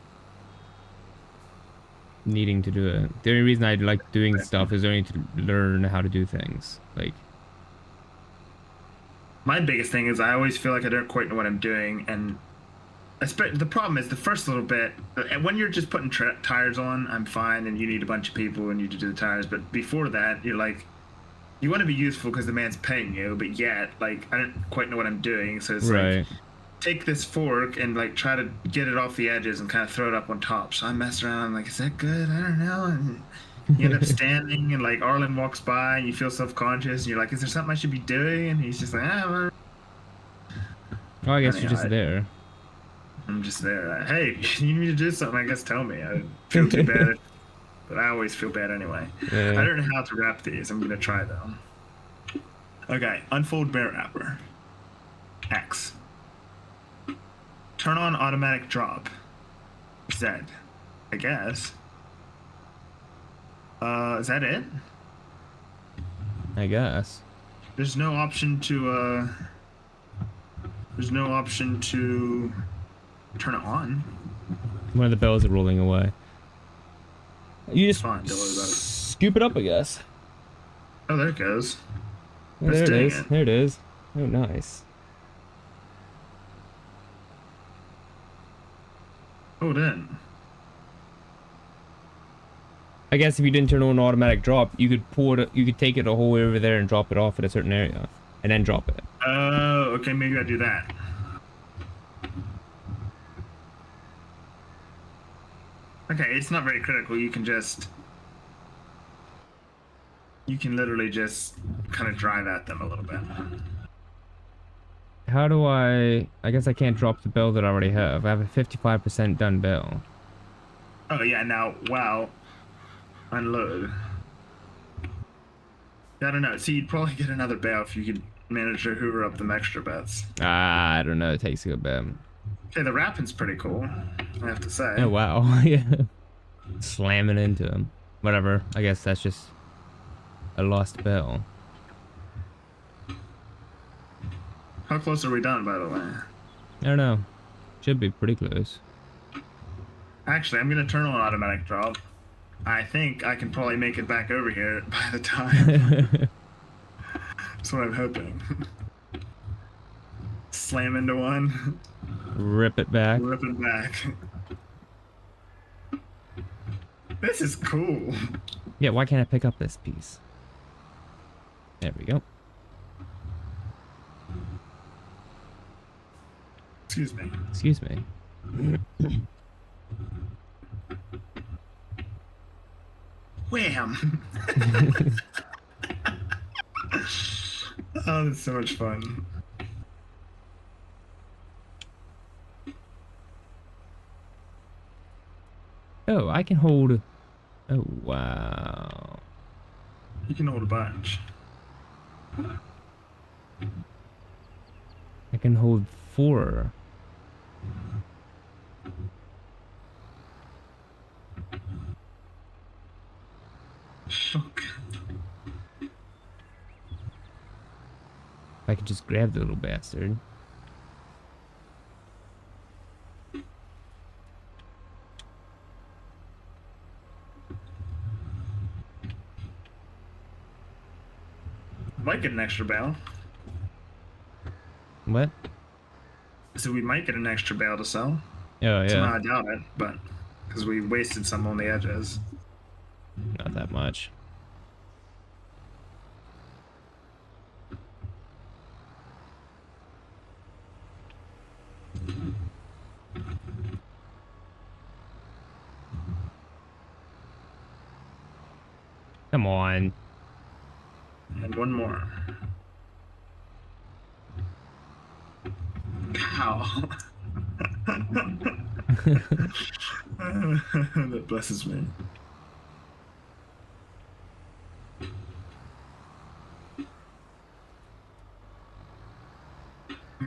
[SPEAKER 2] needing to do it. The only reason I like doing stuff is only to learn how to do things.
[SPEAKER 1] My biggest thing is I always feel like I don't quite know what I'm doing, and the problem is the first little bit, when you're just putting tires on, I'm fine, and you need a bunch of people and you to do the tires, but before that, you're you want to be useful because the man's paying you, but yet, I don't quite know what I'm doing, so it's
[SPEAKER 2] Right.
[SPEAKER 1] Take this fork and try to get it off the edges and kind of throw it up on top. So I mess around, I'm is that good? I don't know. And you end up standing, and Arlen walks by, and you feel self-conscious, and you're is there something I should be doing? And he's just well.
[SPEAKER 2] Oh, I guess you're just there.
[SPEAKER 1] I'm just there. Hey, you need me to do something, I guess tell me. I feel too bad, but I always feel bad anyway.
[SPEAKER 2] Yeah.
[SPEAKER 1] I don't know how to wrap these. I'm going to try, though. Okay, unfold bear wrapper. X. Turn on automatic drop. Z. I guess. Is that it?
[SPEAKER 2] I guess.
[SPEAKER 1] There's no option to turn it on.
[SPEAKER 2] One of the bells are rolling away. You just
[SPEAKER 1] Fine, don't worry about it.
[SPEAKER 2] scoop it up, I guess.
[SPEAKER 1] Oh, there it goes.
[SPEAKER 2] Oh,
[SPEAKER 1] That's
[SPEAKER 2] there it
[SPEAKER 1] doing
[SPEAKER 2] is.
[SPEAKER 1] it.
[SPEAKER 2] There it is. Oh, nice.
[SPEAKER 1] Oh, it in.
[SPEAKER 2] I guess if you didn't turn on automatic drop, you could pull it. You could take it a whole way over there and drop it off at a certain area, and then drop it.
[SPEAKER 1] Oh, okay, maybe I do that. Okay, it's not very critical. You can literally just kind of drive at them a little bit.
[SPEAKER 2] How do I guess I can't drop the bell that I already have. I have a 55% done bell.
[SPEAKER 1] Oh yeah, now wow, unload. I don't know. See, you'd probably get another bell if you could manage to hoover up them extra bets.
[SPEAKER 2] I don't know. It takes a good bit.
[SPEAKER 1] Okay, the rapping's pretty cool, I have to say.
[SPEAKER 2] Oh wow. Yeah. Slamming into him. Whatever. I guess that's just a lost bell.
[SPEAKER 1] How close are we done, by the way?
[SPEAKER 2] I don't know. Should be pretty close.
[SPEAKER 1] Actually, I'm gonna turn on automatic drop. I think I can probably make it back over here by the time. That's what I'm hoping. Slam into one.
[SPEAKER 2] Rip it back.
[SPEAKER 1] Rip it back. This is cool.
[SPEAKER 2] Yeah, why can't I pick up this piece? There we go.
[SPEAKER 1] Excuse me.
[SPEAKER 2] Excuse me.
[SPEAKER 1] Wham! Oh, that's so much fun.
[SPEAKER 2] Oh, I can hold... Oh, wow.
[SPEAKER 1] You can hold a bunch.
[SPEAKER 2] I can hold 4.
[SPEAKER 1] Okay.
[SPEAKER 2] I could just grab the little bastard.
[SPEAKER 1] Might get an extra bale.
[SPEAKER 2] What?
[SPEAKER 1] So we might get an extra bale to sell.
[SPEAKER 2] Oh,
[SPEAKER 1] Somehow
[SPEAKER 2] yeah.
[SPEAKER 1] I doubt it, but because we wasted some on the edges.
[SPEAKER 2] Not that much. Come on.
[SPEAKER 1] And one more. Cow. That blesses me.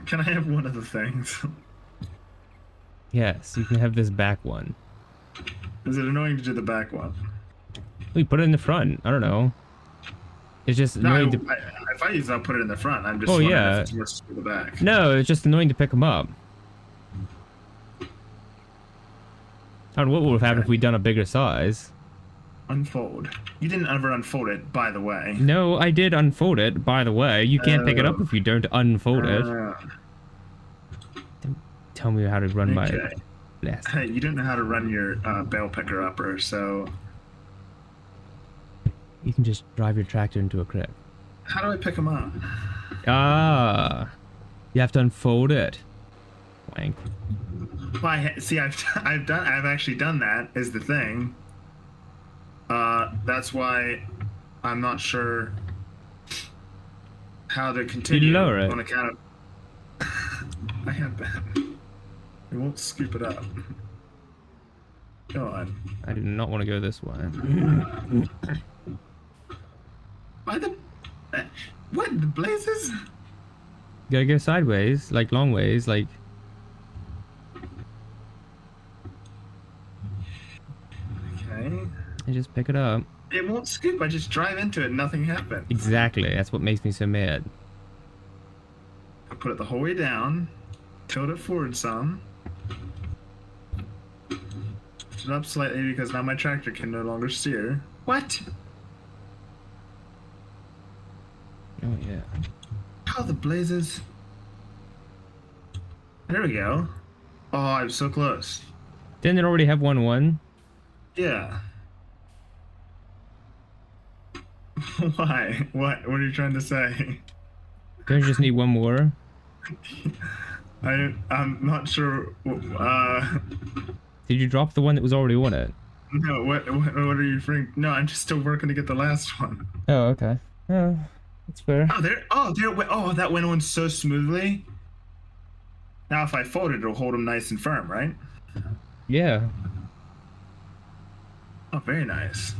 [SPEAKER 1] Can I have one of the things?
[SPEAKER 2] Yes, you can have this back one.
[SPEAKER 1] Is it annoying to do the back one?
[SPEAKER 2] We put it in the front. I don't know. It's just
[SPEAKER 1] No,
[SPEAKER 2] annoying to...
[SPEAKER 1] if I use it, I'll put it in the front. I'm just
[SPEAKER 2] Oh,
[SPEAKER 1] wondering
[SPEAKER 2] yeah.
[SPEAKER 1] if it's worse to do the back.
[SPEAKER 2] No, it's just annoying to pick them up. I don't know what would have happened if we'd done a bigger size.
[SPEAKER 1] Unfold. You didn't ever unfold it, by the way.
[SPEAKER 2] No, I did unfold it, by the way. You can't pick it up
[SPEAKER 1] Oh.
[SPEAKER 2] if you don't unfold it. Tell me how to run my
[SPEAKER 1] Okay.
[SPEAKER 2] blast.
[SPEAKER 1] Hey, you didn't know how to run your bale picker upper, so
[SPEAKER 2] You can just drive your tractor into a creek.
[SPEAKER 1] how do I pick them up?
[SPEAKER 2] Ah. You have to unfold it. Wank.
[SPEAKER 1] Well, see, I've actually done that. Is the thing. That's why I'm not sure how to continue
[SPEAKER 2] lower it.
[SPEAKER 1] on account of. I have been. It won't scoop it up. Go on.
[SPEAKER 2] I do not want to go this way.
[SPEAKER 1] Why the? What the blazes?
[SPEAKER 2] You gotta go sideways, like long ways, like...
[SPEAKER 1] Okay.
[SPEAKER 2] and just pick it up.
[SPEAKER 1] It won't scoop. I just drive into it and nothing happens.
[SPEAKER 2] Exactly. That's what makes me so mad.
[SPEAKER 1] I put it the whole way down, tilt it forward some, lift it up slightly because now my tractor can no longer steer. What?
[SPEAKER 2] Oh yeah.
[SPEAKER 1] How the blazes? There we go. Oh, I'm so close.
[SPEAKER 2] Didn't it already have 1-1?
[SPEAKER 1] Yeah. Why? What are you trying to say?
[SPEAKER 2] Don't you just need one more?
[SPEAKER 1] I'm not sure.
[SPEAKER 2] Did you drop the one that was already on it?
[SPEAKER 1] No. What are you referring? No, I'm just still working to get the last one.
[SPEAKER 2] Oh, okay. Oh, that's fair.
[SPEAKER 1] Oh, there. Oh, that went on so smoothly. Now, if I fold it, it'll hold them nice and firm, right?
[SPEAKER 2] Yeah.
[SPEAKER 1] Oh, very nice.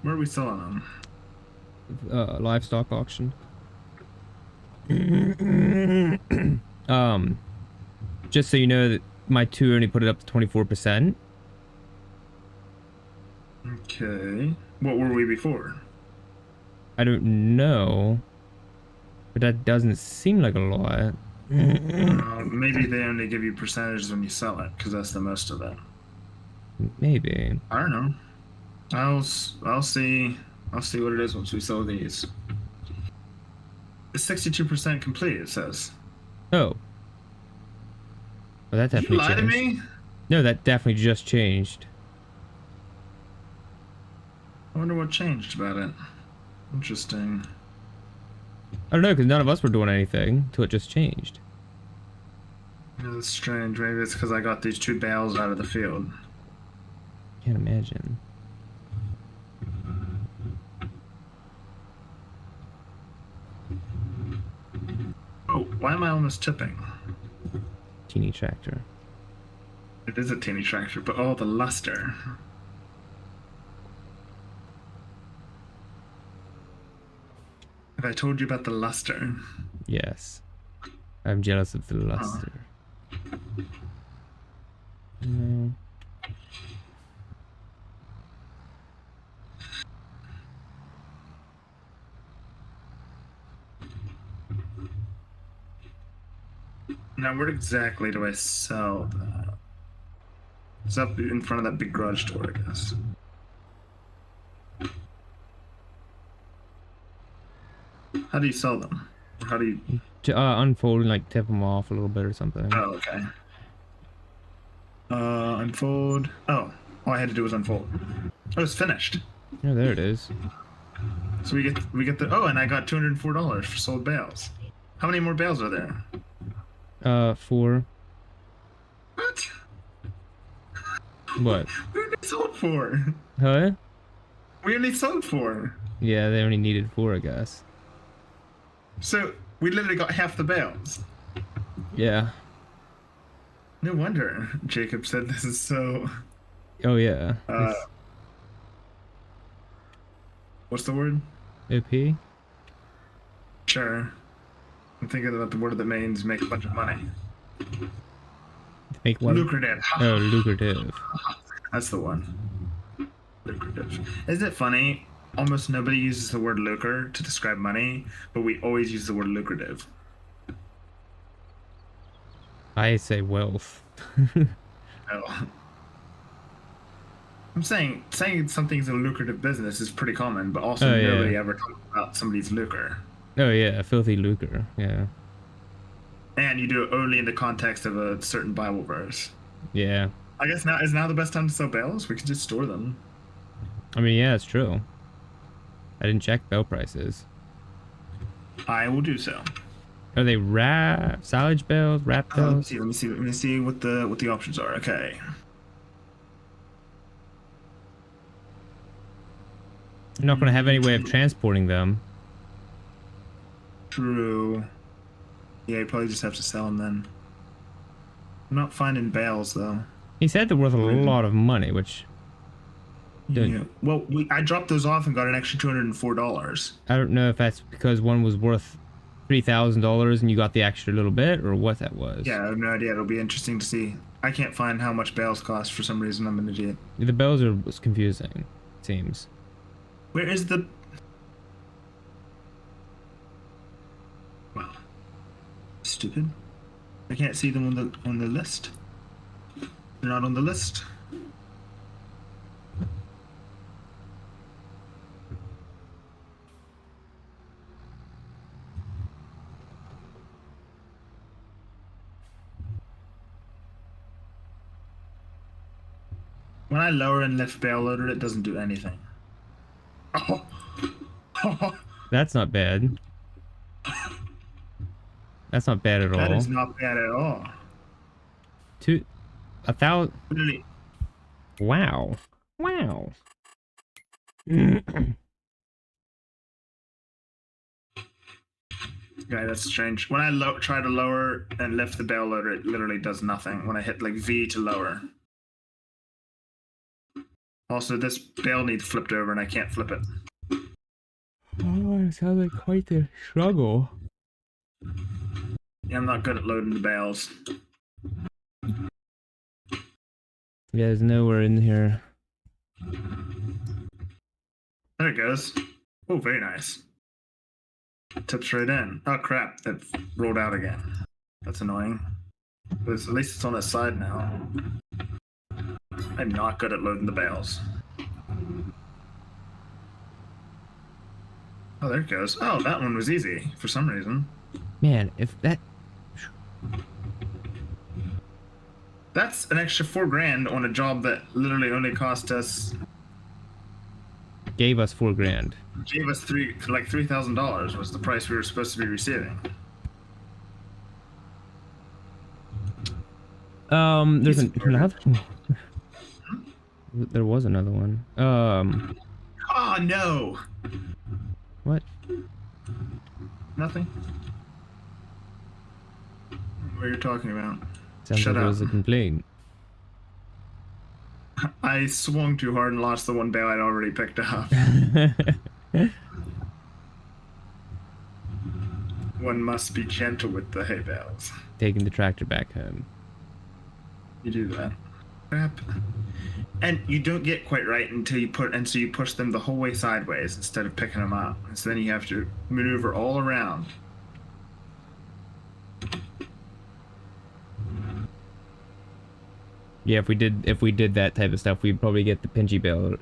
[SPEAKER 1] Where are we selling them?
[SPEAKER 2] Livestock auction. Just so you know that my 2 only put it up to 24%.
[SPEAKER 1] Okay. What were we before?
[SPEAKER 2] I don't know, but that doesn't seem like a lot.
[SPEAKER 1] Maybe they only give you percentages when you sell it, because that's the most of it.
[SPEAKER 2] Maybe.
[SPEAKER 1] I don't know. I'll see. I'll see what it is once we sell these. It's 62% complete. It says.
[SPEAKER 2] Oh. Well, that
[SPEAKER 1] Did
[SPEAKER 2] definitely
[SPEAKER 1] you lie
[SPEAKER 2] changed.
[SPEAKER 1] to me?
[SPEAKER 2] No, that definitely just changed.
[SPEAKER 1] I wonder what changed about it. Interesting.
[SPEAKER 2] I don't know, because none of us were doing anything till it just changed.
[SPEAKER 1] Yeah, that's strange. Maybe it's because I got these 2 bales out of the field.
[SPEAKER 2] Can't imagine.
[SPEAKER 1] Oh, why am I almost tipping?
[SPEAKER 2] Teeny tractor.
[SPEAKER 1] It is a teeny tractor, but oh, the luster. Have I told you about the luster?
[SPEAKER 2] Yes. I'm jealous of the luster. No.
[SPEAKER 1] Now, where exactly do I sell that? It's up in front of that big garage door, I guess. How do you sell them? Or how do you...
[SPEAKER 2] Unfold and like tip them off a little bit or something.
[SPEAKER 1] Oh, okay. Unfold. Oh, all I had to do was unfold. Oh, it's finished.
[SPEAKER 2] Oh, there it is.
[SPEAKER 1] So we get the... Oh, and I got $204 for sold bales. How many more bales are there?
[SPEAKER 2] 4.
[SPEAKER 1] What?
[SPEAKER 2] What?
[SPEAKER 1] We only sold 4.
[SPEAKER 2] Huh?
[SPEAKER 1] We only sold 4.
[SPEAKER 2] Yeah, they only needed 4, I guess.
[SPEAKER 1] So we literally got half the bales.
[SPEAKER 2] Yeah.
[SPEAKER 1] No wonder Jacob said this is so...
[SPEAKER 2] Oh, yeah.
[SPEAKER 1] What's the word?
[SPEAKER 2] OP?
[SPEAKER 1] Sure. I'm thinking about the word that means make a bunch of money.
[SPEAKER 2] Make what?
[SPEAKER 1] Lucrative.
[SPEAKER 2] Oh, lucrative.
[SPEAKER 1] That's the one. Lucrative. Isn't it funny? Almost nobody uses the word lucre to describe money, but we always use the word lucrative.
[SPEAKER 2] I say wealth.
[SPEAKER 1] Oh. I'm saying something's a lucrative business is pretty common, but also
[SPEAKER 2] Oh, yeah.
[SPEAKER 1] nobody ever talks about somebody's lucre.
[SPEAKER 2] Oh, yeah, filthy lucre. Yeah.
[SPEAKER 1] And you do it only in the context of a certain Bible verse.
[SPEAKER 2] Yeah.
[SPEAKER 1] I guess now is now the best time to sell bales? We could just store them.
[SPEAKER 2] I mean, yeah, it's true. I didn't check bale prices.
[SPEAKER 1] I will do so.
[SPEAKER 2] Are they silage bales, wrap
[SPEAKER 1] Let
[SPEAKER 2] bales?
[SPEAKER 1] me see what the options are. Okay.
[SPEAKER 2] You're not going to have any way of transporting them.
[SPEAKER 1] True. Yeah, you probably just have to sell them then. I'm not finding bales though.
[SPEAKER 2] He said they're worth a lot of money, which Don't-
[SPEAKER 1] Yeah. Well, I dropped those off and got an extra $204.
[SPEAKER 2] I don't know if that's because one was worth $3,000 and you got the extra little bit, or what that was.
[SPEAKER 1] Yeah, I have no idea. It'll be interesting to see. I can't find how much bales cost for some reason. I'm an idiot.
[SPEAKER 2] The bells are confusing, it seems.
[SPEAKER 1] Where is the? Wow. Stupid. I can't see them on the list. They're not on the list. When I lower and lift bale loader, it doesn't do anything. Oh.
[SPEAKER 2] That's not bad. That's not bad at all.
[SPEAKER 1] That is not bad at all.
[SPEAKER 2] 1,000.
[SPEAKER 1] Really.
[SPEAKER 2] Wow. Wow.
[SPEAKER 1] Yeah, that's strange. When I try to lower and lift the bale loader, it literally does nothing. When I hit like V to lower. Also, this bale needs flipped over and I can't flip it.
[SPEAKER 2] Oh, it sounds like quite the struggle.
[SPEAKER 1] Yeah, I'm not good at loading the bales.
[SPEAKER 2] Yeah, there's nowhere in here.
[SPEAKER 1] There it goes. Oh, very nice. Tips right in. Oh crap, it rolled out again. That's annoying. But at least it's on its side now. I'm not good at loading the bales. Oh, there it goes. Oh, that one was easy for some reason.
[SPEAKER 2] Man, if that...
[SPEAKER 1] That's an extra $4,000 on a job that literally only cost us,
[SPEAKER 2] Gave us $4,000.
[SPEAKER 1] gave us $3,000 was the price we were supposed to be receiving.
[SPEAKER 2] There's another... There was another one.
[SPEAKER 1] Oh no!
[SPEAKER 2] What?
[SPEAKER 1] Nothing. What are you talking about?
[SPEAKER 2] Sounds
[SPEAKER 1] Shut
[SPEAKER 2] like it
[SPEAKER 1] up.
[SPEAKER 2] was a complaint.
[SPEAKER 1] I swung too hard and lost the one bale I'd already picked up. One must be gentle with the hay bales.
[SPEAKER 2] Taking the tractor back home.
[SPEAKER 1] You do that. Crap. And you don't get quite right until you so you push them the whole way sideways instead of picking them up. And so then you have to maneuver all around.
[SPEAKER 2] Yeah, if we did that type of stuff, we'd probably get the pinchy bale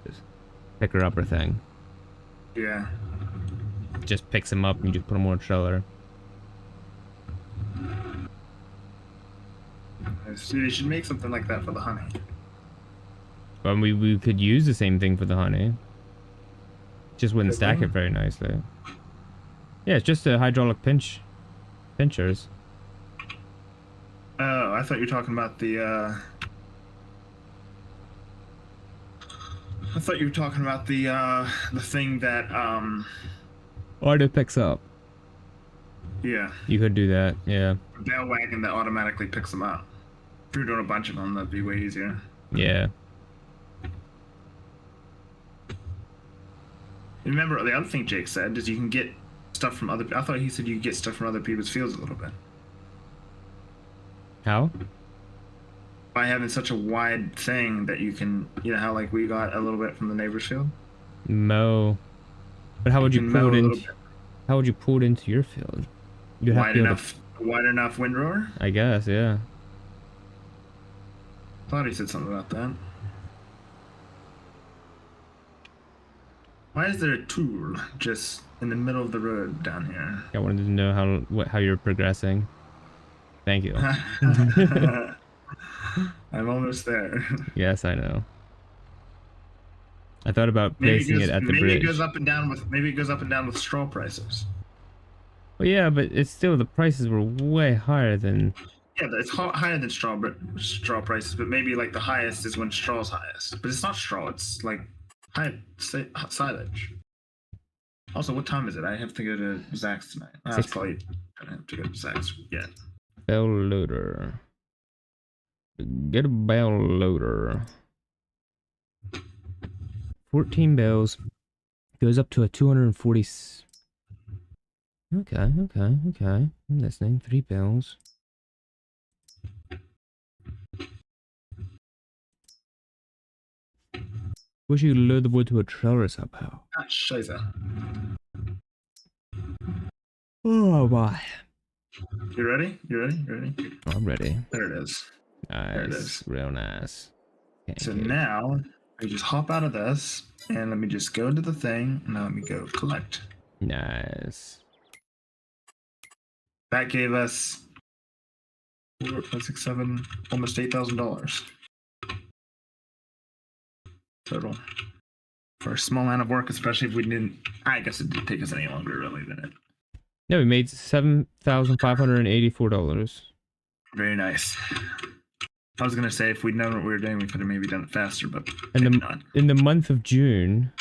[SPEAKER 2] picker upper thing.
[SPEAKER 1] Yeah.
[SPEAKER 2] Just picks them up and you just put them on a trailer.
[SPEAKER 1] So you should make something like that for the honey.
[SPEAKER 2] But we could use the same thing for the honey. Just wouldn't stack
[SPEAKER 1] Really?
[SPEAKER 2] it very nicely. Yeah, it's just a hydraulic pinchers.
[SPEAKER 1] Oh, I thought you were talking about the I thought you were talking about the thing that
[SPEAKER 2] Or it picks up.
[SPEAKER 1] yeah,
[SPEAKER 2] You could do that, yeah.
[SPEAKER 1] a bale wagon that automatically picks them up. If you're doing a bunch of them, that'd be way easier.
[SPEAKER 2] Yeah.
[SPEAKER 1] Remember the other thing Jake said is you can get stuff from other. I thought he said you could get stuff from other people's fields a little bit
[SPEAKER 2] How?
[SPEAKER 1] by having such a wide thing that you can. You know how like we got a little bit from the neighbor's field.
[SPEAKER 2] Mow. But how would you
[SPEAKER 1] can
[SPEAKER 2] pull
[SPEAKER 1] mow
[SPEAKER 2] it
[SPEAKER 1] a
[SPEAKER 2] in?
[SPEAKER 1] little bit.
[SPEAKER 2] How would you pull it into your field? You'd have to
[SPEAKER 1] Wide enough windrower.
[SPEAKER 2] I guess, yeah.
[SPEAKER 1] Thought he said something about that. Why is there a tool just in the middle of the road down here?
[SPEAKER 2] I wanted to know how you're progressing. Thank you.
[SPEAKER 1] I'm almost there.
[SPEAKER 2] Yes, I know. I thought about placing it at the
[SPEAKER 1] maybe
[SPEAKER 2] bridge.
[SPEAKER 1] it goes up and down with straw prices.
[SPEAKER 2] Well, yeah, but it's still the prices were way higher than.
[SPEAKER 1] Yeah, it's higher than straw prices, but maybe like the highest is when straw's highest. But it's not straw; it's like silage. Also, what time is it? I have to go to Zach's tonight. I was probably gonna have to go to Zach's yet.
[SPEAKER 2] Bell loader. Get a bell loader. 14 bells. Goes up to a 240. Okay. I'm listening. 3 bells. Wish you could load the wood to a trailer somehow.
[SPEAKER 1] Ah, scheiße.
[SPEAKER 2] Oh boy.
[SPEAKER 1] You ready? You ready? You ready?
[SPEAKER 2] I'm ready.
[SPEAKER 1] There it is. There it
[SPEAKER 2] Nice.
[SPEAKER 1] is.
[SPEAKER 2] Real nice.
[SPEAKER 1] So
[SPEAKER 2] Okay.
[SPEAKER 1] now I just hop out of this and let me just go into the thing. Now let me go collect.
[SPEAKER 2] Nice.
[SPEAKER 1] That gave us 4, 5, 6, 7, almost $8,000 total for a small amount of work, especially if we didn't. I guess it didn't take us any longer, really, than it.
[SPEAKER 2] Yeah, we made $7,584.
[SPEAKER 1] Very nice. I was gonna say if we'd known what we were doing, we could have maybe done it faster, but
[SPEAKER 2] And
[SPEAKER 1] maybe
[SPEAKER 2] the,
[SPEAKER 1] not.
[SPEAKER 2] in the month of June,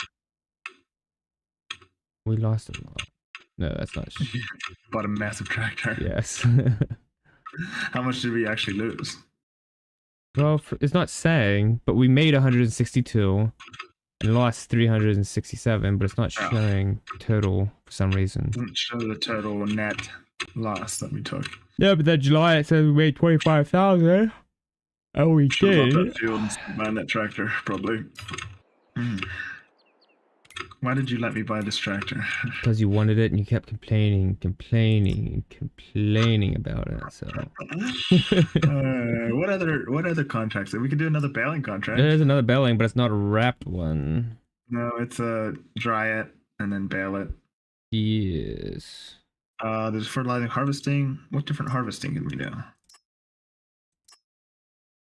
[SPEAKER 2] we lost a lot. No, that's not.
[SPEAKER 1] Bought a massive tractor.
[SPEAKER 2] Yes.
[SPEAKER 1] How much did we actually lose?
[SPEAKER 2] Well, it's not saying, but we made 162 and lost 367, but it's not
[SPEAKER 1] Oh.
[SPEAKER 2] showing total for some reason.
[SPEAKER 1] Doesn't show the total net loss that we took.
[SPEAKER 2] Yeah, but that July it says we made 25,000. Oh, we
[SPEAKER 1] Should've bought
[SPEAKER 2] did.
[SPEAKER 1] that field instead of buying that tractor, probably. Why did you let me buy this tractor?
[SPEAKER 2] Because you wanted it and you kept complaining about it. So
[SPEAKER 1] What other contracts? We could do another baling contract.
[SPEAKER 2] there's another baling, but it's not a wrapped one.
[SPEAKER 1] No, it's a dry it and then bale it.
[SPEAKER 2] Yes.
[SPEAKER 1] There's fertilizing, harvesting. What different harvesting can we do?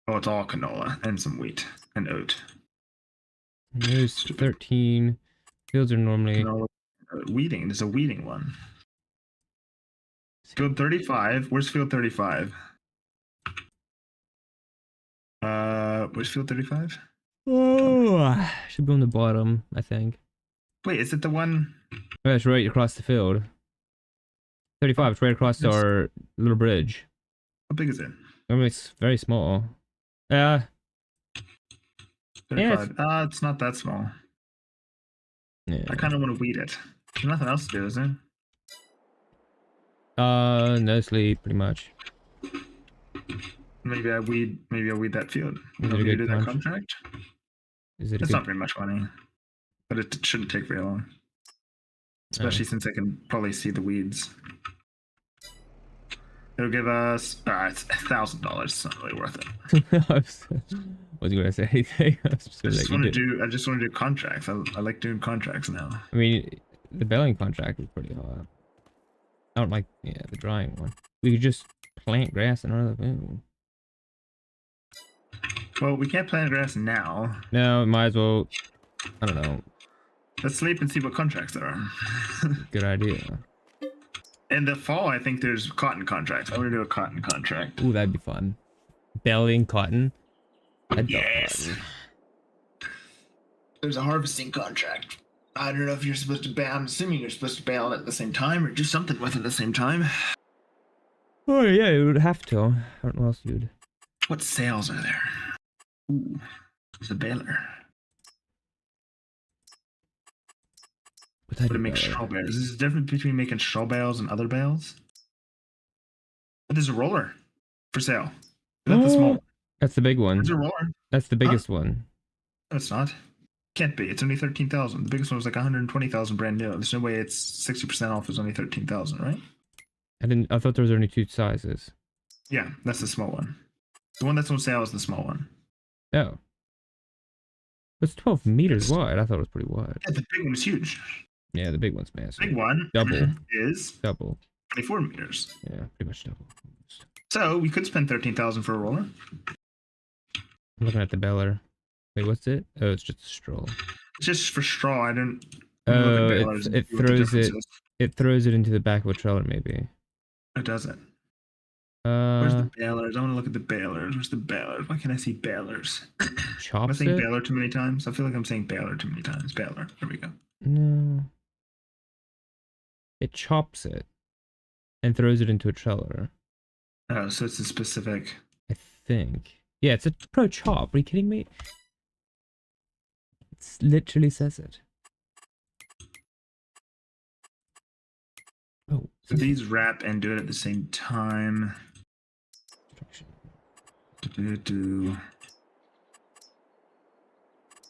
[SPEAKER 1] Oh, it's all canola and some wheat and oat.
[SPEAKER 2] There's 13. Fields are normally.
[SPEAKER 1] Canola, weeding. There's a weeding one. Field 35. Where's field 35? Where's field 35?
[SPEAKER 2] Oh, should be on the bottom, I think.
[SPEAKER 1] Wait, is it the one?
[SPEAKER 2] Oh, it's right across the field. 35, it's right across
[SPEAKER 1] Yes.
[SPEAKER 2] our little bridge.
[SPEAKER 1] How big is it?
[SPEAKER 2] I mean, it's very small. Yeah,
[SPEAKER 1] 35. It's not that small.
[SPEAKER 2] yeah.
[SPEAKER 1] I kind of want to weed it. There's nothing else to do, is there?
[SPEAKER 2] No sleep, pretty much.
[SPEAKER 1] Maybe I weed that field.
[SPEAKER 2] Is it a
[SPEAKER 1] Maybe
[SPEAKER 2] good
[SPEAKER 1] do that
[SPEAKER 2] contract?
[SPEAKER 1] contract.
[SPEAKER 2] Is it a
[SPEAKER 1] It's
[SPEAKER 2] good...
[SPEAKER 1] not very much money, but it shouldn't take very long. Especially since I can probably see the weeds. It'll give us it's $1,000. It's not really worth it.
[SPEAKER 2] Was you gonna say anything? I was just
[SPEAKER 1] I
[SPEAKER 2] gonna
[SPEAKER 1] just
[SPEAKER 2] let
[SPEAKER 1] want
[SPEAKER 2] you
[SPEAKER 1] to
[SPEAKER 2] do.
[SPEAKER 1] do. I just want to do contracts. I like doing contracts now.
[SPEAKER 2] I mean, the baling contract is pretty hard. I don't like, the drying one. We could just plant grass in another field.
[SPEAKER 1] Well, we can't plant grass now.
[SPEAKER 2] No, might as well. I don't know.
[SPEAKER 1] Let's sleep and see what contracts there are.
[SPEAKER 2] Good idea.
[SPEAKER 1] In the fall, I think there's cotton contracts. I want to do a cotton contract.
[SPEAKER 2] Ooh, that'd be fun. Baling cotton. I'd love
[SPEAKER 1] Yes.
[SPEAKER 2] cotton.
[SPEAKER 1] There's a harvesting contract. I don't know if you're supposed to bale. I'm assuming you're supposed to bale it at the same time or do something with it at the same time.
[SPEAKER 2] Oh yeah, you would have to. I don't know what else you'd.
[SPEAKER 1] What sales are there? Ooh, there's a baler.
[SPEAKER 2] What type
[SPEAKER 1] But it
[SPEAKER 2] of
[SPEAKER 1] makes
[SPEAKER 2] baler?
[SPEAKER 1] straw bales. Is there a difference between making straw bales and other bales? But there's a roller for sale. Is that the small one?
[SPEAKER 2] That's the big one.
[SPEAKER 1] There's a roller.
[SPEAKER 2] That's the biggest one.
[SPEAKER 1] No, it's not. Can't be. It's only 13,000. The biggest one was like 120,000 brand new. There's no way it's 60% off. Is only 13,000, right?
[SPEAKER 2] I thought there was only 2 sizes.
[SPEAKER 1] Yeah, that's the small one. The one that's on sale is the small one.
[SPEAKER 2] Oh. It's 12 meters wide. I thought it was pretty wide.
[SPEAKER 1] Yeah, the big one is huge.
[SPEAKER 2] Yeah, the big one's massive.
[SPEAKER 1] Big one
[SPEAKER 2] Double.
[SPEAKER 1] is
[SPEAKER 2] Double.
[SPEAKER 1] 24 meters.
[SPEAKER 2] Yeah, pretty much double.
[SPEAKER 1] So we could spend 13,000 for a roller.
[SPEAKER 2] I'm looking at the baler. Wait, what's it? Oh, it's just a straw.
[SPEAKER 1] It's just for straw. I don't.
[SPEAKER 2] Oh,
[SPEAKER 1] look at balers and
[SPEAKER 2] it
[SPEAKER 1] see what the
[SPEAKER 2] throws
[SPEAKER 1] difference
[SPEAKER 2] it.
[SPEAKER 1] is.
[SPEAKER 2] It throws it into the back of a trailer, maybe.
[SPEAKER 1] It doesn't. Where's
[SPEAKER 2] Uh,
[SPEAKER 1] the balers? I want to look at the balers. Where's the balers? Why can't I see balers? Am I
[SPEAKER 2] chops
[SPEAKER 1] saying
[SPEAKER 2] it?
[SPEAKER 1] baler too many times? I feel like I'm saying baler too many times. Baler. There we go.
[SPEAKER 2] No. It chops it and throws it into a trailer.
[SPEAKER 1] Oh, so it's a specific.
[SPEAKER 2] I think. Yeah, it's a pro chop. Are you kidding me? It literally says it. Oh,
[SPEAKER 1] So these wrap and do it at the same time.
[SPEAKER 2] instruction.
[SPEAKER 1] Do.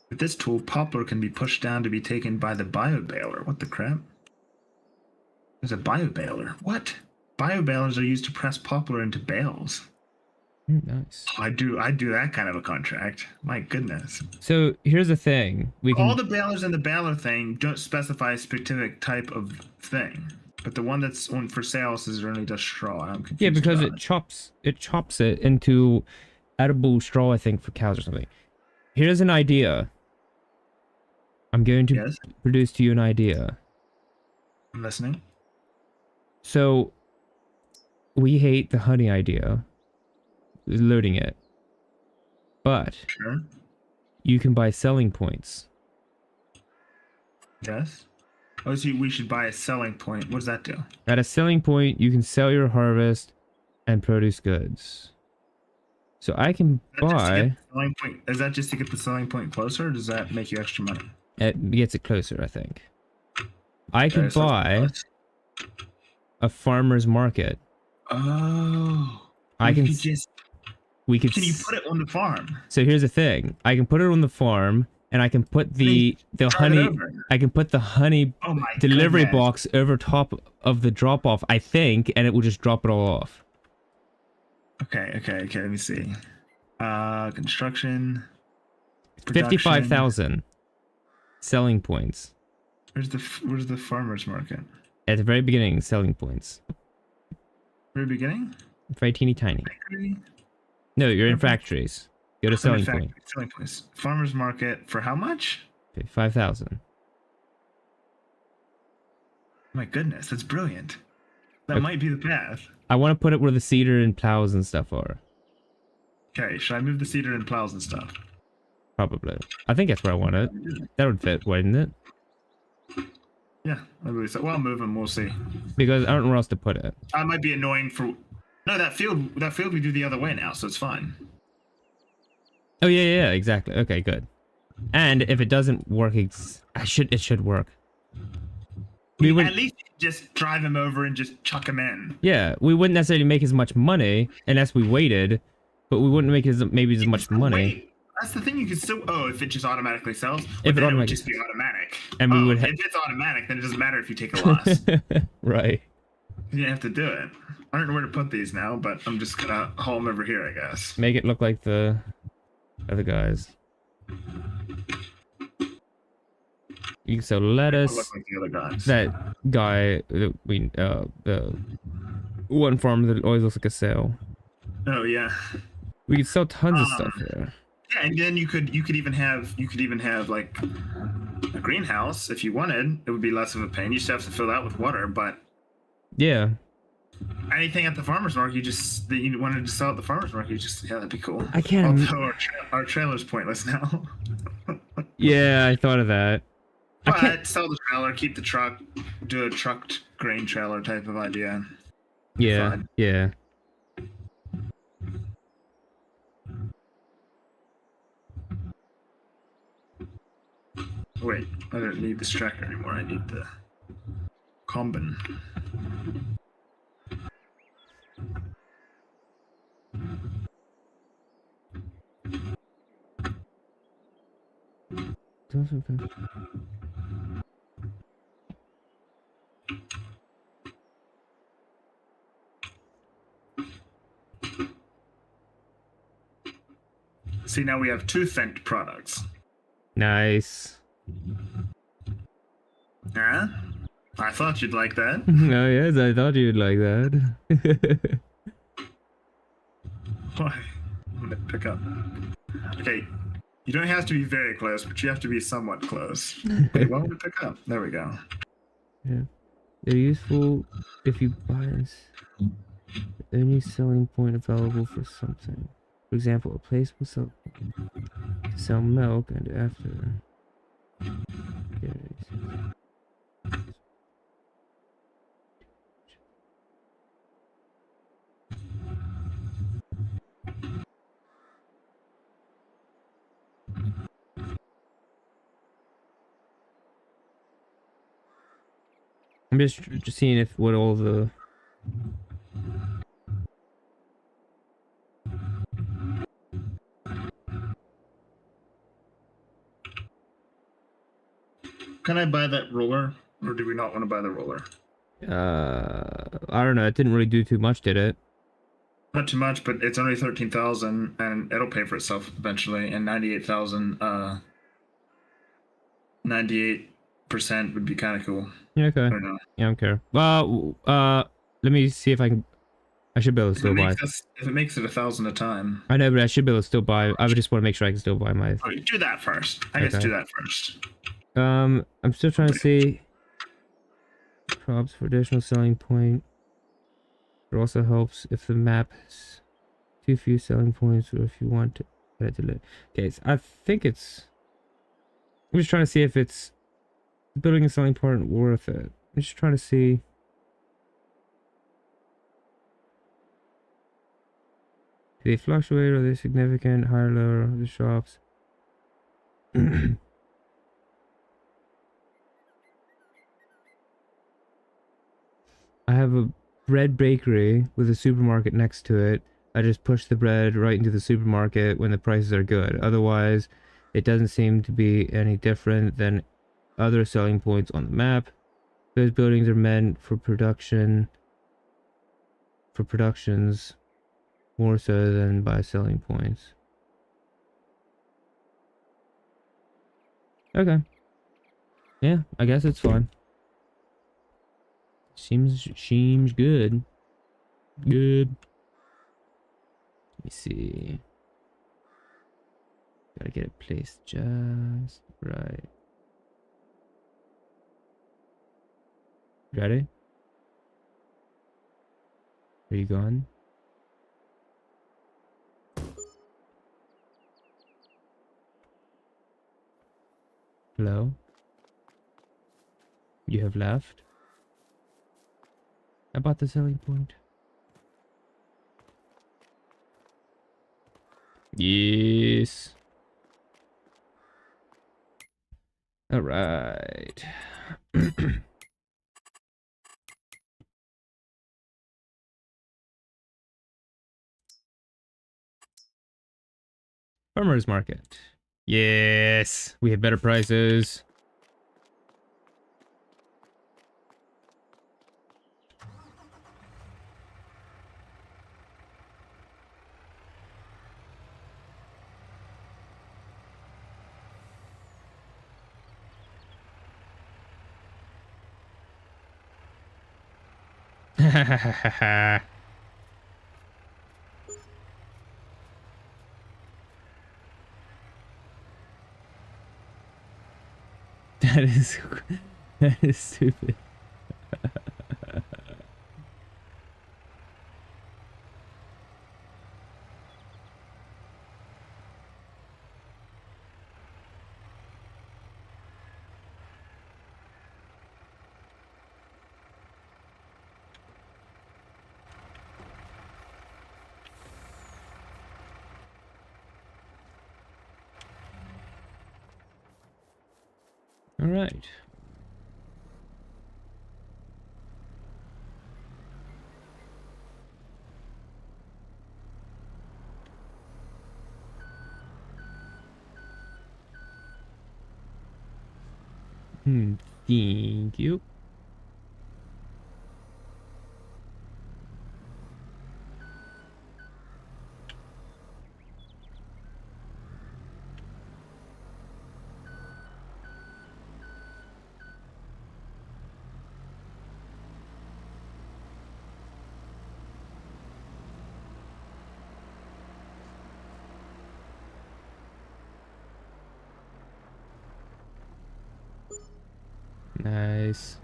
[SPEAKER 1] With this tool, poplar can be pushed down to be taken by the biobaler. What the crap? There's a biobaler. What? Biobalers are used to press poplar into bales.
[SPEAKER 2] Nice.
[SPEAKER 1] I'd do that kind of a contract. My goodness.
[SPEAKER 2] So here's the thing. We can
[SPEAKER 1] All the balers in the baler thing don't specify a specific type of thing. But the one that's on for sale says it only does straw. I'm confused.
[SPEAKER 2] yeah, because
[SPEAKER 1] about
[SPEAKER 2] it chops it into edible straw, I think, for cows or something. Here's an idea. I'm going to
[SPEAKER 1] Yes?
[SPEAKER 2] produce to you an idea.
[SPEAKER 1] I'm listening.
[SPEAKER 2] So we hate the honey idea, loading it, but
[SPEAKER 1] Sure.
[SPEAKER 2] you can buy selling points.
[SPEAKER 1] Yes. Oh, so we should buy a selling point. What does that do?
[SPEAKER 2] At a selling point, you can sell your harvest and produce goods. So I can
[SPEAKER 1] Is that just to
[SPEAKER 2] buy.
[SPEAKER 1] get the selling point? Is that just to get the selling point closer, or does that make you extra money?
[SPEAKER 2] It gets it closer, I think. I can
[SPEAKER 1] Okay, so it's
[SPEAKER 2] buy
[SPEAKER 1] plus.
[SPEAKER 2] a farmer's market.
[SPEAKER 1] Oh.
[SPEAKER 2] I
[SPEAKER 1] You
[SPEAKER 2] can.
[SPEAKER 1] could just.
[SPEAKER 2] We could.
[SPEAKER 1] Can you put it on the farm?
[SPEAKER 2] So here's the thing. I can put it on the farm, and I can put the
[SPEAKER 1] Drive it
[SPEAKER 2] honey.
[SPEAKER 1] over.
[SPEAKER 2] I can put the honey
[SPEAKER 1] Oh my
[SPEAKER 2] delivery
[SPEAKER 1] goodness.
[SPEAKER 2] box over top of the drop off, I think, and it will just drop it all off.
[SPEAKER 1] Okay. Let me see. Construction. Production.
[SPEAKER 2] 55,000 selling points
[SPEAKER 1] Where's the farmer's market?
[SPEAKER 2] at the very beginning. Selling points,
[SPEAKER 1] Very beginning.
[SPEAKER 2] very teeny tiny.
[SPEAKER 1] Factory?
[SPEAKER 2] No, you're in
[SPEAKER 1] Okay.
[SPEAKER 2] factories. Go to selling point.
[SPEAKER 1] Selling points. Farmer's market for how much?
[SPEAKER 2] 55,000.
[SPEAKER 1] My goodness, that's brilliant. That
[SPEAKER 2] Okay.
[SPEAKER 1] might be the path.
[SPEAKER 2] I want to put it where the cedar and plows and stuff are.
[SPEAKER 1] Okay, should I move the cedar and plows and stuff?
[SPEAKER 2] Probably. I think that's where I want it. That would fit, wouldn't it?
[SPEAKER 1] Yeah, I believe so. Well, I'll move them. We'll see.
[SPEAKER 2] Because I don't know where else to put it.
[SPEAKER 1] I might be annoying for. No, that field we do the other way now, so it's fine.
[SPEAKER 2] Oh yeah, exactly. Okay, good. And if it doesn't work, it should work. We would,
[SPEAKER 1] At least just drive him over and just chuck him in.
[SPEAKER 2] yeah, we wouldn't necessarily make as much money unless we waited, but we wouldn't make maybe as much money.
[SPEAKER 1] Wait, that's the thing. You can still. Oh, if it just automatically sells,
[SPEAKER 2] If it
[SPEAKER 1] then it would
[SPEAKER 2] automatically
[SPEAKER 1] just be automatic.
[SPEAKER 2] And we would
[SPEAKER 1] if it's automatic, then it doesn't matter if you take a loss.
[SPEAKER 2] Right.
[SPEAKER 1] You didn't have to do it. I don't know where to put these now, but I'm just gonna haul them over here, I guess.
[SPEAKER 2] Make it look like the other guys. You can sell
[SPEAKER 1] I'll
[SPEAKER 2] lettuce.
[SPEAKER 1] look like the other guys.
[SPEAKER 2] That guy that we the one farm that always looks like a sale.
[SPEAKER 1] Oh yeah.
[SPEAKER 2] We could sell tons of stuff here.
[SPEAKER 1] Yeah, and then you could even have like a greenhouse if you wanted. It would be less of a pain. You still have to fill that with water, but
[SPEAKER 2] Yeah.
[SPEAKER 1] anything at the farmer's market, that you wanted to sell at the farmer's market, that'd be cool.
[SPEAKER 2] I can't.
[SPEAKER 1] Although our trailer's pointless now.
[SPEAKER 2] Yeah, I thought of that. I can't.
[SPEAKER 1] But sell the trailer, keep the truck, do a trucked grain trailer type of idea.
[SPEAKER 2] Yeah,
[SPEAKER 1] Fine.
[SPEAKER 2] yeah.
[SPEAKER 1] Wait, I don't need this tractor anymore. I need the combine. See, now we have two Fendt products.
[SPEAKER 2] Nice.
[SPEAKER 1] Huh? I thought you'd like that.
[SPEAKER 2] Oh yes, I thought you'd like that.
[SPEAKER 1] Why? I'm gonna pick up. Okay, you don't have to be very close, but you have to be somewhat close. Wait, what would it pick up? There we go.
[SPEAKER 2] Yeah. They're useful if you buy any selling point available for something. For example, a place will sell milk and after. I'm just seeing if what all the
[SPEAKER 1] can I buy that roller, or do we not want to buy the roller?
[SPEAKER 2] I don't know. It didn't really do too much, did it?
[SPEAKER 1] Not too much, but it's only 13,000, and it'll pay for itself eventually. And 98,000, 98% would be kind of cool.
[SPEAKER 2] Yeah, okay.
[SPEAKER 1] I don't know.
[SPEAKER 2] Yeah, I don't care. Well, let me see if I can. I should be able to still buy.
[SPEAKER 1] If it makes it 1,000 a time.
[SPEAKER 2] I know, but I should be able to still buy. I would just want to make sure I can still buy my.
[SPEAKER 1] Oh, do that first. I guess do that first.
[SPEAKER 2] I'm still trying to see props for additional selling point. It also helps if the map has too few selling points, or if you want to add it to the. Okay, so I think it's. I'm just trying to see if it's building a selling point worth it. I'm just trying to see. Do they fluctuate? Are they significant? Higher, lower? The shops. I have a bread bakery with a supermarket next to it. I just push the bread right into the supermarket when the prices are good. Otherwise, it doesn't seem to be any different than other selling points on the map. Those buildings are meant for productions more so than by selling points. Okay. Yeah, I guess it's fine. Seems good. Good. Let me see. Gotta get it placed just right. Ready? Are you gone? Hello? You have left? About the selling point? Yes. All right. Farmers market. Yes, we have better prices. That is that is stupid. All right. Thank you. Nice.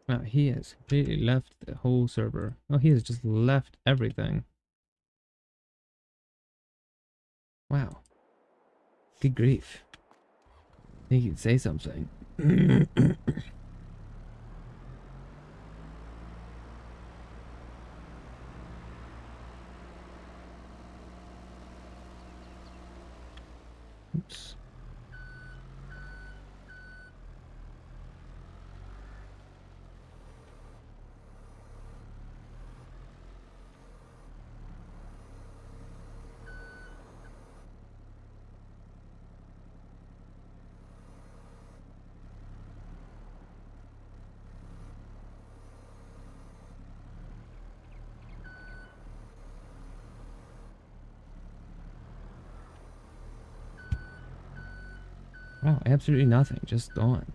[SPEAKER 2] Wow, he has completely left the whole server. Oh, he has just left everything. Wow. Good grief. I think you'd say something. Oops. Wow, absolutely nothing. Just gone.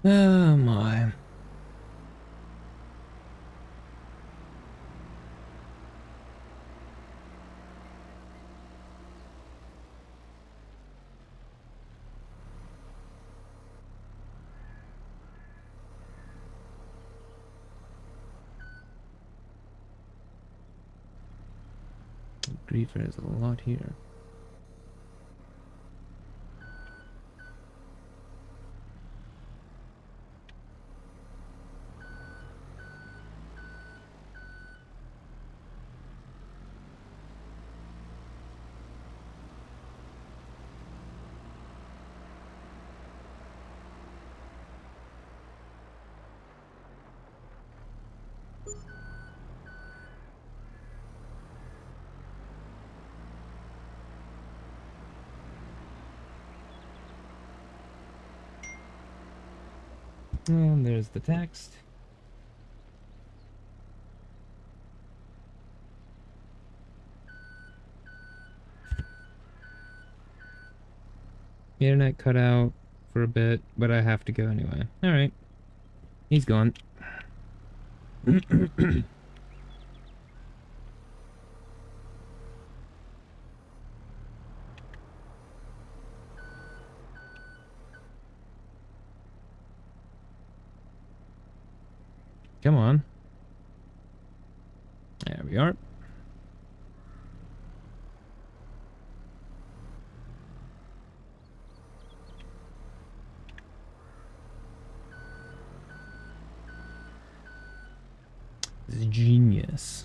[SPEAKER 2] Oh my. Grief, there's a lot here. And there's the text. The internet cut out for a bit, but I have to go anyway. Alright. He's gone. Come on. There we are. This is genius.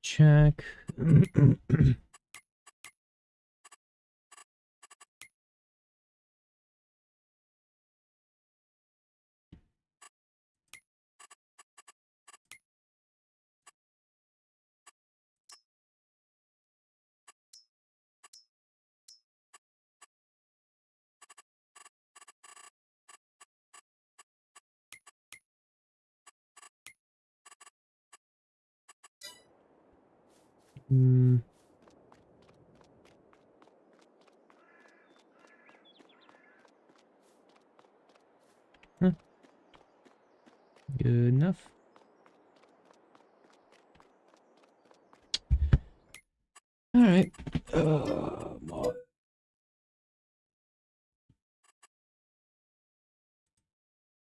[SPEAKER 2] Check. Hmm. Good enough. All right.